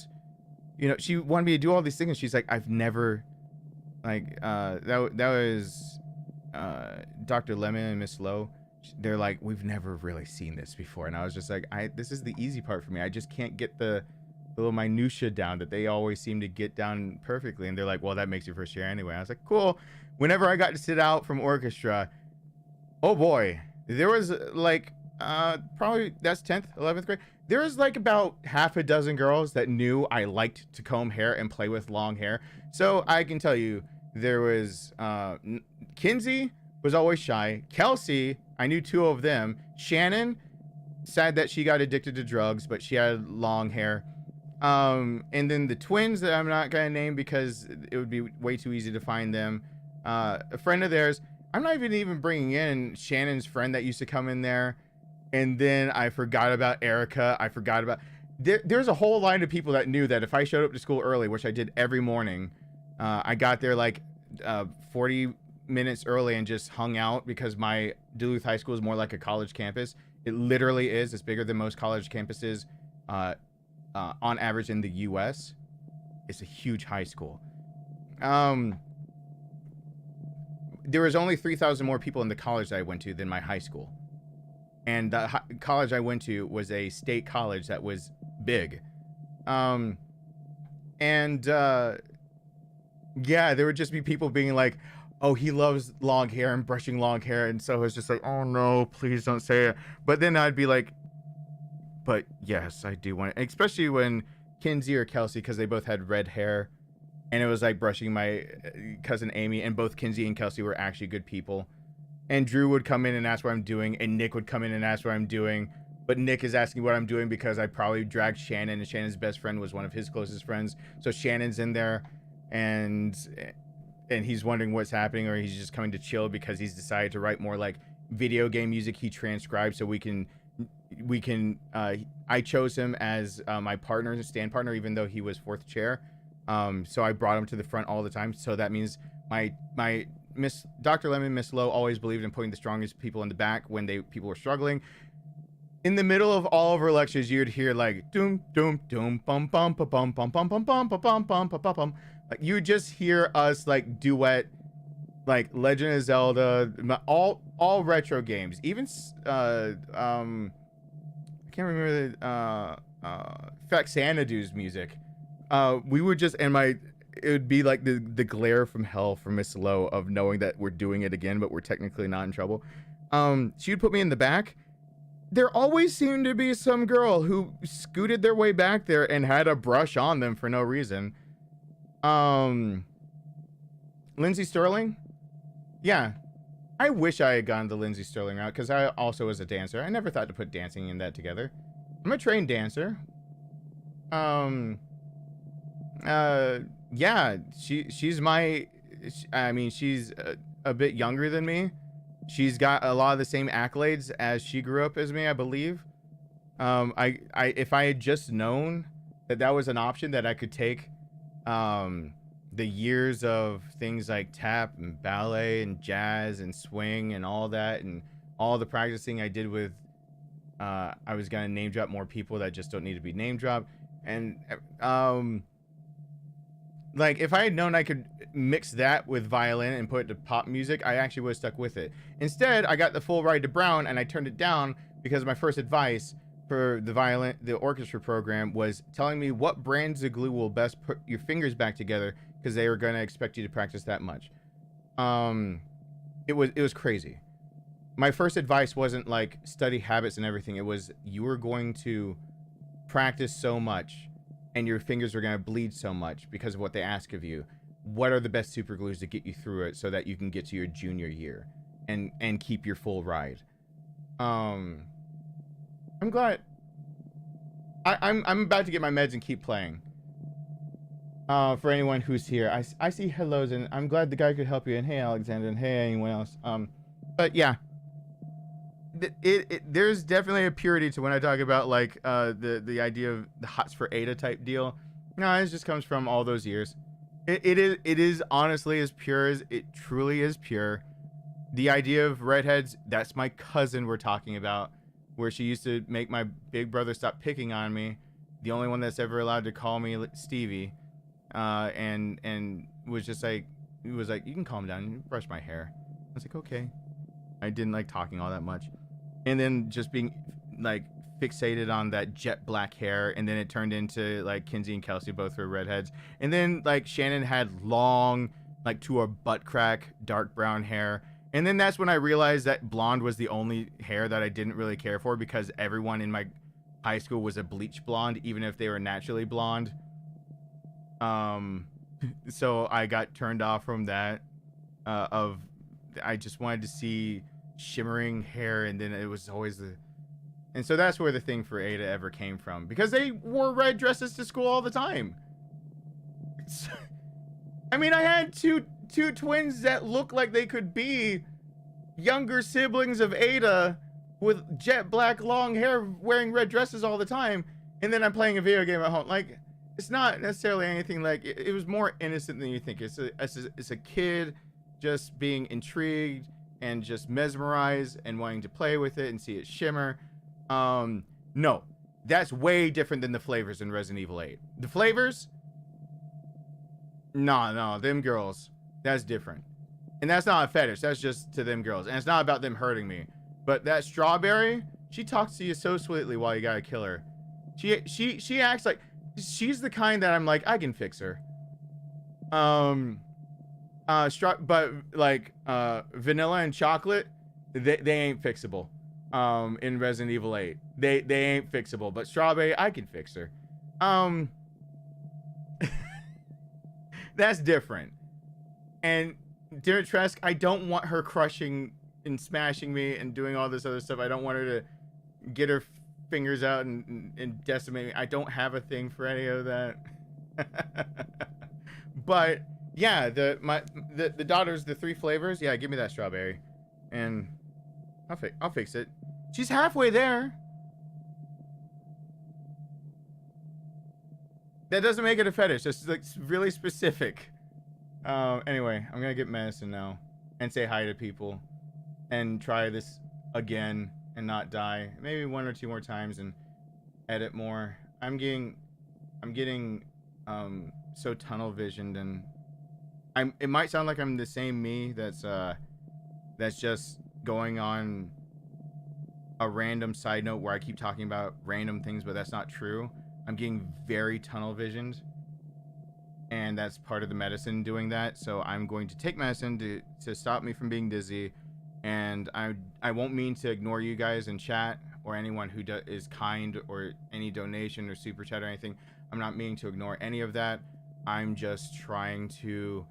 you know, she wanted me to do all these things, and she's like, I've never, like, that was Dr. Lemon and Miss Lowe. They're like, we've never really seen this before. And I was just like, this is the easy part for me. I just can't get the little minutia down that they always seem to get down perfectly. And they're like, well, that makes your first year anyway. I was like, cool. Whenever I got to sit out from orchestra, oh boy, there was like, probably that's 10th, 11th grade. There was like about half a dozen girls that knew I liked to comb hair and play with long hair. So I can tell you, there was Kinsey was always shy. Kelsey, I knew 2 of them. Shannon, sad that she got addicted to drugs, but she had long hair. And then the twins that I'm not gonna name because it would be way too easy to find them. A friend of theirs. I'm not even bringing in Shannon's friend that used to come in there. And then I forgot about Erica. I forgot about... There's a whole line of people that knew that if I showed up to school early, which I did every morning, I got there like 40 minutes early and just hung out because my Duluth High School is more like a college campus. It literally is. It's bigger than most college campuses on average in the U.S. It's a huge high school. There was only 3,000 more people in the college that I went to than my high school. And the college I went to was a state college that was big. Yeah, there would just be people being like, oh, he loves long hair and brushing long hair. And so it was just like, oh no, please don't say it. But then I'd be like, but yes, I do want it. Especially when Kinsey or Kelsey, because they both had red hair. And it was like brushing my cousin Amy, and both Kinsey and Kelsey were actually good people. And Drew would come in and ask what I'm doing, and Nick would come in and ask what I'm doing. But Nick is asking what I'm doing because I probably dragged Shannon, and Shannon's best friend was one of his closest friends. So Shannon's in there, and he's wondering what's happening, or he's just coming to chill because he's decided to write more like video game music he transcribed so we can I chose him as my partner, stand partner, even though he was 4th chair. So I brought him to the front all the time. So that means my Miss Dr. Lemon, Miss Lowe always believed in putting the strongest people in the back when people were struggling. In the middle of all of her lectures, you'd hear like doom doom doom bum bum bum bum bum bum bum bum bum bum bum bum. Like you would just hear us like duet like Legend of Zelda, all retro games. Even I can't remember the Faxanadu's music. We would just it would be like the glare from hell for Miss Lowe of knowing that we're doing it again, but we're technically not in trouble. She would put me in the back. There always seemed to be some girl who scooted their way back there and had a brush on them for no reason. Lindsay Sterling? Yeah. I wish I had gone the Lindsay Sterling route because I also was a dancer. I never thought to put dancing in that together. I'm a trained dancer. Yeah, she's my, I mean, she's a bit younger than me. She's got a lot of the same accolades as she grew up as me, I believe. If I had just known that was an option, that I could take the years of things like tap and ballet and jazz and swing and all that, and all the practicing I did with, I was gonna name drop more people that just don't need to be name dropped. And like if I had known I could mix that with violin and put it to pop music, I actually would have stuck with it. Instead, I got the full ride to Brown and I turned it down because my first advice for the orchestra program was telling me what brands of glue will best put your fingers back together because they were going to expect you to practice that much. It was crazy. My first advice wasn't like study habits and everything. It was you were going to practice so much and your fingers are going to bleed so much because of what they ask of you. What are the best super glues to get you through it so that you can get to your junior year and keep your full ride? I'm glad. I'm about to get my meds and keep playing. For anyone who's here, I see hellos, and I'm glad the guy could help you. And hey, Alexander, and hey, anyone else. But yeah, there's definitely a purity to when I talk about like the idea of the hots for Ada type deal. No, it just comes from all those years. It is honestly as pure as it truly is pure. The idea of redheads, that's my cousin we're talking about, where she used to make my big brother stop picking on me. The only one that's ever allowed to call me Stevie. And was just like, he was like, you can calm down and brush my hair. I was like, okay. I didn't like talking all that much. And then just being like fixated on that jet black hair, and then it turned into like Kinsey and Kelsey both were redheads. And then like Shannon had long, like to her butt crack, dark brown hair. And then that's when I realized that blonde was the only hair that I didn't really care for, because everyone in my high school was a bleach blonde, even if they were naturally blonde. So I got turned off from that, I just wanted to see shimmering hair, and then it was always and so that's where the thing for Ada ever came from, because they wore red dresses to school all the time. I mean, I had two twins that look like they could be younger siblings of Ada with jet black long hair wearing red dresses all the time, and then I'm playing a video game at home. Like, it's not necessarily anything like it was more innocent than you think. It's a kid just being intrigued and just mesmerized and wanting to play with it and see it shimmer. No, that's way different than the flavors in Resident Evil 8. The flavors, no, them girls, that's different. And that's not a fetish, that's just to them girls. And it's not about them hurting me. But that strawberry, she talks to you so sweetly while you gotta kill her. She acts like she's the kind that I'm like, I can fix her. But like vanilla and chocolate, they ain't fixable. In Resident Evil 8, they ain't fixable. But strawberry, I can fix her. That's different. And Dimitrescu, I don't want her crushing and smashing me and doing all this other stuff. I don't want her to get her fingers out and decimate me. I don't have a thing for any of that. But yeah, the daughters, the 3 flavors, yeah, give me that strawberry, and I'll fix it. She's halfway there. That doesn't make it a fetish. That's like really specific. Anyway, I'm gonna get medicine now and say hi to people and try this again and not die. Maybe 1 or 2 more times and edit more. I'm getting so tunnel visioned, and it might sound like I'm the same me that's just going on a random side note where I keep talking about random things, but that's not true. I'm getting very tunnel visioned, and that's part of the medicine doing that. So I'm going to take medicine to stop me from being dizzy, and I won't mean to ignore you guys in chat or anyone who is kind, or any donation or super chat or anything. I'm not meaning to ignore any of that. I'm just trying to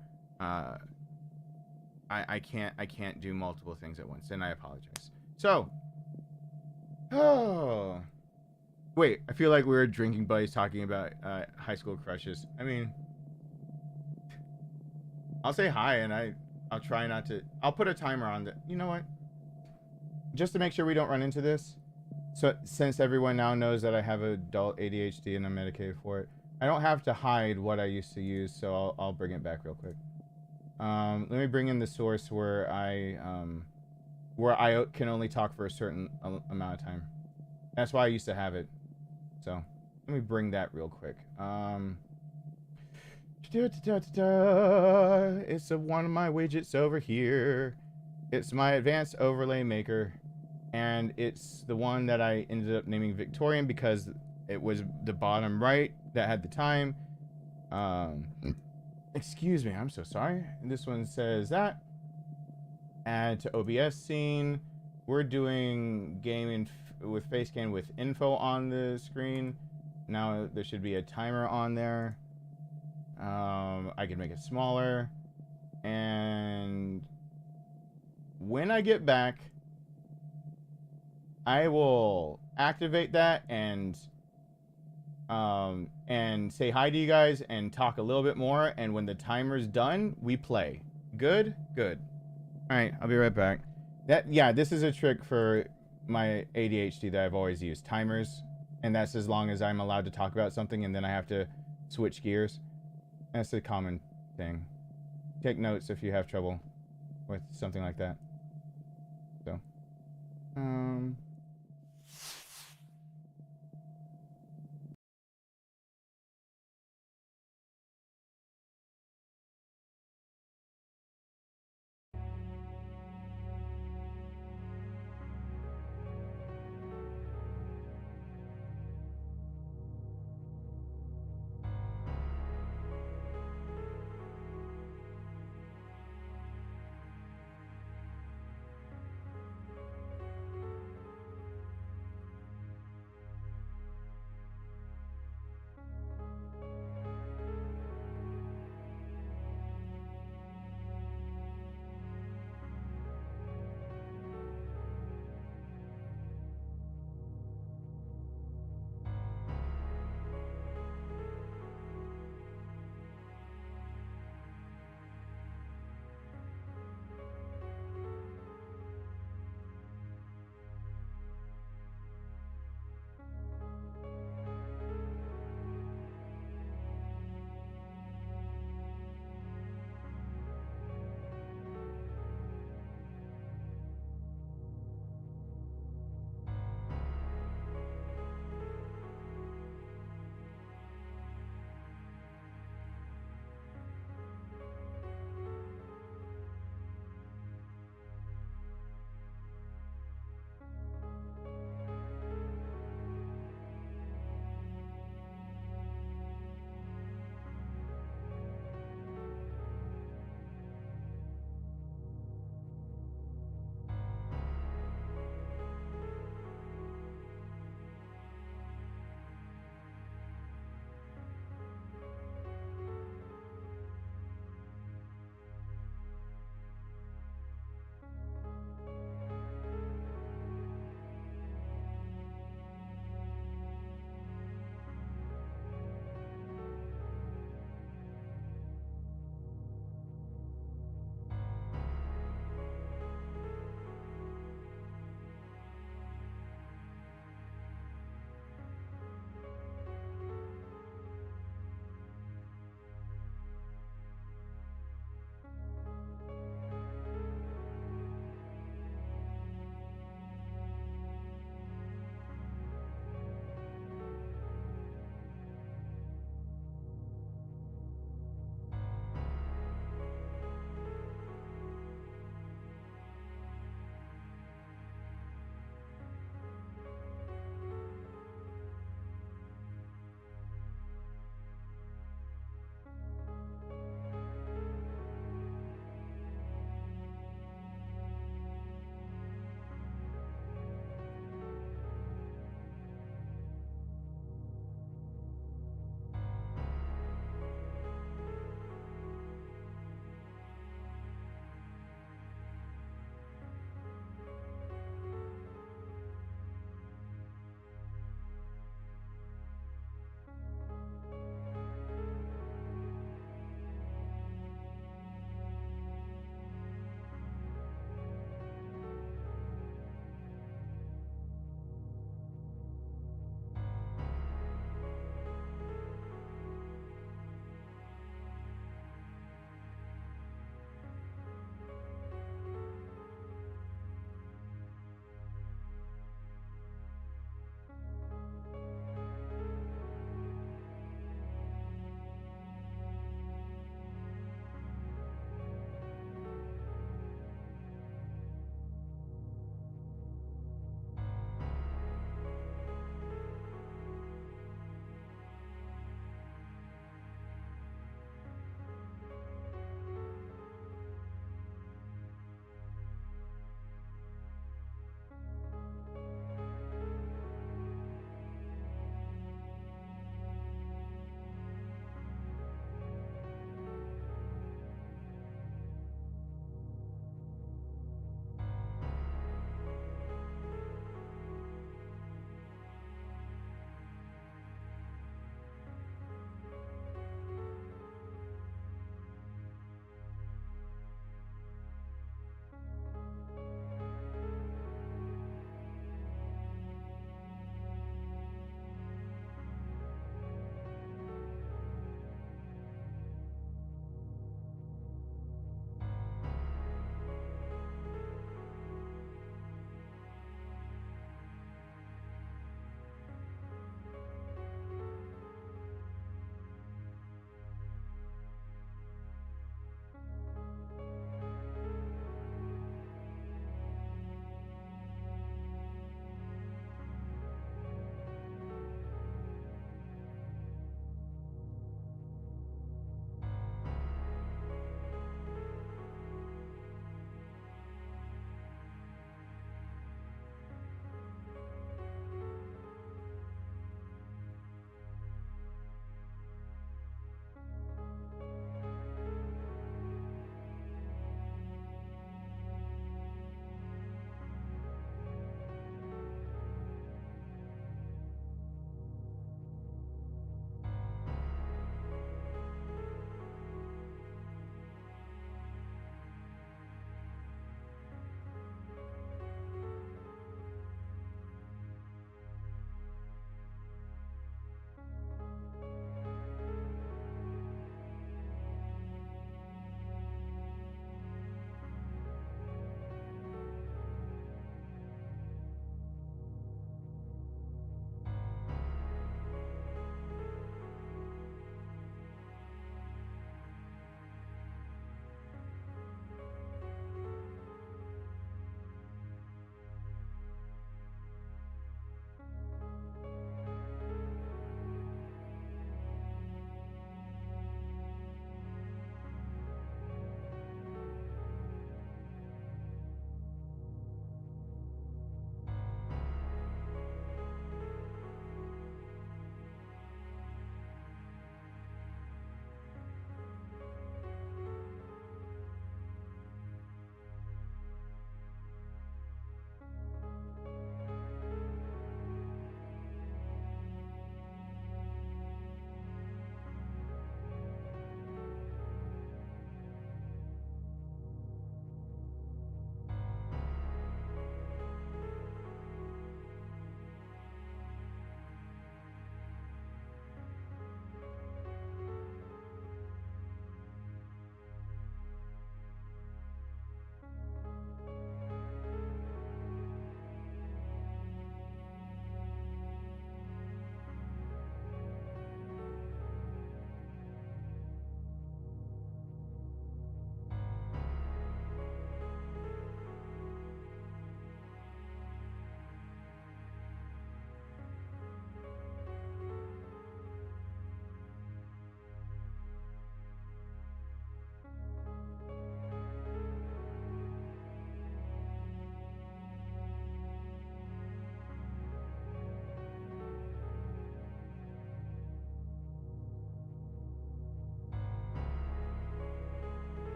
I can't do multiple things at once, and I apologize. So, oh wait, I feel like we were drinking buddies talking about high school crushes. I mean, I'll say hi, and I'll try not to. I'll put a timer on that. You know what? Just to make sure we don't run into this. So since everyone now knows that I have adult ADHD and I'm medicated for it, I don't have to hide what I used to use. So I'll bring it back real quick. Let me bring in the source where I can only talk for a certain amount of time. That's why I used to have it. So let me bring that real quick. It's one of my widgets over here. It's my advanced overlay maker, and it's the one that I ended up naming Victorian because it was the bottom right that had the time. Excuse me, I'm so sorry. And this one says that. Add to OBS scene. We're doing gaming with facecam with info on the screen. Now there should be a timer on there. I can make it smaller. And when I get back, I will activate that and and say hi to you guys and talk a little bit more. And when the timer's done, we play. Good? Good. All right, I'll be right back. Yeah, this is a trick for my ADHD that I've always used. Timers, and that's as long as I'm allowed to talk about something, and then I have to switch gears. That's a common thing. Take notes if you have trouble with something like that. So,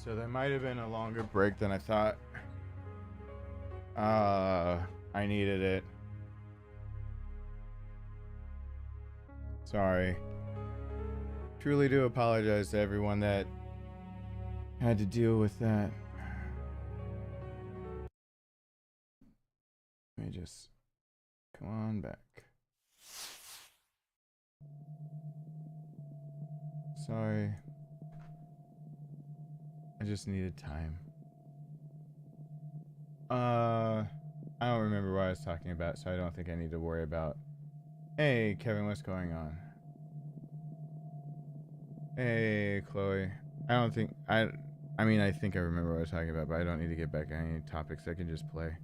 So there might have been a longer break than I thought. I needed it. Sorry. Truly do apologize to everyone that had to deal with that. Let me just come on back. Sorry. I just needed time. I don't remember what I was talking about, so I don't think I need to worry about. Hey, Kevin, what's going on? Hey, Chloe. I think I remember what I was talking about, but I don't need to get back on any topics. I can just play.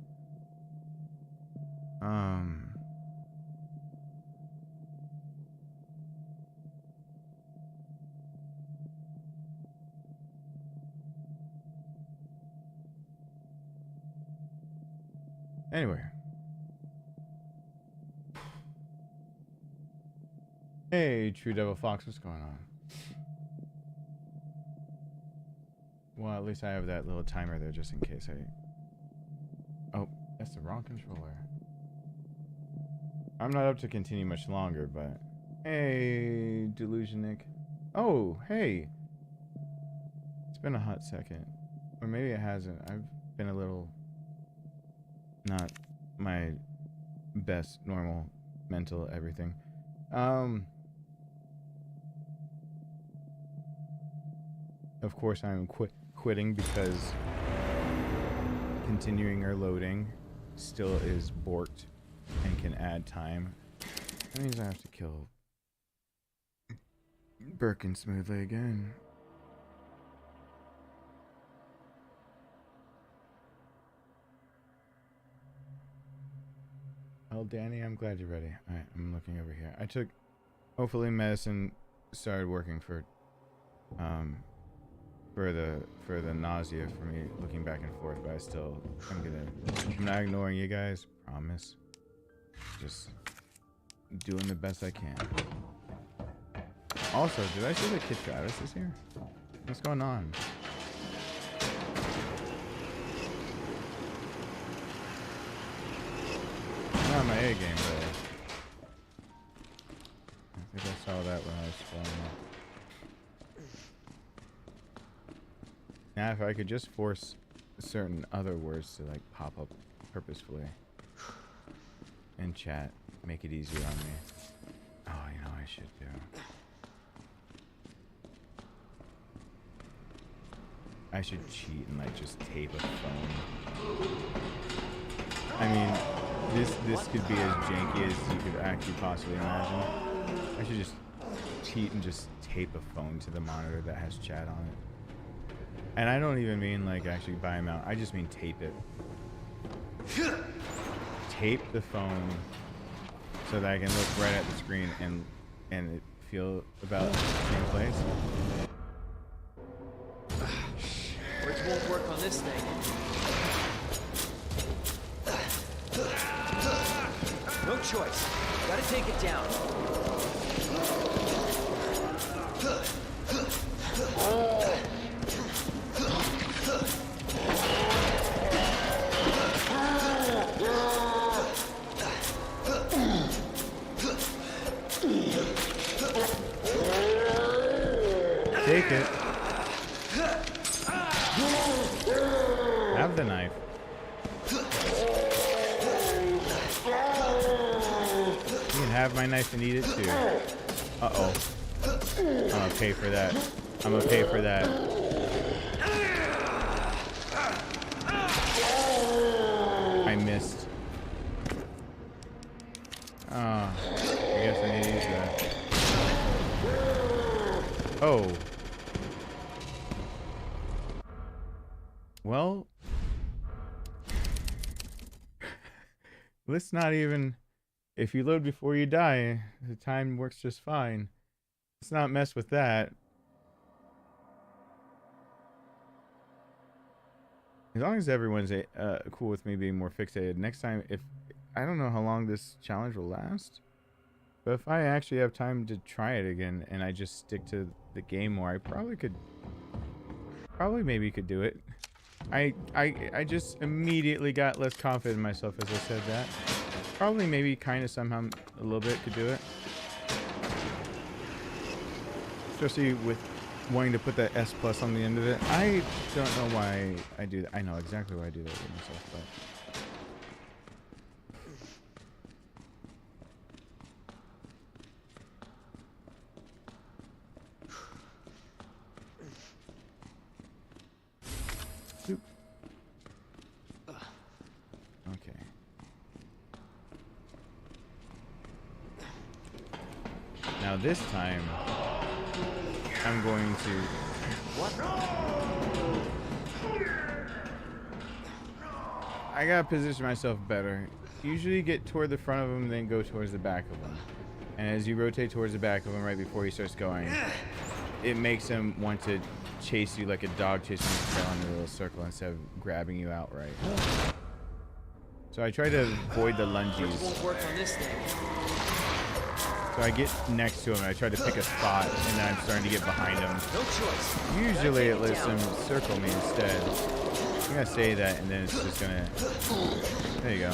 Anyway. Hey, True Devil Fox, what's going on? Well, at least I have that little timer there just in case I... Oh, that's the wrong controller. I'm not up to continue much longer, but... Hey, Delusionic. Oh, hey! It's been a hot second. Or maybe it hasn't. I've been a little... not my best normal mental everything. Of course I'm quitting because continuing or loading still is borked and can add time. That means I have to kill Birkin smoothly again. Well, Danny, I'm glad you're ready. Alright, I'm looking over here. I took... Hopefully medicine started working for the nausea for me looking back and forth, but I'm not ignoring you guys, promise. Just doing the best I can. Also, did I see that Kid Travis is here? What's going on? Not my A game, though. I think I saw that when I was falling up. Now, if I could just force certain other words to like pop up purposefully in chat, make it easier on me. Oh, you know I should do. I should cheat and like just tape a phone. I mean, this could be as janky as you could actually possibly imagine. I should just cheat and just tape a phone to the monitor that has chat on it. And I don't even mean like actually buy them out. I just mean tape it. Tape the phone so that I can look right at the screen and it feel about the same place. Words won't work on this thing. No choice. Gotta take it down. Take it. Have the knife. You can have my knife and eat it too. Uh-oh. I'm gonna pay for that. I'm gonna pay for that. I missed. I guess I need to use that. Oh. Well, let's not even... If you load before you die, the time works just fine. Let's not mess with that. As long as everyone's cool with me being more fixated, next time, if... I don't know how long this challenge will last, but if I actually have time to try it again and I just stick to the game more, I probably could Probably maybe could do it. I just immediately got less confident in myself as I said that. Probably maybe kind of somehow a little bit could do it. Especially with wanting to put that S+ on the end of it. I don't know why I do that. I know exactly why I do that with myself, but okay. Now this time, I'm going to... I gotta position myself better. Usually get toward the front of him, then go towards the back of him. And as you rotate towards the back of him right before he starts going, it makes him want to chase you like a dog chasing his tail in a little circle instead of grabbing you outright. So I try to avoid the lunges. Won't work on this thing. So I get next to him and I try to pick a spot, and then I'm starting to get behind him. No choice. Usually it lets him circle me instead. I'm gonna say that, and then it's just gonna... There you go.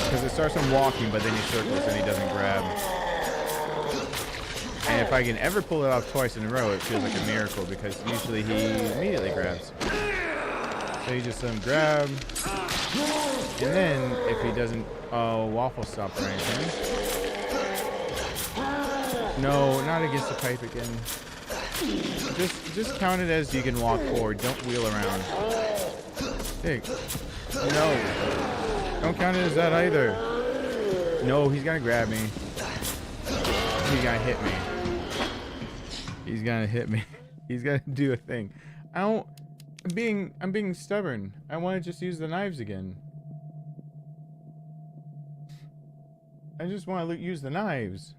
Because it starts him walking, but then he circles and he doesn't grab. And if I can ever pull it off twice in a row, it feels like a miracle, because usually he immediately grabs. So you just let him grab. And then if he doesn't... Oh, waffle stop or anything. No, not against the pipe again. Just count it as you can walk forward. Don't wheel around. Hey, no. Don't count it as that either. No, he's gonna grab me. He's gonna hit me. He's gonna hit me. He's gonna do a thing. I'm being stubborn. I want to just use the knives again. I just want to use the knives.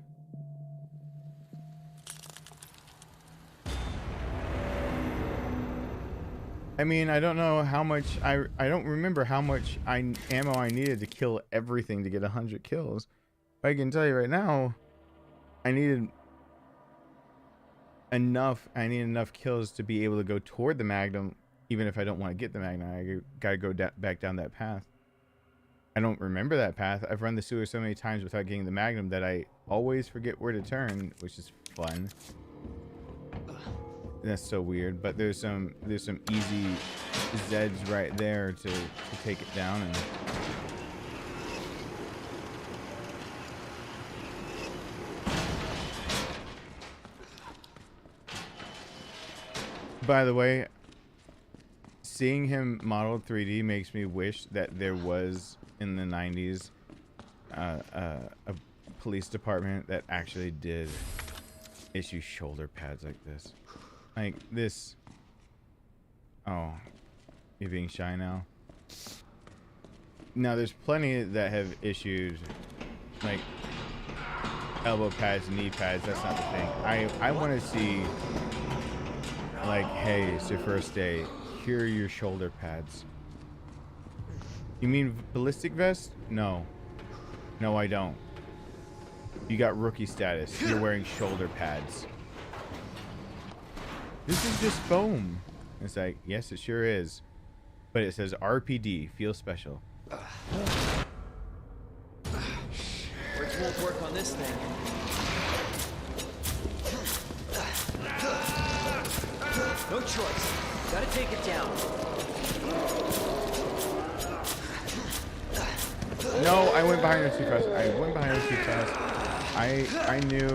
I mean, I don't know how much I don't remember how much ammo I needed to kill everything to get 100 kills. But I can tell you right now, I needed enough kills to be able to go toward the Magnum, even if I don't want to get the Magnum. I gotta go back down that path. I don't remember that path. I've run the sewer so many times without getting the Magnum that I always forget where to turn, which is fun. That's so weird, but there's some easy Zeds right there to take it down. And by the way, seeing him modeled 3D makes me wish that there was in the 90s a police department that actually did issue shoulder pads like this. Like this. Oh, you're being shy now? Now there's plenty that have issued like elbow pads, knee pads. That's not the thing. I want to see like, hey, it's your first day. Here are your shoulder pads. You mean ballistic vest? No. No, I don't. You got rookie status. You're wearing shoulder pads. This is just foam. It's like, yes, it sure is. But it says RPD, feel special. Bridge won't work on this thing. No choice. Gotta take it down. No, I went behind her too fast. I knew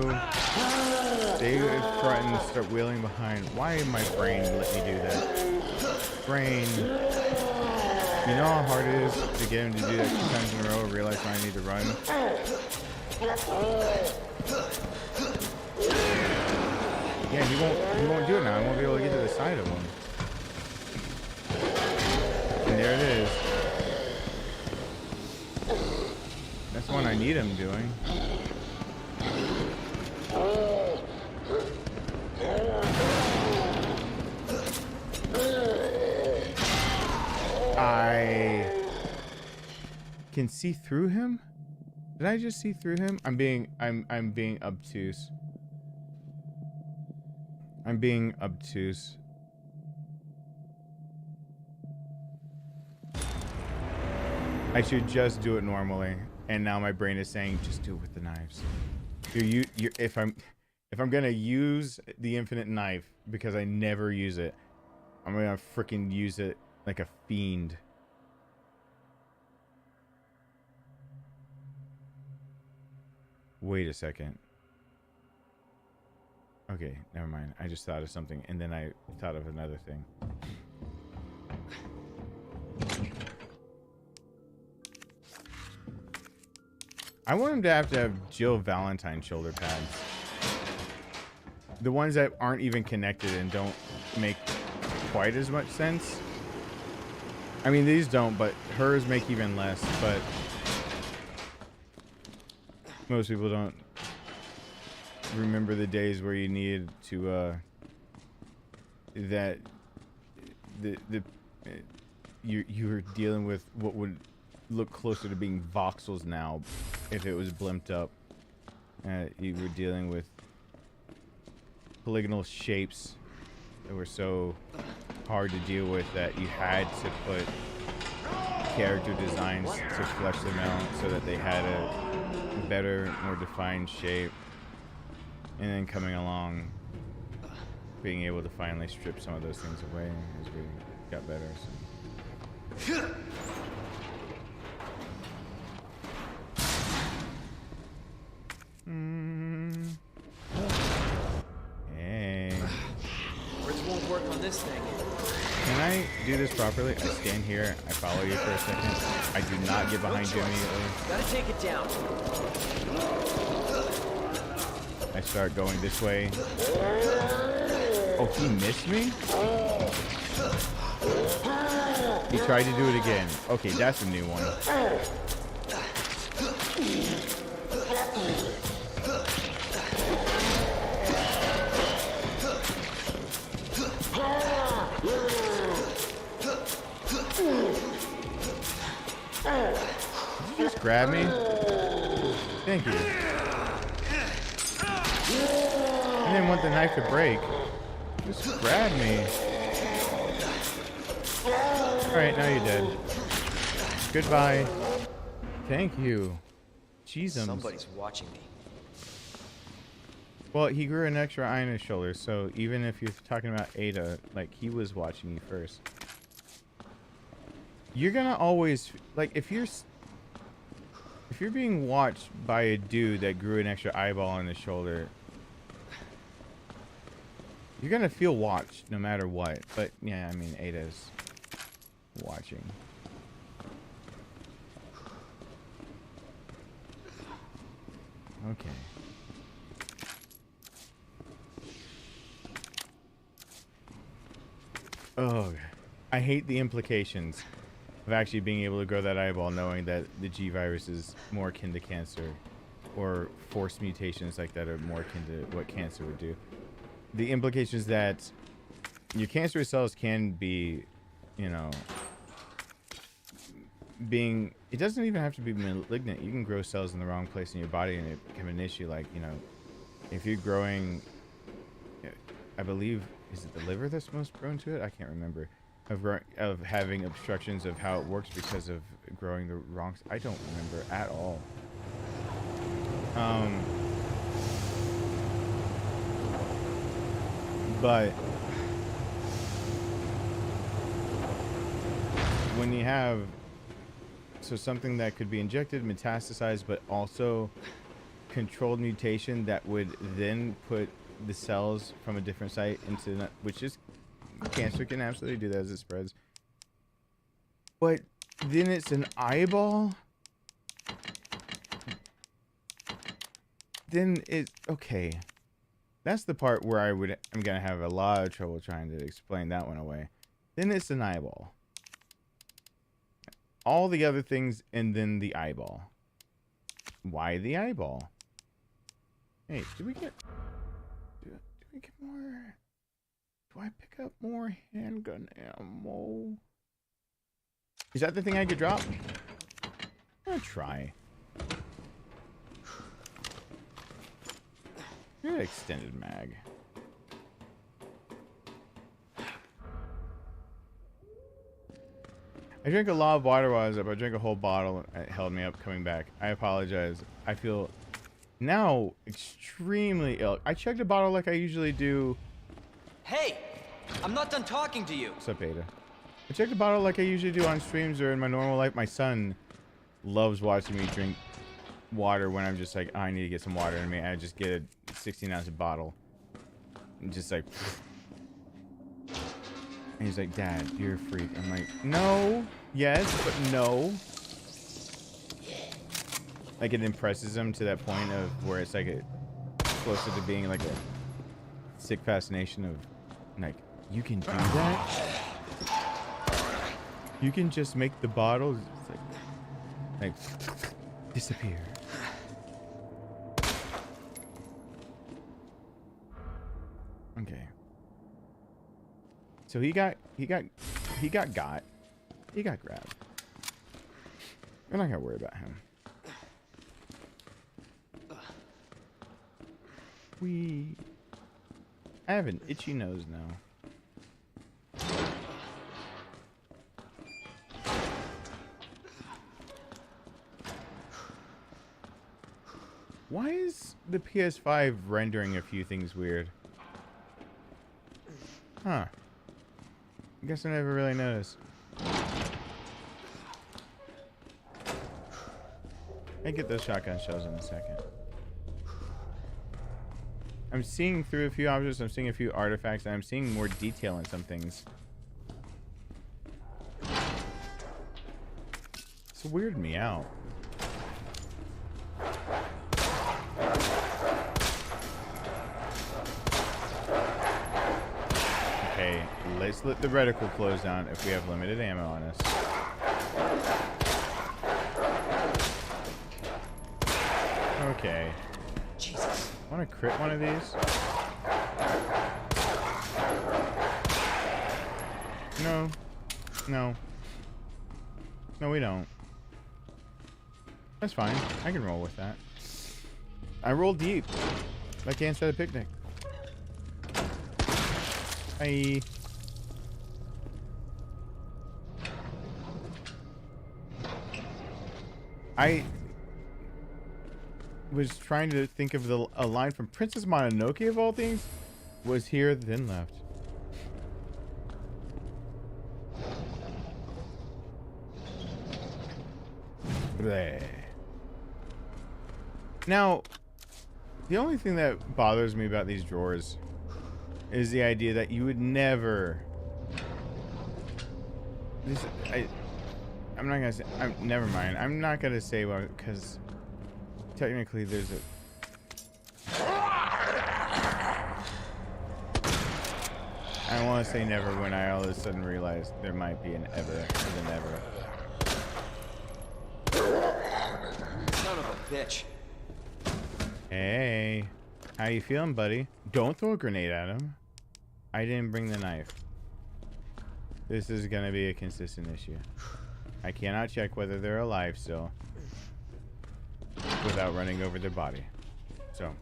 stay in front and start wheeling behind. Why did my brain let me do that? Brain. You know how hard it is to get him to do that 2 times in a row and realize when I need to run? Yeah, he won't do it now. I won't be able to get to the side of him. And there it is. That's one I need him doing. I can see through him? Did I just see through him? I'm being obtuse. I'm being obtuse. I should just do it normally, and now my brain is saying just do it with the knives. If I'm gonna use the infinite knife because I never use it, I'm gonna freaking use it like a fiend. Wait a second. Okay, never mind. I just thought of something, and then I thought of another thing. I want him to have Jill Valentine shoulder pads. The ones that aren't even connected and don't make quite as much sense. I mean, these don't, but hers make even less, but most people don't remember the days where you needed to you were dealing with what would look closer to being voxels now if it was blimped up. You were dealing with polygonal shapes that were so hard to deal with that you had to put character designs to flesh them out so that they had a better, more defined shape. And then coming along, being able to finally strip some of those things away as we got better. So. Hey. Words won't work on this thing. Can I do this properly? I stand here, I follow you for a second. I do not get behind you immediately. Gotta take it down. I start going this way. Oh, he missed me? He tried to do it again. Okay, that's a new one. Did you just grab me? Thank you. I didn't want the knife to break. Just grab me. Alright, now you're dead. Goodbye. Thank you. Jesus. Somebody's watching me. Well, he grew an extra eye on his shoulder, so even if you're talking about Ada, like, he was watching you first. You're gonna always, like, if you're being watched by a dude that grew an extra eyeball on his shoulder, you're gonna feel watched no matter what. But yeah, I mean, Ada's watching. Okay. Oh, I hate the implications of actually being able to grow that eyeball, knowing that the G virus is more akin to cancer, or forced mutations like that are more akin to what cancer would do. The implications that your cancerous cells can be, you know, it doesn't even have to be malignant. You can grow cells in the wrong place in your body and it become an issue. Like, you know, if you're growing, I believe, is it the liver that's most prone to it? I can't remember. Of having obstructions of how it works because of growing the wrong. I don't remember at all. But when you have something that could be injected, metastasized, but also controlled mutation that would then put the cells from a different site into, which is cancer can absolutely do that as it spreads. But then it's an eyeball. Then it's okay. That's the part where I'm gonna have a lot of trouble trying to explain that one away. Then it's an eyeball. All the other things and then the eyeball. Why the eyeball? Hey, do we get more? Do I pick up more handgun ammo? Is that the thing I could drop? I'm gonna try. Good extended mag. I drank a lot of water while I was up. I drank a whole bottle. It held me up coming back. I apologize. I feel now extremely ill. I checked a bottle like I usually do. Hey! I'm not done talking to you! What's up, Ada? I checked a bottle like I usually do on streams or in my normal life. My son loves watching me drink water when I'm just like, oh, I need to get some water in me. I just get a 16-ounce bottle. And just like... And he's like, Dad, you're a freak. I'm like, no, yes, but no. Like, it impresses him to that point of where it's like closer to being like a sick fascination of, like, you can do that? You can just make the bottles like disappear. Okay. So he got grabbed. We're not gonna worry about him. I have an itchy nose now. Why is the PS5 rendering a few things weird? Huh. I guess I never really noticed. I get those shotgun shells in a second. I'm seeing through a few objects, I'm seeing a few artifacts, and I'm seeing more detail in some things. It's weirding me out. Okay, let's let the reticle close down if we have limited ammo on us. Okay. Jesus. Want to crit one of these? No. No. No, we don't. That's fine. I can roll with that. I roll deep. Like Ants at a picnic. Bye. I was trying to think of a line from Princess Mononoke of all things. Was here, then left. Bleh. Now, the only thing that bothers me about these drawers is the idea that you would never... I'm not gonna say... never mind. I'm not gonna say what... Because technically there's a... I want to say never when I all of a sudden realized there might be an ever and an ever. Son of a bitch. Hey, how you feeling, buddy? Don't throw a grenade at him. I didn't bring the knife. This is gonna be a consistent issue. I cannot check whether they're alive still without running over their body. So.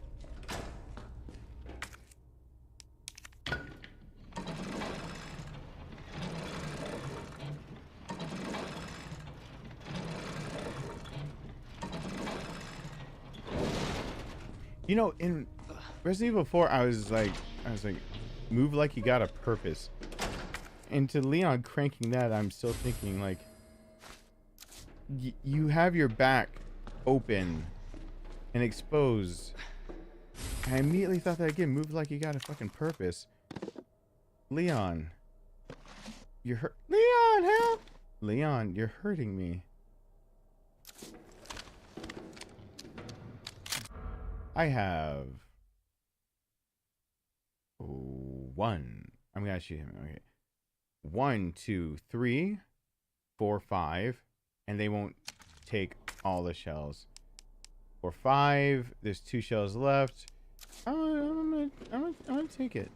You know, in Resident Evil 4, I was like, move like you got a purpose. And to Leon cranking that, I'm still thinking like, you have your back open and exposed. And I immediately thought that again, move like you got a fucking purpose. Leon, you're hurt. Leon, help! Leon, you're hurting me. I have one. I'm gonna shoot him. Okay. 1, 2, 3, 4, 5, and they won't take all the shells. 4, 5. There's 2 shells left. I'm gonna take it.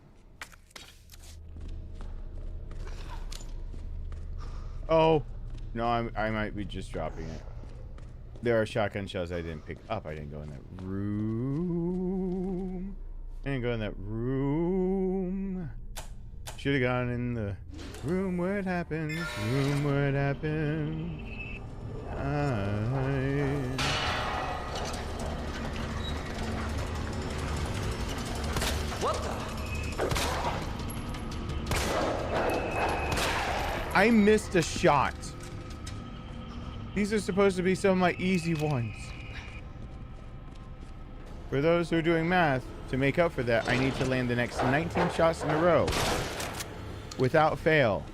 Oh no, I might be just dropping it. There are shotgun shells I didn't pick up. I didn't go in that room. I didn't go in that room. Should have gone in the Room what happens. Room what happens. What the? I missed a shot. These are supposed to be some of my easy ones. For those who are doing math, to make up for that, I need to land the next 19 shots in a row without fail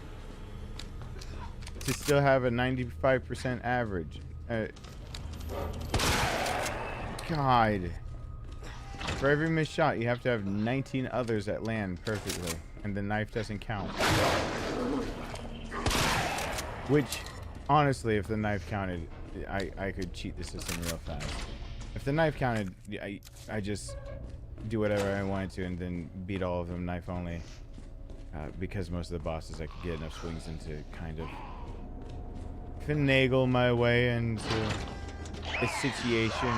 to still have a 95% average. God. For every missed shot, you have to have 19 others that land perfectly, and the knife doesn't count. Which, honestly, if the knife counted, I could cheat the system real fast. If the knife counted, I just do whatever I wanted to and then beat all of them knife only. Because most of the bosses I could get enough swings into kind of finagle my way into a situation.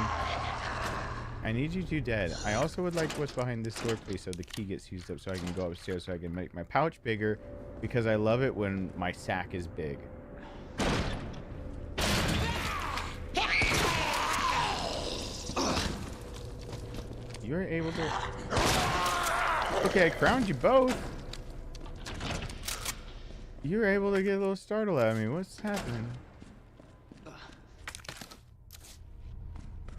I need you two dead. I also would like what's behind this door, please, so the key gets used up so I can go upstairs so I can make my pouch bigger, because I love it when my sack is big. You're able to... Okay, I crowned you both. You're able to get a little startled at me. What's happening?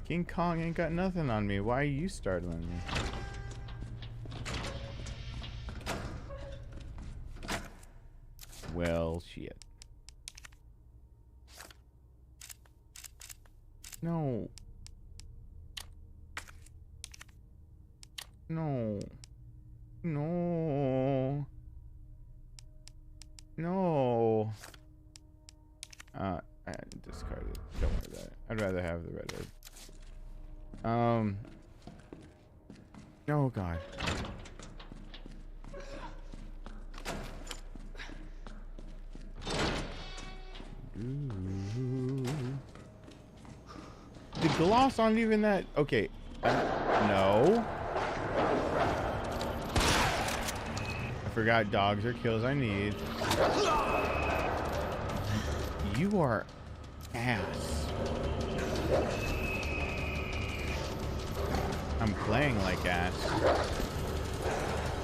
King Kong ain't got nothing on me. Why are you startling me? Well, shit. No. No. No. No. I discarded it. Don't worry about it. I'd rather have the red herb. Oh god. Ooh. The gloss aren't even that. Okay. No. I forgot dogs are kills I need. You are ass. I'm playing like ass.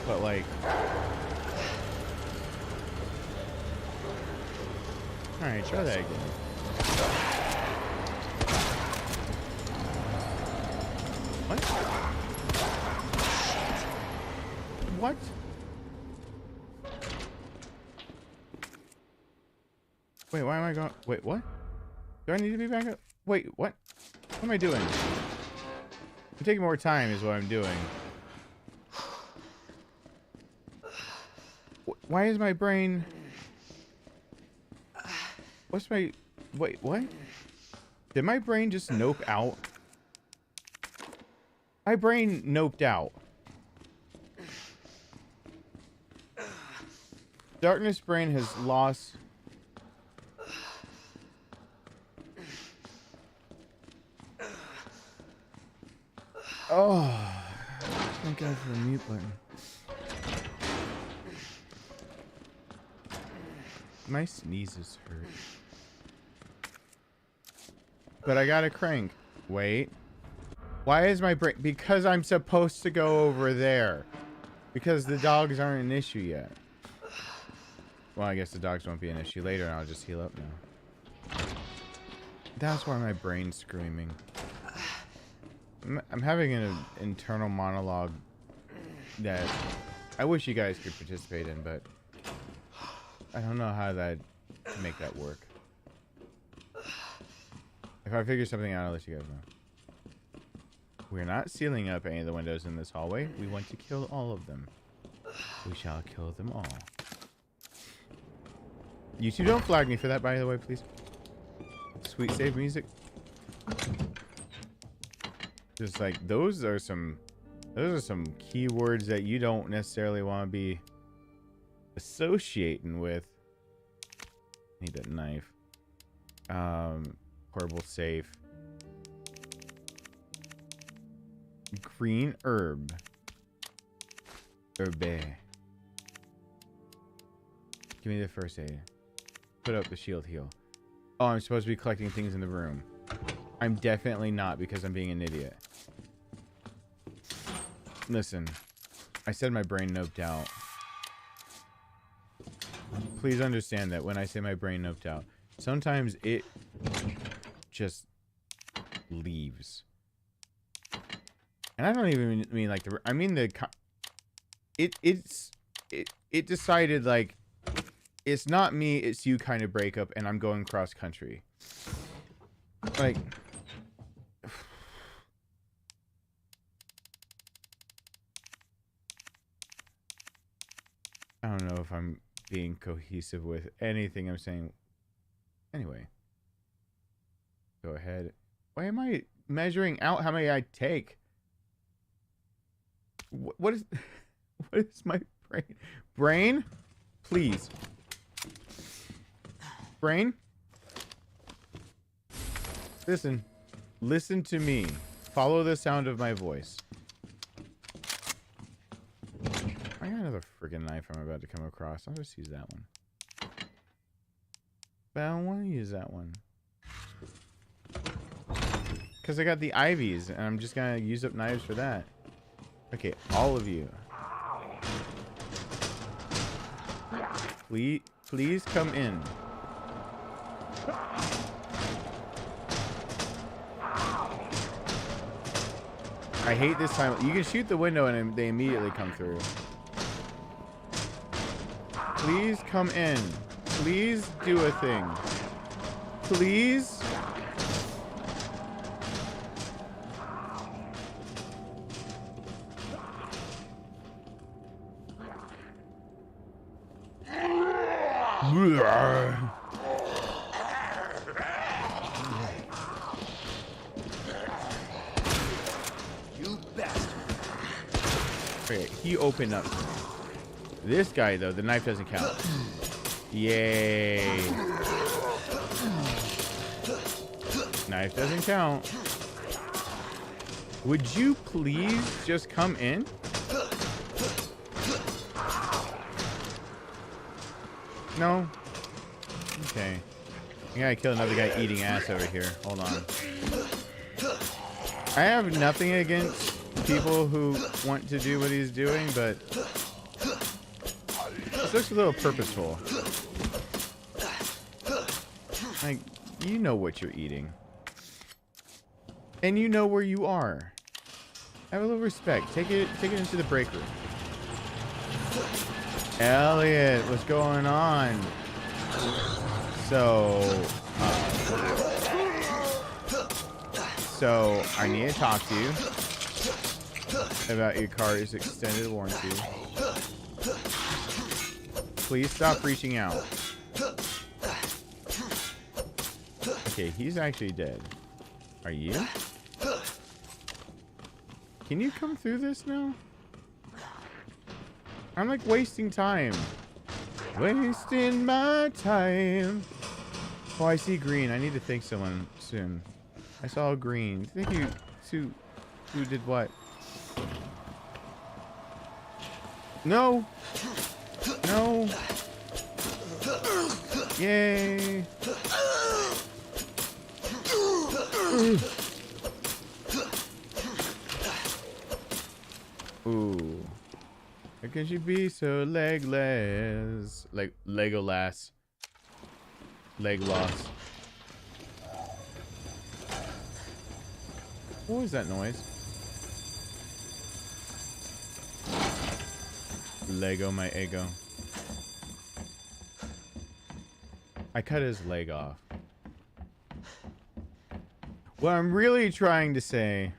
But like... Alright, try that again. What? What? Wait, why am I going? Wait, what? Do I need to be back up? Wait, what? What am I doing? I'm taking more time is what I'm doing. Why is my brain... What's my... Wait, what? Did my brain just nope out? My brain noped out. Darkness brain has lost... Oh, thank God for the mute button. My sneezes hurt. But I got a crank. Wait. Why is my brain... Because I'm supposed to go over there. Because the dogs aren't an issue yet. Well, I guess the dogs won't be an issue later and I'll just heal up now. That's why my brain's screaming. I'm having an internal monologue that I wish you guys could participate in, but I don't know how to make that work. If I figure something out, I'll let you guys know. We're not sealing up any of the windows in this hallway. We want to kill all of them. We shall kill them all. You two don't flag me for that, by the way, please. Sweet save music. Just like those are some keywords that you don't necessarily want to be associating with. Need that knife. Portable safe. Green herb. Herbe. Give me the first aid. Put up the shield heal. Oh, I'm supposed to be collecting things in the room. I'm definitely not because I'm being an idiot. Listen, I said my brain noped out. Please understand that when I say my brain noped out, sometimes it just leaves. And I don't even mean like the, I mean the, it decided like, it's not me, it's you kind of breakup, and I'm going cross country. Like, I don't know if I'm being cohesive with anything I'm saying. Anyway, go ahead. Why am I measuring out how many I take? What is my brain? Brain? Please. Brain? Listen. Listen to me. Follow the sound of my voice. I got another freaking knife I'm about to come across. I'll just use that one. But I don't want to use that one. Because I got the ivies, and I'm just going to use up knives for that. Okay, all of you. Please come in. I hate this time. You can shoot the window and they immediately come through. Please come in. Please do a thing. Please. You bastard. Okay, he opened up. This guy, though, the knife doesn't count. Yay. Knife doesn't count. Would you please just come in? No? Okay. I gotta kill another guy eating ass over here. Hold on. I have nothing against people who want to do what he's doing, but this looks a little purposeful. Like, you know what you're eating. And you know where you are. Have a little respect. Take it into the break room. Elliot, what's going on? So I need to talk to you about your car's extended warranty. Please stop reaching out. Okay, he's actually dead. Are you? Can you come through this now? I'm like wasting time. Wasting my time. Oh, I see green. I need to thank someone soon. I saw green. Thank you to who did what? No. No. Yay. Ooh. How could you be so legless? Like Legolas. Leg loss. What was that noise? Lego my ego. I cut his leg off. What I'm really trying to say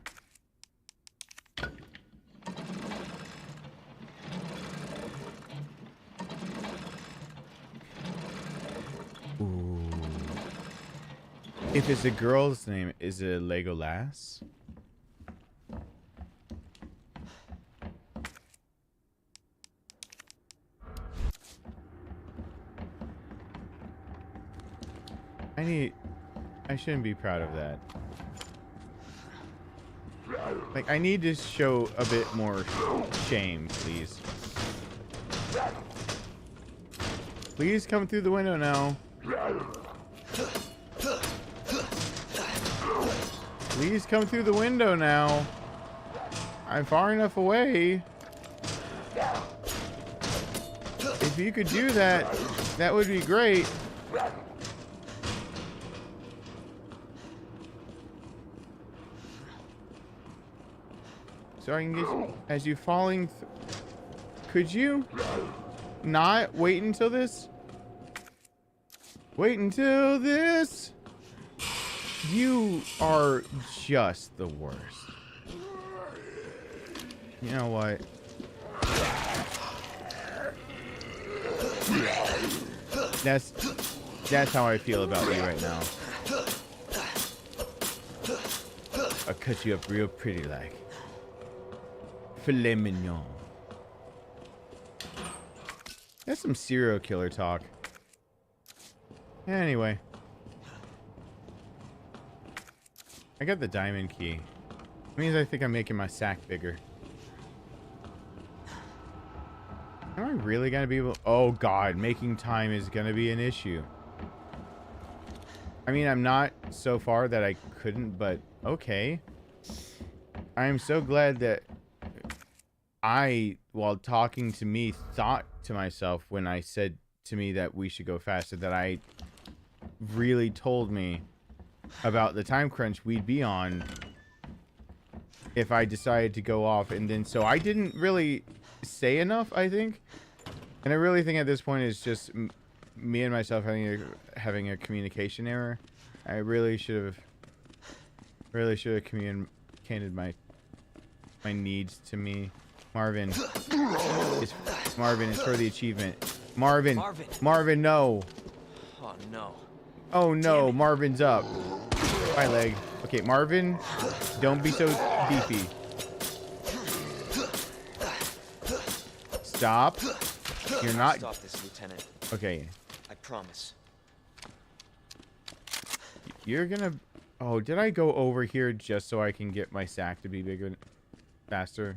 if it's a girl's name, is it a Legolas? I shouldn't be proud of that. Like, I need to show a bit more shame, please. Please come through the window now. Please come through the window now. I'm far enough away. If you could do that, that would be great. So I can get you, as you falling. Could you not wait until this? Wait until this. You are just the worst. You know what? That's how I feel about you right now. I'll cut you up real pretty like. Filet mignon. That's some serial killer talk. Anyway. I got the diamond key. It means I think I'm making my sack bigger. Am I really gonna be able? Oh god, making time is gonna be an issue. I mean, I'm not so far that I couldn't, but okay. I am so glad that I, while talking to me, thought to myself when I said to me that we should go faster, that I really told me about the time crunch we'd be on if I decided to go off. And then, so I didn't really say enough, I think. And I really think at this point it's just me and myself having a communication error. I really should have communicated my needs to me. Marvin, it's for the achievement. Marvin, no. Oh no. Oh no, Marvin's up. My leg. Okay, Marvin, don't be so beefy. Stop. You're not. Stop this, Lieutenant. Okay. I promise. You're gonna. Oh, did I go over here just so I can get my sack to be bigger, faster,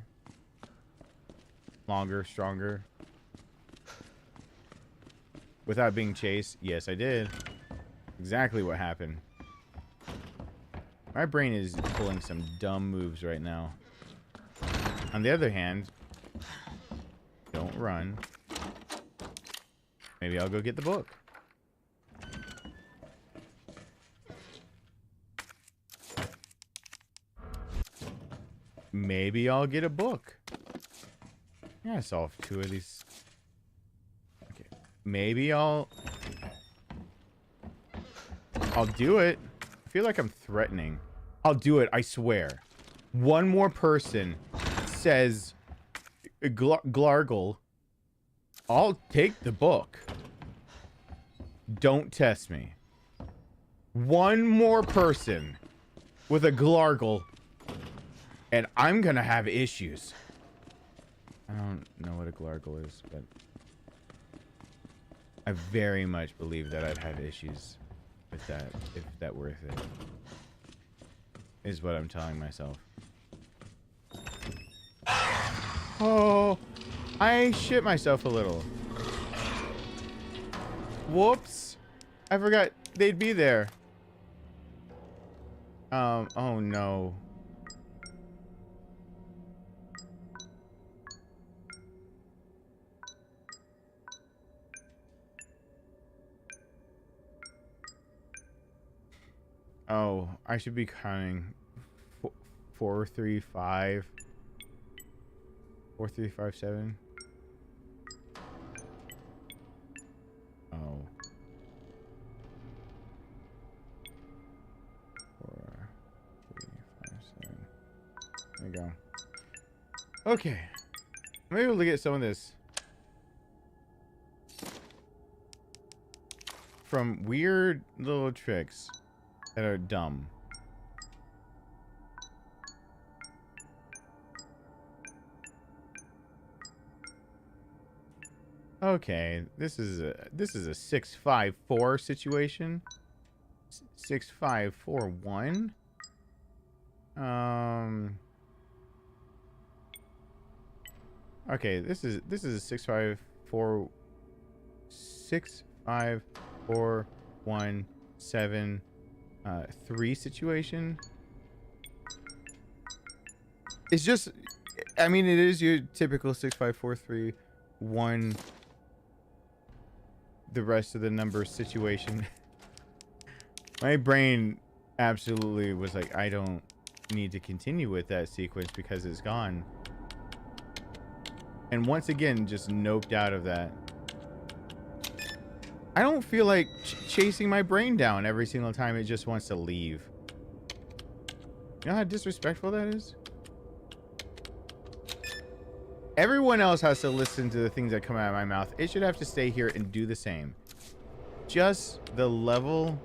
longer, stronger? Without being chased? Yes, I did. Exactly what happened. My brain is pulling some dumb moves right now. On the other hand, don't run. Maybe I'll go get the book. Maybe I'll get a book. Yeah, I solved 2 of these. Okay. Maybe I'll do it. I feel like I'm threatening. I'll do it, I swear. One more person says Glargle, I'll take the book. Don't test me. One more person with a Glargle, and I'm gonna have issues. I don't know what a Glargle is, but I very much believe that I'd have issues with that, if that worth it. Is what I'm telling myself. Oh, I shit myself a little. Whoops. I forgot they'd be there. Oh no. Oh, I should be counting 4, 3, 5. 4, 3, 5, 7. Oh. 4, 3, 5, 7. There you go. Okay. I'm able to get some of this from weird little tricks that are dumb. Okay, this is a 6-5-4 situation. 6-5-4-1. Okay, this is a 6-5-4 6, 5, 4, 1, 7, 3 situation. It's just, I mean, it is your typical 6, 5, 4, 3, 1. The rest of the number situation. My brain absolutely was like, I don't need to continue with that sequence because it's gone. And once again, just noped out of that. I don't feel like chasing my brain down every single time it just wants to leave. You know how disrespectful that is? Everyone else has to listen to the things that come out of my mouth. It should have to stay here and do the same. Just the level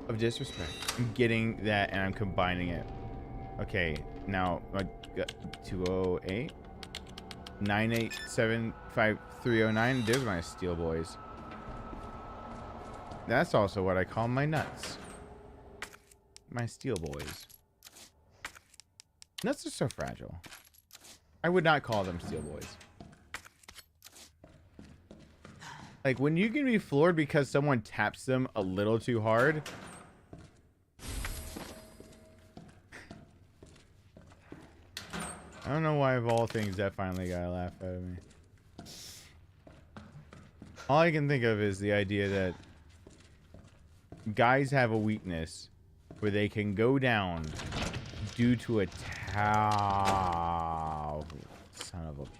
of disrespect. I'm getting that and I'm combining it. Okay, now 208 9875309. There's my steel boys. That's also what I call my nuts. My steel boys. Nuts are so fragile. I would not call them steel boys. Like, when you can be floored because someone taps them a little too hard. I don't know why, of all things, that finally got a laugh out of me. All I can think of is the idea that guys have a weakness where they can go down due to a towel. Son of a bitch.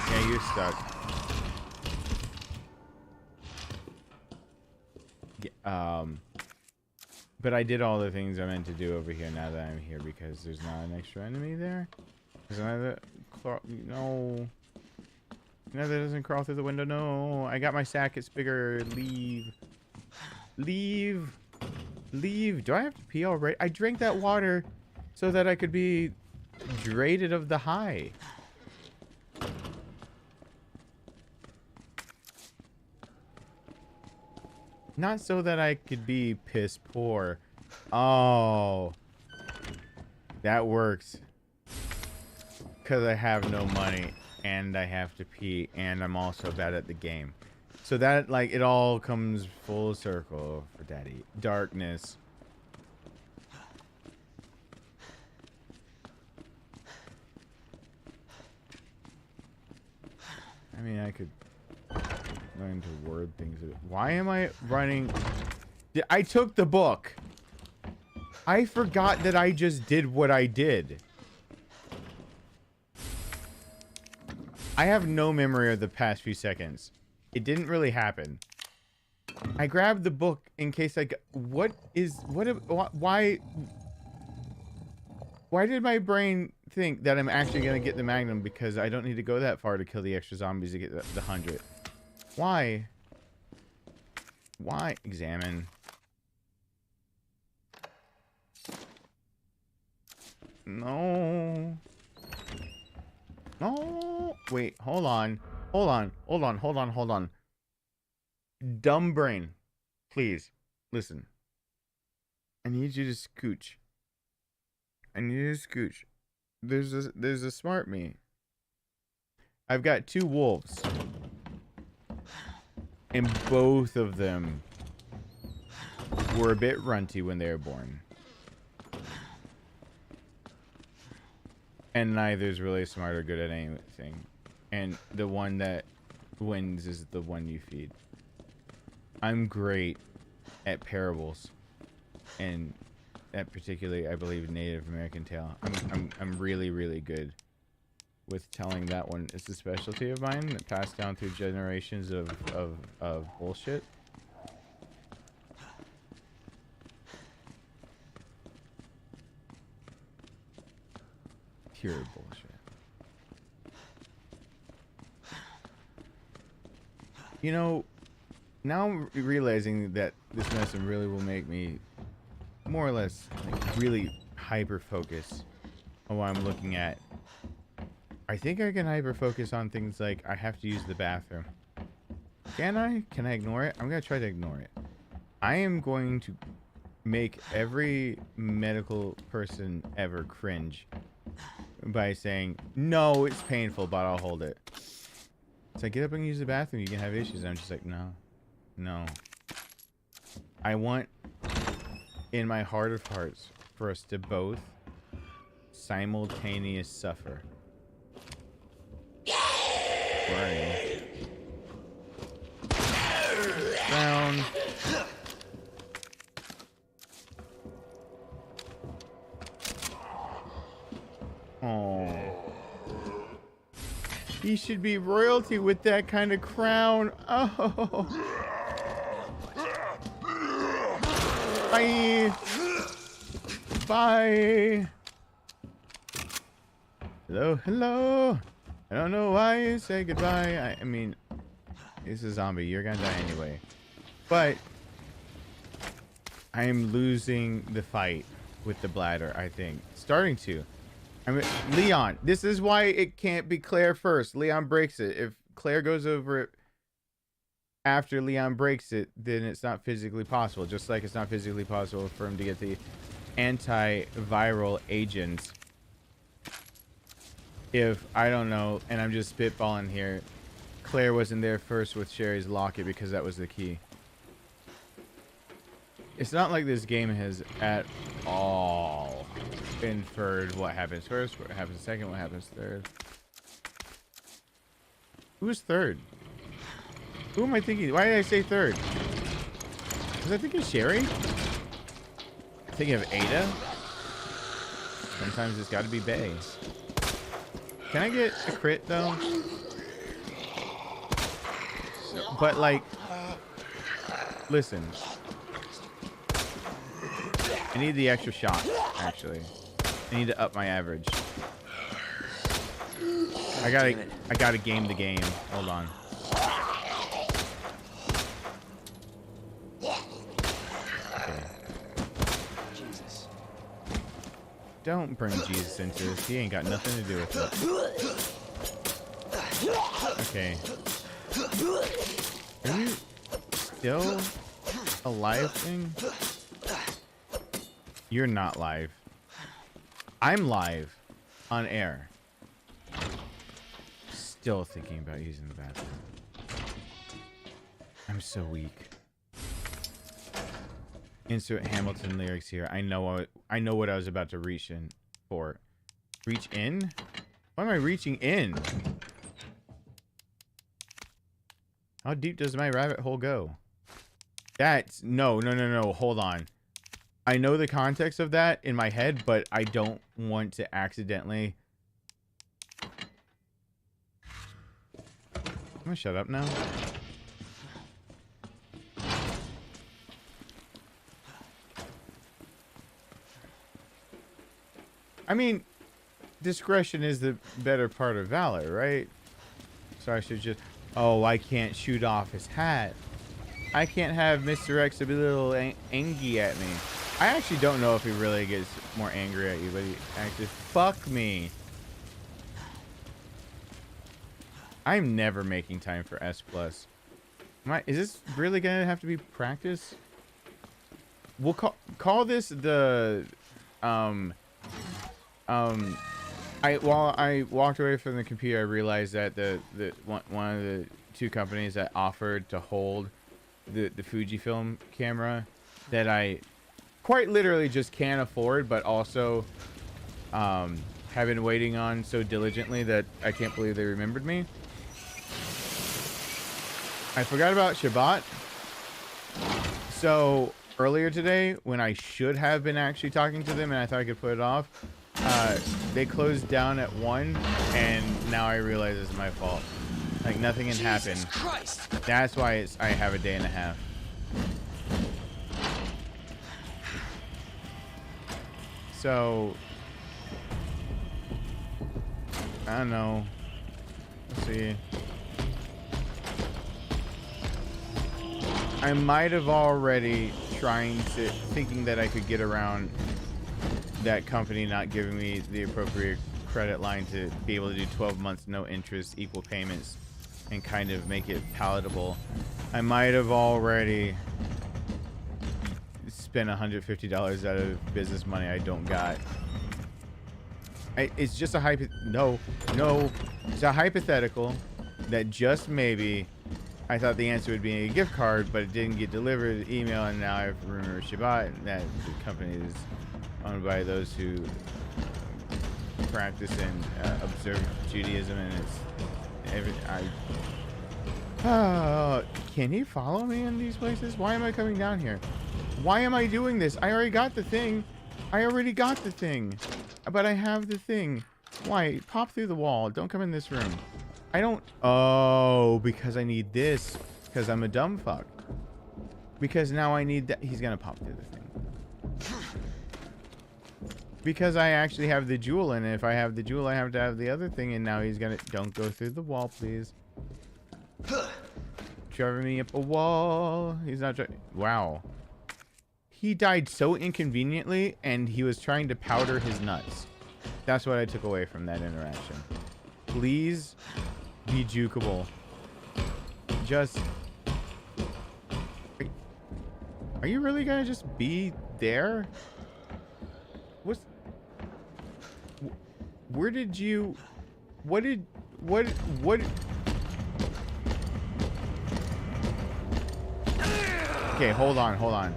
Yeah, you're stuck. But I did all the things I meant to do over here now that I'm here because there's not an extra enemy there. There's another no. No, that doesn't crawl through the window. No, I got my sack. It's bigger. Leave. Leave. Leave. Do I have to pee already? I drank that water so that I could be drained of the high. Not so that I could be piss poor. Oh. That works. Because I have no money. And I have to pee. And I'm also bad at the game. So that, like, it all comes full circle for Daddy. Darkness. I mean, I could learn to word things. Why am I running? I took the book. I forgot that I just did what I did. I have no memory of the past few seconds. It didn't really happen. I grabbed the book in case I got... Why did my brain think that I'm actually going to get the Magnum because I don't need to go that far to kill the extra zombies to get the 100? Why? Why? Examine. No. No. Wait, hold on. Hold on. Hold on. Hold on. Hold on. Dumb brain. Please. Listen. I need you to scooch. I need you to scooch. There's a smart me. I've got 2 wolves. And both of them were a bit runty when they were born. And neither's really smart or good at anything. And the one that wins is the one you feed. I'm great at parables. And at particularly, I believe, Native American tale. I'm really, really good with telling that one. It's a specialty of mine that passed down through generations of bullshit. Pure bullshit. You know, now I'm realizing that this medicine really will make me more or less like really hyper focus on what I'm looking at I think I can hyper focus on things like I have to use the bathroom. Can I? Can I ignore it? I'm gonna try to ignore it. I am going to make every medical person ever cringe by saying, no, it's painful, but I'll hold it. So I get up and use the bathroom, you can have issues. And I'm just like, no, no. I want, in my heart of hearts, for us to both simultaneous suffer. Where are you? Down. Oh. He should be royalty with that kind of crown. Oh. Bye. Bye. Hello, hello. I don't know why you say goodbye. I mean, it's a zombie. You're gonna die anyway. But I am losing the fight with the bladder, I think. Starting to. I mean, Leon, this is why it can't be Claire first. Leon breaks it. If Claire goes over it after Leon breaks it, then it's not physically possible. Just like it's not physically possible for him to get the antiviral agent. If, I don't know, and I'm just spitballing here, Claire wasn't there first with Sherry's locket because that was the key. It's not like this game has at all inferred what happens first, what happens second, what happens third. Who's third? Who am I thinking? Why did I say third? Was I thinking Sherry? Thinking of Ada? Sometimes it's got to be Bay. Can I get a crit though? But like, listen. I need the extra shot, actually. I need to up my average. I gotta game the game. Hold on. Okay. Jesus. Don't bring Jesus into this. He ain't got nothing to do with it. Okay. Are you still a live thing? You're not live. I'm live on air. Still thinking about using the bathroom. I'm so weak. Insert Hamilton lyrics here. I know what I was about to reach in for. Reach in? Why am I reaching in? How deep does my rabbit hole go? That's no. Hold on. I know the context of that in my head, but I don't want to accidentally. I'm gonna shut up now. I mean, discretion is the better part of valor, right? So I should just... Oh, I can't shoot off his hat. I can't have Mr. X be a little angry at me. I actually don't know if he really gets more angry at you, but he actually... Fuck me. I'm never making time for S+. Is this really gonna have to be practice? We'll call this the... While I walked away from the computer, I realized that one of the two companies that offered to hold the Fujifilm camera that I quite literally just can't afford, but also have been waiting on so diligently that I can't believe they remembered me. I forgot about Shabbat. So earlier today, when I should have been actually talking to them and I thought I could put it off, they closed down at 1, and now I realize it's my fault. Like, nothing had happened. Christ. That's why I have a day and a half. So, I don't know. Let's see. I might have already thinking that I could get around that company not giving me the appropriate credit line to be able to do 12 months, no interest, equal payments, and kind of make it palatable. I might have already spent $150 out of business money I don't got. It's just a no, it's a hypothetical that just maybe I thought the answer would be a gift card, but it didn't get delivered, email, and now I have rumor Shabbat that the company is owned by those who practice and observe Judaism, and can he follow me in these places? Why am I coming down here? Why am I doing this? I already got the thing. But I have the thing. Why? Pop through the wall. Don't come in this room. I don't... Oh, because I need this. Because I'm a dumb fuck. Because now I need that. He's gonna pop through the thing. Because I actually have the jewel, and if I have the jewel, I have to have the other thing, and now he's gonna... Don't go through the wall, please. Driving me up a wall. He's not trying... Wow. He died so inconveniently, and he was trying to powder his nuts. That's what I took away from that interaction. Please be jukeable. Just... Are you really gonna just be there? What's... Where did you... What... Okay, hold on.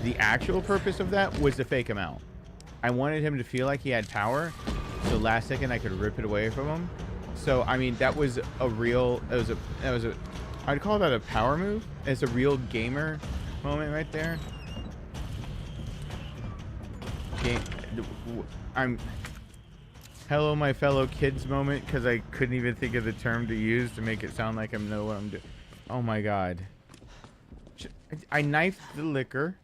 The actual purpose of that was to fake him out. I wanted him to feel like he had power, so last second I could rip it away from him. So I mean, that was a real... I'd call that a power move. It's a real gamer moment right there. Hello, my fellow kids moment, because I couldn't even think of the term to use to make it sound like I know what I'm doing. Oh my god. I knifed the liquor.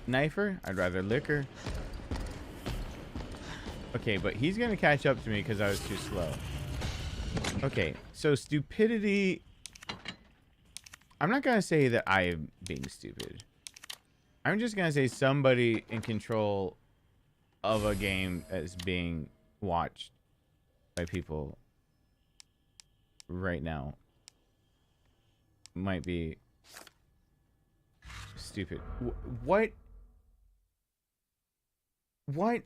Knifer? I'd rather liquor. Okay, but he's gonna catch up to me because I was too slow. Okay, so stupidity... I'm not gonna say that I am being stupid. I'm just gonna say somebody in control of a game that is being watched by people right now might be stupid. What? Why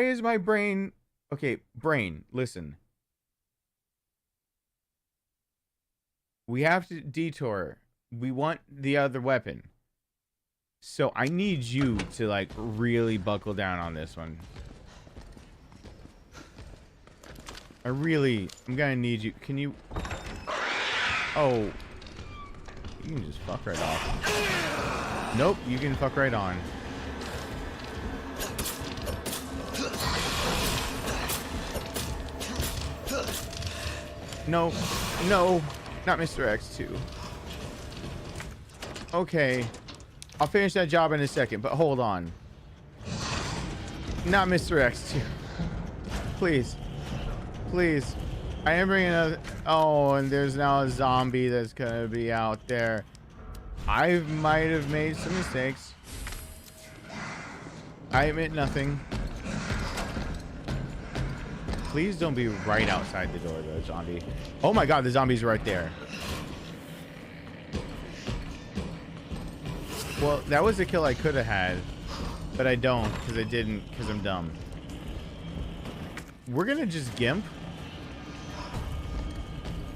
is my brain... Okay, brain, listen. We have to detour. We want the other weapon. So I need you to, like, really buckle down on this one. I'm gonna need you. Can you... Oh. You can just fuck right off. Nope, you can fuck right on. No, not Mr. X2. Okay, I'll finish that job in a second, but hold on. Not Mr. X2. Please. I am bringing another... Oh, and there's now a zombie that's gonna be out there. I might have made some mistakes. I admit nothing. Please don't be right outside the door, though, zombie. Oh my god, the zombie's right there. Well, that was the kill I could have had, but I don't, because I didn't, because I'm dumb. We're gonna just gimp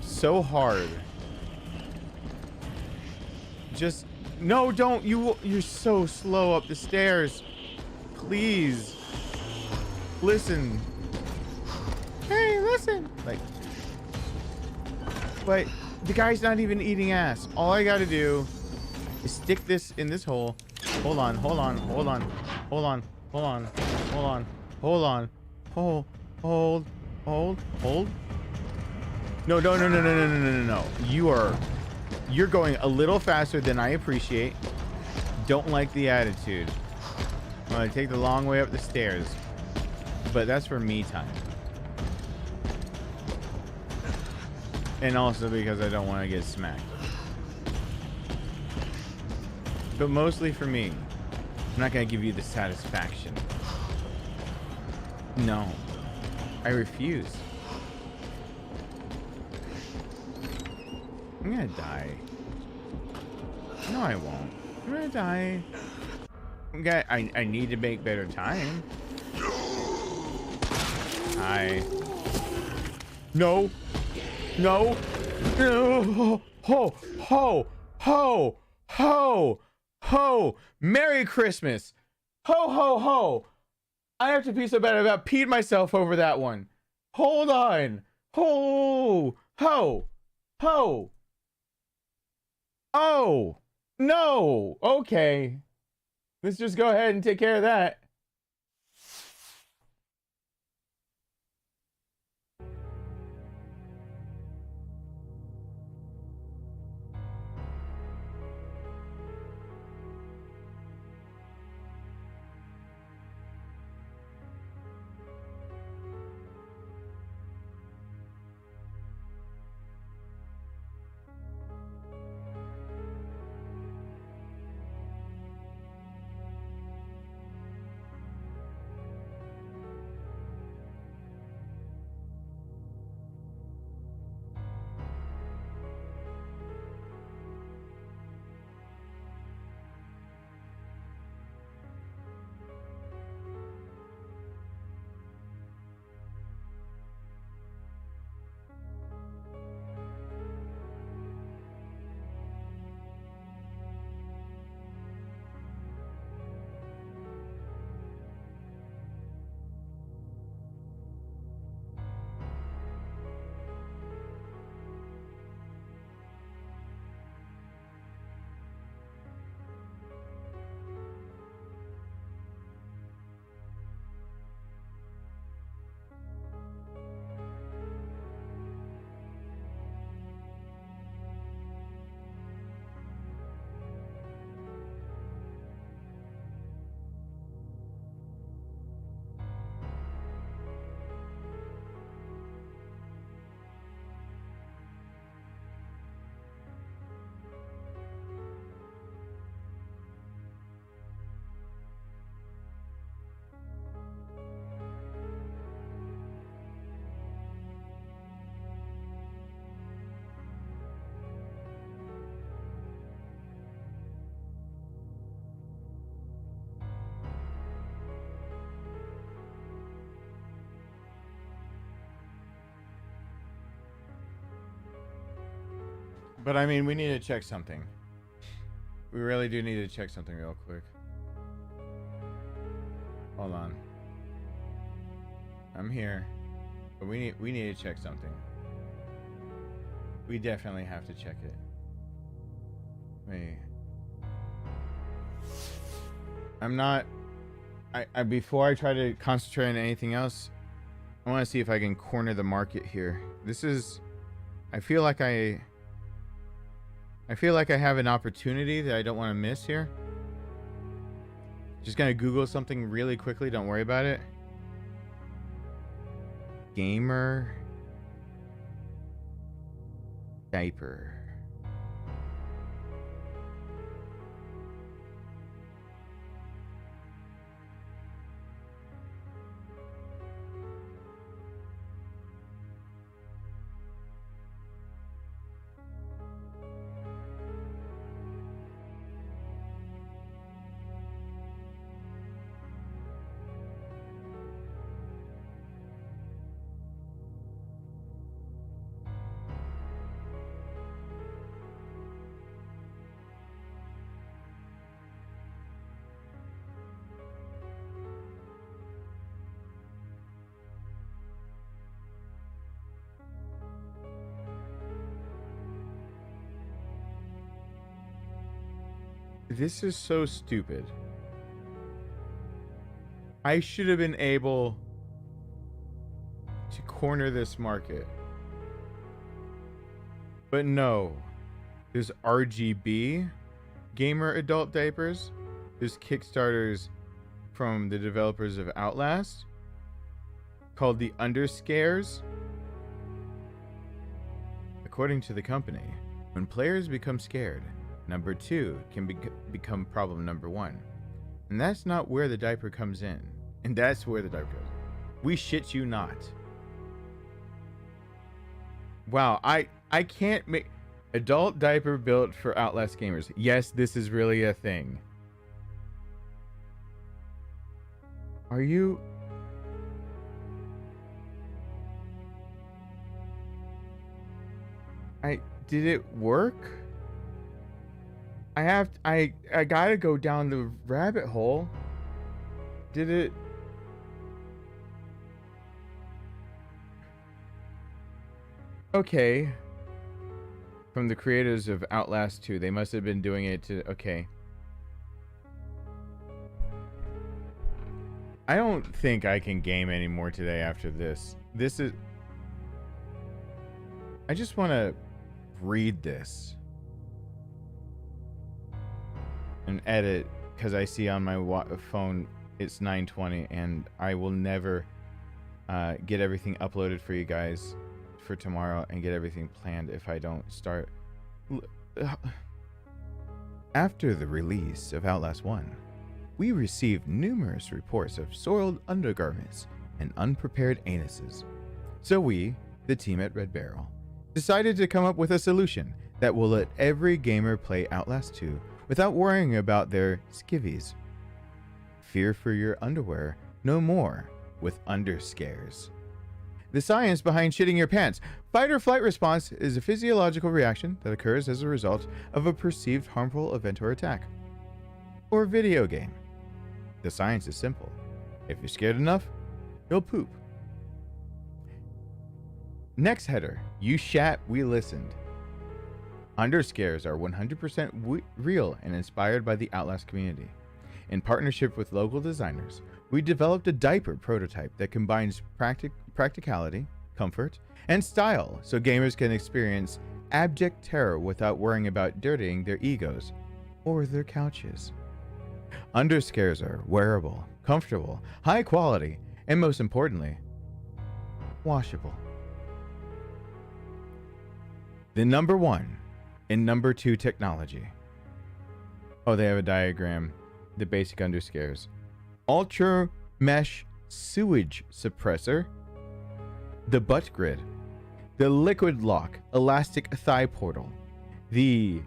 so hard. Just... No, don't. You're so slow up the stairs. Please. Listen. Hey, listen. Like... But the guy's not even eating ass. All I gotta do is stick this in this hole. Hold on. Hold. No. You're going a little faster than I appreciate. Don't like the attitude. I'm gonna take the long way up the stairs. But that's for me time. And also because I don't want to get smacked. But mostly for me. I'm not gonna give you the satisfaction No. I refuse. I'm gonna die. No, I won't. I'm gonna die. I need to make better time. No. No. No. Ho. Ho. Ho. Ho. Ho. Merry Christmas. Ho, ho, ho. I have to be so bad about peed myself over that one. Hold on. Ho. Ho. Ho. Oh. No. Okay. Let's just go ahead and take care of that. But I mean, we need to check something. We really do need to check something real quick. Hold on. I'm here. But we need to check something. We definitely have to check it. Wait. I'm not... before I try to concentrate on anything else, I want to see if I can corner the market here. This is... I feel like I have an opportunity that I don't want to miss here. Just gonna Google something really quickly. Don't worry about it. Gamer diaper. This is so stupid. I should have been able to corner this market. But no. There's RGB gamer adult diapers. There's Kickstarters from the developers of Outlast called the Underscares. According to the company, when players become scared, number 2 can become problem number 1. And that's not where the diaper comes in. And that's where the diaper goes. We shit you not. Wow, I can't make adult diaper built for Outlast gamers. Yes, this is really a thing. Are you? Did it work? I gotta go down the rabbit hole. Did it? Okay. From the creators of Outlast 2, they must have been doing it to, okay. I don't think I can game anymore today after this. This is... I just want to read this and edit, because I see on my phone it's 9:20 and I will never get everything uploaded for you guys for tomorrow and get everything planned if I don't start. After the release of Outlast 1, we received numerous reports of soiled undergarments and unprepared anuses. So we, the team at Red Barrel, decided to come up with a solution that will let every gamer play Outlast 2 without worrying about their skivvies. Fear for your underwear no more with underscares. The science behind shitting your pants. Fight or flight response is a physiological reaction that occurs as a result of a perceived harmful event or attack. Or video game. The science is simple. If you're scared enough, you'll poop. Next header. You shat, we listened. Underscares are 100% real and inspired by the Outlast community. In partnership with local designers, we developed a diaper prototype that combines practicality, comfort, and style so gamers can experience abject terror without worrying about dirtying their egos or their couches. Underscares are wearable, comfortable, high quality, and most importantly, washable. The number 1 and number 2 technology. Oh, they have a diagram. The basic underscares. Ultra mesh sewage suppressor. The butt grid. The liquid lock elastic thigh portal. The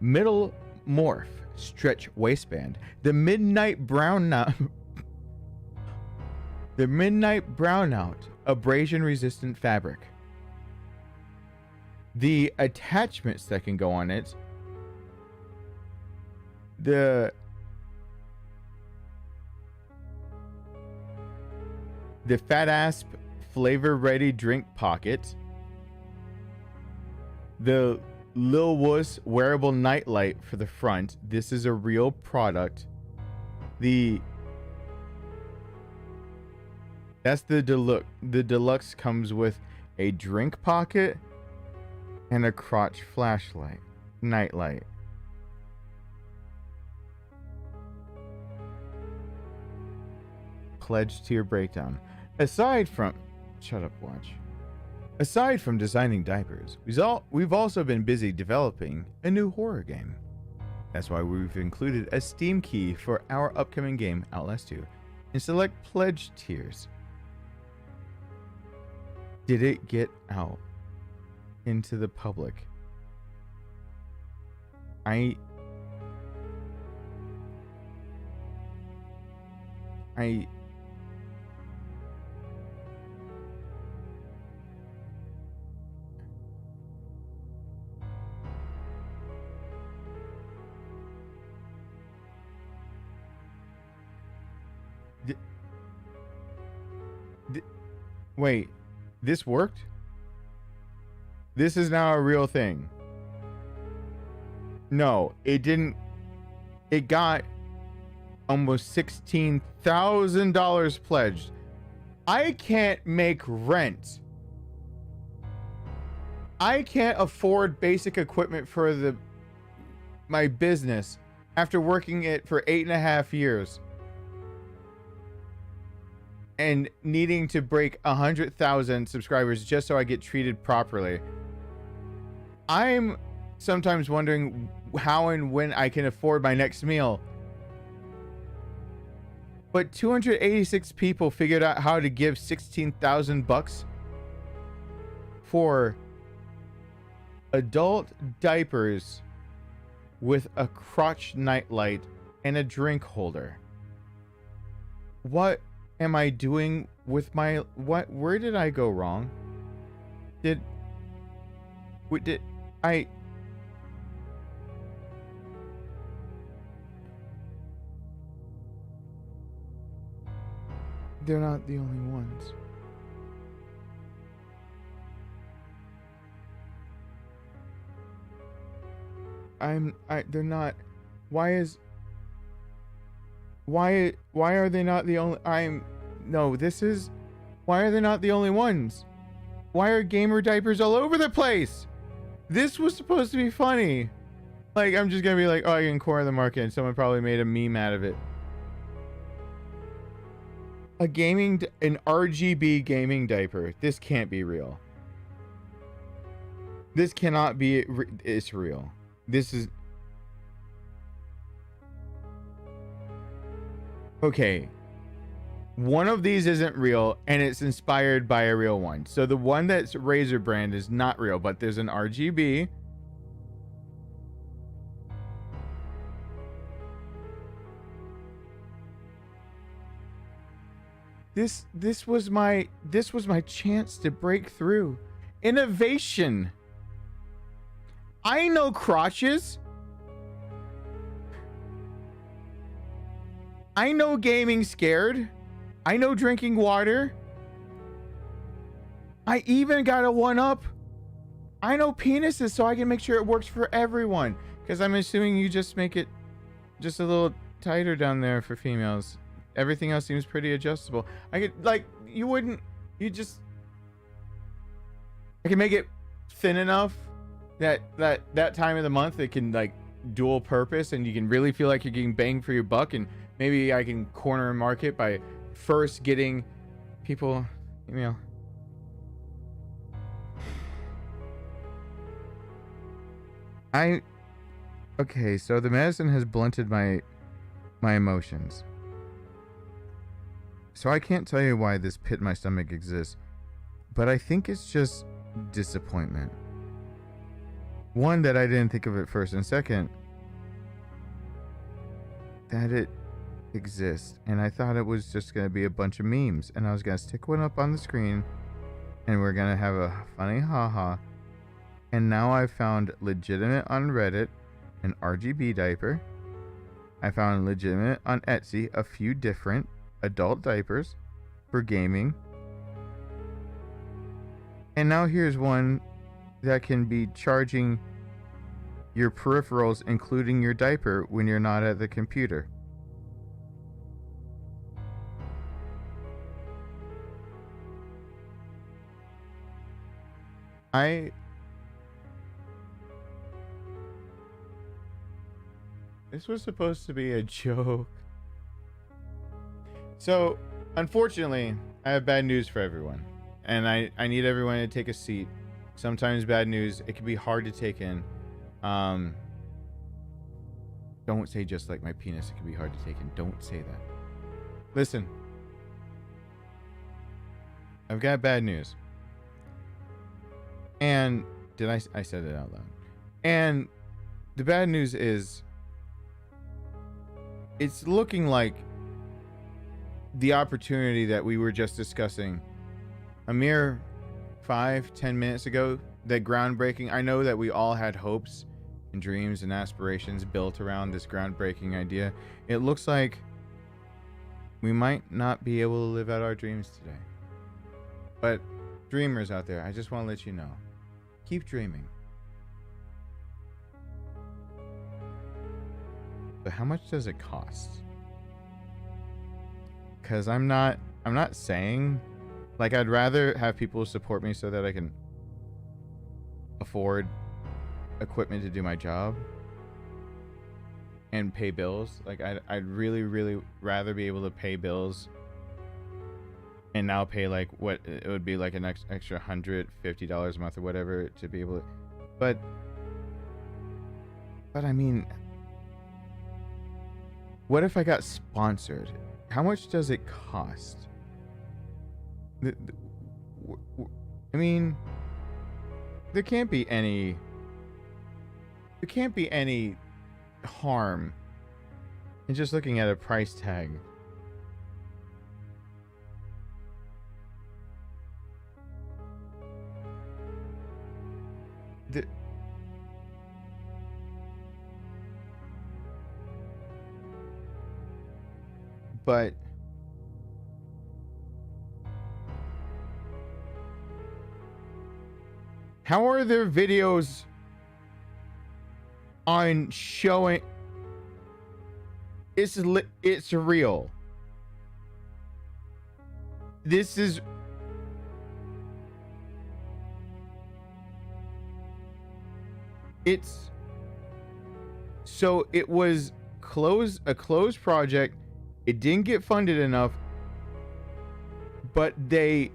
middle morph stretch waistband. The midnight brownout. The midnight brownout abrasion resistant fabric. The attachments that can go on it. The fat ass flavor ready drink pocket. The Lil Wuss wearable nightlight for the front. This is a real product. That's the deluxe. The deluxe comes with a drink pocket and a crotch flashlight, nightlight. Pledge to your breakdown. Aside from designing diapers, we've also been busy developing a new horror game. That's why we've included a Steam key for our upcoming game, Outlast 2, in select pledge tiers. Did it get out into the public? I wait, this worked? This is now a real thing. No, it didn't. It got almost $16,000 pledged. I can't make rent. I can't afford basic equipment for my business after working it for 8.5 years. And needing to break 100,000 subscribers just so I get treated properly. I'm sometimes wondering how and when I can afford my next meal. But 286 people figured out how to give $16,000 for adult diapers with a crotch nightlight and a drink holder. What am I doing with my where did I go wrong? Did I They're not the only ones. They're not. Why are they not the only? Why are they not the only ones? Why are gamer diapers all over the place? This was supposed to be funny. Like, I'm just gonna be like, oh, I can corner the market, and someone probably made a meme out of it. An RGB gaming diaper. This can't be real. This cannot be. It's real. This is. Okay. One of these isn't real, and it's inspired by a real one. So the one that's Razer brand is not real, but there's an RGB. This was my chance to break through. Innovation. I know crotches. I know gaming scared. I know drinking water. I even got a 1-up. I know penises, so I can make sure it works for everyone. Because I'm assuming you just make it just a little tighter down there for females. Everything else seems pretty adjustable. I can make it thin enough that time of the month it can like dual purpose, and you can really feel like you're getting bang for your buck. And maybe I can corner a market by first getting people, okay, so the medicine has blunted my emotions. So I can't tell you why this pit in my stomach exists, but I think it's just disappointment. One, that I didn't think of it first, and second, that it exists. And I thought it was just going to be a bunch of memes, and I was going to stick one up on the screen, and we're going to have a funny haha. And now I found legitimate on Reddit an RGB diaper. I found legitimate on Etsy a few different adult diapers for gaming. And now here's one that can be charging your peripherals, including your diaper, when you're not at the computer. This was supposed to be a joke. So, unfortunately, I have bad news for everyone. And I need everyone to take a seat. Sometimes bad news, it can be hard to take in. Don't say just like my penis, it can be hard to take in. Don't say that. Listen. I've got bad news. And I said it out loud. And the bad news is it's looking like the opportunity that we were just discussing a mere 5-10 minutes ago, that groundbreaking. I know that we all had hopes and dreams and aspirations built around this groundbreaking idea. It looks like we might not be able to live out our dreams today. But dreamers out there, I just want to let you know, keep dreaming. But how much does it cost? Because I'm not saying, like, I'd rather have people support me so that I can afford equipment to do my job and pay bills. Like, I'd really, really rather be able to pay bills and now pay like what it would be like an extra $150 a month or whatever to be able to, but I mean, what if I got sponsored how much does it cost? I mean, there can't be any harm in just looking at a price tag. But how are there videos on showing it's real? This is so it was a closed project. It didn't get funded enough, but they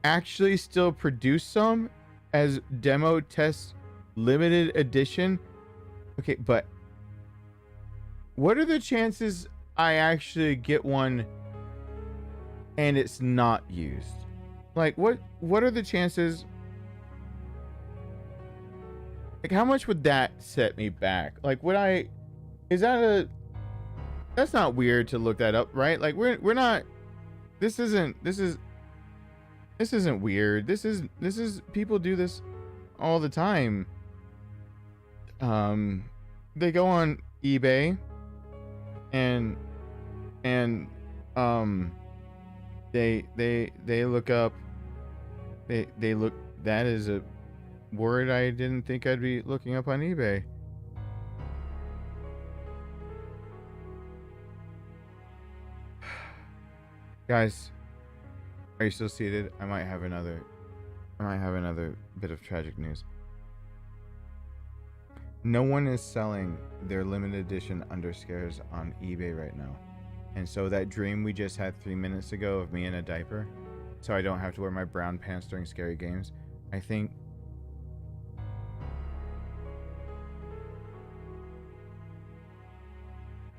actually still produced some as demo test limited edition. Okay, but what are the chances I actually get one and it's not used? Like, what are the chances? Like, how much would that set me back? Like, that's not weird to look that up, right? Like, we're not, this isn't weird. This is people do this all the time. They go on eBay and they look up, they look, that is a word I didn't think I'd be looking up on eBay. Guys, are you still seated? I might have another bit of tragic news. No one is selling their limited edition underscares on eBay right now. And so that dream we just had 3 minutes ago of me in a diaper, so I don't have to wear my brown pants during scary games, I think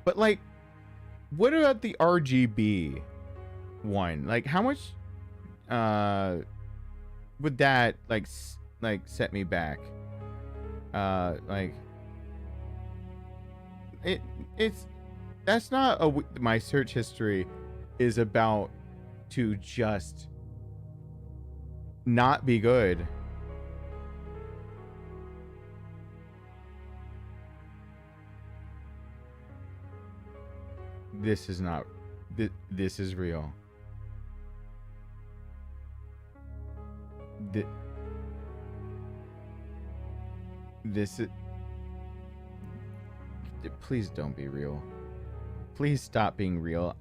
but like, what about the RGB one? Like, how much would that like set me back? Like, it's that's not my search history is about to just not be good. This is not, this is real. This is, please don't be real. Please stop being real.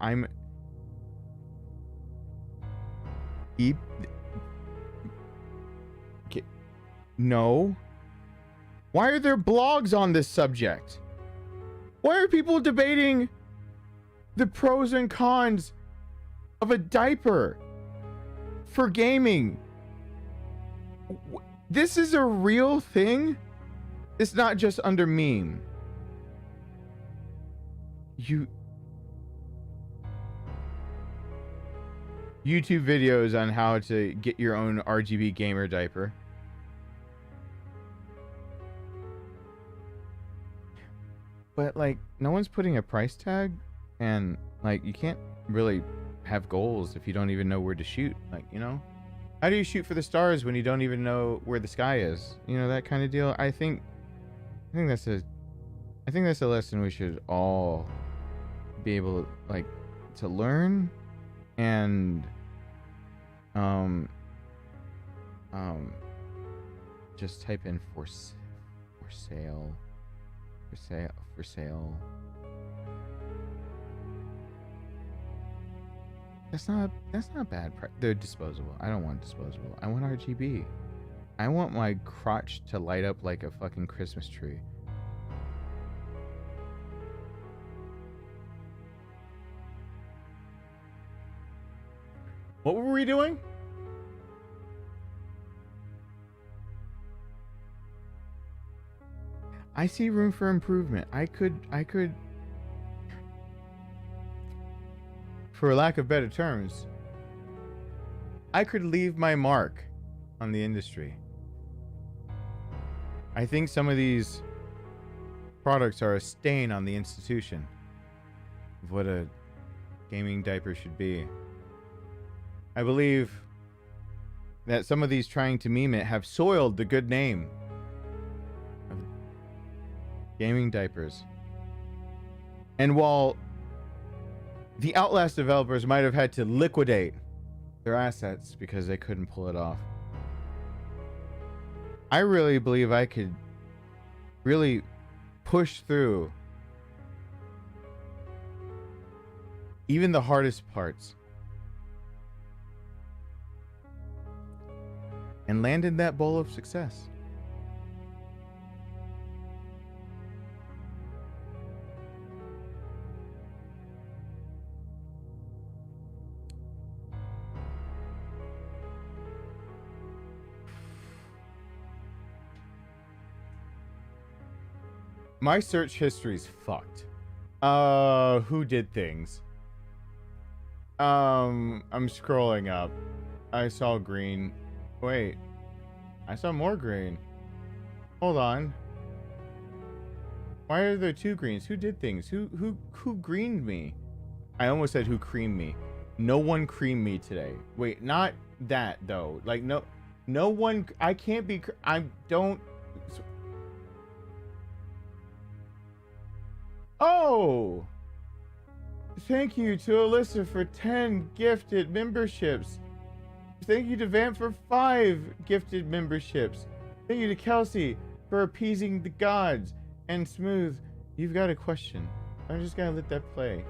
No. Why are there blogs on this subject? Why are people debating the pros and cons of a diaper for gaming? This is a real thing. It's not just under meme. YouTube videos on how to get your own RGB gamer diaper. But like, no one's putting a price tag, and like, you can't really have goals if you don't even know where to shoot. Like, you know, how do you shoot for the stars when you don't even know where the sky is? You know, that kind of deal. I think that's a lesson we should all be able to, like, to learn. And just type in for sale. That's not bad. They're disposable. I don't want disposable. I want RGB. I want my crotch to light up like a fucking Christmas tree. What were we doing? I see room for improvement. I could for lack of better terms, I could leave my mark on the industry. I think some of these products are a stain on the institution of what a gaming diaper should be. I believe that some of these trying to meme it have soiled the good name of gaming diapers. And while the Outlast developers might have had to liquidate their assets because they couldn't pull it off, I really believe I could really push through even the hardest parts and land in that bowl of success. My search history's fucked. Who did things? I'm scrolling up. I saw green. Wait. I saw more green. Hold on. Why are there two greens? Who did things? Who greened me? I almost said who creamed me. No one creamed me today. Wait, not that though. Like no one. I can't be. I don't. Oh! Thank you to Alyssa for 10 gifted memberships. Thank you to Vamp for 5 gifted memberships. Thank you to Kelsey for appeasing the gods. And Smooth, you've got a question. I'm just gonna let that play.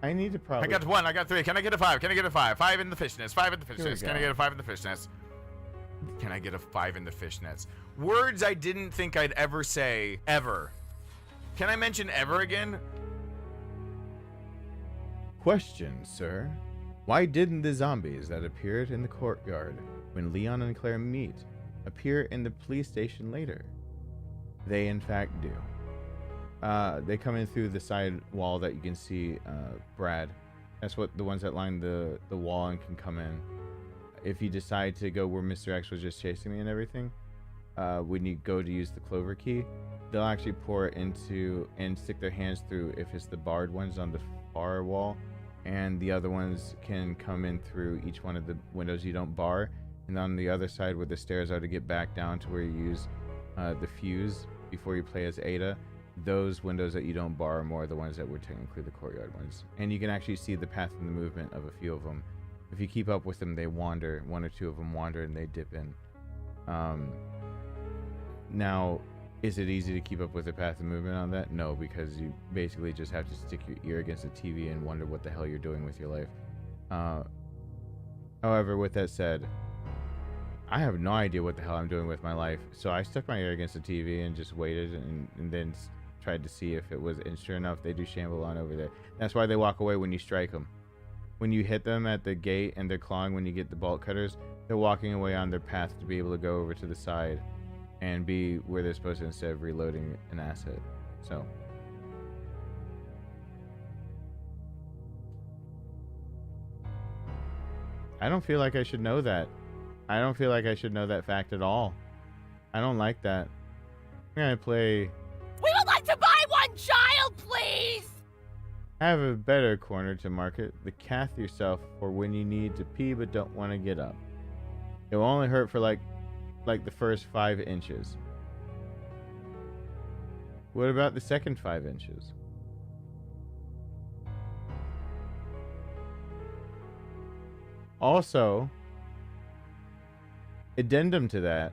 I need to probably... I got 1, I got 3. Can I get a 5? Can I get a 5? 5 in the fishnets. 5 in the fishnets. Can I get a 5 in the fishnets? Can I get a 5 in the fishnets? Words I didn't think I'd ever say, ever. Can I mention ever again? Question, sir. Why didn't the zombies that appeared in the courtyard when Leon and Claire meet appear in the police station later? They in fact do. They come in through the side wall that you can see Brad. That's what the ones that line the wall and can come in. If you decide to go where Mr. X was just chasing me and everything, when you go to use the clover key, they'll actually pour it into and stick their hands through if it's the barred ones on the far wall, and the other ones can come in through each one of the windows you don't bar. And on the other side where the stairs are to get back down to where you use the fuse before you play as Ada, those windows that you don't bar are more the ones that were technically the courtyard ones. And you can actually see the path and the movement of a few of them. If you keep up with them, they wander. 1 or 2 of them wander and they dip in. Now, is it easy to keep up with the path and movement on that? No, because you basically just have to stick your ear against the TV and wonder what the hell you're doing with your life. However, with that said, I have no idea what the hell I'm doing with my life. So I stuck my ear against the TV and just waited and then tried to see if it was, and sure enough, they do shamble on over there. That's why they walk away when you strike them. When you hit them at the gate and they're clawing when you get the bolt cutters, they're walking away on their path to be able to go over to the side and be where they're supposed to instead of reloading an asset. So I don't feel like I should know that. I don't feel like I should know that fact at all. I don't like that. I'm gonna play... We would like to buy one child, please! Have a better corner to market. The cath yourself for when you need to pee but don't want to get up. It will only hurt for like the first 5 inches. What about the second 5 inches? Also, addendum to that,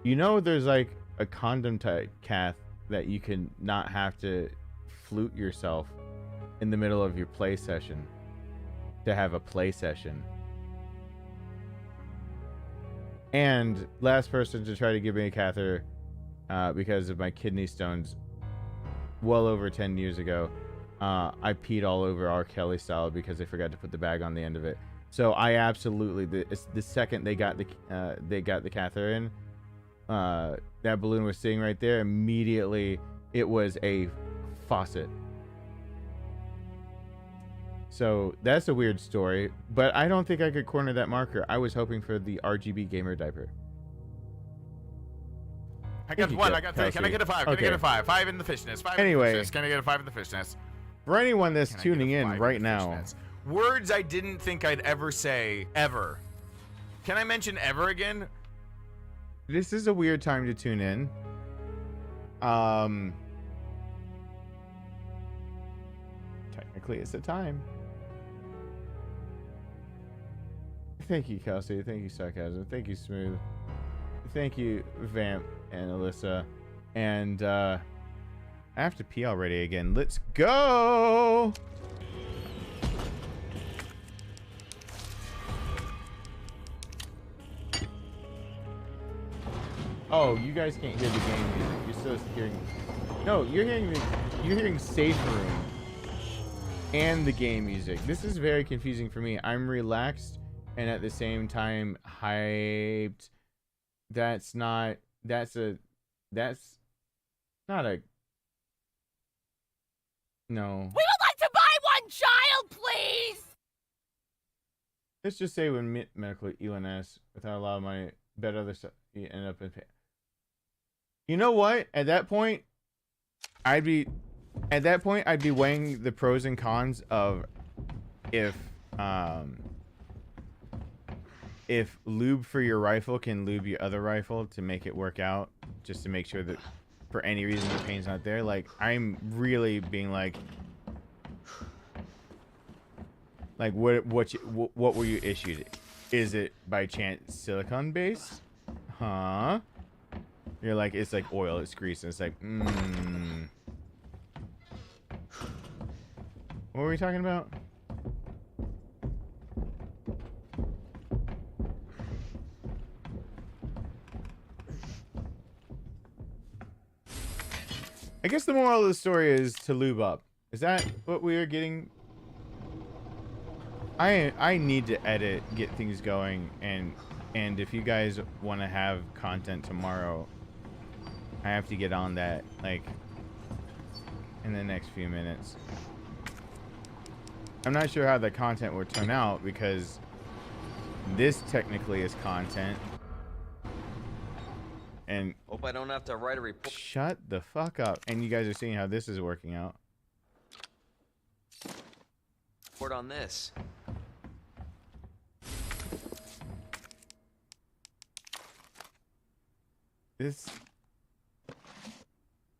you know there's like a condom type cath that you can not have to flute yourself in the middle of your play session to have a play session. And last person to try to give me a catheter because of my kidney stones well over 10 years ago, I peed all over R. Kelly style because they forgot to put the bag on the end of it. So I absolutely, the second they got the catheter in, that balloon was sitting right there, immediately it was a faucet. So that's a weird story, but I don't think I could corner that marker. I was hoping for the RGB gamer diaper. I got one. I got three. Can I get a 5? Can I get a 5? 5 in the fishness. 5 Anyway. in the fishness. Can I get a 5 in the fishness? For anyone that's tuning in right now, words I didn't think I'd ever say, ever. Can I mention ever again? this is a weird time to tune in. Technically, it's the time. Thank you, Kelsey. Thank you, Sarcasm. Thank you, Smooth. Thank you, Vamp and Alyssa. And I have to pee already again. Let's go! Oh, you guys can't hear the game music. You're still hearing... No, you're hearing Safe Room and the game music. This is very confusing for me. I'm relaxed and at the same time hyped. That's not a no. We would like to buy one child, please. Let's just say when medical ELNS without a lot of money, bet other stuff, you end up in pay. You know what? At that point, I'd be weighing the pros and cons of if lube for your rifle can lube your other rifle to make it work out, just to make sure that for any reason the pain's not there. Like, I'm really being like what were you issued? Is it by chance silicone based? Huh? You're like, it's like oil, it's grease, and it's like, What were we talking about? I guess the moral of the story is to lube up. Is that what we are getting? I need to edit, get things going, and if you guys want to have content tomorrow, I have to get on that, like, in the next few minutes. I'm not sure how the content will turn out because this technically is content. And hope I don't have to write a report. Shut the fuck up. And you guys are seeing how this is working out. Report on this. This...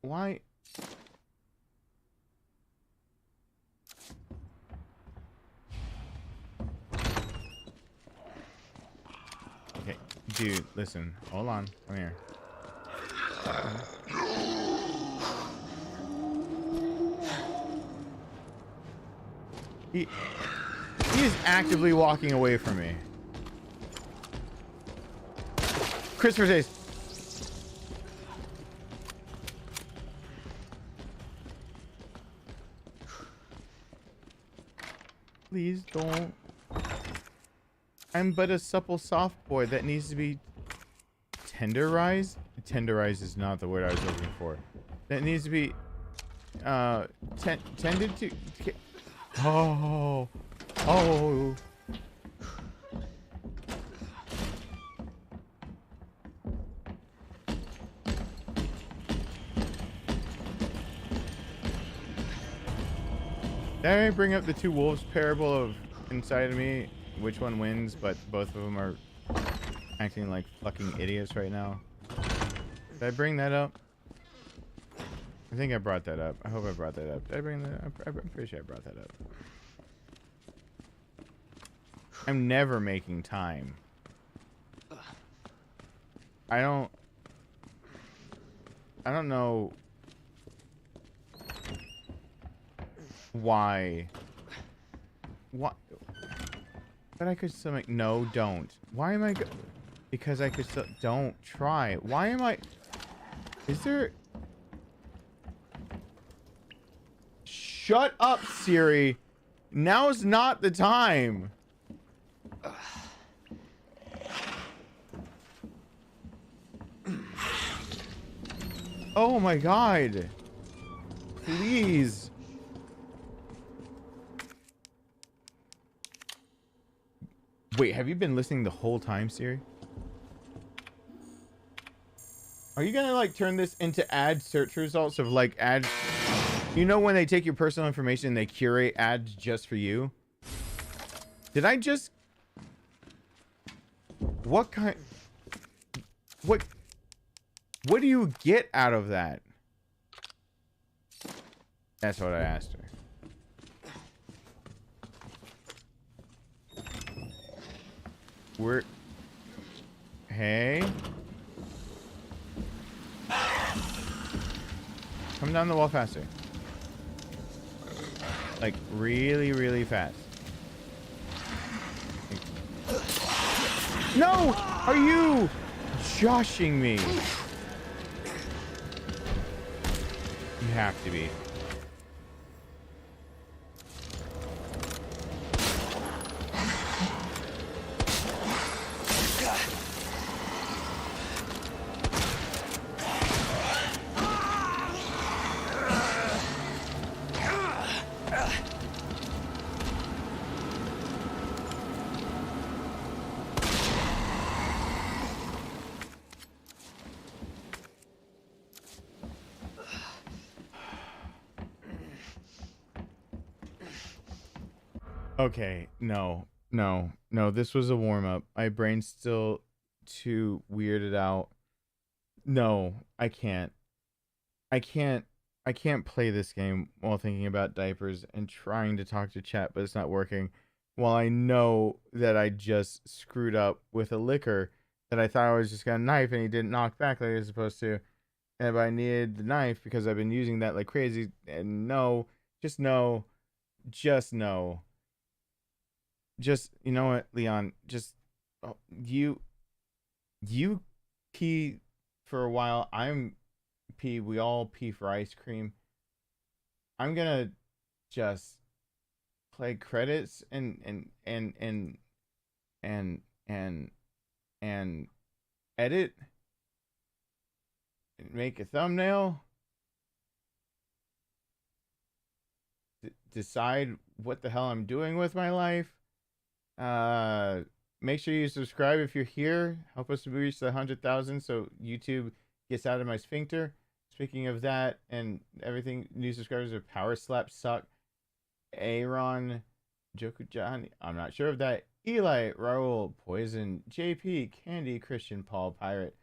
Why? Okay, dude, listen. Hold on. Come here. He is actively walking away from me. Christopher says, please don't. I'm but a supple soft boy that needs to be tenderized. Tenderized is not the word I was looking for. That needs to be tended to. Oh. Did I bring up the two wolves parable of inside of me? Which one wins, but both of them are acting like fucking idiots right now. Did I bring that up? I think I brought that up. I hope I brought that up. Did I bring that up? I'm pretty sure I brought that up. I'm never making time. I don't know why. What? But I could still make... No, don't. Why am I... Because I could still... Don't try. Why am I... Is there... Shut up, Siri. Now's not the time. Oh my god. Please. Wait, have you been listening the whole time, Siri? Are you gonna like turn this into ad search results of like ad? You know when they take your personal information and they curate ads just for you? Did I just? What kind? What do you get out of that? That's what I asked her. Hey. Come down the wall faster. Like, really, really fast. No! Are you joshing me? You have to be. Okay, no, this was a warm-up. My brain's still too weirded out. No, I can't play this game while thinking about diapers and trying to talk to chat, but it's not working. While I know that I just screwed up with a liquor that I thought I was just gonna knife and he didn't knock back like he was supposed to. And I needed the knife because I've been using that like crazy. And no, just no. Just, you know what, Leon, just, you pee for a while. I'm pee. We all pee for ice cream. I'm gonna just play credits and edit and make a thumbnail. Decide what the hell I'm doing with my life. Make sure you subscribe if you're here. Help us to reach the 100,000 so YouTube gets out of my sphincter. Speaking of that and everything, new subscribers are Power Slap Suck, Aaron, Joku I'm not sure of that. Eli, Raul, Poison, JP, Candy, Christian, Paul, Pirate,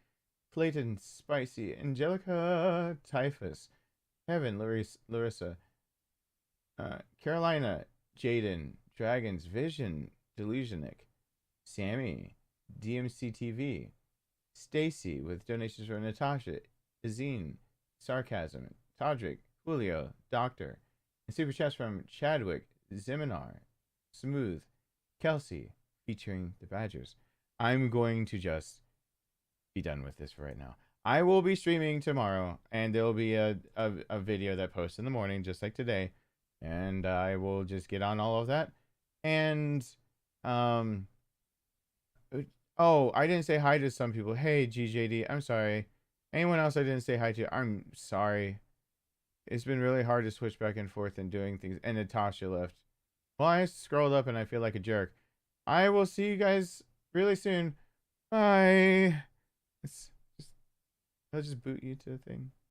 Clayton, Spicy, Angelica, Typhus, Kevin, Larissa, Carolina, Jaden, Dragons, Vision, Delusionic, Sammy, DMC TV, Stacy with donations from Natasha, Azine, Sarcasm, Todrick, Julio, Doctor, and super chats from Chadwick, Ziminar, Smooth, Kelsey, featuring the Badgers. I'm going to just be done with this for right now. I will be streaming tomorrow, and there will be a video that posts in the morning, just like today, and I will just get on all of that. And oh, I didn't say hi to some people. Hey, GJD, I'm sorry. Anyone else I didn't say hi to, I'm sorry. It's been really hard to switch back and forth and doing things. And Natasha left. Well, I scrolled up and I feel like a jerk. I will see you guys really soon. Bye. I'll just boot you to the thing.